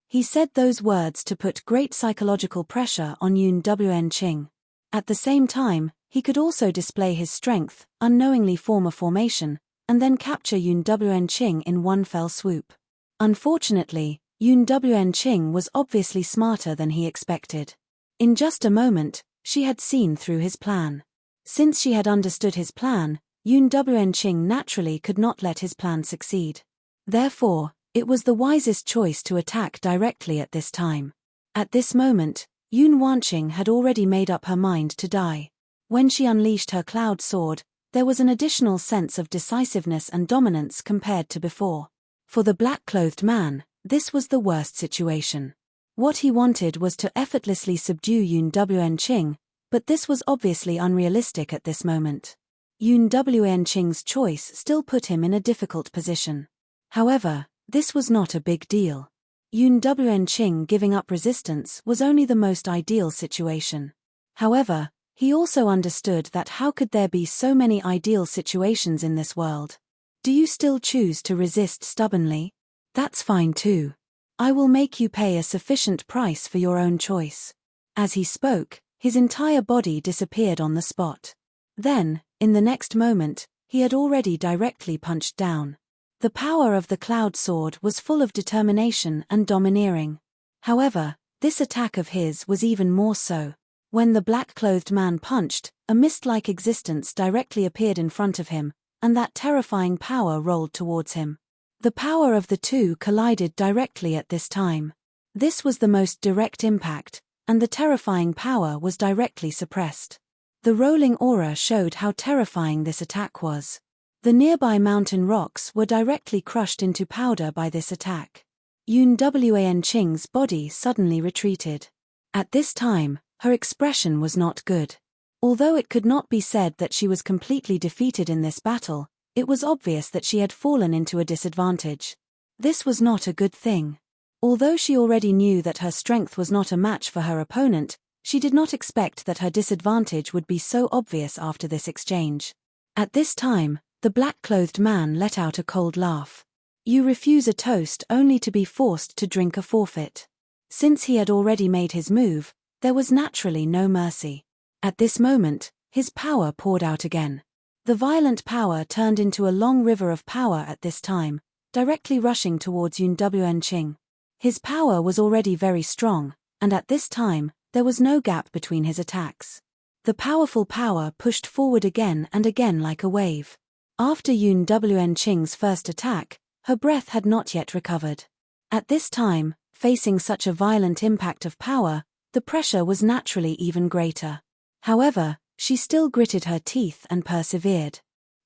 He said those words to put great psychological pressure on Enrich. At the same time, he could also display his strength, unknowingly form a formation, and then capture Enrich in one fell swoop. Unfortunately, Enrich was obviously smarter than he expected. In just a moment, she had seen through his plan. Since she had understood his plan, Enrich naturally could not let his plan succeed. Therefore, it was the wisest choice to attack directly at this time. At this moment, Enrich had already made up her mind to die. When she unleashed her cloud sword, there was an additional sense of decisiveness and dominance compared to before. For the black-clothed man, this was the worst situation. What he wanted was to effortlessly subdue Enrich, but this was obviously unrealistic at this moment. Enrich's choice still put him in a difficult position. However, this was not a big deal. Enrich giving up resistance was only the most ideal situation. However, he also understood that how could there be so many ideal situations in this world? Do you still choose to resist stubbornly? That's fine too. I will make you pay a sufficient price for your own choice. As he spoke, his entire body disappeared on the spot. Then, in the next moment, he had already directly punched down. The power of the cloud sword was full of determination and domineering. However, this attack of his was even more so. When the black-clothed man punched, a mist-like existence directly appeared in front of him, and that terrifying power rolled towards him. The power of the two collided directly at this time. This was the most direct impact, and the terrifying power was directly suppressed. The rolling aura showed how terrifying this attack was. The nearby mountain rocks were directly crushed into powder by this attack. Enrich's body suddenly retreated. At this time, her expression was not good. Although it could not be said that she was completely defeated in this battle, it was obvious that she had fallen into a disadvantage. This was not a good thing. Although she already knew that her strength was not a match for her opponent, she did not expect that her disadvantage would be so obvious after this exchange. At this time, the black-clothed man let out a cold laugh. You refuse a toast only to be forced to drink a forfeit. Since he had already made his move, there was naturally no mercy. At this moment, his power poured out again. The violent power turned into a long river of power at this time, directly rushing towards Enrich. His power was already very strong, and at this time, there was no gap between his attacks. The powerful power pushed forward again and again like a wave. After Enrich's first attack, her breath had not yet recovered. At this time, facing such a violent impact of power, the pressure was naturally even greater. However, she still gritted her teeth and persevered.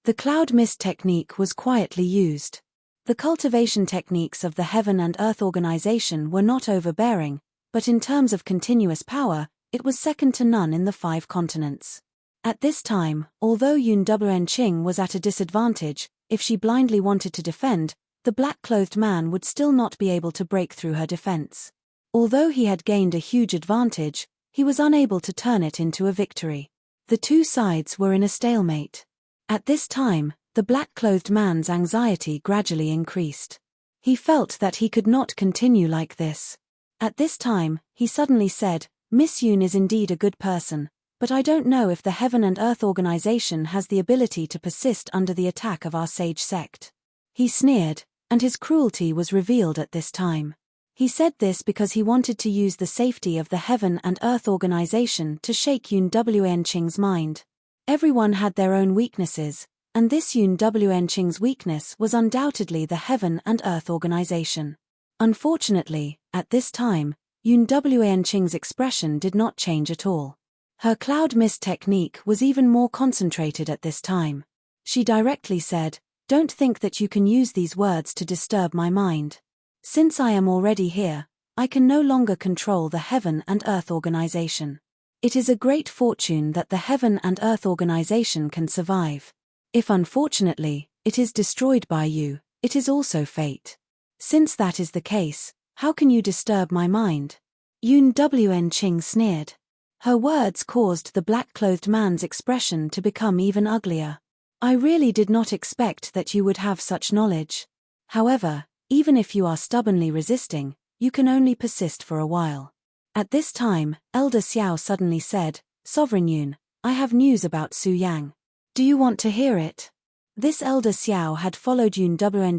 The cloud mist technique was quietly used. The cultivation techniques of the Heaven and Earth organization were not overbearing, but in terms of continuous power, it was second to none in the 5 continents. At this time, although Enrich was at a disadvantage, if she blindly wanted to defend, the black-clothed man would still not be able to break through her defense. Although he had gained a huge advantage, he was unable to turn it into a victory. The two sides were in a stalemate. At this time, the black-clothed man's anxiety gradually increased. He felt that he could not continue like this. At this time, he suddenly said, "Miss Yoon is indeed a good person, but I don't know if the Heaven and Earth organization has the ability to persist under the attack of our sage sect." He sneered, and his cruelty was revealed at this time. He said this because he wanted to use the safety of the Heaven and Earth organization to shake Enchanting's mind. Everyone had their own weaknesses, and this Enchanting's weakness was undoubtedly the Heaven and Earth organization. Unfortunately, at this time, Enchanting's expression did not change at all. Her cloud mist technique was even more concentrated at this time. She directly said, "Don't think that you can use these words to disturb my mind. Since I am already here, I can no longer control the Heaven and Earth organization. It is a great fortune that the Heaven and Earth organization can survive. If unfortunately, it is destroyed by you, it is also fate. Since that is the case, how can you disturb my mind?" Ching sneered. Her words caused the black-clothed man's expression to become even uglier. "I really did not expect that you would have such knowledge. However, even if you are stubbornly resisting, you can only persist for a while." At this time, Elder Xiao suddenly said, "Sovereign Yun, I have news about Su Yang. Do you want to hear it?" This Elder Xiao had followed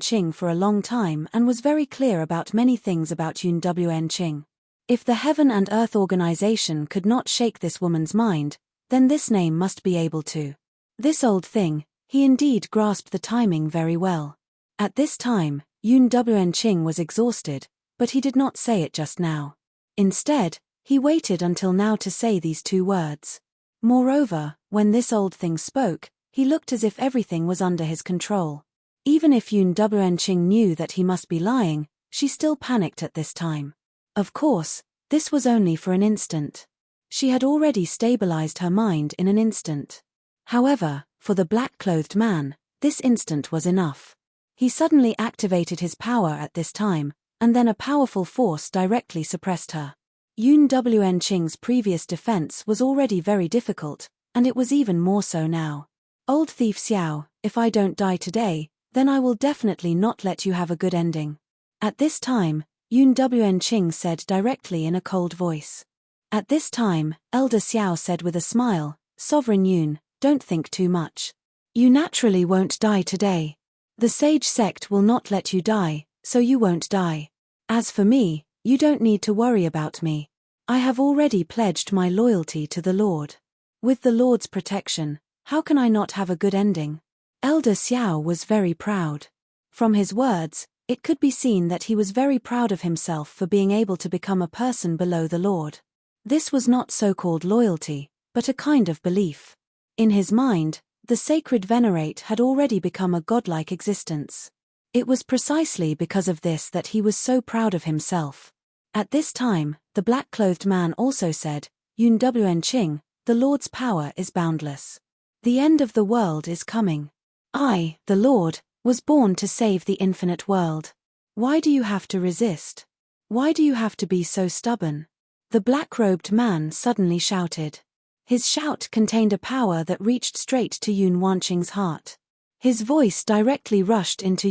Ching for a long time and was very clear about many things about Ching. If the Heaven and Earth organization could not shake this woman's mind, then this name must be able to. This old thing, he indeed grasped the timing very well. At this time, Ching was exhausted, but he did not say it just now. Instead, he waited until now to say these two words. Moreover, when this old thing spoke, he looked as if everything was under his control. Even if Ching knew that he must be lying, she still panicked at this time. Of course, this was only for an instant. She had already stabilized her mind in an instant. However, for the black-clothed man, this instant was enough. He suddenly activated his power at this time, and then a powerful force directly suppressed her. Ching's previous defense was already very difficult, and it was even more so now. "Old thief Xiao, if I don't die today, then I will definitely not let you have a good ending." At this time, Ching said directly in a cold voice. At this time, Elder Xiao said with a smile, "Sovereign Yun, don't think too much. You naturally won't die today. The sage sect will not let you die, so you won't die. As for me, you don't need to worry about me. I have already pledged my loyalty to the Lord. With the Lord's protection, how can I not have a good ending?" Elder Xiao was very proud. From his words, it could be seen that he was very proud of himself for being able to become a person below the Lord. This was not so-called loyalty, but a kind of belief. In his mind, the sacred venerate had already become a godlike existence. It was precisely because of this that he was so proud of himself. At this time, the black-clothed man also said, Ching, the Lord's power is boundless. The end of the world is coming. I, the Lord, was born to save the infinite world. Why do you have to resist? Why do you have to be so stubborn?" The black-robed man suddenly shouted. His shout contained a power that reached straight to Ching's heart. His voice directly rushed into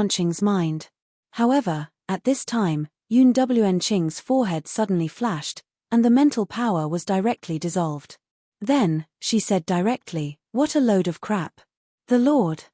Ching's mind. However, at this time, Ching's forehead suddenly flashed, and the mental power was directly dissolved. Then, she said directly, "What a load of crap. The Lord.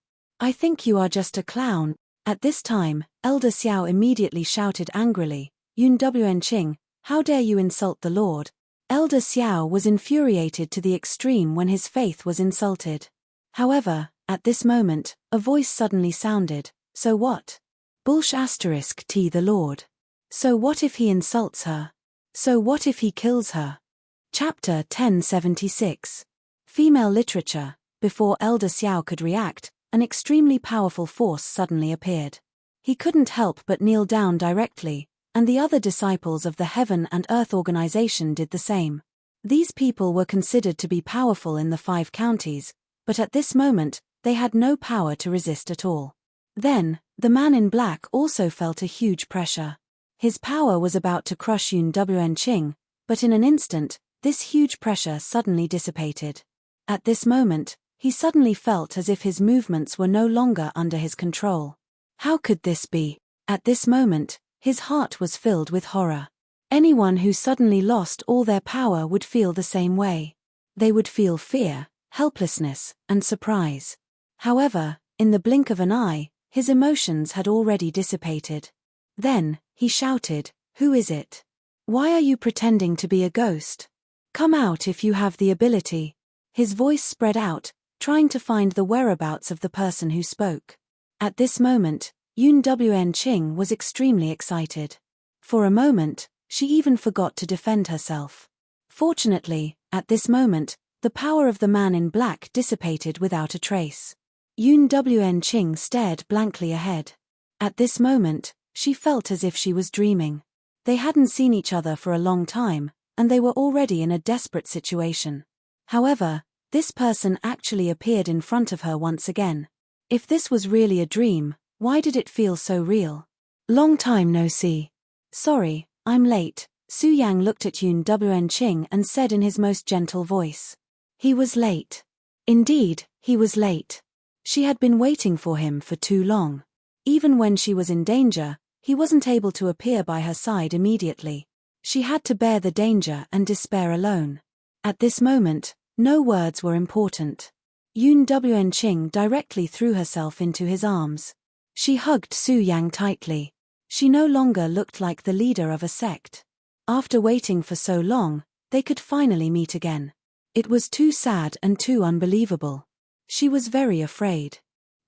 I think you are just a clown." At this time, Elder Xiao immediately shouted angrily, Ching, how dare you insult the Lord?" Elder Xiao was infuriated to the extreme when his faith was insulted. However, at this moment, a voice suddenly sounded, "So what? T the Lord. So what if he insults her? So what if he kills her?" Chapter 1076. Female Literature. Before Elder Xiao could react, an extremely powerful force suddenly appeared. He couldn't help but kneel down directly, and the other disciples of the Heaven and Earth organization did the same. These people were considered to be powerful in the 5 counties, but at this moment, they had no power to resist at all. Then, the man in black also felt a huge pressure. His power was about to crush Unending, but in an instant, this huge pressure suddenly dissipated. At this moment, he suddenly felt as if his movements were no longer under his control. How could this be? At this moment, his heart was filled with horror. Anyone who suddenly lost all their power would feel the same way. They would feel fear, helplessness, and surprise. However, in the blink of an eye, his emotions had already dissipated. Then, he shouted, "Who is it? Why are you pretending to be a ghost? Come out if you have the ability." His voice spread out, trying to find the whereabouts of the person who spoke. At this moment, Unending was extremely excited. For a moment, she even forgot to defend herself. Fortunately, at this moment, the power of the man in black dissipated without a trace. Unending stared blankly ahead. At this moment, she felt as if she was dreaming. They hadn't seen each other for a long time, and they were already in a desperate situation. However, this person actually appeared in front of her once again. If this was really a dream, why did it feel so real? Long time no see. Sorry, I'm late. Su Yang looked at Unending and said in his most gentle voice. He was late. Indeed, he was late. She had been waiting for him for too long. Even when she was in danger, he wasn't able to appear by her side immediately. She had to bear the danger and despair alone. At this moment, no words were important. Unending directly threw herself into his arms. She hugged Su Yang tightly. She no longer looked like the leader of a sect. After waiting for so long, they could finally meet again. It was too sad and too unbelievable. She was very afraid.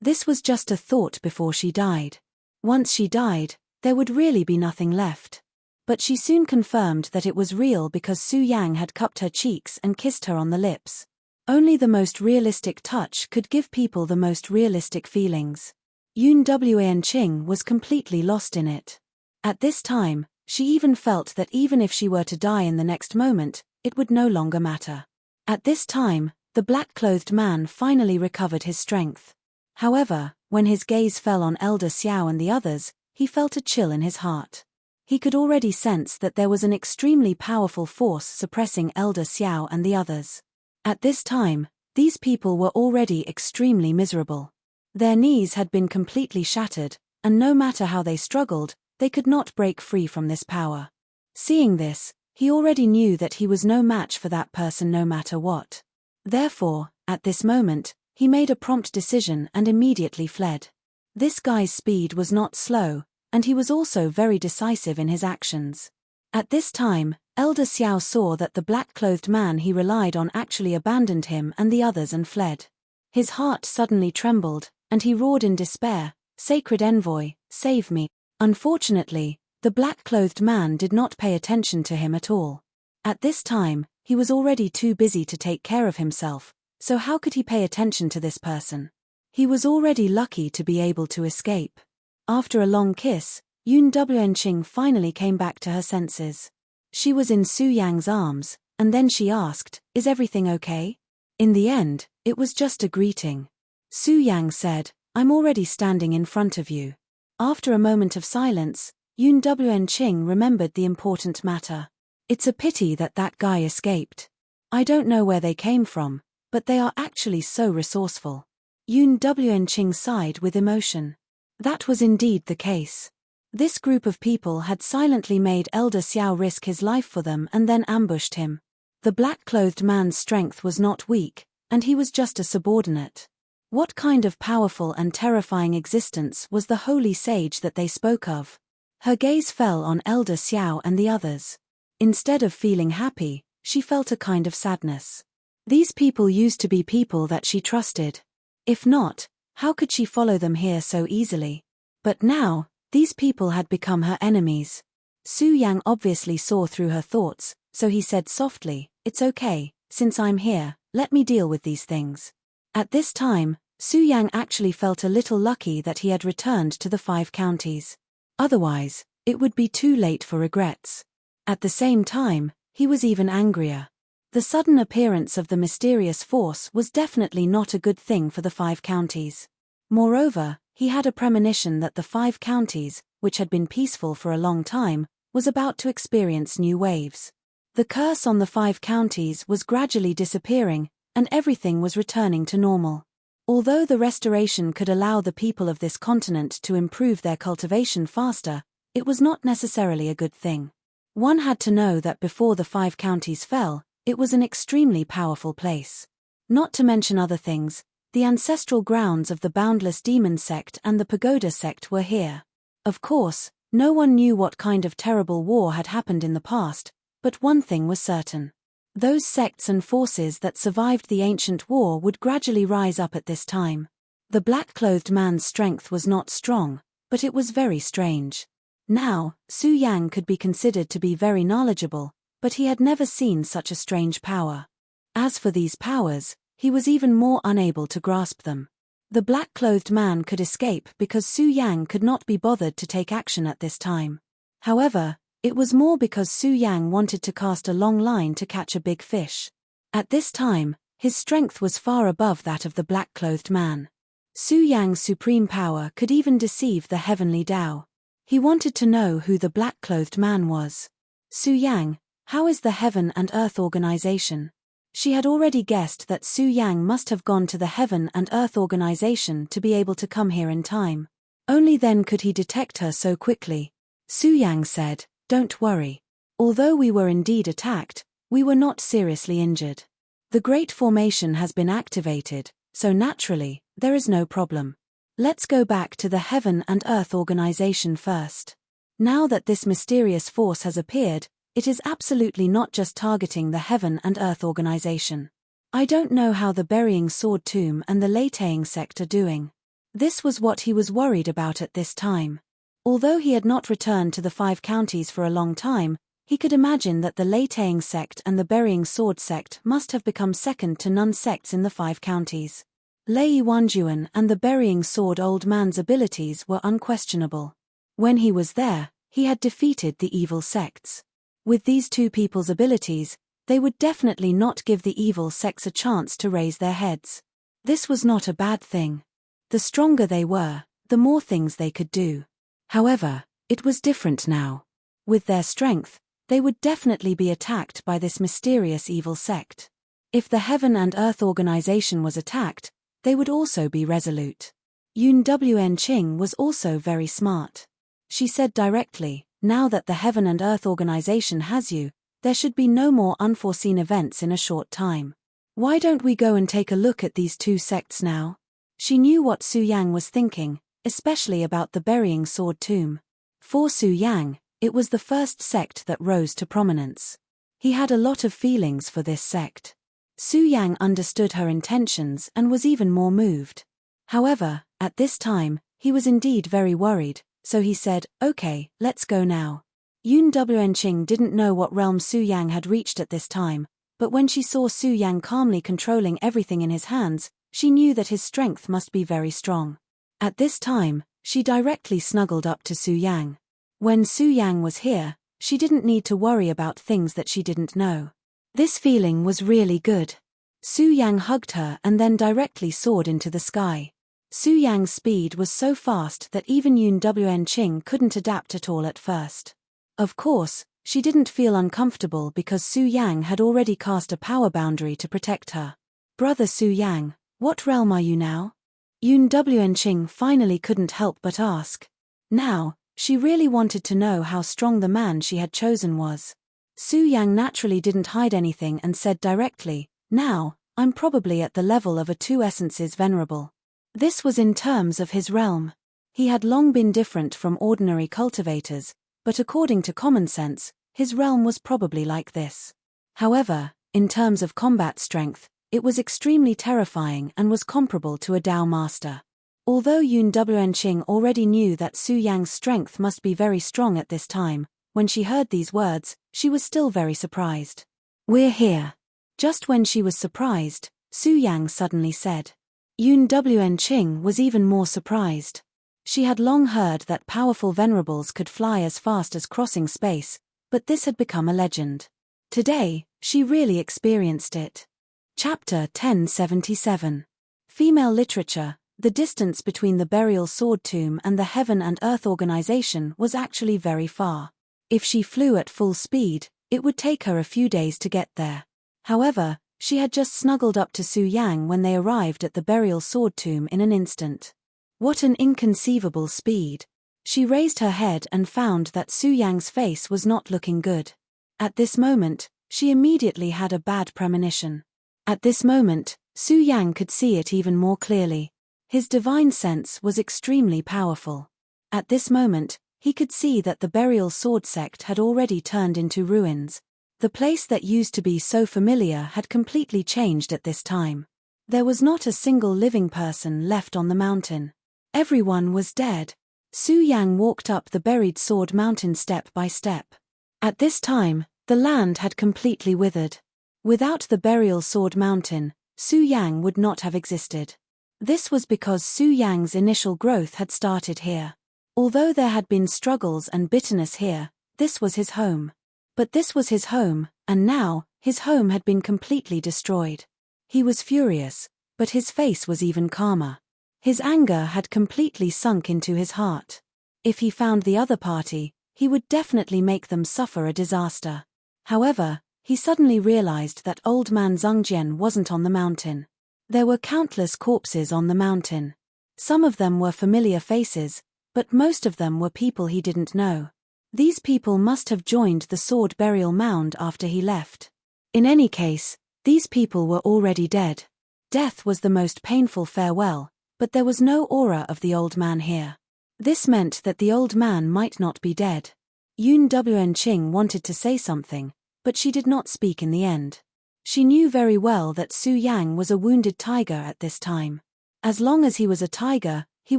This was just a thought before she died. Once she died, there would really be nothing left. But she soon confirmed that it was real because Su Yang had cupped her cheeks and kissed her on the lips. Only the most realistic touch could give people the most realistic feelings. Unending was completely lost in it. At this time, she even felt that even if she were to die in the next moment, it would no longer matter. At this time, the black-clothed man finally recovered his strength. However, when his gaze fell on Elder Xiao and the others, he felt a chill in his heart. He could already sense that there was an extremely powerful force suppressing Elder Xiao and the others. At this time, these people were already extremely miserable. Their knees had been completely shattered, and no matter how they struggled, they could not break free from this power. Seeing this, he already knew that he was no match for that person no matter what. Therefore, at this moment, he made a prompt decision and immediately fled. This guy's speed was not slow, and he was also very decisive in his actions. At this time, Elder Xiao saw that the black-clothed man he relied on actually abandoned him and the others and fled. His heart suddenly trembled, and he roared in despair, "Sacred Envoy, save me." Unfortunately, the black-clothed man did not pay attention to him at all. At this time, he was already too busy to take care of himself, so how could he pay attention to this person? He was already lucky to be able to escape. After a long kiss, Unending finally came back to her senses. She was in Su Yang's arms, and then she asked, "Is everything okay?" In the end, it was just a greeting. Su Yang said, "I'm already standing in front of you." After a moment of silence, Unending remembered the important matter. It's a pity that that guy escaped. I don't know where they came from, but they are actually so resourceful. Unending sighed with emotion. That was indeed the case. This group of people had silently made Elder Xiao risk his life for them and then ambushed him. The black-clothed man's strength was not weak, and he was just a subordinate. What kind of powerful and terrifying existence was the holy sage that they spoke of? Her gaze fell on Elder Xiao and the others. Instead of feeling happy, she felt a kind of sadness. These people used to be people that she trusted. If not, how could she follow them here so easily? But now, these people had become her enemies. Su Yang obviously saw through her thoughts, so he said softly, "It's okay, since I'm here, let me deal with these things." At this time, Su Yang actually felt a little lucky that he had returned to the 5 counties. Otherwise, it would be too late for regrets. At the same time, he was even angrier. The sudden appearance of the mysterious force was definitely not a good thing for the 5 counties. Moreover, he had a premonition that the 5 counties, which had been peaceful for a long time, was about to experience new waves. The curse on the 5 counties was gradually disappearing, and everything was returning to normal. Although the restoration could allow the people of this continent to improve their cultivation faster, it was not necessarily a good thing. One had to know that before the 5 counties fell, it was an extremely powerful place. Not to mention other things, the ancestral grounds of the Boundless Demon sect and the Pagoda sect were here. Of course, no one knew what kind of terrible war had happened in the past, but one thing was certain. Those sects and forces that survived the ancient war would gradually rise up at this time. The black-clothed man's strength was not strong, but it was very strange. Now, Su Yang could be considered to be very knowledgeable, but he had never seen such a strange power. As for these powers, he was even more unable to grasp them. The black-clothed man could escape because Su Yang could not be bothered to take action at this time. However, it was more because Su Yang wanted to cast a long line to catch a big fish. At this time, his strength was far above that of the black-clothed man. Su Yang's supreme power could even deceive the heavenly Tao. He wanted to know who the black-clothed man was. Su Yang, how is the Heaven and Earth organization? She had already guessed that Su Yang must have gone to the Heaven and Earth organization to be able to come here in time. Only then could he detect her so quickly. Su Yang said, "Don't worry. Although we were indeed attacked, we were not seriously injured. The Great Formation has been activated, so naturally, there is no problem. Let's go back to the Heaven and Earth organization first. Now that this mysterious force has appeared, it is absolutely not just targeting the Heaven and Earth organization. I don't know how the Burying Sword Tomb and the Leitang sect are doing." This was what he was worried about at this time. Although he had not returned to the 5 counties for a long time, he could imagine that the Leitang sect and the Burying Sword sect must have become second-to-none sects in the 5 counties. Lei Wanjuan and the Burying Sword Old Man's abilities were unquestionable. When he was there, he had defeated the evil sects. With these two people's abilities, they would definitely not give the evil sects a chance to raise their heads. This was not a bad thing. The stronger they were, the more things they could do. However, it was different now. With their strength, they would definitely be attacked by this mysterious evil sect. If the Heaven and Earth organization was attacked, they would also be resolute. Enrich was also very smart. She said directly, "Now that the Heaven and Earth organization has you, there should be no more unforeseen events in a short time. Why don't we go and take a look at these 2 sects now?" She knew what Su Yang was thinking, especially about the Burying Sword Tomb. For Su Yang, it was the first sect that rose to prominence. He had a lot of feelings for this sect. Su Yang understood her intentions and was even more moved. However, at this time, he was indeed very worried, so he said, "Okay, let's go now." Enchanting didn't know what realm Su Yang had reached at this time, but when she saw Su Yang calmly controlling everything in his hands, she knew that his strength must be very strong. At this time, she directly snuggled up to Su Yang. When Su Yang was here, she didn't need to worry about things that she didn't know. This feeling was really good. Su Yang hugged her and then directly soared into the sky. Su Yang's speed was so fast that even Enchanting couldn't adapt at all at first. Of course, she didn't feel uncomfortable because Su Yang had already cast a power boundary to protect her. "Brother Su Yang, what realm are you now?" Enchanting finally couldn't help but ask. Now, she really wanted to know how strong the man she had chosen was. Su Yang naturally didn't hide anything and said directly, "Now, I'm probably at the level of a 2 essences venerable." This was in terms of his realm. He had long been different from ordinary cultivators, but according to common sense, his realm was probably like this. However, in terms of combat strength, it was extremely terrifying and was comparable to a Tao master. Although Enchanting already knew that Su Yang's strength must be very strong at this time, when she heard these words, she was still very surprised. "We're here." Just when she was surprised, Su Yang suddenly said. Enchanting was even more surprised. She had long heard that powerful venerables could fly as fast as crossing space, but this had become a legend. Today, she really experienced it. Chapter 1077. Female Literature, The distance between the burial sword tomb and the Heaven and Earth organization was actually very far. If she flew at full speed, it would take her a few days to get there. However, she had just snuggled up to Su Yang when they arrived at the burial sword tomb in an instant. What an inconceivable speed! She raised her head and found that Su Yang's face was not looking good. At this moment, she immediately had a bad premonition. At this moment, Su Yang could see it even more clearly. His divine sense was extremely powerful. At this moment, he could see that the burial sword sect had already turned into ruins. The place that used to be so familiar had completely changed at this time. There was not a single living person left on the mountain. Everyone was dead. Su Yang walked up the buried sword mountain step by step. At this time, the land had completely withered. Without the burial sword mountain, Su Yang would not have existed. This was because Su Yang's initial growth had started here. Although there had been struggles and bitterness here, this was his home. But this was his home, and now, his home had been completely destroyed. He was furious, but his face was even calmer. His anger had completely sunk into his heart. If he found the other party, he would definitely make them suffer a disaster. However, he suddenly realized that old man Zhengjian wasn't on the mountain. There were countless corpses on the mountain. Some of them were familiar faces, but most of them were people he didn't know. These people must have joined the sword burial mound after he left. In any case, these people were already dead. Death was the most painful farewell, but there was no aura of the old man here. This meant that the old man might not be dead. Enrich wanted to say something, but she did not speak in the end. She knew very well that Su Yang was a wounded tiger at this time. As long as he was a tiger, he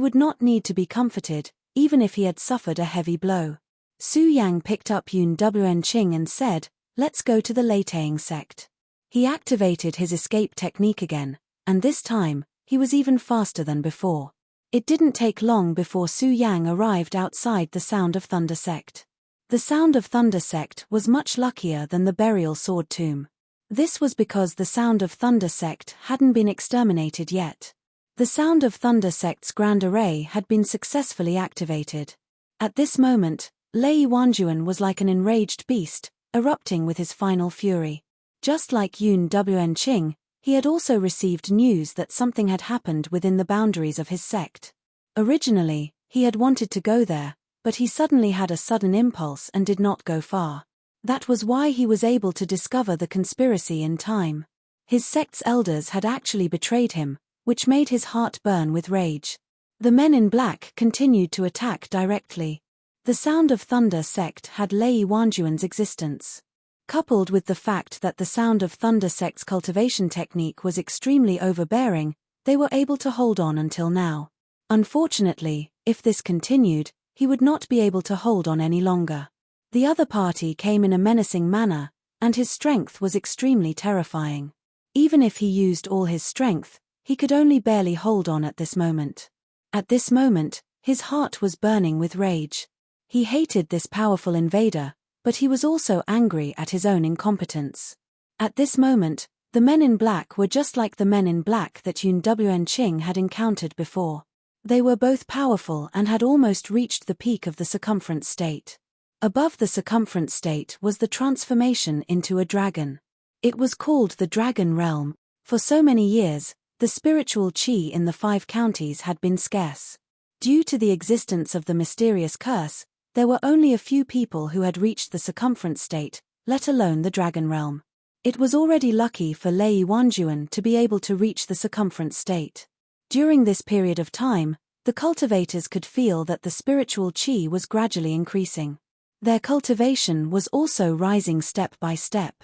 would not need to be comforted, even if he had suffered a heavy blow. Su Yang picked up Enrich and said, "Let's go to the Leitang sect." He activated his escape technique again, and this time, he was even faster than before. It didn't take long before Su Yang arrived outside the Sound of Thunder sect. The Sound of Thunder sect was much luckier than the burial sword tomb. This was because the Sound of Thunder sect hadn't been exterminated yet. The Sound of Thunder sect's Grand Array had been successfully activated. At this moment, Lei Wanjuan was like an enraged beast, erupting with his final fury. Just like Enrich, he had also received news that something had happened within the boundaries of his sect. Originally, he had wanted to go there, but he suddenly had a sudden impulse and did not go far. That was why he was able to discover the conspiracy in time. His sect's elders had actually betrayed him, which made his heart burn with rage. The men in black continued to attack directly. The Sound of Thunder sect had Lei Wanjuan's existence. Coupled with the fact that the Sound of Thunder sect's cultivation technique was extremely overbearing, they were able to hold on until now. Unfortunately, if this continued, he would not be able to hold on any longer. The other party came in a menacing manner, and his strength was extremely terrifying. Even if he used all his strength, he could only barely hold on at this moment. At this moment, his heart was burning with rage. He hated this powerful invader, but he was also angry at his own incompetence. At this moment, the men in black were just like the men in black that Enrich had encountered before. They were both powerful and had almost reached the peak of the circumference state. Above the circumference state was the transformation into a dragon. It was called the Dragon Realm. For so many years, the spiritual qi in the 5 counties had been scarce. Due to the existence of the mysterious curse, there were only a few people who had reached the circumference state, let alone the Dragon Realm. It was already lucky for Lei Wanjuan to be able to reach the circumference state. During this period of time, the cultivators could feel that the spiritual qi was gradually increasing. Their cultivation was also rising step by step.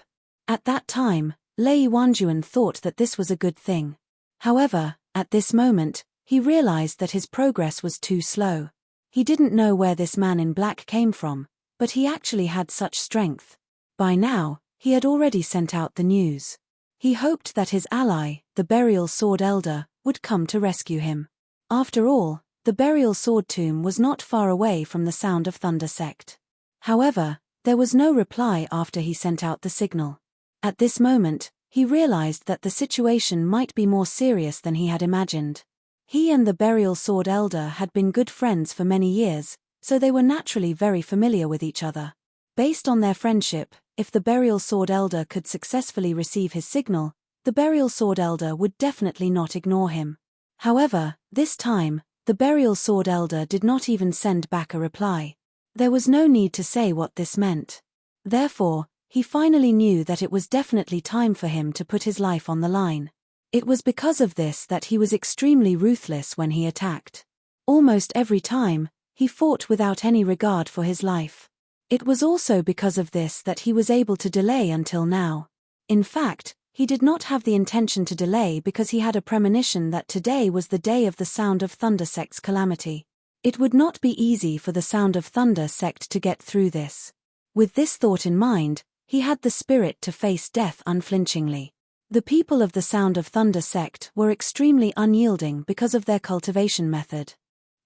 At that time, Lei Wanjuan thought that this was a good thing. However, at this moment, he realized that his progress was too slow. He didn't know where this man in black came from, but he actually had such strength. By now, he had already sent out the news. He hoped that his ally, the Burial Sword Elder, would come to rescue him. After all, the Burial Sword Tomb was not far away from the Sound of Thunder sect. However, there was no reply after he sent out the signal. At this moment, he realized that the situation might be more serious than he had imagined. He and the Burial Sword Elder had been good friends for many years, so they were naturally very familiar with each other. Based on their friendship, if the Burial Sword Elder could successfully receive his signal, the Burial Sword Elder would definitely not ignore him. However, this time, the Burial Sword Elder did not even send back a reply. There was no need to say what this meant. Therefore, he finally knew that it was definitely time for him to put his life on the line. It was because of this that he was extremely ruthless when he attacked. Almost every time, he fought without any regard for his life. It was also because of this that he was able to delay until now. In fact, he did not have the intention to delay because he had a premonition that today was the day of the Sound of Thunder sect's calamity. It would not be easy for the Sound of Thunder sect to get through this. With this thought in mind, he had the spirit to face death unflinchingly. The people of the Sound of Thunder sect were extremely unyielding because of their cultivation method.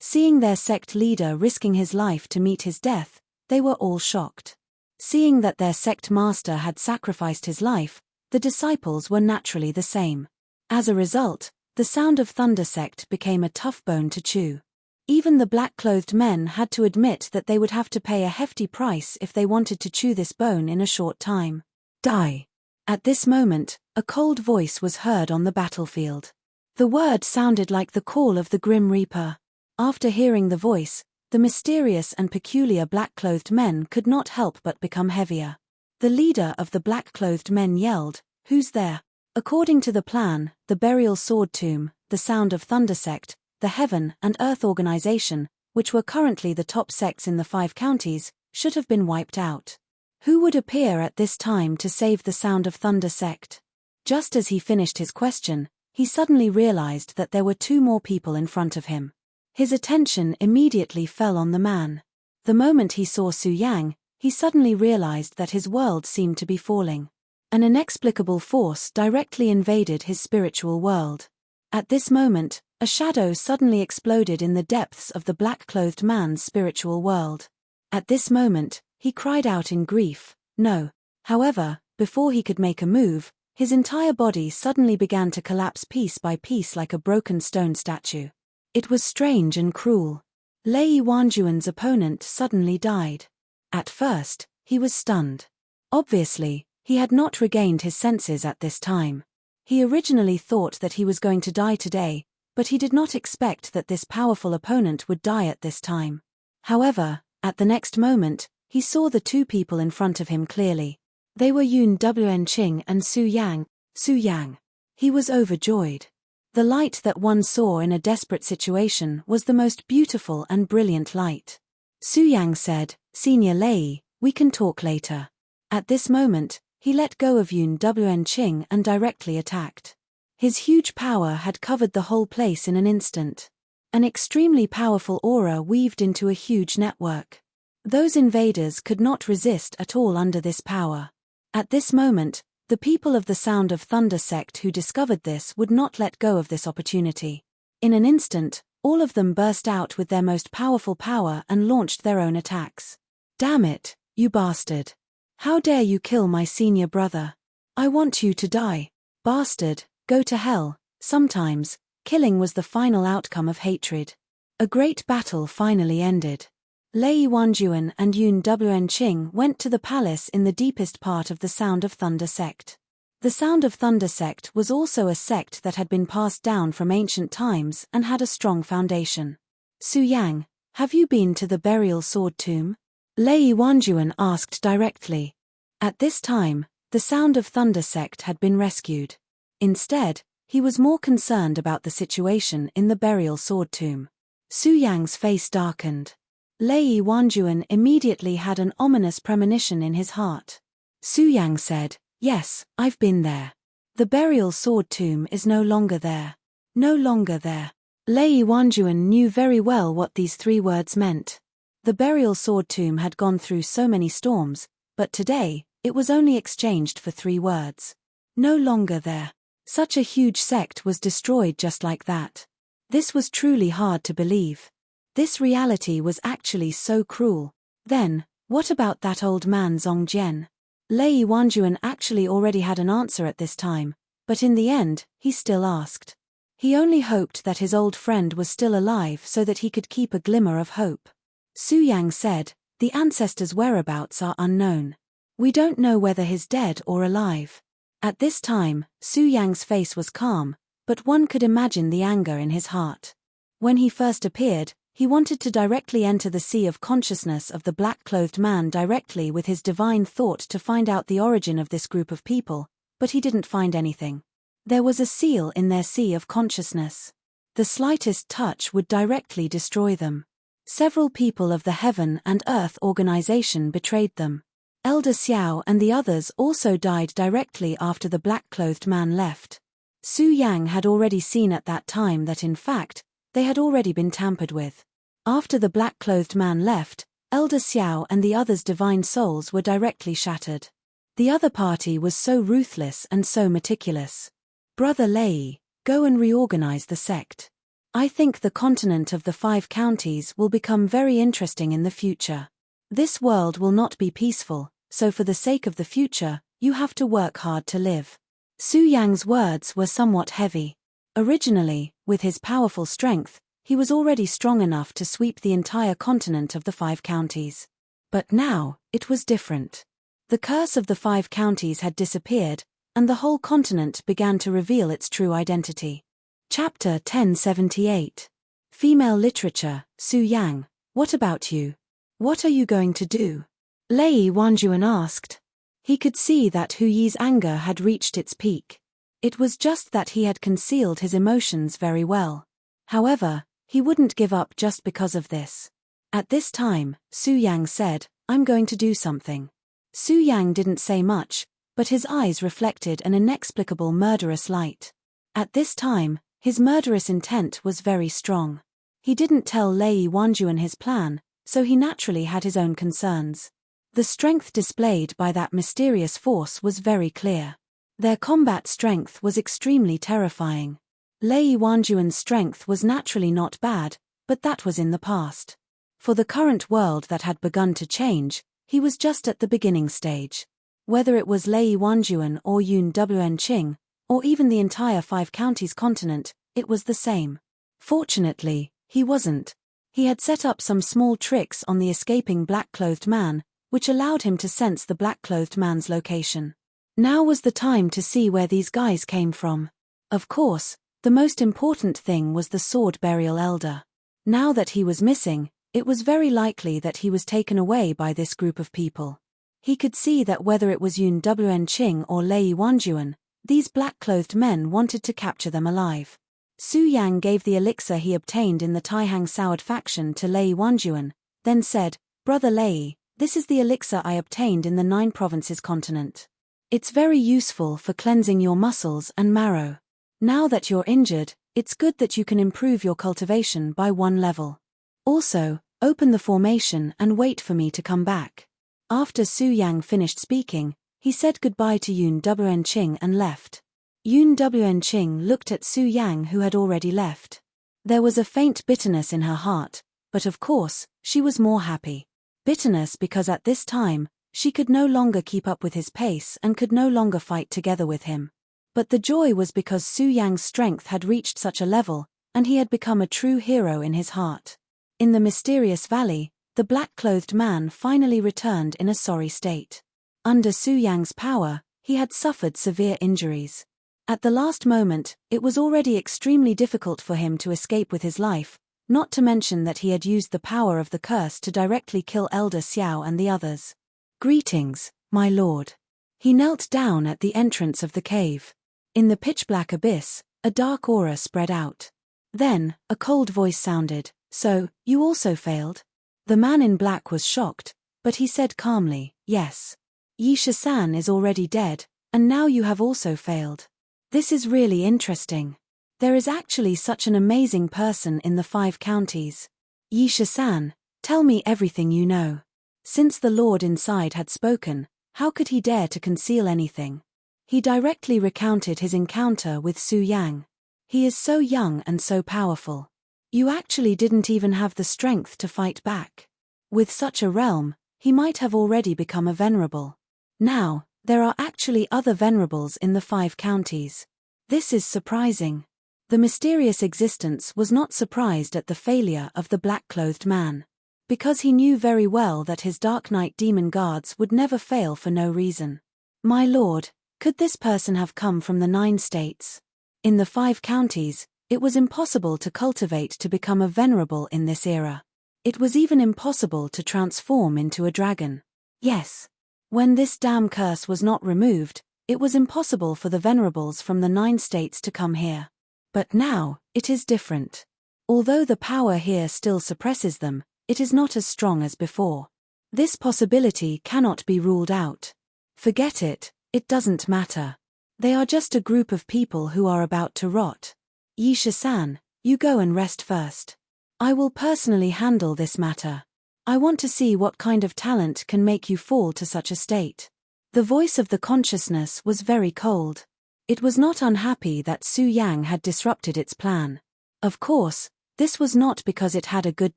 Seeing their sect leader risking his life to meet his death, they were all shocked. Seeing that their sect master had sacrificed his life, the disciples were naturally the same. As a result, the Sound of Thunder sect became a tough bone to chew. Even the black-clothed men had to admit that they would have to pay a hefty price if they wanted to chew this bone in a short time. Die. At this moment, a cold voice was heard on the battlefield. The word sounded like the call of the Grim Reaper. After hearing the voice, the mysterious and peculiar black-clothed men could not help but become heavier. The leader of the black-clothed men yelled, "Who's there?" According to the plan, the Burial Sword Tomb, the Sound of Thunder sect, the Heaven and Earth Organization, which were currently the top sects in the 5 counties, should have been wiped out. Who would appear at this time to save the Sound of Thunder sect? Just as he finished his question, he suddenly realized that there were 2 more people in front of him. His attention immediately fell on the man. The moment he saw Su Yang, he suddenly realized that his world seemed to be falling. An inexplicable force directly invaded his spiritual world. At this moment, a shadow suddenly exploded in the depths of the black-clothed man's spiritual world. At this moment, he cried out in grief, "No." However, before he could make a move, his entire body suddenly began to collapse piece by piece like a broken stone statue. It was strange and cruel. Lei Wanjuan's opponent suddenly died. At first, he was stunned. Obviously, he had not regained his senses at this time. He originally thought that he was going to die today, but he did not expect that this powerful opponent would die at this time. However, at the next moment, he saw the 2 people in front of him clearly. They were Enchanting and Su Yang. Su Yang. He was overjoyed. The light that one saw in a desperate situation was the most beautiful and brilliant light. Su Yang said, "Senior Lei, we can talk later." At this moment, he let go of Enchanting and directly attacked. His huge power had covered the whole place in an instant. An extremely powerful aura weaved into a huge network. Those invaders could not resist at all under this power. At this moment, the people of the Sound of Thunder sect who discovered this would not let go of this opportunity. In an instant, all of them burst out with their most powerful power and launched their own attacks. "Damn it, you bastard. How dare you kill my senior brother? I want you to die. Bastard, go to hell." Sometimes, killing was the final outcome of hatred. A great battle finally ended. Lei Wanjuan and Enchanting went to the palace in the deepest part of the Sound of Thunder sect. The Sound of Thunder sect was also a sect that had been passed down from ancient times and had a strong foundation. "Su Yang, have you been to the Burial Sword Tomb?" Lei Wanjuan asked directly. At this time, the Sound of Thunder sect had been rescued. Instead, he was more concerned about the situation in the Burial Sword Tomb. Su Yang's face darkened. Lei Wanjuan immediately had an ominous premonition in his heart. Su Yang said, "Yes, I've been there. The Burial Sword Tomb is no longer there." No longer there. Lei Wanjuan knew very well what these 3 words meant. The Burial Sword Tomb had gone through so many storms, but today, it was only exchanged for 3 words. No longer there. Such a huge sect was destroyed just like that. This was truly hard to believe. This reality was actually so cruel. Then, what about that old man Zongjian? Lei Wanjuan actually already had an answer at this time, but in the end, he still asked. He only hoped that his old friend was still alive so that he could keep a glimmer of hope. Su Yang said, "The ancestor's whereabouts are unknown. We don't know whether he's dead or alive." At this time, Su Yang's face was calm, but one could imagine the anger in his heart. When he first appeared, he wanted to directly enter the sea of consciousness of the black-clothed man directly with his divine thought to find out the origin of this group of people, but he didn't find anything. There was a seal in their sea of consciousness. The slightest touch would directly destroy them. Several people of the Heaven and Earth organization betrayed them. Elder Xiao and the others also died directly after the black-clothed man left. Su Yang had already seen at that time that in fact, they had already been tampered with. After the black-clothed man left, Elder Xiao and the others' divine souls were directly shattered. The other party was so ruthless and so meticulous. Brother Lei, go and reorganize the sect. I think the continent of the 5 counties will become very interesting in the future. This world will not be peaceful, so for the sake of the future, you have to work hard to live. Su Yang's words were somewhat heavy. Originally, with his powerful strength, he was already strong enough to sweep the entire continent of the 5 counties. But now, it was different. The curse of the 5 counties had disappeared, and the whole continent began to reveal its true identity. Chapter 1078. Female Literature. Su Yang, what about you? What are you going to do? Lei Wanjuan asked. He could see that Hu Yi's anger had reached its peak. It was just that he had concealed his emotions very well. However, he wouldn't give up just because of this. At this time, Su Yang said, "I'm going to do something." Su Yang didn't say much, but his eyes reflected an inexplicable murderous light. At this time, his murderous intent was very strong. He didn't tell Lei Wanjuan his plan, so he naturally had his own concerns. The strength displayed by that mysterious force was very clear. Their combat strength was extremely terrifying. Lei Wanjuan's strength was naturally not bad, but that was in the past. For the current world that had begun to change, he was just at the beginning stage. Whether it was Lei Wanjuan or Unending, or even the entire 5 counties continent, it was the same. Fortunately, he wasn't. He had set up some small tricks on the escaping black-clothed man, which allowed him to sense the black-clothed man's location. Now was the time to see where these guys came from. Of course, the most important thing was the sword burial elder. Now that he was missing, it was very likely that he was taken away by this group of people. He could see that whether it was Unending or Lei Wanjuan, these black-clothed men wanted to capture them alive. Su Yang gave the elixir he obtained in the Taihang Soured faction to Lei Wanjuan, then said, "Brother Lei, this is the elixir I obtained in the 9 provinces continent. It's very useful for cleansing your muscles and marrow. Now that you're injured, it's good that you can improve your cultivation by 1 level. Also, open the formation and wait for me to come back." After Su Yang finished speaking, he said goodbye to Unending and left. Unending looked at Su Yang, who had already left. There was a faint bitterness in her heart, but of course, she was more happy. Bitterness because at this time, she could no longer keep up with his pace and could no longer fight together with him. But the joy was because Su Yang's strength had reached such a level, and he had become a true hero in his heart. In the mysterious valley, the black-clothed man finally returned in a sorry state. Under Su Yang's power, he had suffered severe injuries. At the last moment, it was already extremely difficult for him to escape with his life, not to mention that he had used the power of the curse to directly kill Elder Xiao and the others. "Greetings, my lord." He knelt down at the entrance of the cave. In the pitch-black abyss, a dark aura spread out. Then, a cold voice sounded, "So, you also failed?" The man in black was shocked, but he said calmly, "Yes. Yi Shisan is already dead, and now you have also failed. This is really interesting. There is actually such an amazing person in the 5 counties. Yi Shisan, tell me everything you know." Since the lord inside had spoken, how could he dare to conceal anything? He directly recounted his encounter with Su Yang. "He is so young and so powerful. You actually didn't even have the strength to fight back. With such a realm, he might have already become a venerable. Now, there are actually other venerables in the 5 counties. This is surprising. The mysterious existence was not surprised at the failure of the black-clothed man, because he knew very well that his Dark Knight demon guards would never fail for no reason. My lord, could this person have come from the 9 states? In the 5 counties, it was impossible to cultivate to become a venerable in this era. It was even impossible to transform into a dragon. Yes. When this damn curse was not removed, it was impossible for the venerables from the 9 states to come here. But now, it is different. Although the power here still suppresses them, it is not as strong as before. This possibility cannot be ruled out. Forget it, it doesn't matter. They are just a group of people who are about to rot. Yisha-san, you go and rest first. I will personally handle this matter. I want to see what kind of talent can make you fall to such a state. The voice of the consciousness was very cold. It was not unhappy that Su Yang had disrupted its plan. Of course, this was not because it had a good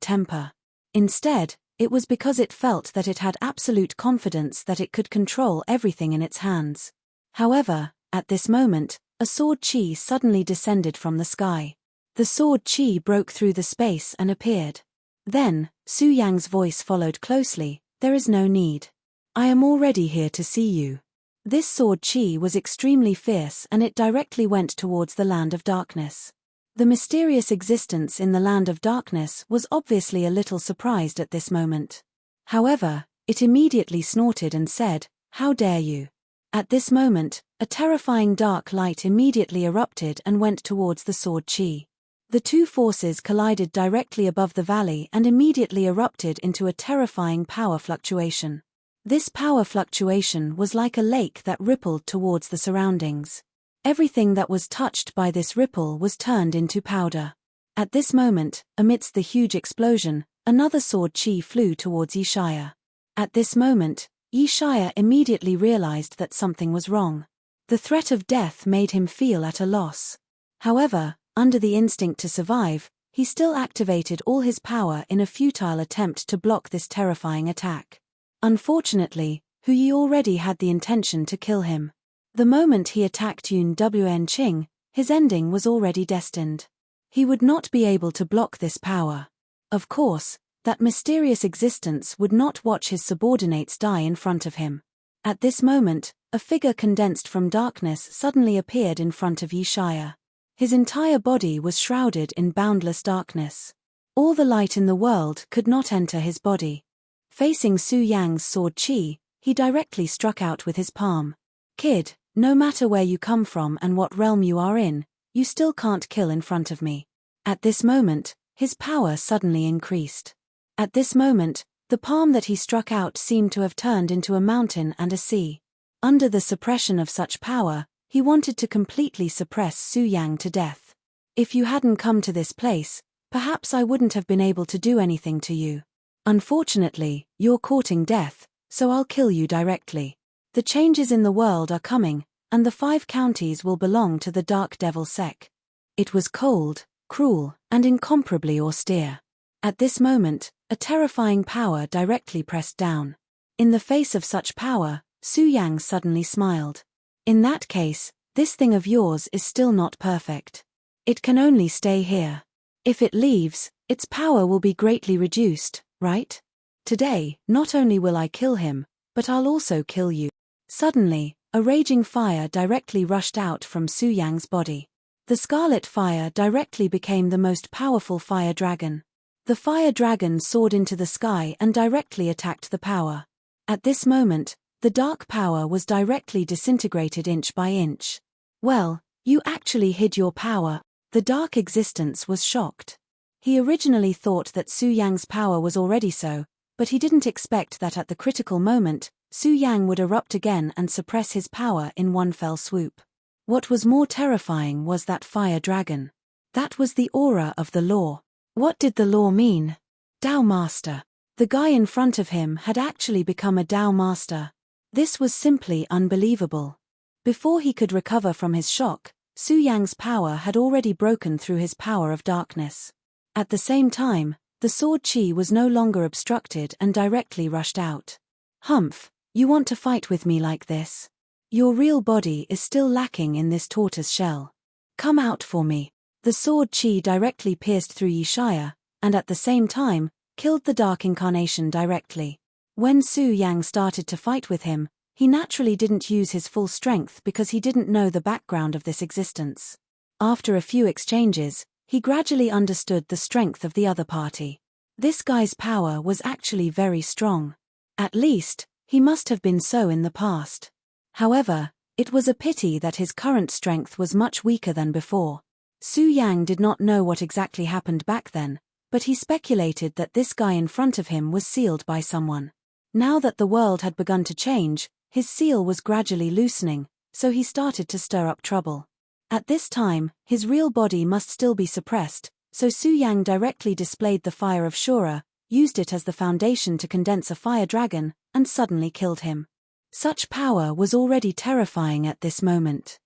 temper. Instead, it was because it felt that it had absolute confidence that it could control everything in its hands. However, at this moment, a sword chi suddenly descended from the sky. The sword chi broke through the space and appeared. Then, Su Yang's voice followed closely, "There is no need. I am already here to see you." This sword chi was extremely fierce and it directly went towards the land of darkness. The mysterious existence in the land of darkness was obviously a little surprised at this moment. However, it immediately snorted and said, "How dare you?" At this moment, a terrifying dark light immediately erupted and went towards the sword chi. The 2 forces collided directly above the valley and immediately erupted into a terrifying power fluctuation. This power fluctuation was like a lake that rippled towards the surroundings. Everything that was touched by this ripple was turned into powder. At this moment, amidst the huge explosion, another sword chi flew towards Yishaya. At this moment, Yishaya immediately realized that something was wrong. The threat of death made him feel at a loss. However, under the instinct to survive, he still activated all his power in a futile attempt to block this terrifying attack. Unfortunately, Hu Yi already had the intention to kill him. The moment he attacked Enrich, his ending was already destined. He would not be able to block this power. Of course, that mysterious existence would not watch his subordinates die in front of him. At this moment, a figure condensed from darkness suddenly appeared in front of Yishaya. His entire body was shrouded in boundless darkness. All the light in the world could not enter his body. Facing Su Yang's sword chi, he directly struck out with his palm. "Kid, no matter where you come from and what realm you are in, you still can't kill in front of me." At this moment, his power suddenly increased. At this moment, the palm that he struck out seemed to have turned into a mountain and a sea. Under the suppression of such power, he wanted to completely suppress Su Yang to death. "If you hadn't come to this place, perhaps I wouldn't have been able to do anything to you. Unfortunately, you're courting death, so I'll kill you directly. The changes in the world are coming, and the 5 counties will belong to the Dark Devil Sect." It was cold, cruel, and incomparably austere. At this moment, a terrifying power directly pressed down. In the face of such power, Su Yang suddenly smiled. "In that case, this thing of yours is still not perfect. It can only stay here. If it leaves, its power will be greatly reduced, right? Today, not only will I kill him, but I'll also kill you." Suddenly, a raging fire directly rushed out from Su Yang's body. The scarlet fire directly became the most powerful fire dragon. The fire dragon soared into the sky and directly attacked the power. At this moment, the dark power was directly disintegrated inch by inch. "Well, you actually hid your power." The dark existence was shocked. He originally thought that Su Yang's power was already so, but he didn't expect that at the critical moment, Su Yang would erupt again and suppress his power in one fell swoop. What was more terrifying was that fire dragon. That was the aura of the law. What did the law mean? Dao Master. The guy in front of him had actually become a Dao Master. This was simply unbelievable. Before he could recover from his shock, Su Yang's power had already broken through his power of darkness. At the same time, the sword chi was no longer obstructed and directly rushed out. "Humph, you want to fight with me like this? Your real body is still lacking in this tortoise shell. Come out for me." The sword Qi directly pierced through Yishaya, and at the same time, killed the dark incarnation directly. When Su Yang started to fight with him, he naturally didn't use his full strength because he didn't know the background of this existence. After a few exchanges, he gradually understood the strength of the other party. This guy's power was actually very strong. At least, he must have been so in the past. However, it was a pity that his current strength was much weaker than before. Su Yang did not know what exactly happened back then, but he speculated that this guy in front of him was sealed by someone. Now that the world had begun to change, his seal was gradually loosening, so he started to stir up trouble. At this time, his real body must still be suppressed, so Su Yang directly displayed the fire of Shura, used it as the foundation to condense a fire dragon, and suddenly killed him. Such power was already terrifying at this moment.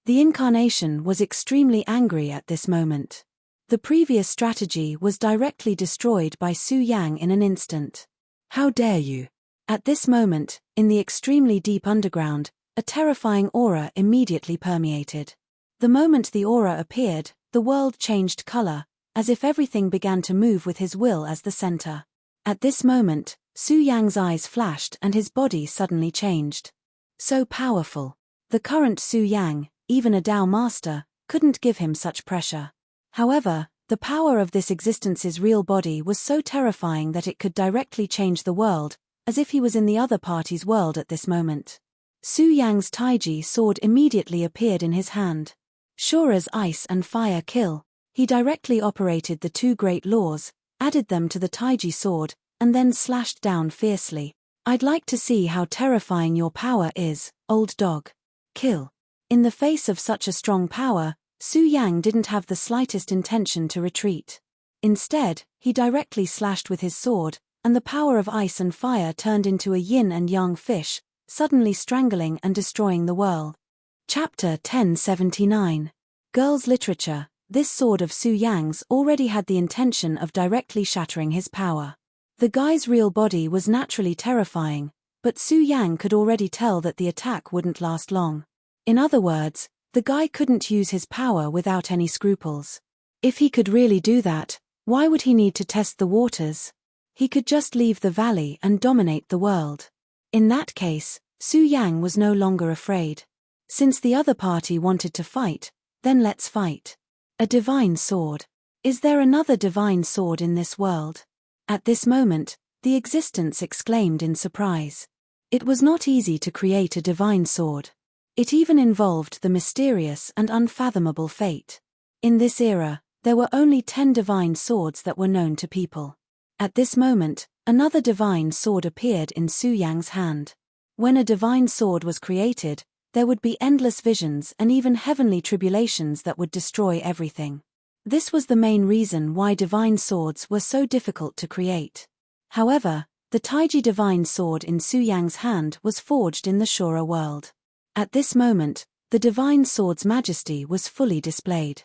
The incarnation was extremely angry at this moment. The previous strategy was directly destroyed by Su Yang in an instant. How dare you? At this moment, in the extremely deep underground, a terrifying aura immediately permeated. The moment the aura appeared, the world changed color, as if everything began to move with his will as the center. At this moment, Su Yang's eyes flashed and his body suddenly changed. So powerful. The current Su Yang, even a Dao master, couldn't give him such pressure. However, the power of this existence's real body was so terrifying that it could directly change the world, as if he was in the other party's world at this moment. Su Yang's Taiji sword immediately appeared in his hand. Shura's ice and fire kill. He directly operated the two great laws, added them to the Taiji sword, and then slashed down fiercely. I'd like to see how terrifying your power is, old dog. Kill. In the face of such a strong power, Su Yang didn't have the slightest intention to retreat. Instead, he directly slashed with his sword, and the power of ice and fire turned into a yin and yang fish, suddenly strangling and destroying the world. Chapter 1079. Girls' Literature. This sword of Su Yang's already had the intention of directly shattering his power. The guy's real body was naturally terrifying, but Su Yang could already tell that the attack wouldn't last long. In other words, the guy couldn't use his power without any scruples. If he could really do that, why would he need to test the waters? He could just leave the valley and dominate the world. In that case, Su Yang was no longer afraid. Since the other party wanted to fight, then let's fight. A divine sword. Is there another divine sword in this world? At this moment, the existence exclaimed in surprise. It was not easy to create a divine sword. It even involved the mysterious and unfathomable fate. In this era, there were only 10 divine swords that were known to people. At this moment, another divine sword appeared in Su Yang's hand. When a divine sword was created, there would be endless visions and even heavenly tribulations that would destroy everything. This was the main reason why divine swords were so difficult to create. However, the Taiji divine sword in Su Yang's hand was forged in the Shura world. At this moment, the divine sword's majesty was fully displayed.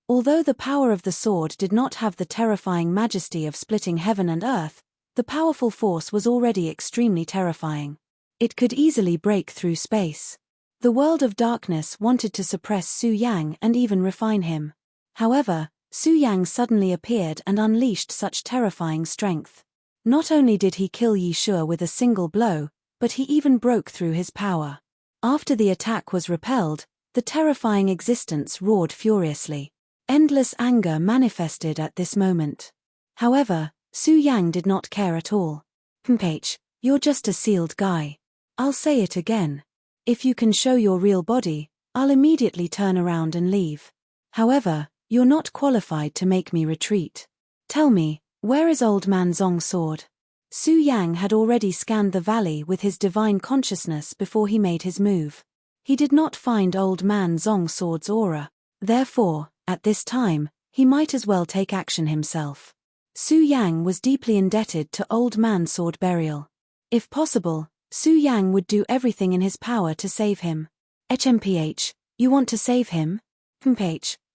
Although the power of the sword did not have the terrifying majesty of splitting heaven and earth, the powerful force was already extremely terrifying. It could easily break through space. The world of darkness wanted to suppress Su Yang and even refine him. However, Su Yang suddenly appeared and unleashed such terrifying strength. Not only did he kill Yishua with a single blow, but he even broke through his power. After the attack was repelled, the terrifying existence roared furiously. Endless anger manifested at this moment. However, Su Yang did not care at all. You're just a sealed guy. I'll say it again. If you can show your real body, I'll immediately turn around and leave. However, you're not qualified to make me retreat. Tell me, where is Old Man Zong's sword? Su Yang had already scanned the valley with his divine consciousness before he made his move. He did not find Old Man Zong's sword's aura. Therefore, at this time, he might as well take action himself. Su Yang was deeply indebted to Old Man Sword Burial. If possible, Su Yang would do everything in his power to save him. HMPH, you want to save him?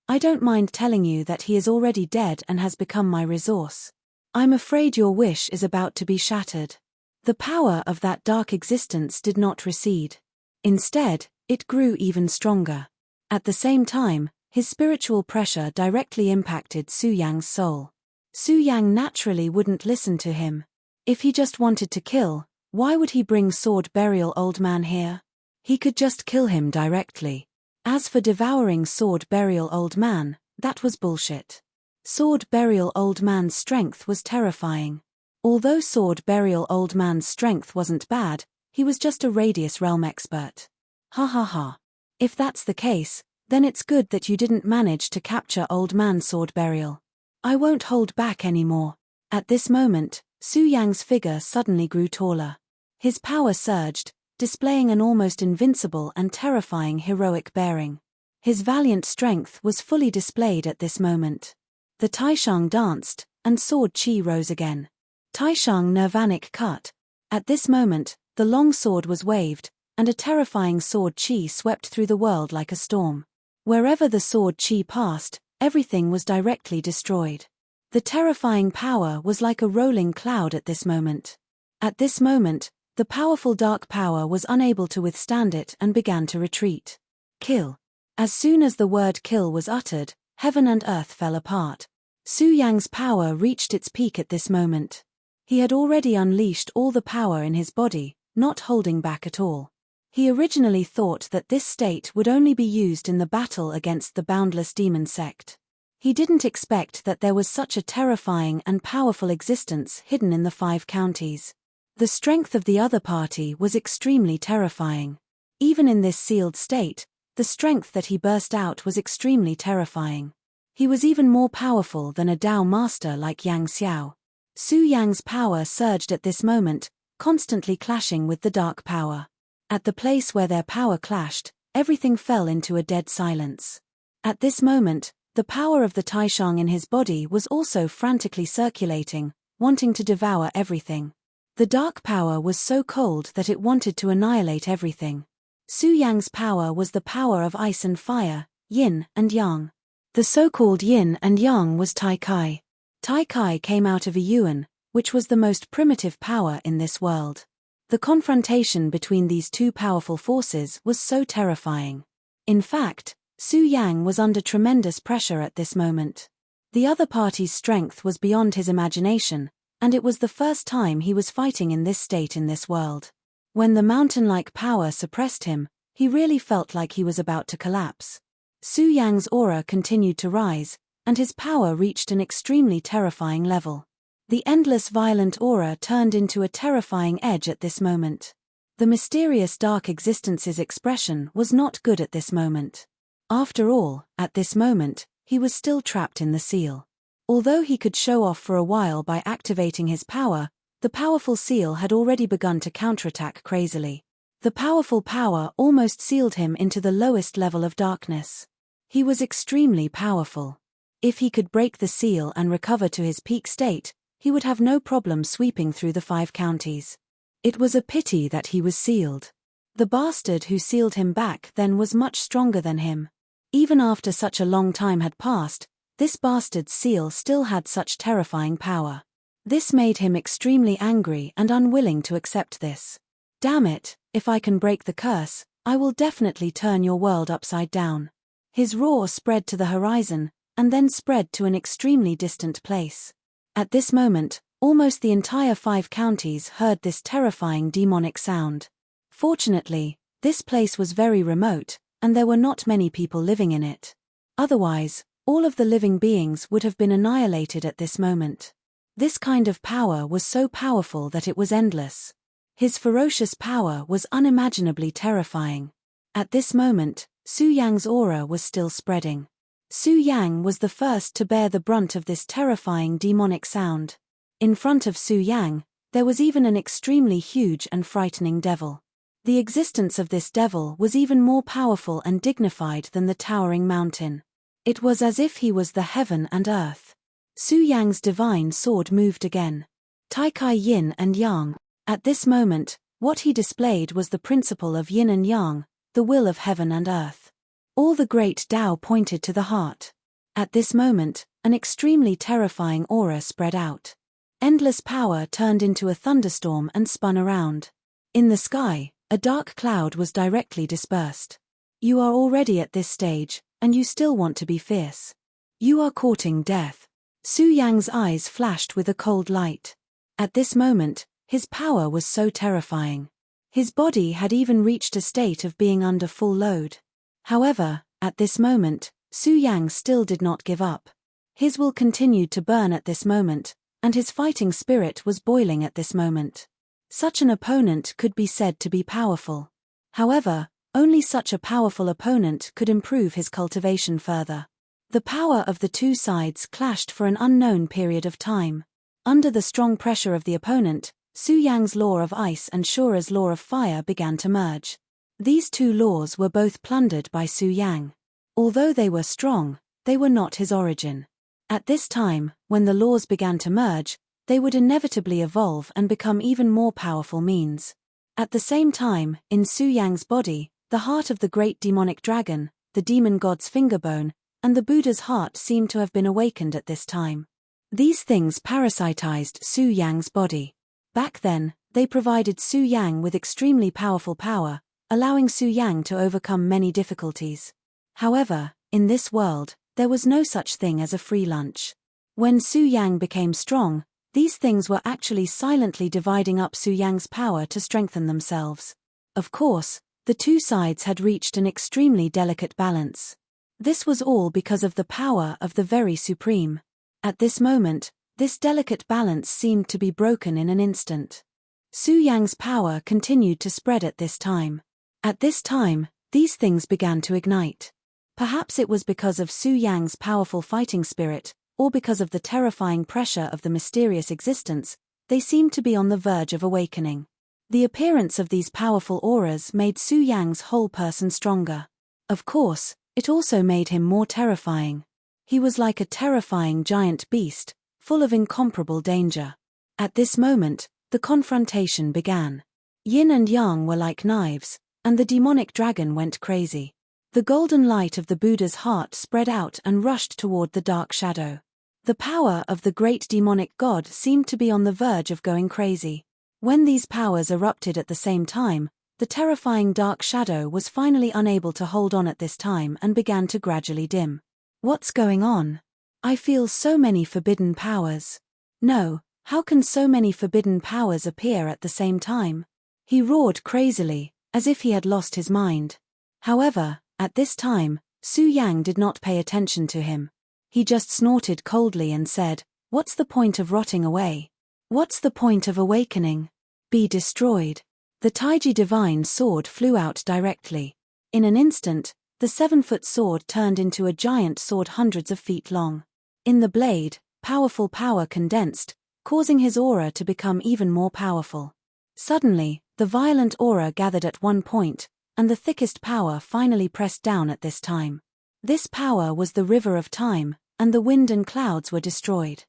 I don't mind telling you that he is already dead and has become my resource. I'm afraid your wish is about to be shattered. The power of that dark existence did not recede. Instead, it grew even stronger. At the same time, His spiritual pressure directly impacted Su Yang's soul. Su Yang naturally wouldn't listen to him. If he just wanted to kill, why would he bring Sword Burial Old Man here? He could just kill him directly. As for devouring Sword Burial Old Man, that was bullshit. Sword Burial Old Man's strength was terrifying. Although Sword Burial Old Man's strength wasn't bad, he was just a Radius Realm expert. Ha ha ha. If that's the case, then it's good that you didn't manage to capture Old Man Sword Burial. I won't hold back anymore. At this moment, Su Yang's figure suddenly grew taller. His power surged, displaying an almost invincible and terrifying heroic bearing. His valiant strength was fully displayed at this moment. The Taishang danced, and sword chi rose again. Taishang Nirvanic cut. At this moment, the long sword was waved, and a terrifying sword chi swept through the world like a storm. Wherever the sword chi passed, everything was directly destroyed. The terrifying power was like a rolling cloud at this moment. At this moment, the powerful dark power was unable to withstand it and began to retreat. Kill. As soon as the word kill was uttered, heaven and earth fell apart. Su Yang's power reached its peak at this moment. He had already unleashed all the power in his body, not holding back at all. He originally thought that this state would only be used in the battle against the boundless demon sect. He didn't expect that there was such a terrifying and powerful existence hidden in the 5 counties. The strength of the other party was extremely terrifying. Even in this sealed state, the strength that he burst out was extremely terrifying. He was even more powerful than a Dao master like Yang Xiao. Su Yang's power surged at this moment, constantly clashing with the dark power. At the place where their power clashed, everything fell into a dead silence. At this moment, the power of the Taishang in his body was also frantically circulating, wanting to devour everything. The dark power was so cold that it wanted to annihilate everything. Su Yang's power was the power of ice and fire, yin and yang. The so-called yin and yang was Tai Kai. Tai Kai came out of a yuan, which was the most primitive power in this world. The confrontation between these two powerful forces was so terrifying. In fact, Su Yang was under tremendous pressure at this moment. The other party's strength was beyond his imagination, and it was the first time he was fighting in this state in this world. When the mountain-like power suppressed him, he really felt like he was about to collapse. Su Yang's aura continued to rise, and his power reached an extremely terrifying level. The endless violent aura turned into a terrifying edge at this moment. The mysterious dark existence's expression was not good at this moment. After all, at this moment, he was still trapped in the seal. Although he could show off for a while by activating his power, the powerful seal had already begun to counterattack crazily. The powerful power almost sealed him into the lowest level of darkness. He was extremely powerful. If he could break the seal and recover to his peak state, he would have no problem sweeping through the 5 counties. It was a pity that he was sealed. The bastard who sealed him back then was much stronger than him. Even after such a long time had passed, this bastard's seal still had such terrifying power. This made him extremely angry and unwilling to accept this. Damn it, if I can break the curse, I will definitely turn your world upside down. His roar spread to the horizon, and then spread to an extremely distant place. At this moment, almost the entire 5 counties heard this terrifying demonic sound. Fortunately, this place was very remote, and there were not many people living in it. Otherwise, all of the living beings would have been annihilated at this moment. This kind of power was so powerful that it was endless. His ferocious power was unimaginably terrifying. At this moment, Su Yang's aura was still spreading. Su Yang was the first to bear the brunt of this terrifying demonic sound. In front of Su Yang, there was even an extremely huge and frightening devil. The existence of this devil was even more powerful and dignified than the towering mountain. It was as if he was the heaven and earth. Su Yang's divine sword moved again. Tai Kai yin and yang. At this moment, what he displayed was the principle of yin and yang, the will of heaven and earth. All the great Tao pointed to the heart. At this moment, an extremely terrifying aura spread out. Endless power turned into a thunderstorm and spun around. In the sky, a dark cloud was directly dispersed. You are already at this stage, and you still want to be fierce. You are courting death. Su Yang's eyes flashed with a cold light. At this moment, his power was so terrifying. His body had even reached a state of being under full load. However, at this moment, Su Yang still did not give up. His will continued to burn at this moment, and his fighting spirit was boiling at this moment. Such an opponent could be said to be powerful. However, only such a powerful opponent could improve his cultivation further. The power of the two sides clashed for an unknown period of time. Under the strong pressure of the opponent, Su Yang's law of ice and Shura's law of fire began to merge. These two laws were both plundered by Su Yang. Although they were strong, they were not his origin. At this time, when the laws began to merge, they would inevitably evolve and become even more powerful means. At the same time, in Su Yang's body, the heart of the great demonic dragon, the demon god's fingerbone, and the Buddha's heart seemed to have been awakened at this time. These things parasitized Su Yang's body. Back then, they provided Su Yang with extremely powerful power, allowing Su Yang to overcome many difficulties. However, in this world, there was no such thing as a free lunch. When Su Yang became strong, these things were actually silently dividing up Su Yang's power to strengthen themselves. Of course, the two sides had reached an extremely delicate balance. This was all because of the power of the very supreme. At this moment, this delicate balance seemed to be broken in an instant. Su Yang's power continued to spread at this time. At this time, these things began to ignite. Perhaps it was because of Su Yang's powerful fighting spirit, or because of the terrifying pressure of the mysterious existence, they seemed to be on the verge of awakening. The appearance of these powerful auras made Su Yang's whole person stronger. Of course, it also made him more terrifying. He was like a terrifying giant beast, full of incomparable danger. At this moment, the confrontation began. Yin and Yang were like knives, and the demonic dragon went crazy. The golden light of the Buddha's heart spread out and rushed toward the dark shadow. The power of the great demonic god seemed to be on the verge of going crazy. When these powers erupted at the same time, the terrifying dark shadow was finally unable to hold on at this time and began to gradually dim. What's going on? I feel so many forbidden powers. No, how can so many forbidden powers appear at the same time? He roared crazily, as if he had lost his mind. However, at this time, Su Yang did not pay attention to him. He just snorted coldly and said, "What's the point of rotting away? What's the point of awakening? Be destroyed." The Taiji divine sword flew out directly. In an instant, the 7-foot sword turned into a giant sword hundreds of feet long. In the blade, powerful power condensed, causing his aura to become even more powerful. Suddenly, the violent aura gathered at one point, and the thickest power finally pressed down at this time. This power was the river of time, and the wind and clouds were destroyed.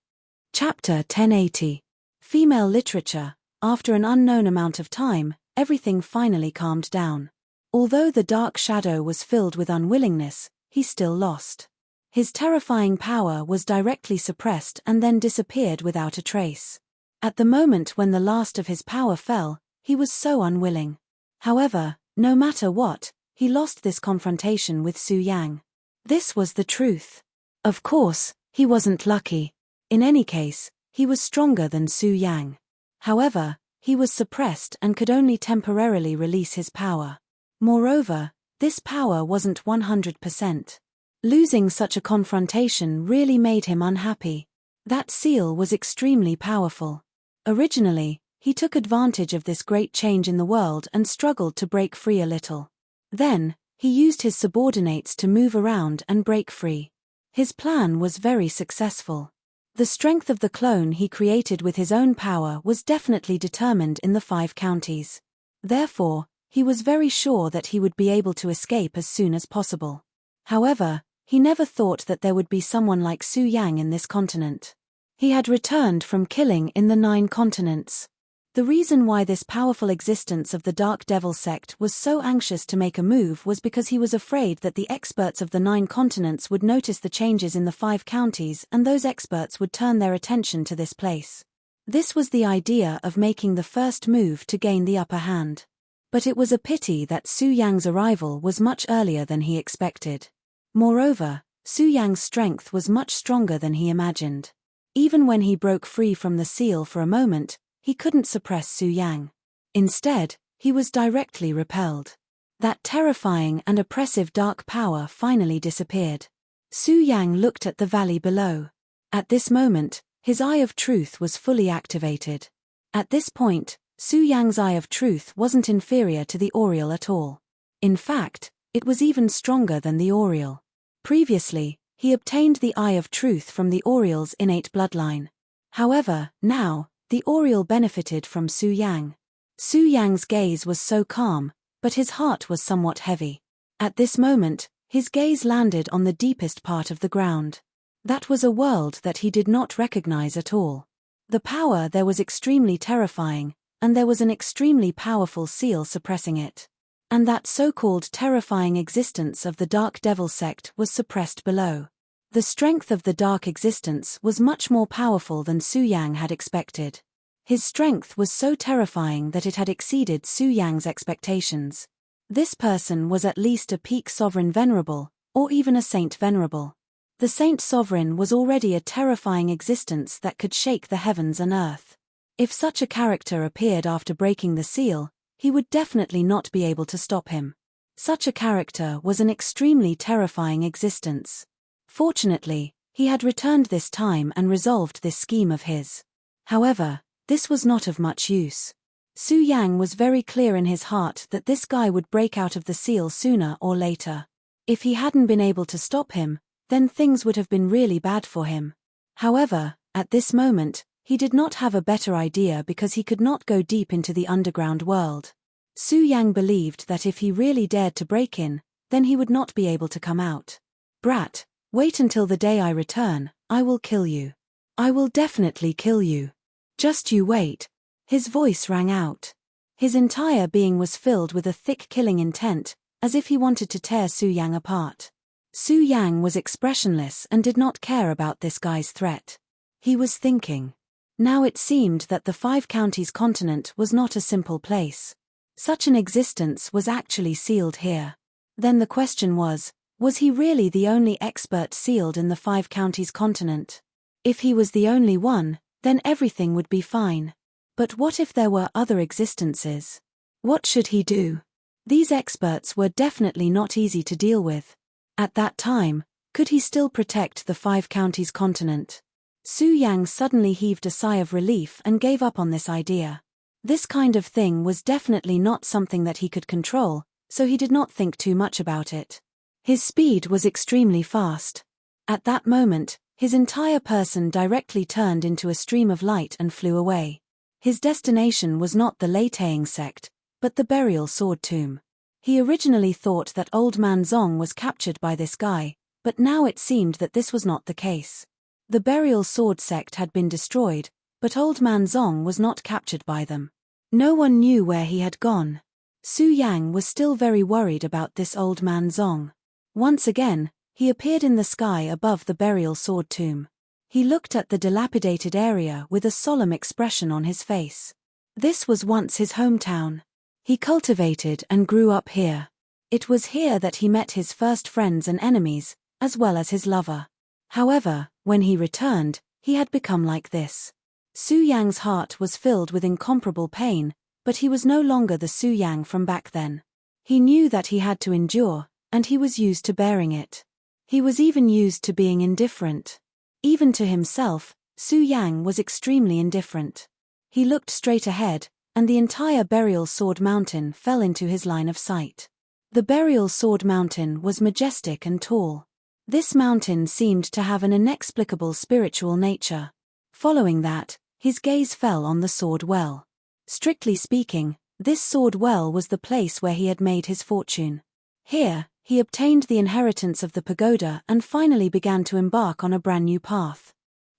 Chapter 1080. Female literature. After an unknown amount of time, everything finally calmed down. Although the dark shadow was filled with unwillingness, he still lost. His terrifying power was directly suppressed and then disappeared without a trace. At the moment when the last of his power fell, he was so unwilling. However, no matter what, he lost this confrontation with Su Yang. This was the truth. Of course, he wasn't lucky. In any case, he was stronger than Su Yang. However, he was suppressed and could only temporarily release his power. Moreover, this power wasn't 100%. Losing such a confrontation really made him unhappy. That seal was extremely powerful. Originally, he took advantage of this great change in the world and struggled to break free a little. Then, he used his subordinates to move around and break free. His plan was very successful. The strength of the clone he created with his own power was definitely determined in the 5 counties. Therefore, he was very sure that he would be able to escape as soon as possible. However, he never thought that there would be someone like Su Yang in this continent. He had returned from killing in the 9 continents. The reason why this powerful existence of the Dark Devil sect was so anxious to make a move was because he was afraid that the experts of the 9 continents would notice the changes in the 5 counties and those experts would turn their attention to this place. This was the idea of making the first move to gain the upper hand. But it was a pity that Su Yang's arrival was much earlier than he expected. Moreover, Su Yang's strength was much stronger than he imagined. Even when he broke free from the seal for a moment, he couldn't suppress Su Yang. Instead, he was directly repelled. That terrifying and oppressive dark power finally disappeared. Su Yang looked at the valley below. At this moment, his Eye of Truth was fully activated. At this point, Su Yang's Eye of Truth wasn't inferior to the Oriole at all. In fact, it was even stronger than the Oriole. Previously, he obtained the Eye of Truth from the Oriole's innate bloodline. However, now, the Oriole benefited from Su Yang. Su Yang's gaze was so calm, but his heart was somewhat heavy. At this moment, his gaze landed on the deepest part of the ground. That was a world that he did not recognize at all. The power there was extremely terrifying, and there was an extremely powerful seal suppressing it. And that so-called terrifying existence of the Dark Devil sect was suppressed below. The strength of the dark existence was much more powerful than Su Yang had expected. His strength was so terrifying that it had exceeded Su Yang's expectations. This person was at least a peak sovereign venerable, or even a saint venerable. The saint sovereign was already a terrifying existence that could shake the heavens and earth. If such a character appeared after breaking the seal, he would definitely not be able to stop him. Such a character was an extremely terrifying existence. Fortunately, he had returned this time and resolved this scheme of his. However, this was not of much use. Su Yang was very clear in his heart that this guy would break out of the seal sooner or later. If he hadn't been able to stop him, then things would have been really bad for him. However, at this moment, he did not have a better idea because he could not go deep into the underground world. Su Yang believed that if he really dared to break in, then he would not be able to come out. Brat, wait until the day I return, I will kill you. I will definitely kill you. Just you wait. His voice rang out. His entire being was filled with a thick killing intent, as if he wanted to tear Su Yang apart. Su Yang was expressionless and did not care about this guy's threat. He was thinking. Now it seemed that the Five Counties continent was not a simple place. Such an existence was actually sealed here. Then the question was he really the only expert sealed in the Five Counties continent? If he was the only one, then everything would be fine. But what if there were other existences? What should he do? These experts were definitely not easy to deal with. At that time, could he still protect the Five Counties continent? Su Yang suddenly heaved a sigh of relief and gave up on this idea. This kind of thing was definitely not something that he could control, so he did not think too much about it. His speed was extremely fast. At that moment, his entire person directly turned into a stream of light and flew away. His destination was not the Leitang sect, but the burial sword tomb. He originally thought that Old Man Zong was captured by this guy, but now it seemed that this was not the case. The burial sword sect had been destroyed, but Old Man Zong was not captured by them. No one knew where he had gone. Su Yang was still very worried about this Old Man Zong. Once again, he appeared in the sky above the burial sword tomb. He looked at the dilapidated area with a solemn expression on his face. This was once his hometown. He cultivated and grew up here. It was here that he met his first friends and enemies, as well as his lover. However, when he returned, he had become like this. Su Yang's heart was filled with incomparable pain, but he was no longer the Su Yang from back then. He knew that he had to endure, and he was used to bearing it. He was even used to being indifferent. Even to himself, Su Yang was extremely indifferent. He looked straight ahead, and the entire burial sword mountain fell into his line of sight. The burial sword mountain was majestic and tall. This mountain seemed to have an inexplicable spiritual nature. Following that, his gaze fell on the sword well. Strictly speaking, this sword well was the place where he had made his fortune. Here, he obtained the inheritance of the pagoda and finally began to embark on a brand new path.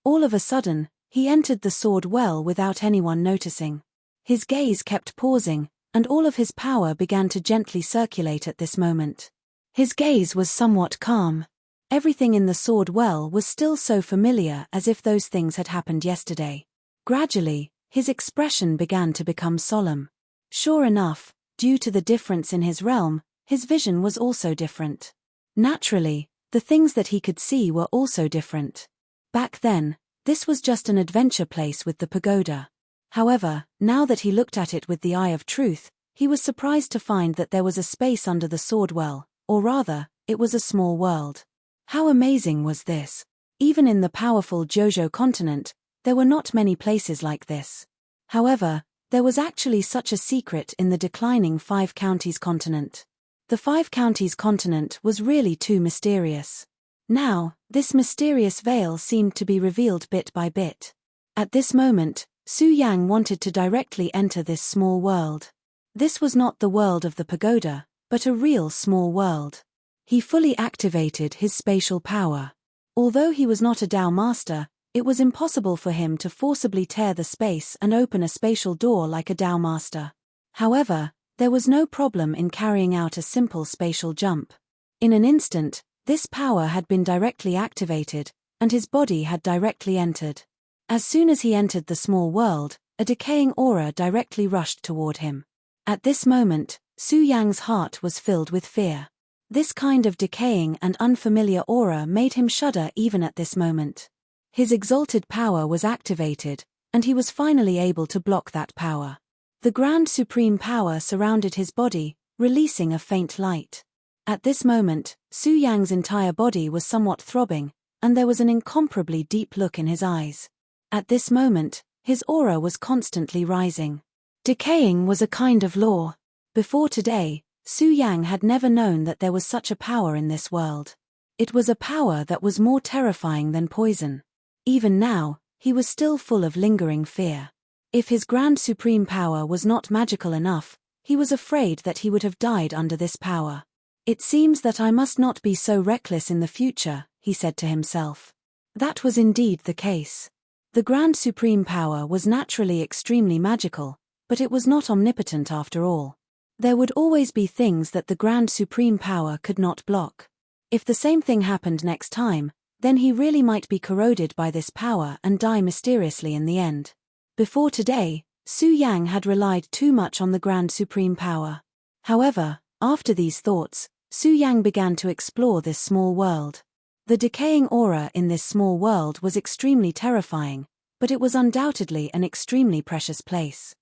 All of a sudden, he entered the sword well without anyone noticing. His gaze kept pausing, and all of his power began to gently circulate at this moment. His gaze was somewhat calm. Everything in the sword well was still so familiar as if those things had happened yesterday. Gradually, his expression began to become solemn. Sure enough, due to the difference in his realm, his vision was also different. Naturally, The things that he could see were also different. Back then, this was just an adventure place with the pagoda. However, now that he looked at it with the eye of truth, he was surprised to find that there was a space under the sword well, or rather, it was a small world. How amazing was this? Even in the powerful Jojo continent, there were not many places like this. However, there was actually such a secret in the declining Five Counties continent. The Five Counties continent was really too mysterious. Now, this mysterious veil seemed to be revealed bit by bit. At this moment, Su Yang wanted to directly enter this small world. This was not the world of the pagoda, but a real small world. He fully activated his spatial power. Although he was not a Dao master, it was impossible for him to forcibly tear the space and open a spatial door like a Dao master. However, there was no problem in carrying out a simple spatial jump. In an instant, this power had been directly activated, and his body had directly entered. As soon as he entered the small world, a decaying aura directly rushed toward him. At this moment, Su Yang's heart was filled with fear. This kind of decaying and unfamiliar aura made him shudder even at this moment. His exalted power was activated, and he was finally able to block that power. The grand supreme power surrounded his body, releasing a faint light. At this moment, Su Yang's entire body was somewhat throbbing, and there was an incomparably deep look in his eyes. At this moment, his aura was constantly rising. Decaying was a kind of law. Before today, Su Yang had never known that there was such a power in this world. It was a power that was more terrifying than poison. Even now, he was still full of lingering fear. If his grand supreme power was not magical enough, he was afraid that he would have died under this power. It seems that I must not be so reckless in the future, he said to himself. That was indeed the case. The grand supreme power was naturally extremely magical, but it was not omnipotent after all. There would always be things that the grand supreme power could not block. If the same thing happened next time, then he really might be corroded by this power and die mysteriously in the end. Before today, Su Yang had relied too much on the grand supreme power. However, after these thoughts, Su Yang began to explore this small world. The decaying aura in this small world was extremely terrifying, but it was undoubtedly an extremely precious place.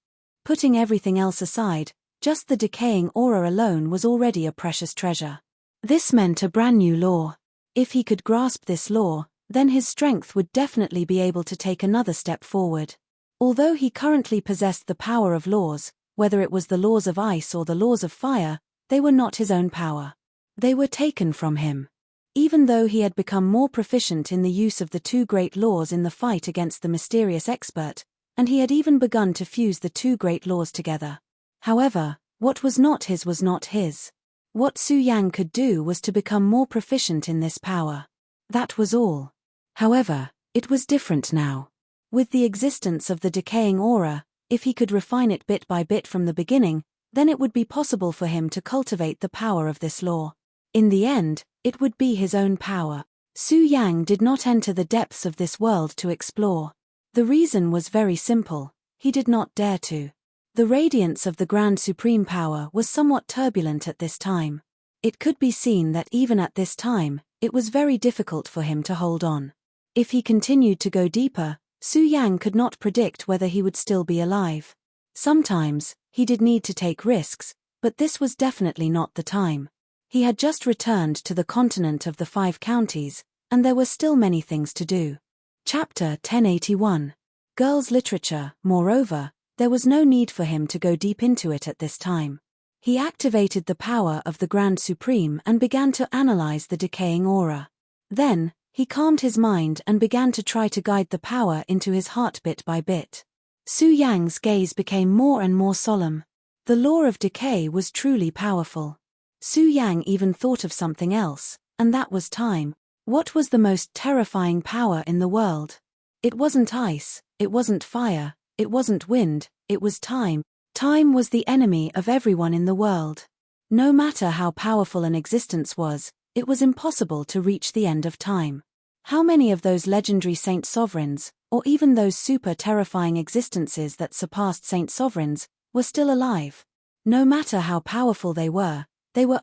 Putting everything else aside, just the decaying aura alone was already a precious treasure. This meant a brand new law. If he could grasp this law, then his strength would definitely be able to take another step forward. Although he currently possessed the power of laws, whether it was the laws of ice or the laws of fire, they were not his own power. They were taken from him. Even though he had become more proficient in the use of the two great laws in the fight against the mysterious expert, and he had even begun to fuse the two great laws together. However, what was not his was not his. What Su Yang could do was to become more proficient in this power. That was all. However, it was different now. With the existence of the decaying aura, if he could refine it bit by bit from the beginning, then it would be possible for him to cultivate the power of this law. In the end, it would be his own power. Su Yang did not enter the depths of this world to explore. The reason was very simple: he did not dare to. The radiance of the grand supreme power was somewhat turbulent at this time. It could be seen that even at this time, it was very difficult for him to hold on. If he continued to go deeper, Su Yang could not predict whether he would still be alive. Sometimes, he did need to take risks, but this was definitely not the time. He had just returned to the continent of the Five Counties, and there were still many things to do. Chapter 1081. Girls' Literature. Moreover, there was no need for him to go deep into it at this time. He activated the power of the Grand Supreme and began to analyze the decaying aura. Then, he calmed his mind and began to try to guide the power into his heart bit by bit. Su Yang's gaze became more and more solemn. The law of decay was truly powerful. Su Yang even thought of something else, and that was time. What was the most terrifying power in the world? It wasn't ice, it wasn't fire, it wasn't wind, it was time. Time was the enemy of everyone in the world. No matter how powerful an existence was, it was impossible to reach the end of time. How many of those legendary saint sovereigns, or even those super terrifying existences that surpassed saint sovereigns, were still alive? No matter how powerful they were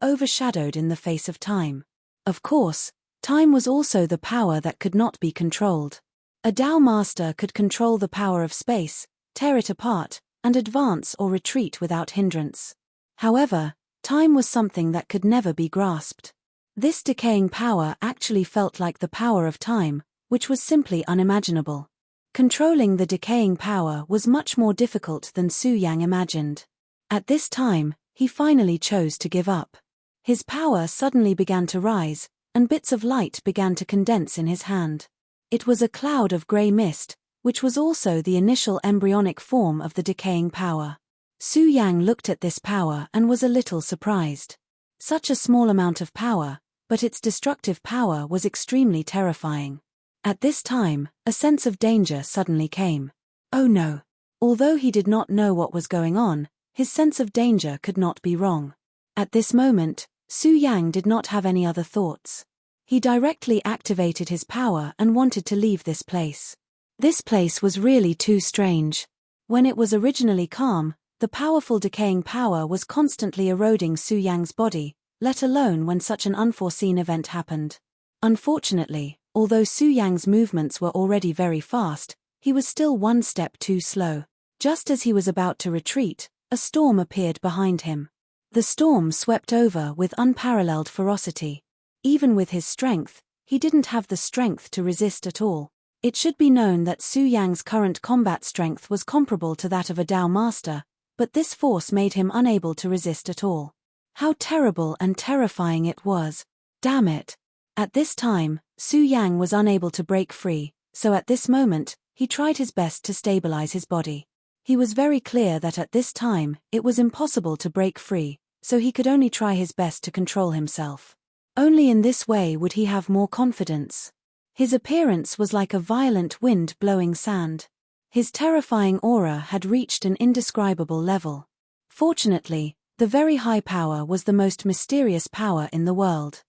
overshadowed in the face of time. Of course, Time was also the power that could not be controlled. A Tao master could control the power of space, tear it apart, and advance or retreat without hindrance. However, time was something that could never be grasped. This decaying power actually felt like the power of time, which was simply unimaginable. Controlling the decaying power was much more difficult than Su Yang imagined. At this time, he finally chose to give up. His power suddenly began to rise, and bits of light began to condense in his hand. It was a cloud of grey mist, which was also the initial embryonic form of the decaying power. Su Yang looked at this power and was a little surprised. Such a small amount of power, but its destructive power was extremely terrifying. At this time, a sense of danger suddenly came. Oh no! Although he did not know what was going on, his sense of danger could not be wrong. At this moment, Su Yang did not have any other thoughts. He directly activated his power and wanted to leave this place. This place was really too strange. When it was originally calm, the powerful decaying power was constantly eroding Su Yang's body, let alone when such an unforeseen event happened. Unfortunately, although Su Yang's movements were already very fast, he was still one step too slow. Just as he was about to retreat, a storm appeared behind him. The storm swept over with unparalleled ferocity. Even with his strength, he didn't have the strength to resist at all. It should be known that Su Yang's current combat strength was comparable to that of a Tao master, but this force made him unable to resist at all. How terrible and terrifying it was. Damn it! At this time, Su Yang was unable to break free, so at this moment, he tried his best to stabilize his body. He was very clear that at this time, it was impossible to break free, so he could only try his best to control himself. Only in this way would he have more confidence. His appearance was like a violent wind blowing sand. His terrifying aura had reached an indescribable level. Fortunately, the very high power was the most mysterious power in the world.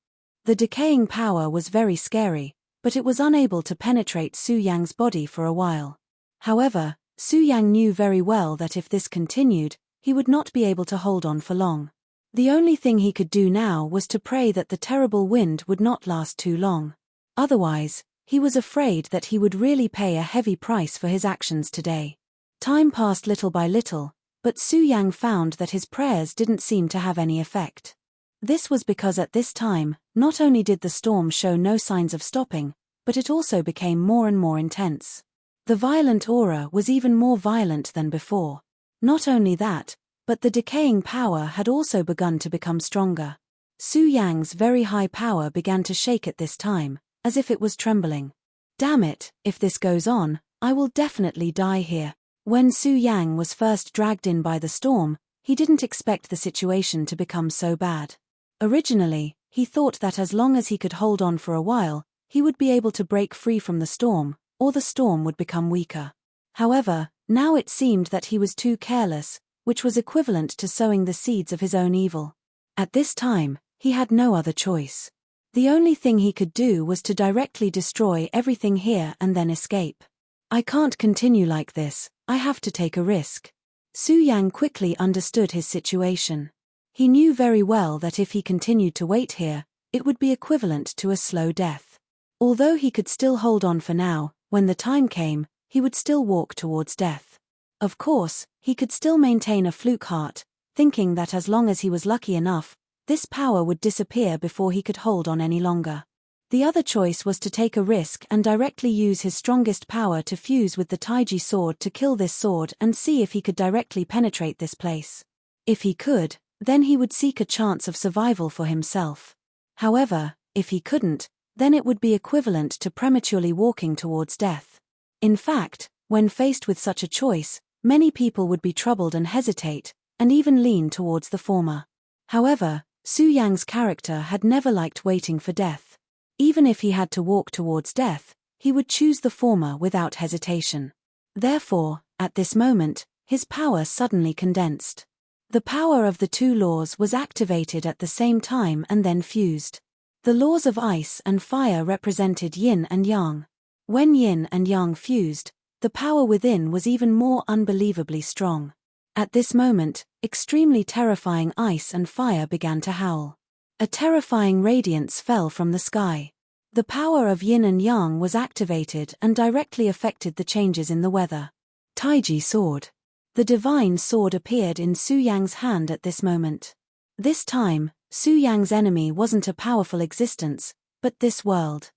The decaying power was very scary, but it was unable to penetrate Su Yang's body for a while. However, Su Yang knew very well that if this continued, he would not be able to hold on for long. The only thing he could do now was to pray that the terrible wind would not last too long. Otherwise, he was afraid that he would really pay a heavy price for his actions today. Time passed little by little, but Su Yang found that his prayers didn't seem to have any effect. This was because at this time, not only did the storm show no signs of stopping, but it also became more and more intense. The violent aura was even more violent than before. Not only that, but the decaying power had also begun to become stronger. Su Yang's very high power began to shake at this time, as if it was trembling. Damn it, if this goes on, I will definitely die here. When Su Yang was first dragged in by the storm, he didn't expect the situation to become so bad. Originally, he thought that as long as he could hold on for a while, he would be able to break free from the storm, or the storm would become weaker. However, now it seemed that he was too careless, which was equivalent to sowing the seeds of his own evil. At this time, he had no other choice. The only thing he could do was to directly destroy everything here and then escape. I can't continue like this, I have to take a risk. Su Yang quickly understood his situation. He knew very well that if he continued to wait here, it would be equivalent to a slow death. Although he could still hold on for now, when the time came, he would still walk towards death. Of course, he could still maintain a fluke heart, thinking that as long as he was lucky enough, this power would disappear before he could hold on any longer. The other choice was to take a risk and directly use his strongest power to fuse with the Taiji sword to kill this sword and see if he could directly penetrate this place. If he could, then he would seek a chance of survival for himself. However, if he couldn't, then it would be equivalent to prematurely walking towards death. In fact, when faced with such a choice, many people would be troubled and hesitate, and even lean towards the former. However, Su Yang's character had never liked waiting for death. Even if he had to walk towards death, he would choose the former without hesitation. Therefore, at this moment, his power suddenly condensed. The power of the two laws was activated at the same time and then fused. The laws of ice and fire represented yin and yang. When yin and yang fused, the power within was even more unbelievably strong. At this moment, extremely terrifying ice and fire began to howl. A terrifying radiance fell from the sky. The power of yin and yang was activated and directly affected the changes in the weather. Taiji sword. The divine sword appeared in Su Yang's hand at this moment. This time, Su Yang's enemy wasn't a powerful existence, but this world.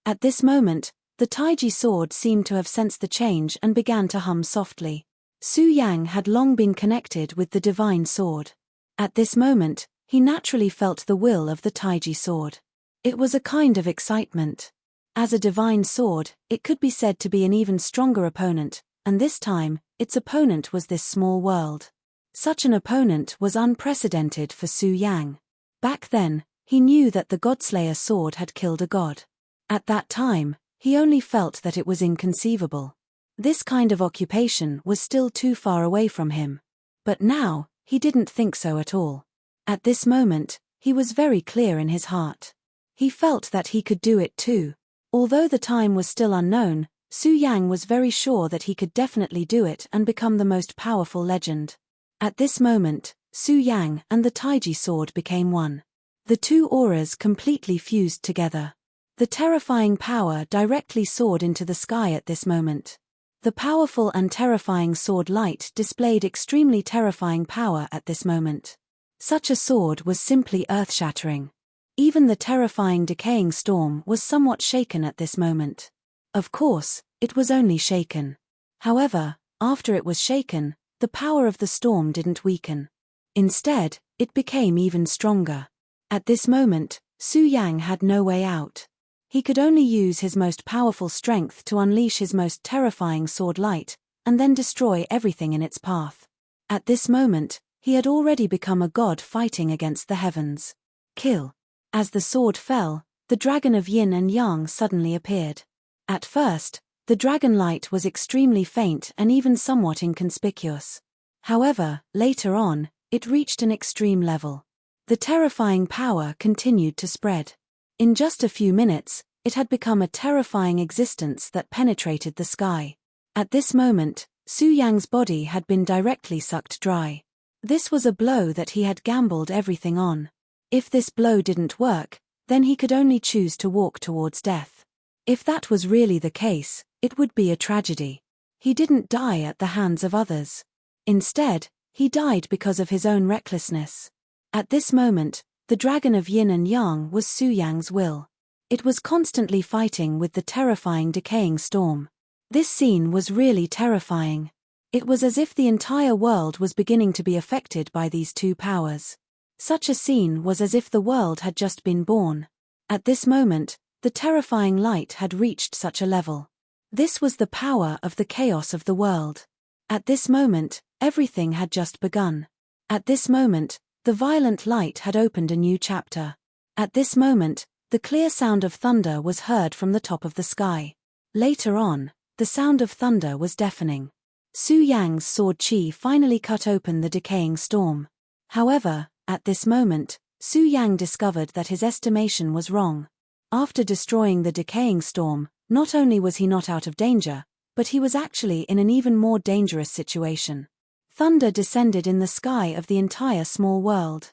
At this moment, the Taiji sword seemed to have sensed the change and began to hum softly. Su Yang had long been connected with the divine sword. At this moment, he naturally felt the will of the Taiji sword. It was a kind of excitement. As a divine sword, it could be said to be an even stronger opponent, and this time, its opponent was this small world. Such an opponent was unprecedented for Su Yang. Back then, he knew that the Godslayer sword had killed a god. At that time, he only felt that it was inconceivable. This kind of occupation was still too far away from him. But now, he didn't think so at all. At this moment, he was very clear in his heart. He felt that he could do it too. Although the time was still unknown, Su Yang was very sure that he could definitely do it and become the most powerful legend. At this moment, Su Yang and the Taiji sword became one. The two auras completely fused together. The terrifying power directly soared into the sky at this moment. The powerful and terrifying sword light displayed extremely terrifying power at this moment. Such a sword was simply earth-shattering. Even the terrifying decaying storm was somewhat shaken at this moment. Of course, it was only shaken. However, after it was shaken, the power of the storm didn't weaken. Instead, it became even stronger. At this moment, Su Yang had no way out. He could only use his most powerful strength to unleash his most terrifying sword light, and then destroy everything in its path. At this moment, he had already become a god fighting against the heavens. Kill. As the sword fell, the dragon of yin and yang suddenly appeared. At first, the dragon light was extremely faint and even somewhat inconspicuous. However, later on, it reached an extreme level. The terrifying power continued to spread. In just a few minutes, it had become a terrifying existence that penetrated the sky. At this moment, Su Yang's body had been directly sucked dry. This was a blow that he had gambled everything on. If this blow didn't work, then he could only choose to walk towards death. If that was really the case, it would be a tragedy. He didn't die at the hands of others. Instead, he died because of his own recklessness. At this moment, the dragon of yin and yang was Su Yang's will. It was constantly fighting with the terrifying decaying storm. This scene was really terrifying. It was as if the entire world was beginning to be affected by these two powers. Such a scene was as if the world had just been born. At this moment, the terrifying light had reached such a level. This was the power of the chaos of the world. At this moment, everything had just begun. At this moment, the violent light had opened a new chapter. At this moment, the clear sound of thunder was heard from the top of the sky. Later on, the sound of thunder was deafening. Su Yang's sword chi finally cut open the decaying storm. However, at this moment, Su Yang discovered that his estimation was wrong. After destroying the decaying storm, not only was he not out of danger, but he was actually in an even more dangerous situation. Thunder descended in the sky of the entire small world.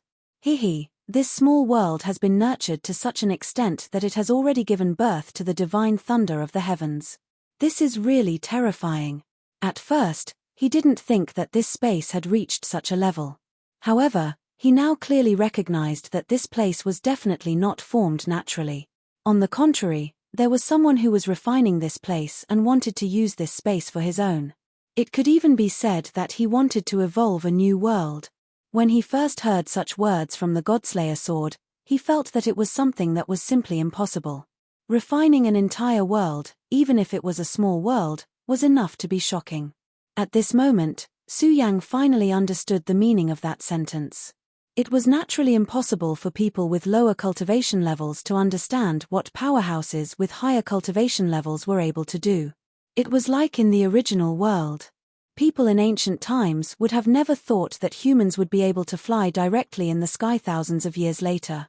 This small world has been nurtured to such an extent that it has already given birth to the divine thunder of the heavens. This is really terrifying. At first, he didn't think that this space had reached such a level. However, he now clearly recognized that this place was definitely not formed naturally. On the contrary, there was someone who was refining this place and wanted to use this space for his own. It could even be said that he wanted to evolve a new world. When he first heard such words from the Godslayer sword, he felt that it was something that was simply impossible. Refining an entire world, even if it was a small world, was enough to be shocking. At this moment, Su Yang finally understood the meaning of that sentence. It was naturally impossible for people with lower cultivation levels to understand what powerhouses with higher cultivation levels were able to do. It was like in the original world. People in ancient times would have never thought that humans would be able to fly directly in the sky thousands of years later.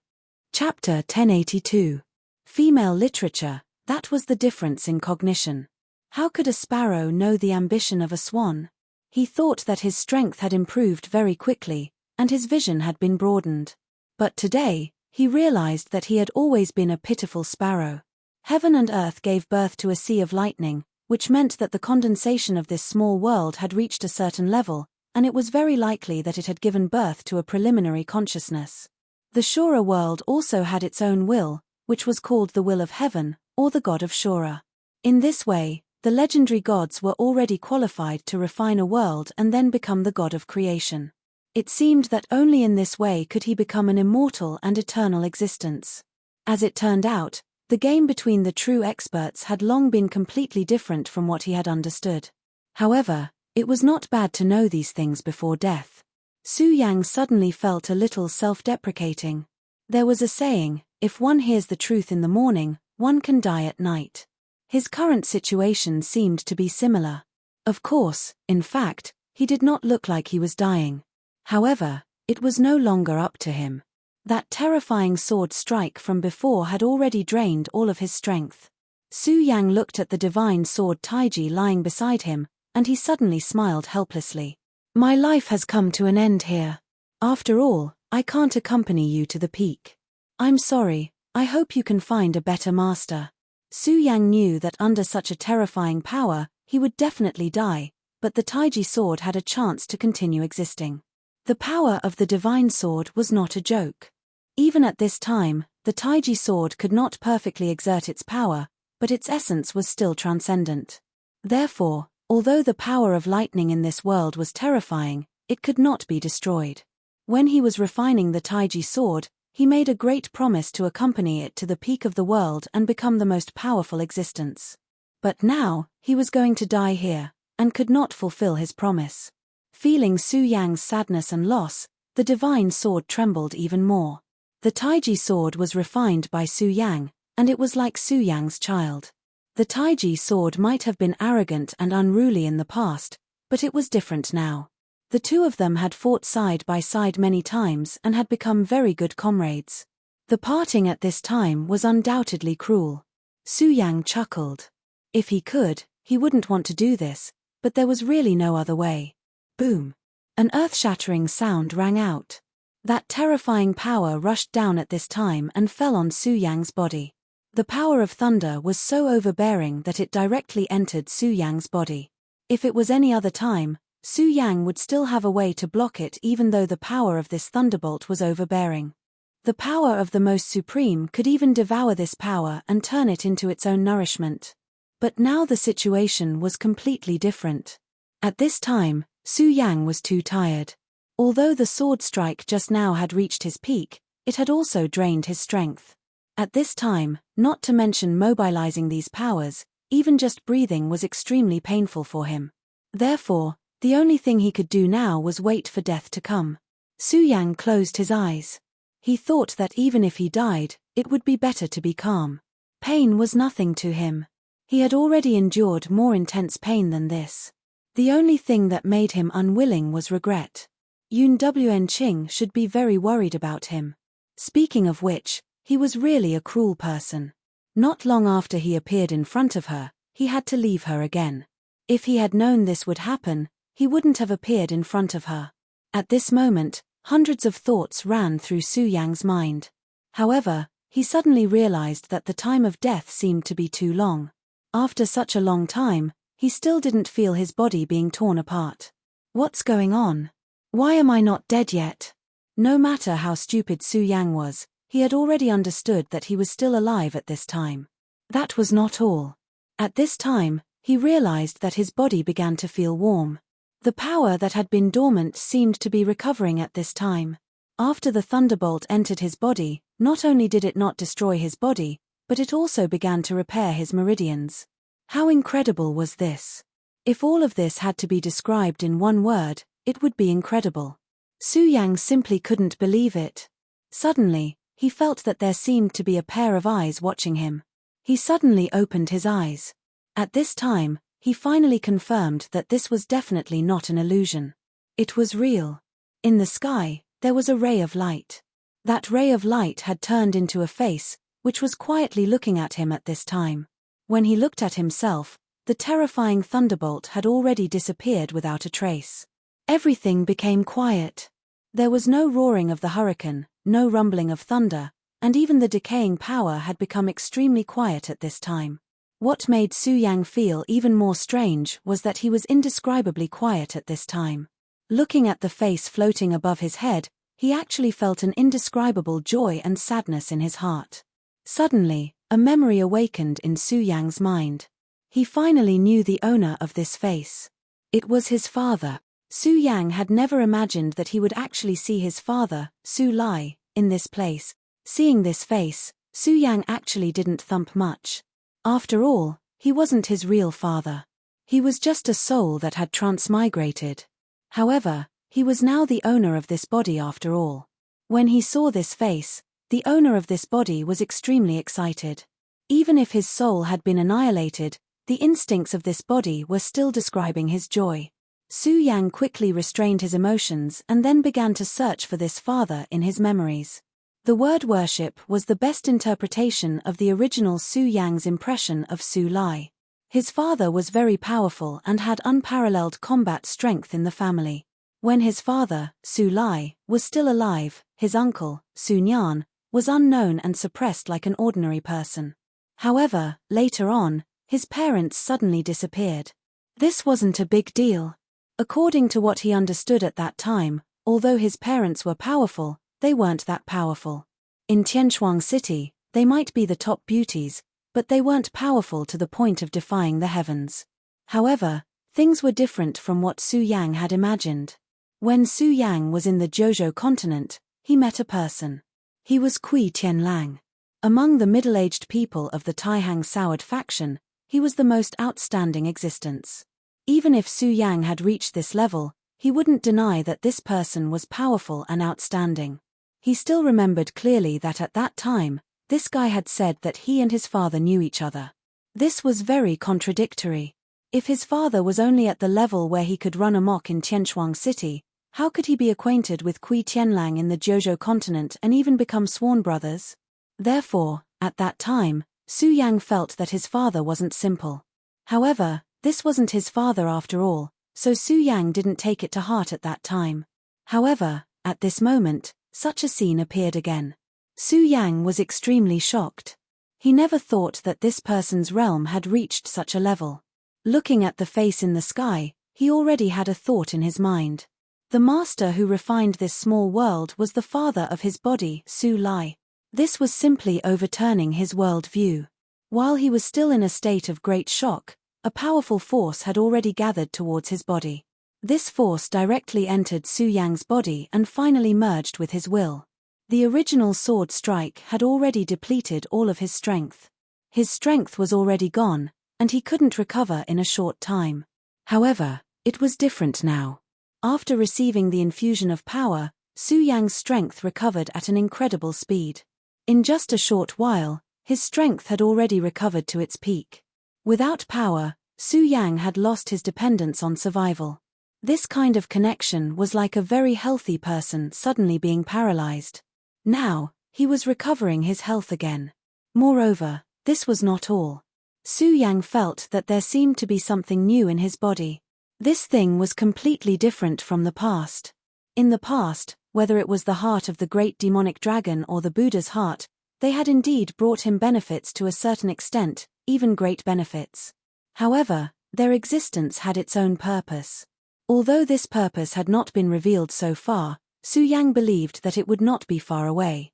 Chapter 1082. Female literature, that was the difference in cognition. How could a sparrow know the ambition of a swan? He thought that his strength had improved very quickly, and his vision had been broadened. But today, he realized that he had always been a pitiful sparrow. Heaven and earth gave birth to a sea of lightning, which meant that the condensation of this small world had reached a certain level, and it was very likely that it had given birth to a preliminary consciousness. The Shura world also had its own will, which was called the will of heaven, or the god of Shura. In this way, the legendary gods were already qualified to refine a world and then become the god of creation. It seemed that only in this way could he become an immortal and eternal existence. As it turned out, the game between the true experts had long been completely different from what he had understood. However, it was not bad to know these things before death. Su Yang suddenly felt a little self-deprecating. There was a saying, if one hears the truth in the morning, one can die at night. His current situation seemed to be similar. Of course, in fact, he did not look like he was dying. However, it was no longer up to him. That terrifying sword strike from before had already drained all of his strength. Su Yang looked at the divine sword Taiji lying beside him, and he suddenly smiled helplessly. My life has come to an end here. After all, I can't accompany you to the peak. I'm sorry, I hope you can find a better master. Su Yang knew that under such a terrifying power, he would definitely die, but the Taiji sword had a chance to continue existing. The power of the divine sword was not a joke. Even at this time, the Taiji sword could not perfectly exert its power, but its essence was still transcendent. Therefore, although the power of lightning in this world was terrifying, it could not be destroyed. When he was refining the Taiji sword, he made a great promise to accompany it to the peak of the world and become the most powerful existence. But now, he was going to die here, and could not fulfill his promise. Feeling Su Yang's sadness and loss, the divine sword trembled even more. The Taiji sword was refined by Su Yang, and it was like Su Yang's child. The Taiji sword might have been arrogant and unruly in the past, but it was different now. The two of them had fought side by side many times and had become very good comrades. The parting at this time was undoubtedly cruel. Su Yang chuckled. If he could, he wouldn't want to do this, but there was really no other way. Boom! An earth-shattering sound rang out. That terrifying power rushed down at this time and fell on Su Yang's body. The power of thunder was so overbearing that it directly entered Su Yang's body. If it was any other time, Su Yang would still have a way to block it even though the power of this thunderbolt was overbearing. The power of the Most Supreme could even devour this power and turn it into its own nourishment. But now the situation was completely different. At this time, Su Yang was too tired. Although the sword strike just now had reached his peak, it had also drained his strength. At this time, not to mention mobilizing these powers, even just breathing was extremely painful for him. Therefore, the only thing he could do now was wait for death to come. Su Yang closed his eyes. He thought that even if he died, it would be better to be calm. Pain was nothing to him. He had already endured more intense pain than this. The only thing that made him unwilling was regret. Enchanting should be very worried about him. Speaking of which, he was really a cruel person. Not long after he appeared in front of her, he had to leave her again. If he had known this would happen, he wouldn't have appeared in front of her. At this moment, hundreds of thoughts ran through Su Yang's mind. However, he suddenly realized that the time of death seemed to be too long. After such a long time, he still didn't feel his body being torn apart. What's going on? Why am I not dead yet? No matter how stupid Su Yang was, he had already understood that he was still alive at this time. That was not all. At this time, he realized that his body began to feel warm. The power that had been dormant seemed to be recovering at this time. After the thunderbolt entered his body, not only did it not destroy his body, but it also began to repair his meridians. How incredible was this? If all of this had to be described in one word, it would be incredible. Su Yang simply couldn't believe it. Suddenly, he felt that there seemed to be a pair of eyes watching him. He suddenly opened his eyes. At this time, he finally confirmed that this was definitely not an illusion. It was real. In the sky, there was a ray of light. That ray of light had turned into a face, which was quietly looking at him at this time. When he looked at himself, the terrifying thunderbolt had already disappeared without a trace. Everything became quiet. There was no roaring of the hurricane, no rumbling of thunder, and even the decaying power had become extremely quiet at this time. What made Su Yang feel even more strange was that he was indescribably quiet at this time. Looking at the face floating above his head, he actually felt an indescribable joy and sadness in his heart. Suddenly, a memory awakened in Su Yang's mind. He finally knew the owner of this face. It was his father. Su Yang had never imagined that he would actually see his father, Su Lai, in this place. Seeing this face, Su Yang actually didn't thump much. After all, he wasn't his real father. He was just a soul that had transmigrated. However, he was now the owner of this body after all. When he saw this face, the owner of this body was extremely excited. Even if his soul had been annihilated, the instincts of this body were still describing his joy. Su Yang quickly restrained his emotions and then began to search for this father in his memories. The word worship was the best interpretation of the original Su Yang's impression of Su Lai. His father was very powerful and had unparalleled combat strength in the family. When his father, Su Lai, was still alive, his uncle, Su Nyan, was unknown and suppressed like an ordinary person. However, later on, his parents suddenly disappeared. This wasn't a big deal. According to what he understood at that time, although his parents were powerful, they weren't that powerful. In Tianshuang City, they might be the top beauties, but they weren't powerful to the point of defying the heavens. However, things were different from what Su Yang had imagined. When Su Yang was in the Jojo continent, he met a person. He was Kui Tianlang. Among the middle-aged people of the Taihang Soured faction, he was the most outstanding existence. Even if Su Yang had reached this level, he wouldn't deny that this person was powerful and outstanding. He still remembered clearly that at that time, this guy had said that he and his father knew each other. This was very contradictory. If his father was only at the level where he could run amok in Tianshuang City, how could he be acquainted with Kui Tianlang in the Jojo continent and even become sworn brothers? Therefore, at that time, Su Yang felt that his father wasn't simple. However, this wasn't his father after all, so Su Yang didn't take it to heart at that time. However, at this moment, such a scene appeared again. Su Yang was extremely shocked. He never thought that this person's realm had reached such a level. Looking at the face in the sky, he already had a thought in his mind. The master who refined this small world was the father of his body, Su Lai. This was simply overturning his world view. While he was still in a state of great shock, a powerful force had already gathered towards his body. This force directly entered Su Yang's body and finally merged with his will. The original sword strike had already depleted all of his strength. His strength was already gone, and he couldn't recover in a short time. However, it was different now. After receiving the infusion of power, Su Yang's strength recovered at an incredible speed. In just a short while, his strength had already recovered to its peak. Without power, Su Yang had lost his dependence on survival. This kind of connection was like a very healthy person suddenly being paralyzed. Now, he was recovering his health again. Moreover, this was not all. Su Yang felt that there seemed to be something new in his body. This thing was completely different from the past. In the past, whether it was the heart of the great demonic dragon or the Buddha's heart, they had indeed brought him benefits to a certain extent, even great benefits. However, their existence had its own purpose. Although this purpose had not been revealed so far, Su Yang believed that it would not be far away.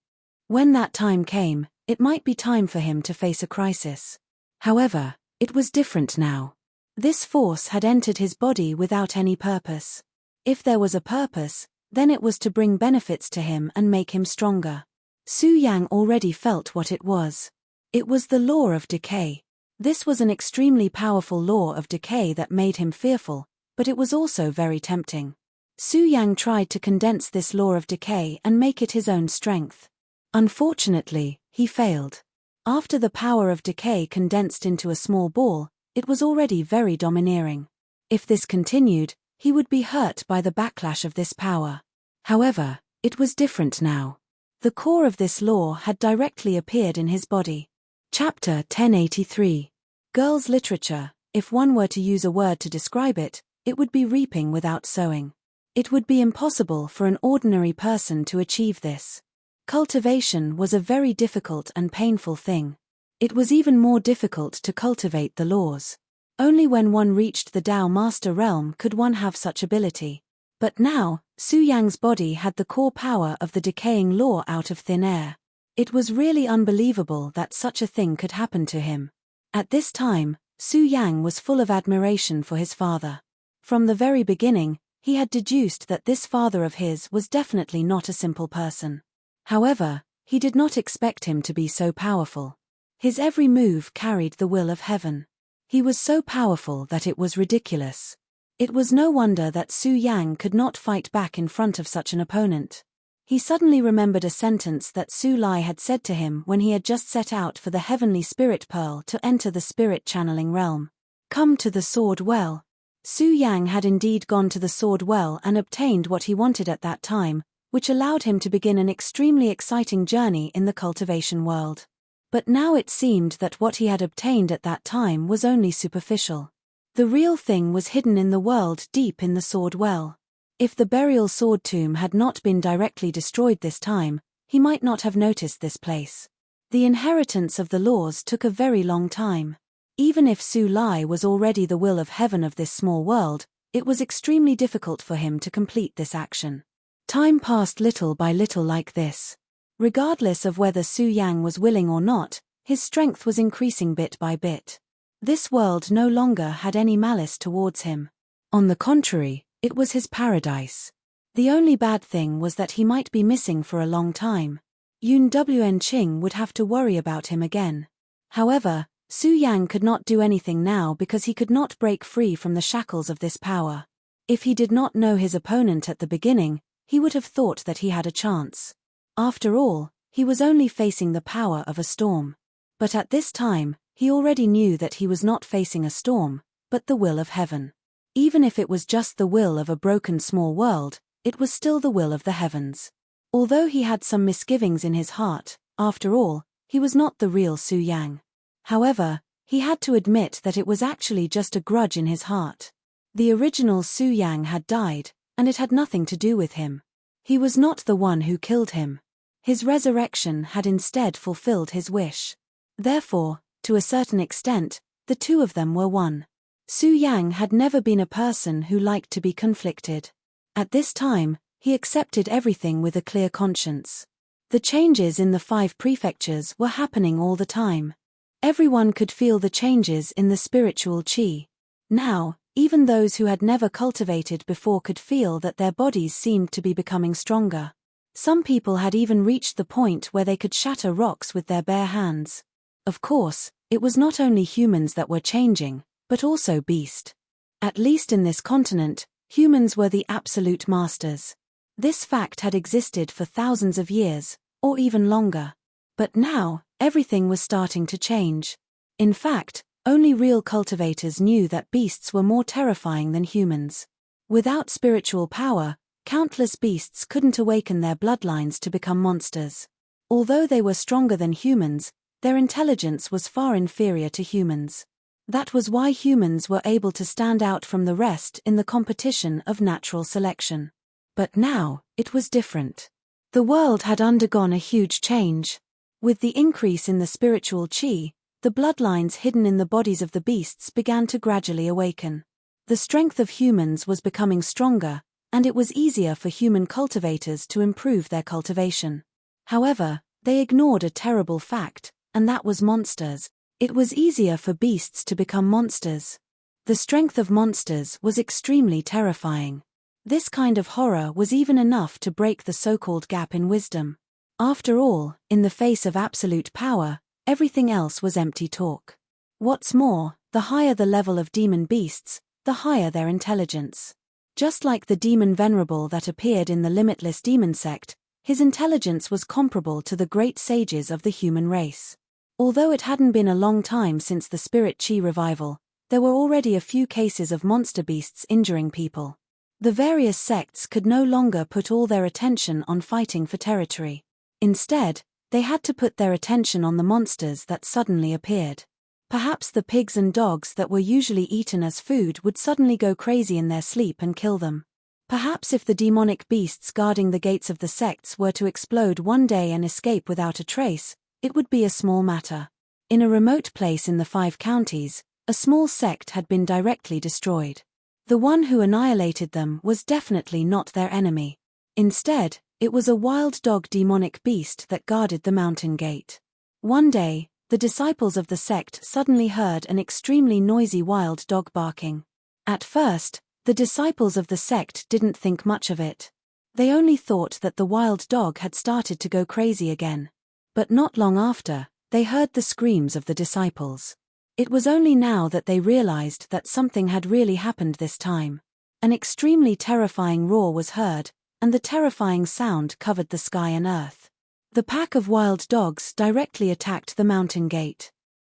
When that time came, it might be time for him to face a crisis. However, it was different now. This force had entered his body without any purpose. If there was a purpose, then it was to bring benefits to him and make him stronger. Su Yang already felt what it was. It was the law of decay. This was an extremely powerful law of decay that made him fearful, but it was also very tempting. Su Yang tried to condense this law of decay and make it his own strength. Unfortunately, he failed. After the power of decay condensed into a small ball, it was already very domineering. If this continued, he would be hurt by the backlash of this power. However, it was different now. The core of this law had directly appeared in his body. Chapter 1083. Girls' literature. If one were to use a word to describe it, it would be reaping without sowing. It would be impossible for an ordinary person to achieve this. Cultivation was a very difficult and painful thing. It was even more difficult to cultivate the laws. Only when one reached the Tao Master realm could one have such ability. But now, Su Yang's body had the core power of the decaying law out of thin air. It was really unbelievable that such a thing could happen to him. At this time, Su Yang was full of admiration for his father. From the very beginning, he had deduced that this father of his was definitely not a simple person. However, he did not expect him to be so powerful. His every move carried the will of heaven. He was so powerful that it was ridiculous. It was no wonder that Su Yang could not fight back in front of such an opponent. He suddenly remembered a sentence that Su Lai had said to him when he had just set out for the heavenly spirit pearl to enter the spirit channeling realm. "Come to the sword well." Su Yang had indeed gone to the sword well and obtained what he wanted at that time, which allowed him to begin an extremely exciting journey in the cultivation world. But now it seemed that what he had obtained at that time was only superficial. The real thing was hidden in the world deep in the sword well. If the burial sword tomb had not been directly destroyed this time, he might not have noticed this place. The inheritance of the laws took a very long time. Even if Su Lai was already the will of heaven of this small world, it was extremely difficult for him to complete this action. Time passed little by little like this. Regardless of whether Su Yang was willing or not, his strength was increasing bit by bit. This world no longer had any malice towards him. On the contrary, it was his paradise. The only bad thing was that he might be missing for a long time. Enrich would have to worry about him again. However, Su Yang could not do anything now because he could not break free from the shackles of this power. If he did not know his opponent at the beginning, he would have thought that he had a chance. After all, he was only facing the power of a storm. But at this time, he already knew that he was not facing a storm, but the will of heaven. Even if it was just the will of a broken small world, it was still the will of the heavens. Although he had some misgivings in his heart, after all, he was not the real Su Yang. However, he had to admit that it was actually just a grudge in his heart. The original Su Yang had died, and it had nothing to do with him. He was not the one who killed him. His resurrection had instead fulfilled his wish. Therefore, to a certain extent, the two of them were one. Su Yang had never been a person who liked to be conflicted. At this time, he accepted everything with a clear conscience. The changes in the 5 prefectures were happening all the time. Everyone could feel the changes in the spiritual qi. Now, even those who had never cultivated before could feel that their bodies seemed to be becoming stronger. Some people had even reached the point where they could shatter rocks with their bare hands. Of course, it was not only humans that were changing, but also beast. At least in this continent, humans were the absolute masters. This fact had existed for thousands of years, or even longer. But now, everything was starting to change. In fact, only real cultivators knew that beasts were more terrifying than humans. Without spiritual power, countless beasts couldn't awaken their bloodlines to become monsters. Although they were stronger than humans, their intelligence was far inferior to humans. That was why humans were able to stand out from the rest in the competition of natural selection. But now, it was different. The world had undergone a huge change. With the increase in the spiritual qi, the bloodlines hidden in the bodies of the beasts began to gradually awaken. The strength of humans was becoming stronger, and it was easier for human cultivators to improve their cultivation. However, they ignored a terrible fact, and that was monsters. It was easier for beasts to become monsters. The strength of monsters was extremely terrifying. This kind of horror was even enough to break the so-called gap in wisdom. After all, in the face of absolute power, everything else was empty talk. What's more, the higher the level of demon beasts, the higher their intelligence. Just like the demon venerable that appeared in the limitless demon sect, his intelligence was comparable to the great sages of the human race. Although it hadn't been a long time since the spirit qi revival, there were already a few cases of monster beasts injuring people. The various sects could no longer put all their attention on fighting for territory. Instead, they had to put their attention on the monsters that suddenly appeared. Perhaps the pigs and dogs that were usually eaten as food would suddenly go crazy in their sleep and kill them. Perhaps if the demonic beasts guarding the gates of the sects were to explode one day and escape without a trace, it would be a small matter. In a remote place in the 5 counties, a small sect had been directly destroyed. The one who annihilated them was definitely not their enemy. Instead, it was a wild dog demonic beast that guarded the mountain gate. One day, the disciples of the sect suddenly heard an extremely noisy wild dog barking. At first, the disciples of the sect didn't think much of it. They only thought that the wild dog had started to go crazy again. But not long after, they heard the screams of the disciples. It was only now that they realized that something had really happened this time. An extremely terrifying roar was heard, and the terrifying sound covered the sky and earth. The pack of wild dogs directly attacked the mountain gate.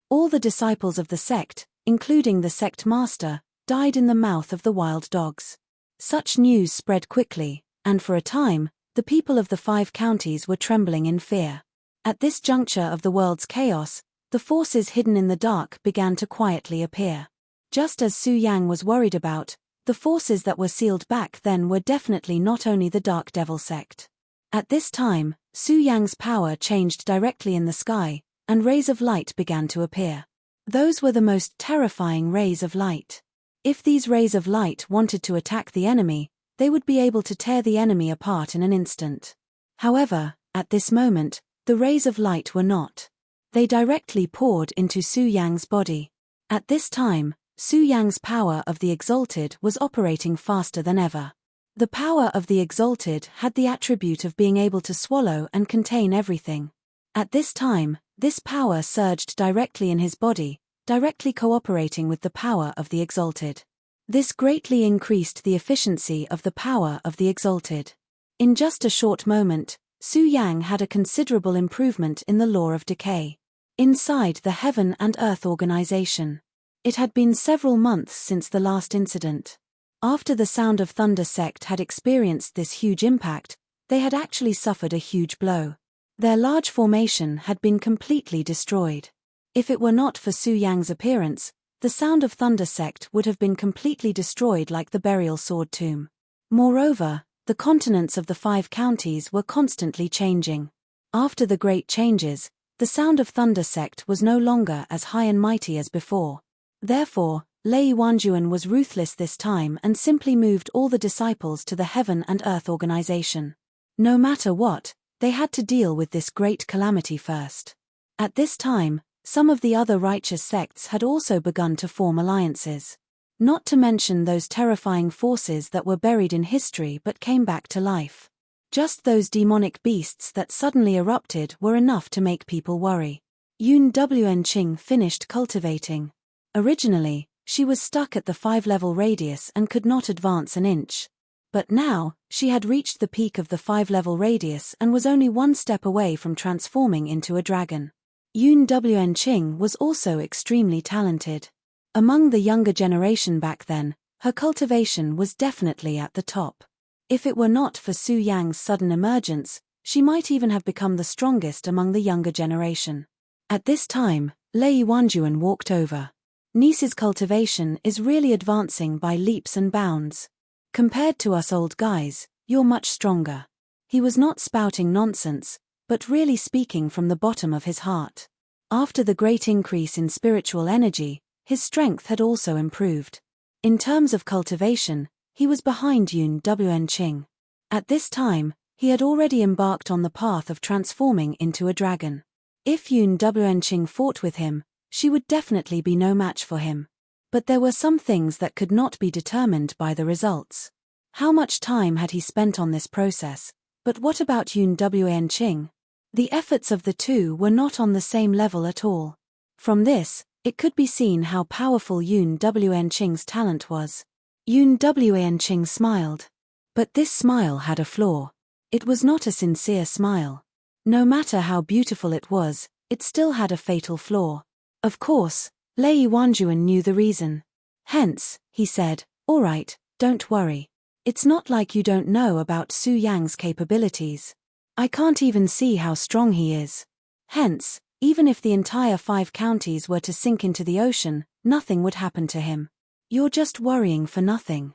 All the disciples of the sect, including the sect master, died in the mouth of the wild dogs. Such news spread quickly, and for a time, the people of the 5 counties were trembling in fear. At this juncture of the world's chaos, the forces hidden in the dark began to quietly appear. Just as Su Yang was worried about, the forces that were sealed back then were definitely not only the Dark Devil sect. At this time, Su Yang's power changed directly in the sky, and rays of light began to appear. Those were the most terrifying rays of light. If these rays of light wanted to attack the enemy, they would be able to tear the enemy apart in an instant. However, at this moment, the rays of light were not. They directly poured into Su Yang's body. At this time, Su Yang's power of the Exalted was operating faster than ever. The power of the Exalted had the attribute of being able to swallow and contain everything. At this time, this power surged directly in his body, directly cooperating with the power of the Exalted. This greatly increased the efficiency of the power of the Exalted. In just a short moment, Su Yang had a considerable improvement in the law of decay. Inside the Heaven and Earth organization. It had been several months since the last incident. After the Sound of Thunder sect had experienced this huge impact, they had actually suffered a huge blow. Their large formation had been completely destroyed. If it were not for Su Yang's appearance, the Sound of Thunder sect would have been completely destroyed like the burial sword tomb. Moreover, the continents of the 5 counties were constantly changing. After the great changes, the Sound of Thunder sect was no longer as high and mighty as before. Therefore, Lei Wanjuan was ruthless this time and simply moved all the disciples to the Heaven and Earth organization. No matter what, they had to deal with this great calamity first. At this time, some of the other righteous sects had also begun to form alliances. Not to mention those terrifying forces that were buried in history but came back to life. Just those demonic beasts that suddenly erupted were enough to make people worry. Enchanting finished cultivating. Originally, she was stuck at the 5-level radius and could not advance an inch. But now, she had reached the peak of the 5-level radius and was only one step away from transforming into a dragon. Enchanting was also extremely talented. Among the younger generation back then, her cultivation was definitely at the top. If it were not for Su Yang's sudden emergence, she might even have become the strongest among the younger generation. At this time, Lei Wanjuan walked over. Niece's cultivation is really advancing by leaps and bounds. Compared to us old guys, you're much stronger. He was not spouting nonsense, but really speaking from the bottom of his heart. After the great increase in spiritual energy, his strength had also improved. In terms of cultivation, he was behind Enchanting. At this time, he had already embarked on the path of transforming into a dragon. If Enchanting fought with him, she would definitely be no match for him. But there were some things that could not be determined by the results. How much time had he spent on this process? But what about Enchanting? The efforts of the two were not on the same level at all. From this, it could be seen how powerful Enchanting's talent was. Enchanting smiled. But this smile had a flaw. It was not a sincere smile. No matter how beautiful it was, it still had a fatal flaw. Of course, Lei Wanjuan knew the reason. Hence, he said, "All right, don't worry. It's not like you don't know about Su Yang's capabilities. I can't even see how strong he is. Hence, even if the entire 5 counties were to sink into the ocean, nothing would happen to him. You're just worrying for nothing."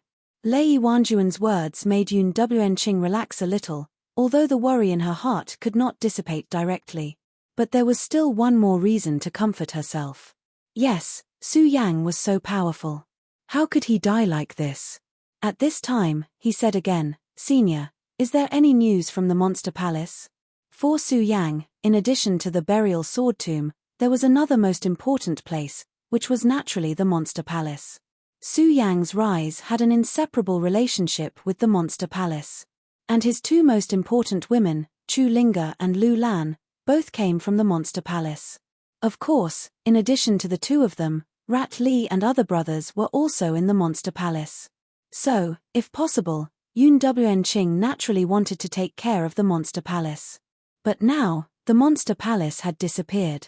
Lei Wanjuan's words made Yun Wenqing relax a little, although the worry in her heart could not dissipate directly. But there was still one more reason to comfort herself. Yes, Su Yang was so powerful. How could he die like this? At this time, he said again, "Senior, is there any news from the Monster Palace?" For Su Yang, in addition to the burial sword tomb, there was another most important place, which was naturally the Monster Palace. Su Yang's rise had an inseparable relationship with the Monster Palace. And his two most important women, Chu Linga and Lu Lan, both came from the Monster Palace. Of course, in addition to the two of them, Rat Li and other brothers were also in the Monster Palace. So, if possible, Yun Wenqing naturally wanted to take care of the Monster Palace. But now, the Monster Palace had disappeared.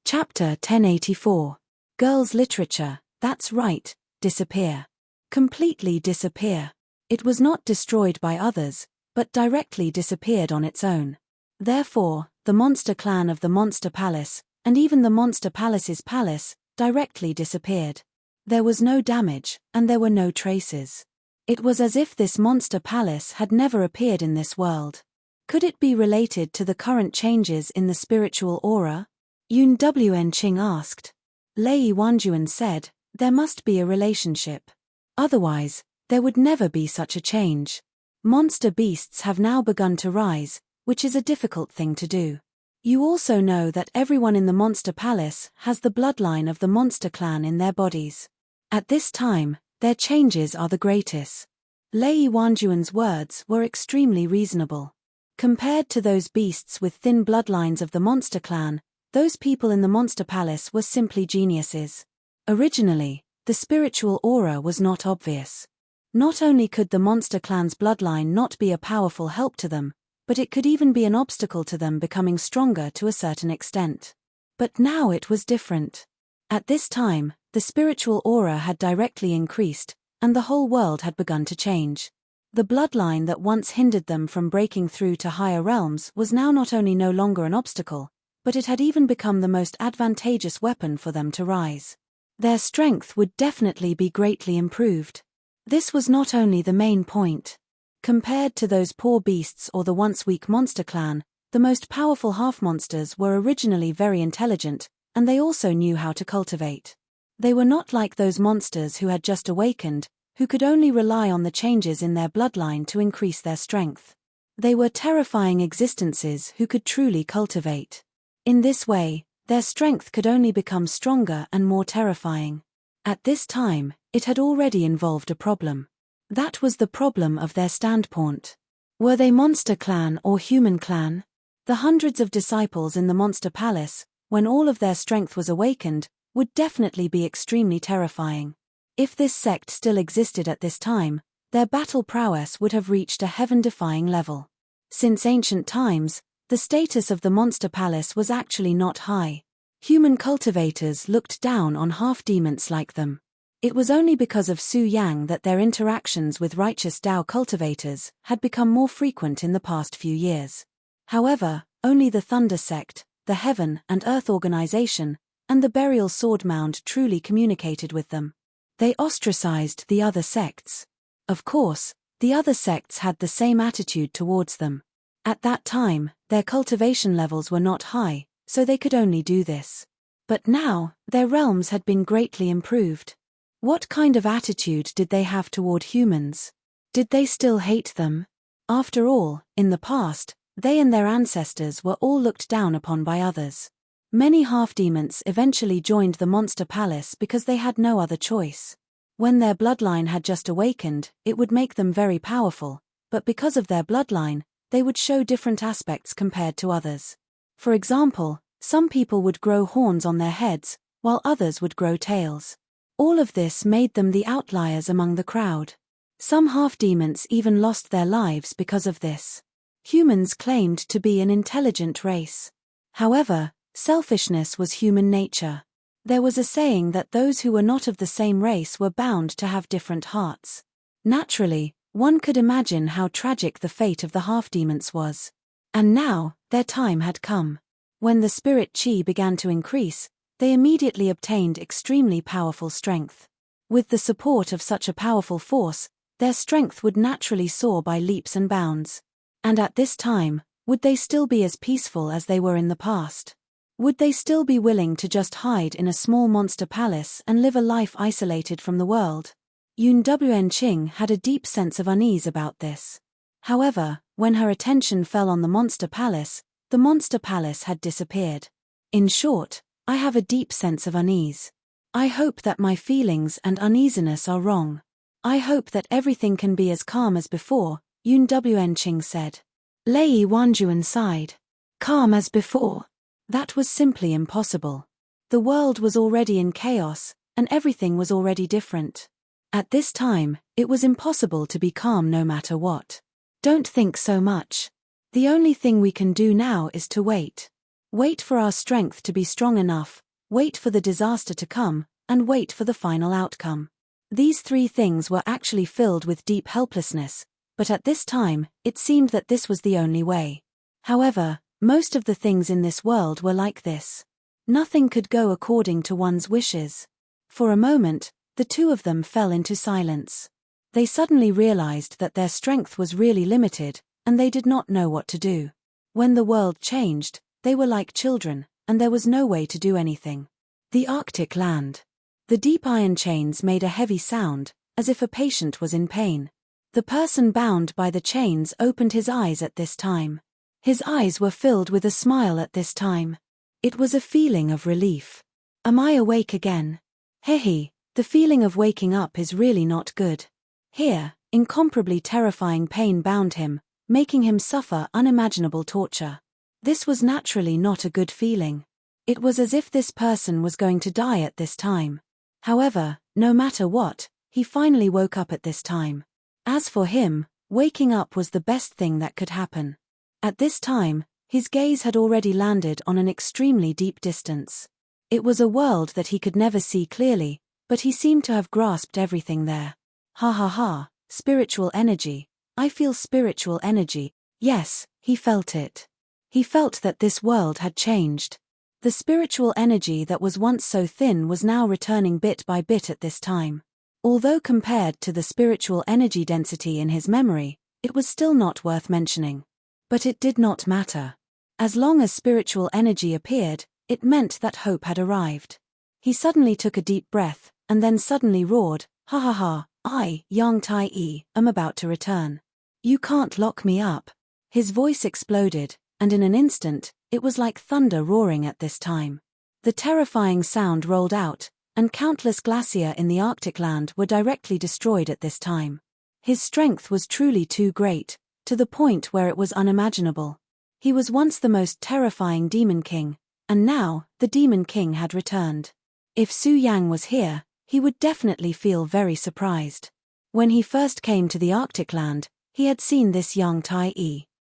Chapter 1084. Girls' Literature, that's right, disappear. Completely disappear. It was not destroyed by others, but directly disappeared on its own. Therefore, the monster clan of the Monster Palace, and even the Monster Palace's palace, directly disappeared. There was no damage, and there were no traces. It was as if this Monster Palace had never appeared in this world. Could it be related to the current changes in the spiritual aura? Yun Wenqing asked. Lei Wanjuan said, there must be a relationship. Otherwise, there would never be such a change. Monster beasts have now begun to rise, which is a difficult thing to do. You also know that everyone in the Monster Palace has the bloodline of the Monster Clan in their bodies. At this time, their changes are the greatest. Lei Wanjuan's words were extremely reasonable. Compared to those beasts with thin bloodlines of the Monster Clan, those people in the Monster Palace were simply geniuses. Originally, the spiritual aura was not obvious. Not only could the Monster Clan's bloodline not be a powerful help to them, but it could even be an obstacle to them becoming stronger to a certain extent. But now it was different. At this time, the spiritual aura had directly increased, and the whole world had begun to change. The bloodline that once hindered them from breaking through to higher realms was now not only no longer an obstacle, but it had even become the most advantageous weapon for them to rise. Their strength would definitely be greatly improved. This was not only the main point. Compared to those poor beasts or the once weak Monster Clan, the most powerful half-monsters were originally very intelligent, and they also knew how to cultivate. They were not like those monsters who had just awakened, who could only rely on the changes in their bloodline to increase their strength. They were terrifying existences who could truly cultivate. In this way, their strength could only become stronger and more terrifying. At this time, it had already involved a problem. That was the problem of their standpoint. Were they Monster Clan or Human Clan? The hundreds of disciples in the Monster Palace, when all of their strength was awakened, would definitely be extremely terrifying. If this sect still existed at this time, their battle prowess would have reached a heaven-defying level. Since ancient times, the status of the Monster Palace was actually not high. Human cultivators looked down on half-demons like them. It was only because of Su Yang that their interactions with righteous Dao cultivators had become more frequent in the past few years. However, only the Thunder Sect, the Heaven and Earth Organization, and the Burial Sword Mound truly communicated with them. They ostracized the other sects. Of course, the other sects had the same attitude towards them. At that time, their cultivation levels were not high, so they could only do this. But now, their realms had been greatly improved. What kind of attitude did they have toward humans? Did they still hate them? After all, in the past, they and their ancestors were all looked down upon by others. Many half-demons eventually joined the Monster Palace because they had no other choice. When their bloodline had just awakened, it would make them very powerful, but because of their bloodline, they would show different aspects compared to others. For example, some people would grow horns on their heads, while others would grow tails. All of this made them the outliers among the crowd. Some half-demons even lost their lives because of this. Humans claimed to be an intelligent race. However, selfishness was human nature. There was a saying that those who were not of the same race were bound to have different hearts. Naturally, one could imagine how tragic the fate of the half-demons was. And now, their time had come. When the spirit chi began to increase, they immediately obtained extremely powerful strength. With the support of such a powerful force, their strength would naturally soar by leaps and bounds. And at this time, would they still be as peaceful as they were in the past? Would they still be willing to just hide in a small monster palace and live a life isolated from the world? Enchanting had a deep sense of unease about this. However, when her attention fell on the monster palace had disappeared. In short, I have a deep sense of unease. I hope that my feelings and uneasiness are wrong. I hope that everything can be as calm as before, Enchanting said. Lei Wanjuan sighed. Calm as before? That was simply impossible. The world was already in chaos, and everything was already different. At this time, it was impossible to be calm no matter what. Don't think so much. The only thing we can do now is to wait. Wait for our strength to be strong enough, wait for the disaster to come, and wait for the final outcome. These three things were actually filled with deep helplessness, but at this time, it seemed that this was the only way. However, most of the things in this world were like this. Nothing could go according to one's wishes. For a moment, the two of them fell into silence. They suddenly realized that their strength was really limited, and they did not know what to do. When the world changed, they were like children, and there was no way to do anything. The Arctic land. The deep iron chains made a heavy sound, as if a patient was in pain. The person bound by the chains opened his eyes at this time. His eyes were filled with a smile at this time. It was a feeling of relief. Am I awake again? Hehe, the feeling of waking up is really not good. Here, incomparably terrifying pain bound him, making him suffer unimaginable torture. This was naturally not a good feeling. It was as if this person was going to die at this time. However, no matter what, he finally woke up at this time. As for him, waking up was the best thing that could happen. At this time, his gaze had already landed on an extremely deep distance. It was a world that he could never see clearly, but he seemed to have grasped everything there. Ha ha ha, spiritual energy. I feel spiritual energy. Yes, he felt it. He felt that this world had changed. The spiritual energy that was once so thin was now returning bit by bit at this time. Although compared to the spiritual energy density in his memory, it was still not worth mentioning. But it did not matter. As long as spiritual energy appeared, it meant that hope had arrived. He suddenly took a deep breath, and then suddenly roared, ha ha ha, I, Yang Tai, am about to return. You can't lock me up. His voice exploded, and in an instant, it was like thunder roaring at this time. The terrifying sound rolled out, and countless glacier in the Arctic land were directly destroyed at this time. His strength was truly too great, to the point where it was unimaginable. He was once the most terrifying demon king, and now, the demon king had returned. If Su Yang was here, he would definitely feel very surprised. When he first came to the Arctic land, he had seen this Yang Tai.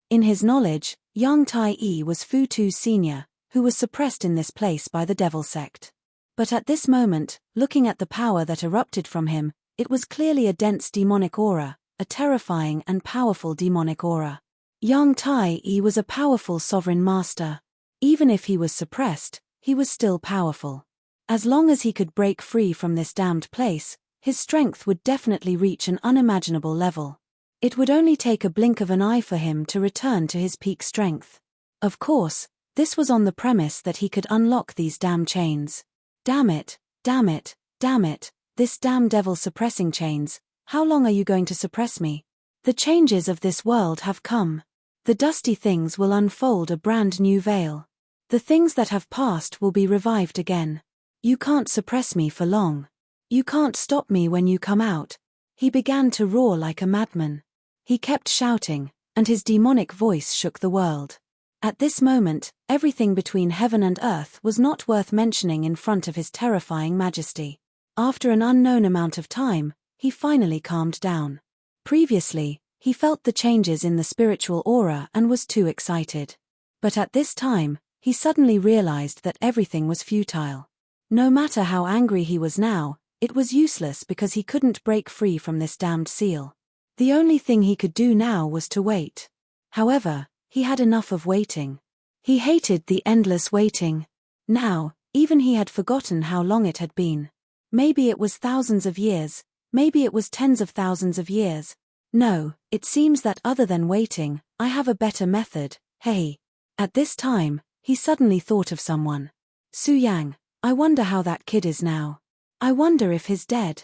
In his knowledge, Yang Tai was Fu Tu's senior, who was suppressed in this place by the devil sect. But at this moment, looking at the power that erupted from him, it was clearly a dense demonic aura, a terrifying and powerful demonic aura. Yang Tai was a powerful sovereign master. Even if he was suppressed, he was still powerful. As long as he could break free from this damned place, his strength would definitely reach an unimaginable level. It would only take a blink of an eye for him to return to his peak strength. Of course, this was on the premise that he could unlock these damn chains. Damn it, damn it, damn it, this damn devil suppressing chains, how long are you going to suppress me? The changes of this world have come. The dusty things will unfold a brand new veil. The things that have passed will be revived again. You can't suppress me for long. You can't stop me when you come out. He began to roar like a madman. He kept shouting, and his demonic voice shook the world. At this moment, everything between heaven and earth was not worth mentioning in front of his terrifying majesty. After an unknown amount of time, he finally calmed down. Previously, he felt the changes in the spiritual aura and was too excited. But at this time, he suddenly realized that everything was futile. No matter how angry he was now, it was useless because he couldn't break free from this damned seal. The only thing he could do now was to wait. However, he had enough of waiting. He hated the endless waiting. Now, even he had forgotten how long it had been. Maybe it was thousands of years, Maybe it was tens of thousands of years. No, it seems that other than waiting, I have a better method. Hey. At this time, he suddenly thought of someone. Su Yang. I wonder how that kid is now. I wonder if he's dead.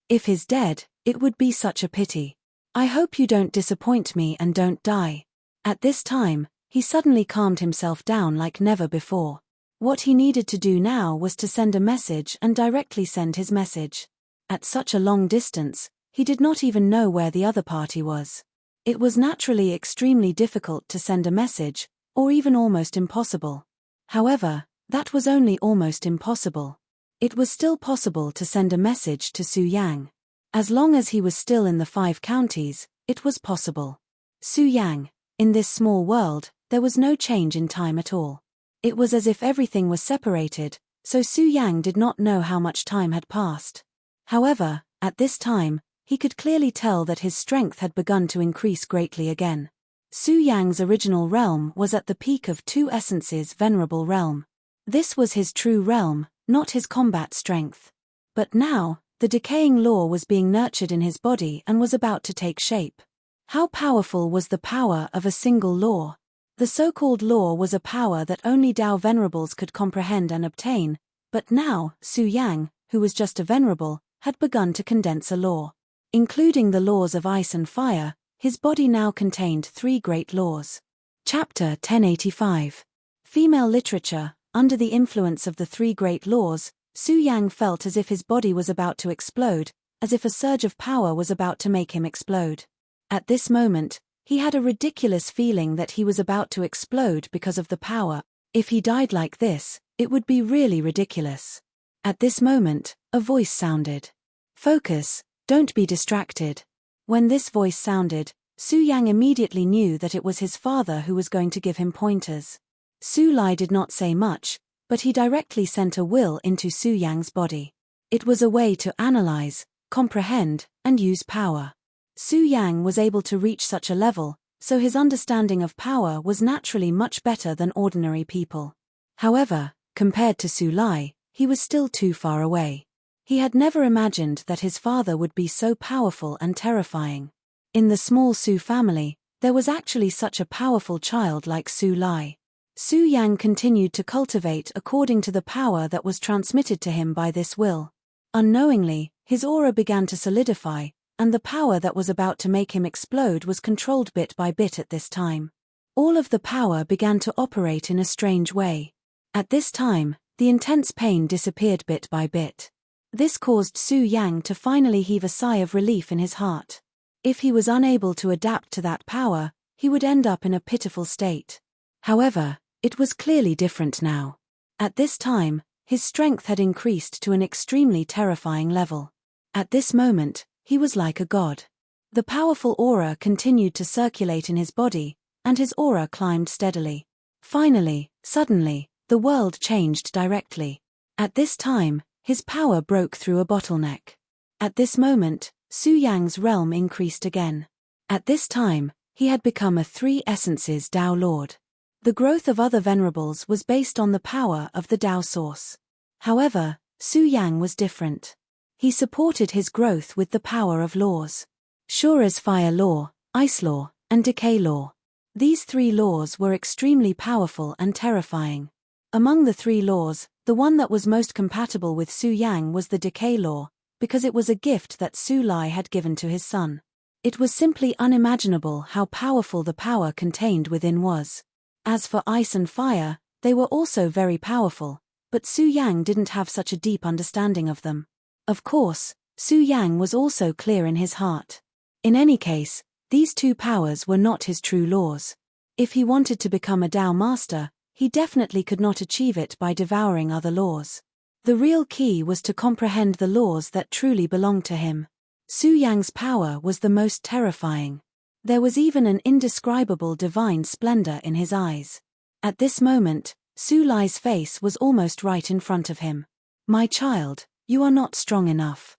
If he's dead, it would be such a pity. I hope you don't disappoint me and don't die. At this time, he suddenly calmed himself down like never before. What he needed to do now was to send a message and directly send his message. At such a long distance, he did not even know where the other party was. It was naturally extremely difficult to send a message, or even almost impossible. However, that was only almost impossible. It was still possible to send a message to Su Yang. As long as he was still in the 5 counties, it was possible. Su Yang. In this small world, there was no change in time at all. It was as if everything was separated, so Su Yang did not know how much time had passed. However, at this time, he could clearly tell that his strength had begun to increase greatly again. Su Yang's original realm was at the peak of 2 essences venerable realm. This was his true realm, not his combat strength. But now, the decaying law was being nurtured in his body and was about to take shape. How powerful was the power of a single law? The so-called law was a power that only Tao venerables could comprehend and obtain, but now, Su Yang, who was just a venerable, had begun to condense a law. Including the laws of ice and fire, his body now contained 3 great laws. Chapter 1085. Female literature. Under the influence of the 3 great laws, Su Yang felt as if his body was about to explode, as if a surge of power was about to make him explode. At this moment, he had a ridiculous feeling that he was about to explode because of the power. If he died like this, it would be really ridiculous. At this moment, a voice sounded. Focus, don't be distracted. When this voice sounded, Su Yang immediately knew that it was his father who was going to give him pointers. Su Lai did not say much, but he directly sent a will into Su Yang's body. It was a way to analyze, comprehend, and use power. Su Yang was able to reach such a level, so his understanding of power was naturally much better than ordinary people. However, compared to Su Lai, he was still too far away. He had never imagined that his father would be so powerful and terrifying. In the small Su family, there was actually such a powerful child like Su Lai. Su Yang continued to cultivate according to the power that was transmitted to him by this will. Unknowingly, his aura began to solidify, and the power that was about to make him explode was controlled bit by bit at this time. All of the power began to operate in a strange way. At this time, the intense pain disappeared bit by bit. This caused Su Yang to finally heave a sigh of relief in his heart. If he was unable to adapt to that power, he would end up in a pitiful state. However, it was clearly different now. At this time, his strength had increased to an extremely terrifying level. At this moment, he was like a god. The powerful aura continued to circulate in his body, and his aura climbed steadily. Finally, suddenly, the world changed directly. At this time, his power broke through a bottleneck. At this moment, Su Yang's realm increased again. At this time, he had become a 3 essences Tao Lord. The growth of other venerables was based on the power of the Tao source. However, Su Yang was different. He supported his growth with the power of laws. Sure as fire law, ice law, and decay law. These 3 laws were extremely powerful and terrifying. Among the 3 laws, the one that was most compatible with Su Yang was the decay law, because it was a gift that Su Lai had given to his son. It was simply unimaginable how powerful the power contained within was. As for ice and fire, they were also very powerful, but Su Yang didn't have such a deep understanding of them. Of course, Su Yang was also clear in his heart. In any case, these 2 powers were not his true laws. If he wanted to become a Tao master, he definitely could not achieve it by devouring other laws. The real key was to comprehend the laws that truly belonged to him. Su Yang's power was the most terrifying. There was even an indescribable divine splendor in his eyes. At this moment, Su Lai's face was almost right in front of him. My child, you are not strong enough.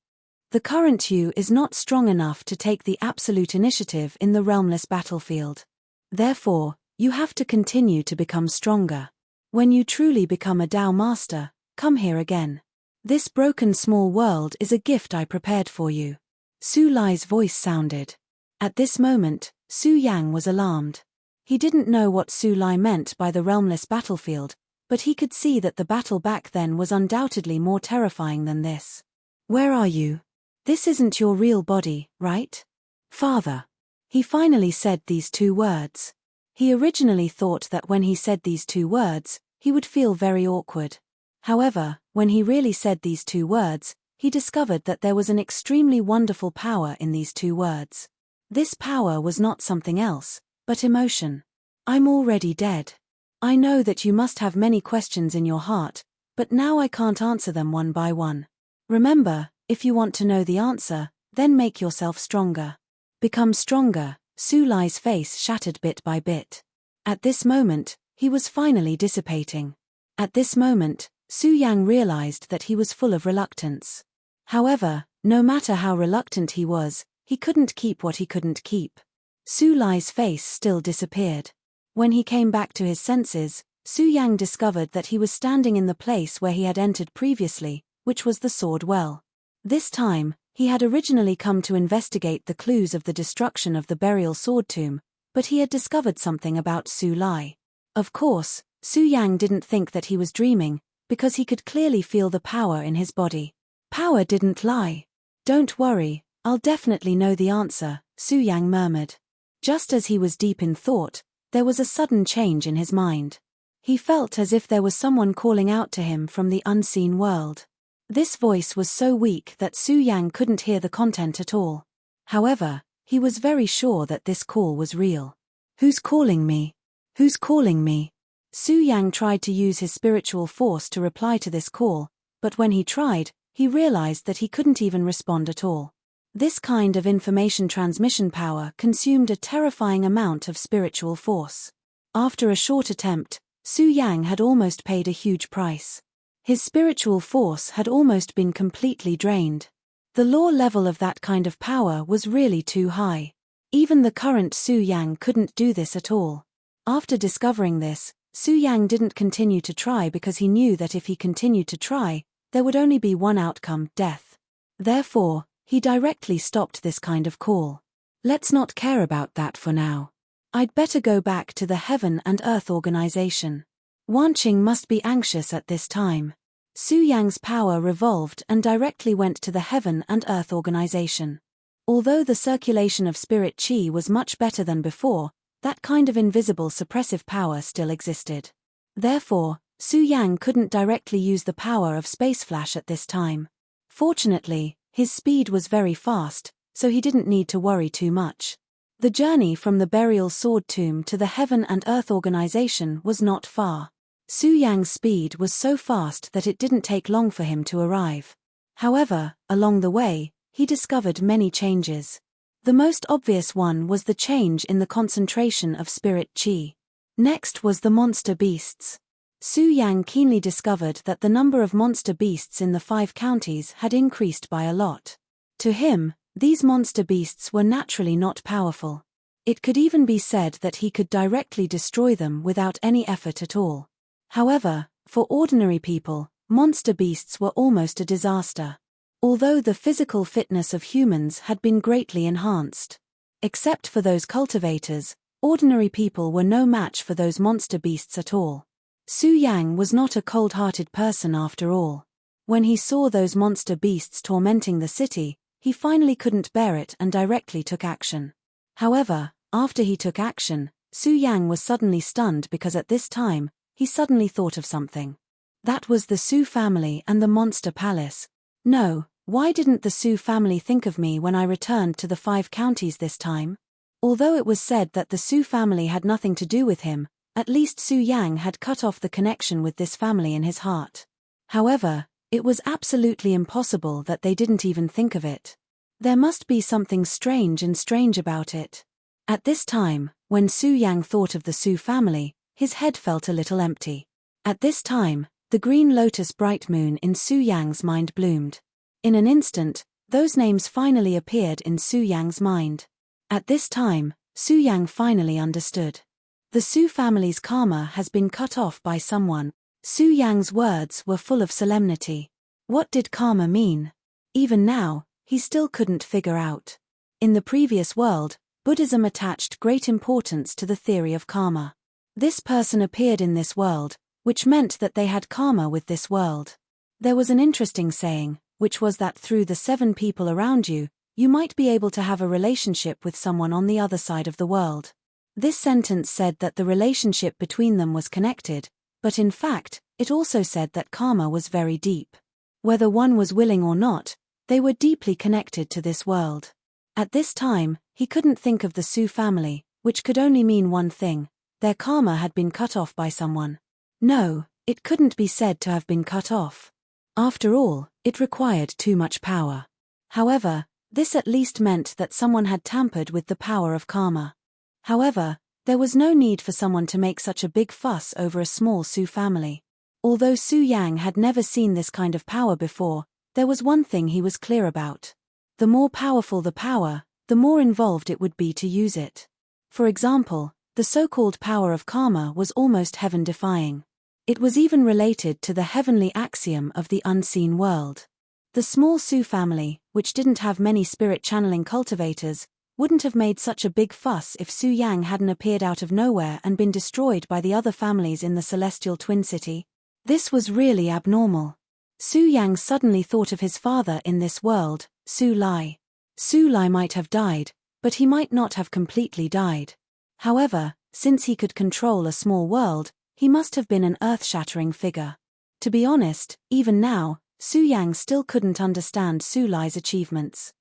The current you is not strong enough to take the absolute initiative in the realmless battlefield. Therefore, you have to continue to become stronger. When you truly become a Tao master, come here again. This broken small world is a gift I prepared for you. Su Lai's voice sounded. At this moment, Su Yang was alarmed. He didn't know what Su Lai meant by the realmless battlefield, but he could see that the battle back then was undoubtedly more terrifying than this. Where are you? This isn't your real body, right? Father. He finally said these two words. He originally thought that when he said these two words, he would feel very awkward. However, when he really said these two words, he discovered that there was an extremely wonderful power in these two words. This power was not something else, but emotion. I'm already dead. I know that you must have many questions in your heart, but now I can't answer them one by one. Remember, if you want to know the answer, then make yourself stronger. Become stronger. Su Lai's face shattered bit by bit. At this moment, he was finally dissipating. At this moment, Su Yang realized that he was full of reluctance. However, no matter how reluctant he was, he couldn't keep what he couldn't keep. Su Lai's face still disappeared. When he came back to his senses, Su Yang discovered that he was standing in the place where he had entered previously, which was the sword well. This time, he had originally come to investigate the clues of the destruction of the burial sword tomb, but he had discovered something about Su Lai. Of course, Su Yang didn't think that he was dreaming, because he could clearly feel the power in his body. Power didn't lie. Don't worry, I'll definitely know the answer, Su Yang murmured. Just as he was deep in thought, there was a sudden change in his mind. He felt as if there was someone calling out to him from the unseen world. This voice was so weak that Su Yang couldn't hear the content at all. However, he was very sure that this call was real. Who's calling me? Who's calling me? Su Yang tried to use his spiritual force to reply to this call, but when he tried, he realized that he couldn't even respond at all. This kind of information transmission power consumed a terrifying amount of spiritual force. After a short attempt, Su Yang had almost paid a huge price. His spiritual force had almost been completely drained. The law level of that kind of power was really too high. Even the current Su Yang couldn't do this at all. After discovering this, Su Yang didn't continue to try because he knew that if he continued to try, there would only be one outcome, death. Therefore, he directly stopped this kind of call. Let's not care about that for now. I'd better go back to the Heaven and Earth organization. Wanqing must be anxious at this time. Su Yang's power revolved and directly went to the Heaven and Earth organization. Although the circulation of spirit qi was much better than before, that kind of invisible suppressive power still existed. Therefore, Su Yang couldn't directly use the power of space flash at this time. Fortunately, his speed was very fast, so he didn't need to worry too much. The journey from the burial sword tomb to the Heaven and Earth organization was not far. Su Yang's speed was so fast that it didn't take long for him to arrive. However, along the way, he discovered many changes. The most obvious one was the change in the concentration of spirit qi. Next was the monster beasts. Su Yang keenly discovered that the number of monster beasts in the 5 counties had increased by a lot. To him, these monster beasts were naturally not powerful. It could even be said that he could directly destroy them without any effort at all. However, for ordinary people, monster beasts were almost a disaster. Although the physical fitness of humans had been greatly enhanced. Except for those cultivators, ordinary people were no match for those monster beasts at all. Su Yang was not a cold-hearted person after all. When he saw those monster beasts tormenting the city, he finally couldn't bear it and directly took action. However, after he took action, Su Yang was suddenly stunned because at this time, he suddenly thought of something. That was the Su family and the monster palace. No, why didn't the Su family think of me when I returned to the 5 counties this time? Although it was said that the Su family had nothing to do with him, at least Su Yang had cut off the connection with this family in his heart. However, it was absolutely impossible that they didn't even think of it. There must be something strange about it. At this time, when Su Yang thought of the Su family, his head felt a little empty. At this time, the green lotus bright moon in Su Yang's mind bloomed. In an instant, those names finally appeared in Su Yang's mind. At this time, Su Yang finally understood. The Su family's karma has been cut off by someone. Su Yang's words were full of solemnity. What did karma mean? Even now, he still couldn't figure out. In the previous world, Buddhism attached great importance to the theory of karma. This person appeared in this world, which meant that they had karma with this world. There was an interesting saying, which was that through the 7 people around you, you might be able to have a relationship with someone on the other side of the world. This sentence said that the relationship between them was connected, but in fact, it also said that karma was very deep. Whether one was willing or not, they were deeply connected to this world. At this time, he couldn't think of the Su family, which could only mean one thing: their karma had been cut off by someone. No, it couldn't be said to have been cut off. After all, it required too much power. However, this at least meant that someone had tampered with the power of karma. However, there was no need for someone to make such a big fuss over a small Su family. Although Su Yang had never seen this kind of power before, there was one thing he was clear about. The more powerful the power, the more involved it would be to use it. For example, the so-called power of karma was almost heaven-defying. It was even related to the heavenly axiom of the unseen world. The small Su family, which didn't have many spirit-channeling cultivators, wouldn't have made such a big fuss if Su Yang hadn't appeared out of nowhere and been destroyed by the other families in the celestial twin city. This was really abnormal. Su Yang suddenly thought of his father in this world, Su Lai. Su Lai might have died, but he might not have completely died. However, since he could control a small world, he must have been an earth-shattering figure. To be honest, even now, Su Yang still couldn't understand Su Lai's achievements.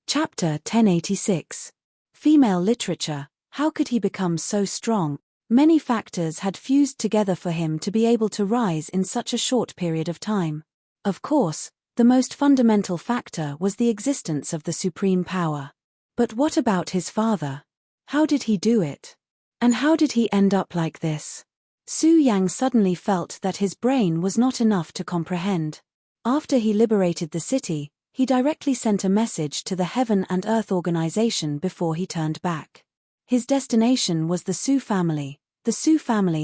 Chapter 1086. Female Literature. How could he become so strong? Many factors had fused together for him to be able to rise in such a short period of time. Of course, the most fundamental factor was the existence of the supreme power. But what about his father? How did he do it? And how did he end up like this? Su Yang suddenly felt that his brain was not enough to comprehend. After he liberated the city, he directly sent a message to the Heaven and Earth organization before he turned back. His destination was the Su family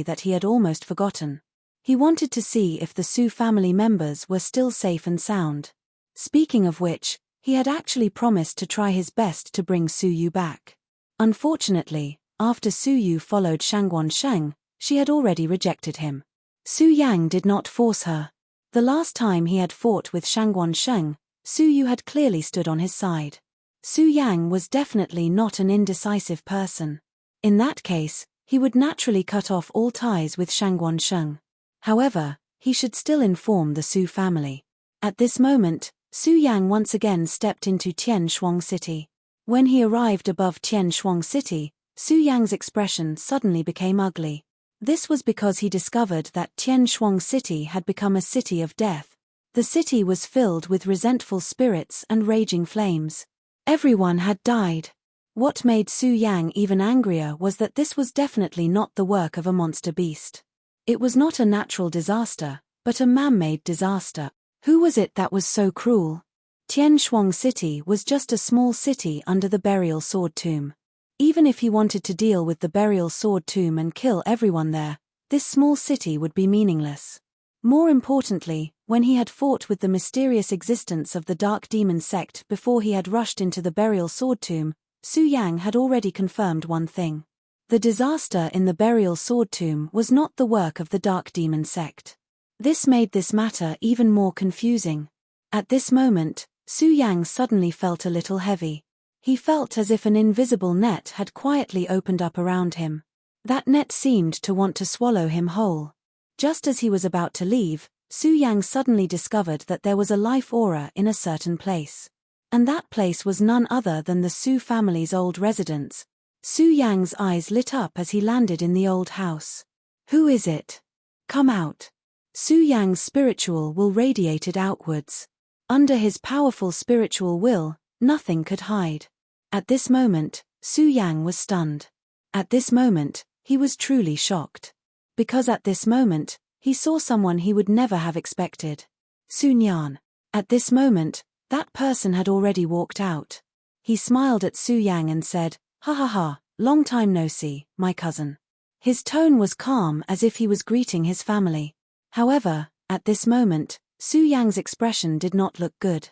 that he had almost forgotten. He wanted to see if the Su family members were still safe and sound. Speaking of which, he had actually promised to try his best to bring Su Yu back. Unfortunately, after Su Yu followed Shangguan Sheng, she had already rejected him. Su Yang did not force her. The last time he had fought with Shangguan Sheng, Su Yu had clearly stood on his side. Su Yang was definitely not an indecisive person. In that case, he would naturally cut off all ties with Shangguan Sheng. However, he should still inform the Su family. At this moment, Su Yang once again stepped into Tian Shuang City. When he arrived above Tian Shuang City, Su Yang's expression suddenly became ugly. This was because he discovered that Tian Shuang City had become a city of death. The city was filled with resentful spirits and raging flames. Everyone had died. What made Su Yang even angrier was that this was definitely not the work of a monster beast. It was not a natural disaster, but a man-made disaster. Who was it that was so cruel? Tian Shuang City was just a small city under the burial sword tomb. Even if he wanted to deal with the burial sword tomb and kill everyone there, this small city would be meaningless. More importantly, when he had fought with the mysterious existence of the Dark Demon sect before he had rushed into the burial sword tomb, Su Yang had already confirmed one thing. The disaster in the burial sword tomb was not the work of the Dark Demon sect. This made this matter even more confusing. At this moment, Su Yang suddenly felt a little heavy. He felt as if an invisible net had quietly opened up around him. That net seemed to want to swallow him whole. Just as he was about to leave, Su Yang suddenly discovered that there was a life aura in a certain place. And that place was none other than the Su family's old residence. Su Yang's eyes lit up as he landed in the old house. Who is it? Come out. Su Yang's spiritual will radiated outwards. Under his powerful spiritual will, nothing could hide. At this moment, Su Yang was stunned. At this moment, he was truly shocked. Because at this moment, he saw someone he would never have expected. Su Nian. At this moment, that person had already walked out. He smiled at Su Yang and said, "Ha ha ha, long time no see, my cousin." His tone was calm as if he was greeting his family. However, at this moment, Su Yang's expression did not look good.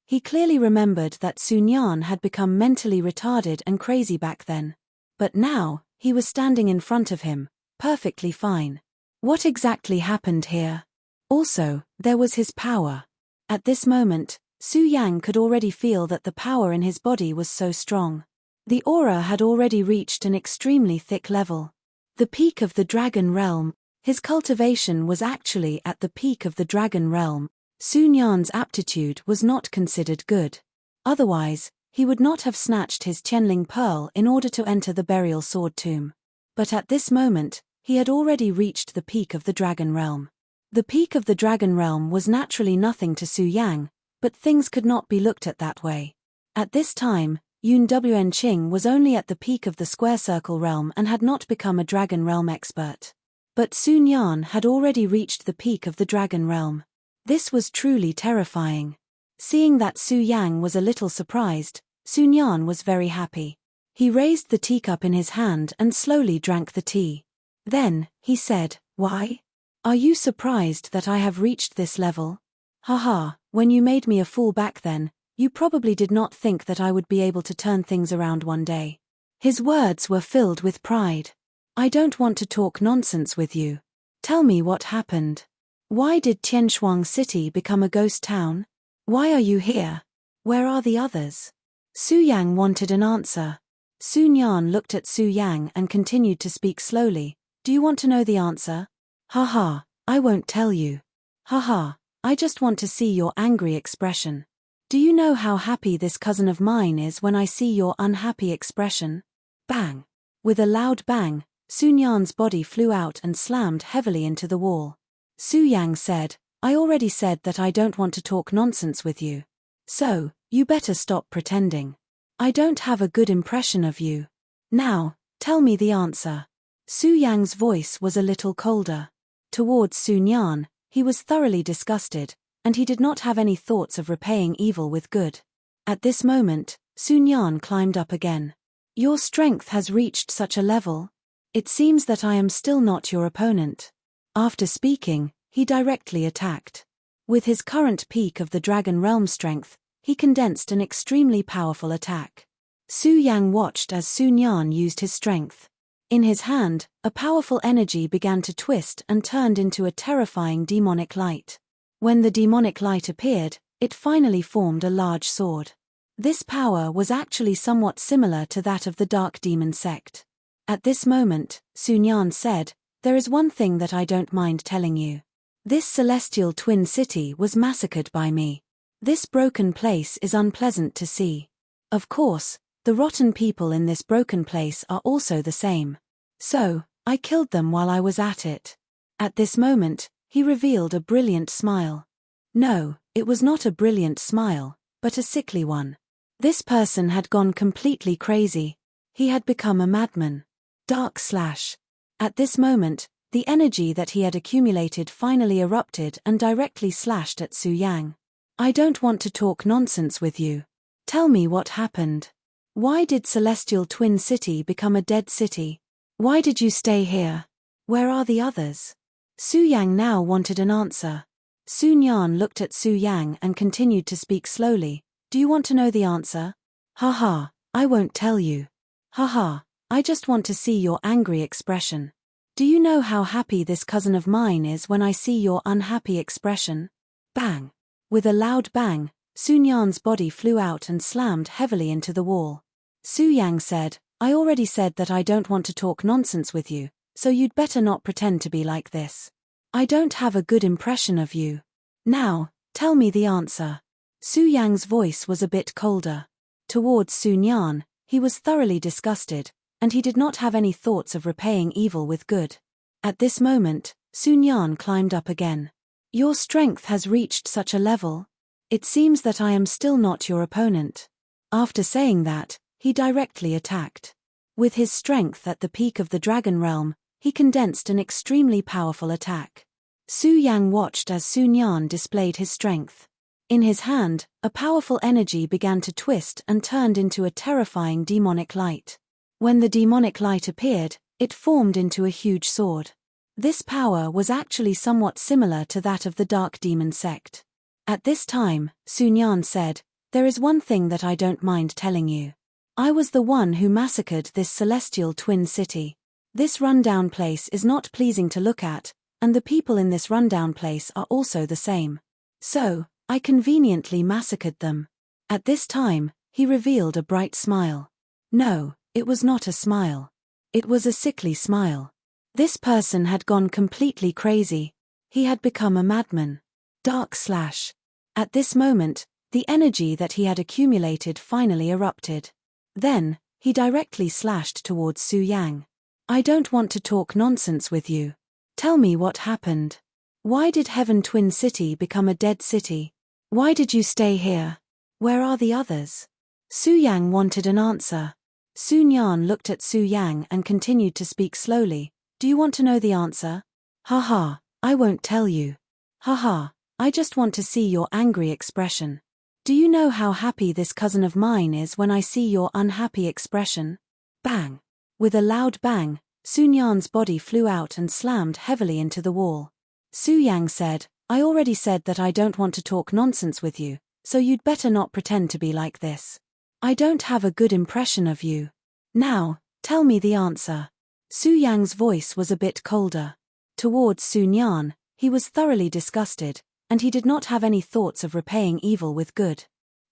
He clearly remembered that Sun Yan had become mentally retarded and crazy back then. But now, he was standing in front of him, perfectly fine. What exactly happened here? Also, there was his power. At this moment, Su Yang could already feel that the power in his body was so strong. The aura had already reached an extremely thick level. The peak of the dragon realm. His cultivation was actually at the peak of the dragon realm. Sun Yan's aptitude was not considered good. Otherwise, he would not have snatched his Qianling pearl in order to enter the burial sword tomb. But at this moment, he had already reached the peak of the dragon realm. The peak of the dragon realm was naturally nothing to Su Yang, but things could not be looked at that way. At this time, Yun Wenqing was only at the peak of the square circle realm and had not become a dragon realm expert. But Sun Yan had already reached the peak of the dragon realm. This was truly terrifying. Seeing that Su Yang was a little surprised, Sun Yan was very happy. He raised the teacup in his hand and slowly drank the tea. Then, he said, "Why? Are you surprised that I have reached this level? Haha, when you made me a fool back then, you probably did not think that I would be able to turn things around one day." His words were filled with pride. "I don't want to talk nonsense with you. Tell me what happened. Why did Tianshuang City become a ghost town? Why are you here? Where are the others?" Su Yang wanted an answer. Sun Yan looked at Su Yang and continued to speak slowly. "Do you want to know the answer? Haha, I won't tell you. Haha, I just want to see your angry expression. Do you know how happy this cousin of mine is when I see your unhappy expression?" Bang! With a loud bang, Sun Yan's body flew out and slammed heavily into the wall. Su Yang said, "I already said that I don't want to talk nonsense with you. So, you better stop pretending. I don't have a good impression of you. Now, tell me the answer." Su Yang's voice was a little colder. Towards Sun Yan, he was thoroughly disgusted, and he did not have any thoughts of repaying evil with good. At this moment, Sun Yan climbed up again. "Your strength has reached such a level? It seems that I am still not your opponent." After speaking, he directly attacked. With his current peak of the dragon realm strength, he condensed an extremely powerful attack. Su Yang watched as Sun Yan used his strength. In his hand, a powerful energy began to twist and turned into a terrifying demonic light. When the demonic light appeared, it finally formed a large sword. This power was actually somewhat similar to that of the Dark Demon sect. At this moment, Sun Yan said, "There is one thing that I don't mind telling you. This celestial twin city was massacred by me. This broken place is unpleasant to see. Of course, the rotten people in this broken place are also the same. So, I killed them while I was at it." At this moment, he revealed a brilliant smile. No, it was not a brilliant smile, but a sickly one. This person had gone completely crazy. He had become a madman. Dark slash. At this moment, the energy that he had accumulated finally erupted and directly slashed at Su Yang. "I don't want to talk nonsense with you. Tell me what happened. Why did Celestial Twin City become a dead city? Why did you stay here? Where are the others?" Su Yang now wanted an answer. Sun Yan looked at Su Yang and continued to speak slowly. "Do you want to know the answer? Haha, I won't tell you. Haha, I just want to see your angry expression. Do you know how happy this cousin of mine is when I see your unhappy expression?" Bang! With a loud bang, Sun Yan's body flew out and slammed heavily into the wall. Su Yang said, "I already said that I don't want to talk nonsense with you, so you'd better not pretend to be like this. I don't have a good impression of you. Now, tell me the answer." Su Yang's voice was a bit colder. Towards Sun Yan, he was thoroughly disgusted, and he did not have any thoughts of repaying evil with good. At this moment, Sun Yan climbed up again. "Your strength has reached such a level? It seems that I am still not your opponent." After saying that, he directly attacked. With his strength at the peak of the dragon realm, he condensed an extremely powerful attack. Su Yang watched as Sun Yan displayed his strength. In his hand, a powerful energy began to twist and turned into a terrifying demonic light. When the demonic light appeared, it formed into a huge sword. This power was actually somewhat similar to that of the Dark Demon sect. At this time, Sun Yan said, There is one thing that I don't mind telling you. I was the one who massacred this celestial twin city. This rundown place is not pleasing to look at, and the people in this rundown place are also the same. So, I conveniently massacred them. At this time, he revealed a bright smile. No, it was not a smile. It was a sickly smile. This person had gone completely crazy. He had become a madman. At this moment, the energy that he had accumulated finally erupted. Then, he directly slashed towards Su Yang. I don't want to talk nonsense with you. Tell me what happened. Why did Heaven Twin City become a dead city? Why did you stay here? Where are the others? Su Yang wanted an answer. Sun Yan looked at Su Yang and continued to speak slowly. Do you want to know the answer? Haha, I won't tell you. Haha, I just want to see your angry expression. Do you know how happy this cousin of mine is when I see your unhappy expression? Bang! With a loud bang, Sun Yan's body flew out and slammed heavily into the wall. Su Yang said, I already said that I don't want to talk nonsense with you, so you'd better not pretend to be like this. I don't have a good impression of you. Now, tell me the answer. Su Yang's voice was a bit colder. Towards Sun Yan, he was thoroughly disgusted, and he did not have any thoughts of repaying evil with good.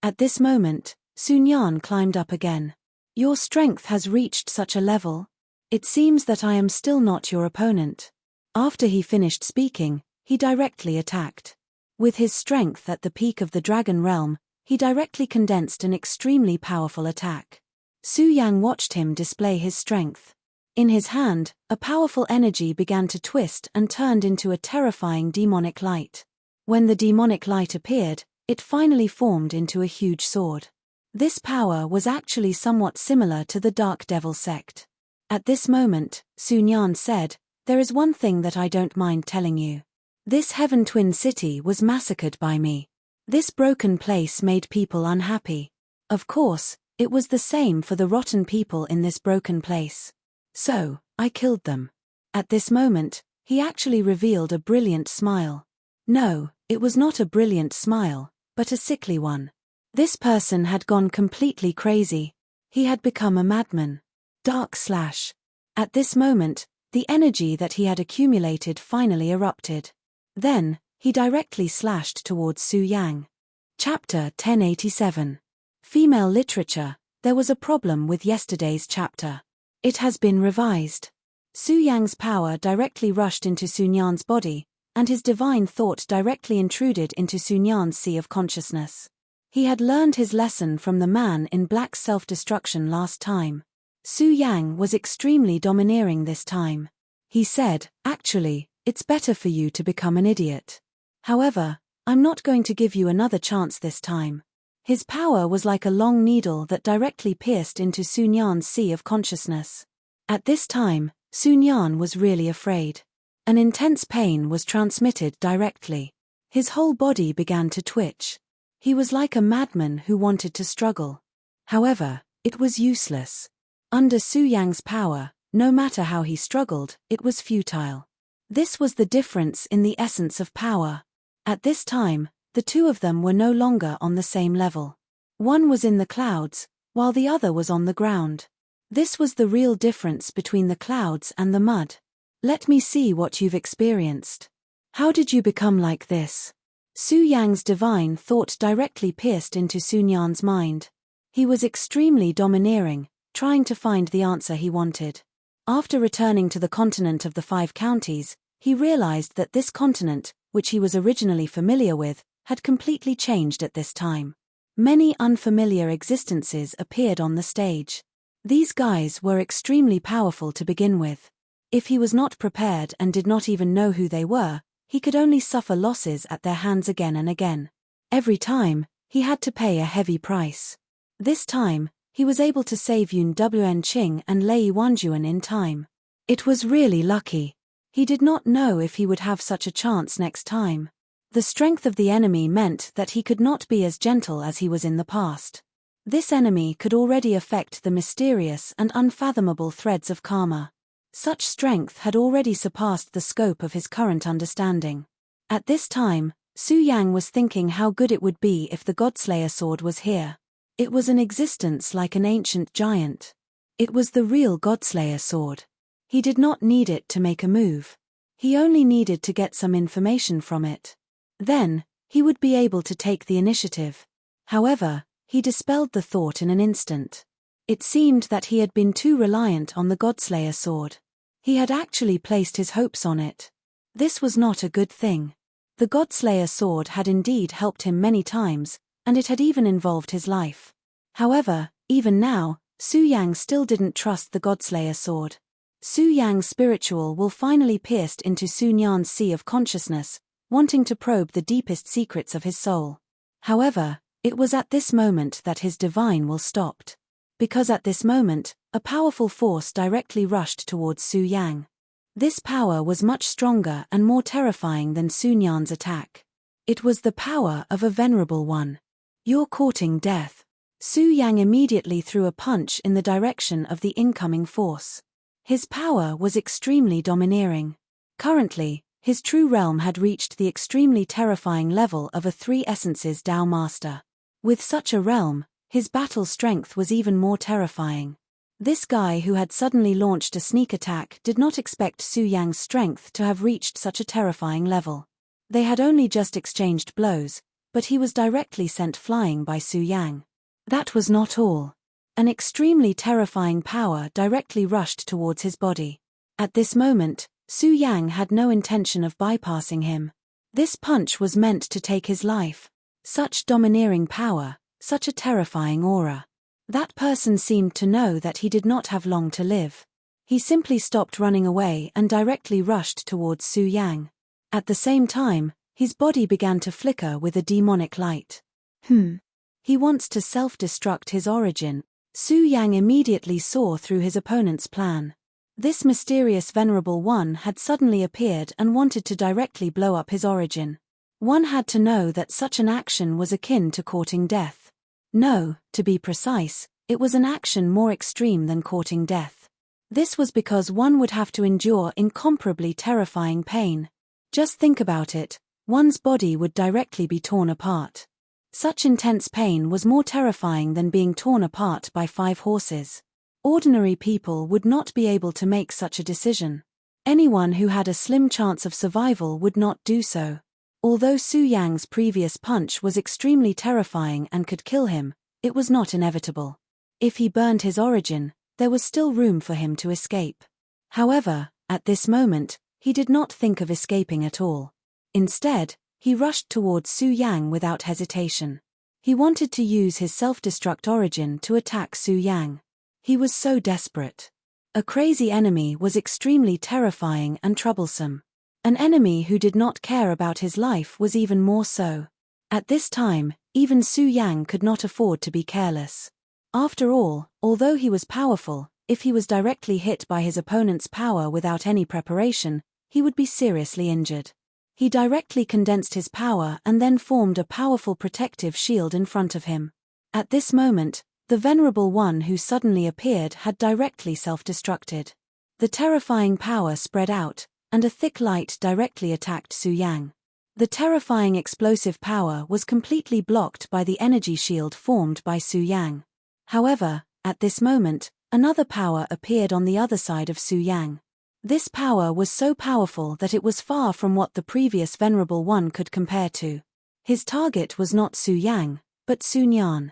At this moment, Sun Yan climbed up again. Your strength has reached such a level. It seems that I am still not your opponent. After he finished speaking, he directly attacked. With his strength at the peak of the dragon realm, he directly condensed an extremely powerful attack. Su Yang watched him display his strength. In his hand, a powerful energy began to twist and turned into a terrifying demonic light. When the demonic light appeared, it finally formed into a huge sword. This power was actually somewhat similar to the Dark Devil sect. At this moment, Sun Yan said, there is one thing that I don't mind telling you. This Heaven Twin City was massacred by me. This broken place made people unhappy. Of course, it was the same for the rotten people in this broken place. So, I killed them. At this moment, he actually revealed a brilliant smile. No, it was not a brilliant smile, but a sickly one. This person had gone completely crazy. He had become a madman. At this moment, the energy that he had accumulated finally erupted. Then, he directly slashed towards Su Yang. Chapter 1087. Female Literature. There was a problem with yesterday's chapter. It has been revised. Su Yang's power directly rushed into Sun Yan's body, and his divine thought directly intruded into Sun Yan's sea of consciousness. He had learned his lesson from the man in black self-destruction last time. Su Yang was extremely domineering this time. He said, actually, it's better for you to become an idiot. However, I'm not going to give you another chance this time. His power was like a long needle that directly pierced into Sun Yan's sea of consciousness. At this time, Sun Yan was really afraid. An intense pain was transmitted directly. His whole body began to twitch. He was like a madman who wanted to struggle. However, it was useless. Under Su Yang's power, no matter how he struggled, it was futile. This was the difference in the essence of power. At this time, the two of them were no longer on the same level. One was in the clouds, while the other was on the ground. This was the real difference between the clouds and the mud. Let me see what you've experienced. How did you become like this? Su Yang's divine thought directly pierced into Sun Yan's mind. He was extremely domineering, trying to find the answer he wanted. After returning to the continent of the 5 counties, he realized that this continent, which he was originally familiar with, had completely changed at this time. Many unfamiliar existences appeared on the stage. These guys were extremely powerful to begin with. If he was not prepared and did not even know who they were, he could only suffer losses at their hands again and again. Every time, he had to pay a heavy price. This time, he was able to save Yun Wen Qing and Lei Wanjuan in time. It was really lucky. He did not know if he would have such a chance next time. The strength of the enemy meant that he could not be as gentle as he was in the past. This enemy could already affect the mysterious and unfathomable threads of karma. Such strength had already surpassed the scope of his current understanding. At this time, Su Yang was thinking how good it would be if the Godslayer sword was here. It was in existence like an ancient giant. It was the real Godslayer sword. He did not need it to make a move. He only needed to get some information from it. Then, he would be able to take the initiative. However, he dispelled the thought in an instant. It seemed that he had been too reliant on the Godslayer sword. He had actually placed his hopes on it. This was not a good thing. The Godslayer sword had indeed helped him many times, and it had even involved his life. However, even now, Su Yang still didn't trust the Godslayer sword. Su Yang's spiritual will finally pierced into Su Nyan's sea of consciousness, wanting to probe the deepest secrets of his soul. However, it was at this moment that his divine will stopped. Because at this moment, a powerful force directly rushed towards Su Yang. This power was much stronger and more terrifying than Su Nyan's attack. It was the power of a venerable one. You're courting death. Su Yang immediately threw a punch in the direction of the incoming force. His power was extremely domineering. Currently, his true realm had reached the extremely terrifying level of a Three Essences Tao Master. With such a realm, his battle strength was even more terrifying. This guy who had suddenly launched a sneak attack did not expect Su Yang's strength to have reached such a terrifying level. They had only just exchanged blows, but he was directly sent flying by Su Yang. That was not all. An extremely terrifying power directly rushed towards his body. At this moment, Su Yang had no intention of bypassing him. This punch was meant to take his life. Such domineering power, such a terrifying aura. That person seemed to know that he did not have long to live. He simply stopped running away and directly rushed towards Su Yang. At the same time, his body began to flicker with a demonic light. He wants to self-destruct his origin. Su Yang immediately saw through his opponent's plan. This mysterious venerable one had suddenly appeared and wanted to directly blow up his origin. One had to know that such an action was akin to courting death. No, to be precise, it was an action more extreme than courting death. This was because one would have to endure incomparably terrifying pain. Just think about it, one's body would directly be torn apart. Such intense pain was more terrifying than being torn apart by 5 horses. Ordinary people would not be able to make such a decision. Anyone who had a slim chance of survival would not do so. Although Su Yang's previous punch was extremely terrifying and could kill him, it was not inevitable. If he burned his origin, there was still room for him to escape. However, at this moment, he did not think of escaping at all. Instead, he rushed towards Su Yang without hesitation. He wanted to use his self-destruct origin to attack Su Yang. He was so desperate. A crazy enemy was extremely terrifying and troublesome. An enemy who did not care about his life was even more so. At this time, even Su Yang could not afford to be careless. After all, although he was powerful, if he was directly hit by his opponent's power without any preparation, he would be seriously injured. He directly condensed his power and then formed a powerful protective shield in front of him. At this moment, the venerable one who suddenly appeared had directly self-destructed. The terrifying power spread out, and a thick light directly attacked Su Yang. The terrifying explosive power was completely blocked by the energy shield formed by Su Yang. However, at this moment, another power appeared on the other side of Su Yang. This power was so powerful that it was far from what the previous venerable one could compare to. His target was not Su Yang, but Su Nyan.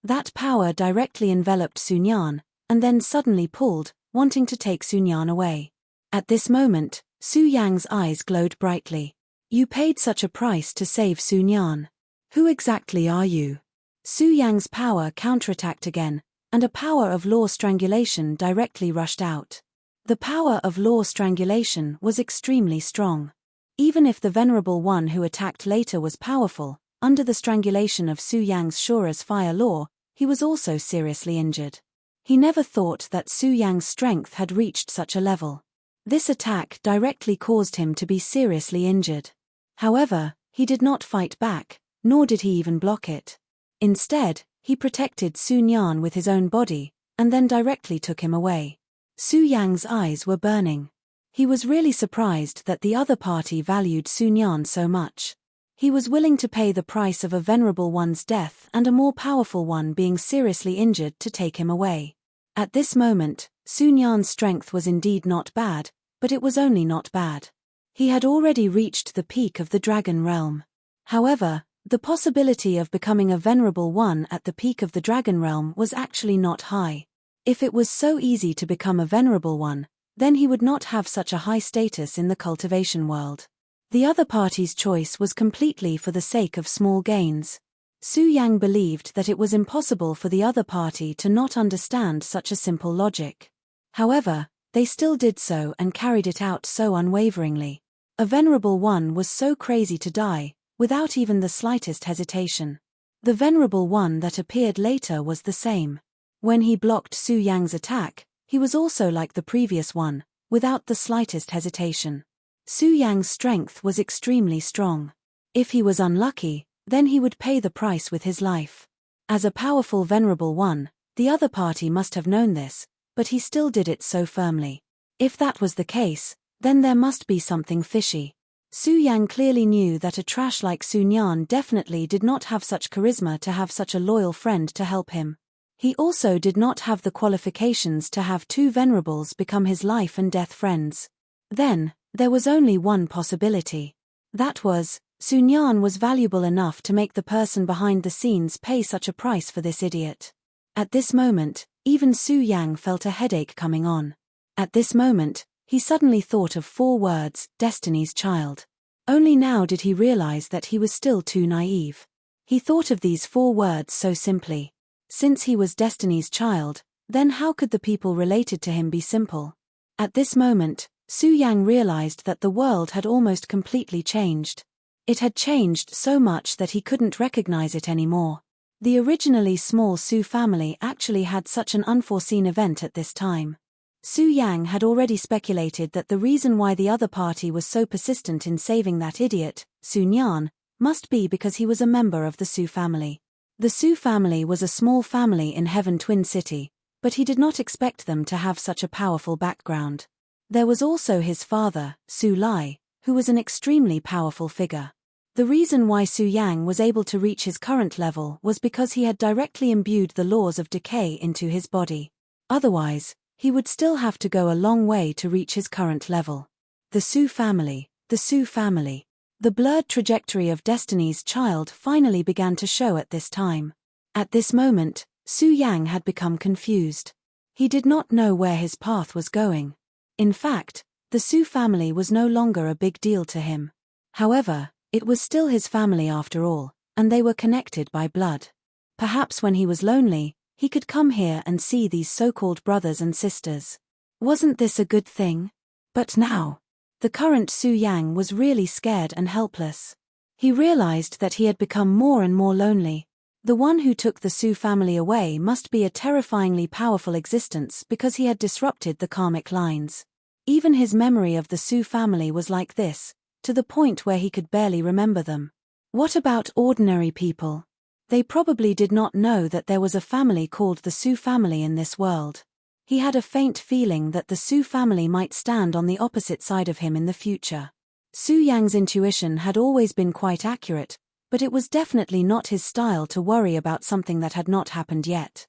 That power directly enveloped Su Nyan, and then suddenly pulled, wanting to take Su Nyan away. At this moment, Su Yang's eyes glowed brightly. You paid such a price to save Su Nyan. Who exactly are you? Su Yang's power counterattacked again, and a power of law strangulation directly rushed out. The power of law strangulation was extremely strong. Even if the venerable one who attacked later was powerful, under the strangulation of Su Yang's Shura's fire law, he was also seriously injured. He never thought that Su Yang's strength had reached such a level. This attack directly caused him to be seriously injured. However, he did not fight back, nor did he even block it. Instead, he protected Su Nyan with his own body, and then directly took him away. Su Yang's eyes were burning. He was really surprised that the other party valued Su Nyan so much. He was willing to pay the price of a venerable one's death and a more powerful one being seriously injured to take him away. At this moment, Sun Yan's strength was indeed not bad, but it was only not bad. He had already reached the peak of the dragon realm. However, the possibility of becoming a venerable one at the peak of the dragon realm was actually not high. If it was so easy to become a venerable one, then he would not have such a high status in the cultivation world. The other party's choice was completely for the sake of small gains. Su Yang believed that it was impossible for the other party to not understand such a simple logic. However, they still did so and carried it out so unwaveringly. A venerable one was so crazy to die, without even the slightest hesitation. The venerable one that appeared later was the same. When he blocked Su Yang's attack, he was also like the previous one, without the slightest hesitation. Su Yang's strength was extremely strong. If he was unlucky, then he would pay the price with his life. As a powerful venerable one, the other party must have known this, but he still did it so firmly. If that was the case, then there must be something fishy. Su Yang clearly knew that a trash like Sun Yan definitely did not have such charisma to have such a loyal friend to help him. He also did not have the qualifications to have two venerables become his life and death friends. Then, there was only one possibility. That was, Sun Yan was valuable enough to make the person behind the scenes pay such a price for this idiot. At this moment, even Su Yang felt a headache coming on. At this moment, he suddenly thought of 4 words, Destiny's Child. Only now did he realize that he was still too naive. He thought of these 4 words so simply. Since he was Destiny's Child, then how could the people related to him be simple? At this moment, Su Yang realized that the world had almost completely changed. It had changed so much that he couldn't recognize it anymore. The originally small Su family actually had such an unforeseen event at this time. Su Yang had already speculated that the reason why the other party was so persistent in saving that idiot, Sun Yan, must be because he was a member of the Su family. The Su family was a small family in Heaven Twin City, but he did not expect them to have such a powerful background. There was also his father, Su Lai, who was an extremely powerful figure. The reason why Su Yang was able to reach his current level was because he had directly imbued the laws of decay into his body. Otherwise, he would still have to go a long way to reach his current level. The Su family, the Su family. The blurred trajectory of Destiny's Child finally began to show at this time. At this moment, Su Yang had become confused. He did not know where his path was going. In fact, the Su family was no longer a big deal to him. However, it was still his family after all, and they were connected by blood. Perhaps when he was lonely, he could come here and see these so-called brothers and sisters. Wasn't this a good thing? But now, the current Su Yang was really scared and helpless. He realized that he had become more and more lonely. The one who took the Su family away must be a terrifyingly powerful existence because he had disrupted the karmic lines. Even his memory of the Su family was like this, to the point where he could barely remember them. What about ordinary people? They probably did not know that there was a family called the Su family in this world. He had a faint feeling that the Su family might stand on the opposite side of him in the future. Su Yang's intuition had always been quite accurate, but it was definitely not his style to worry about something that had not happened yet.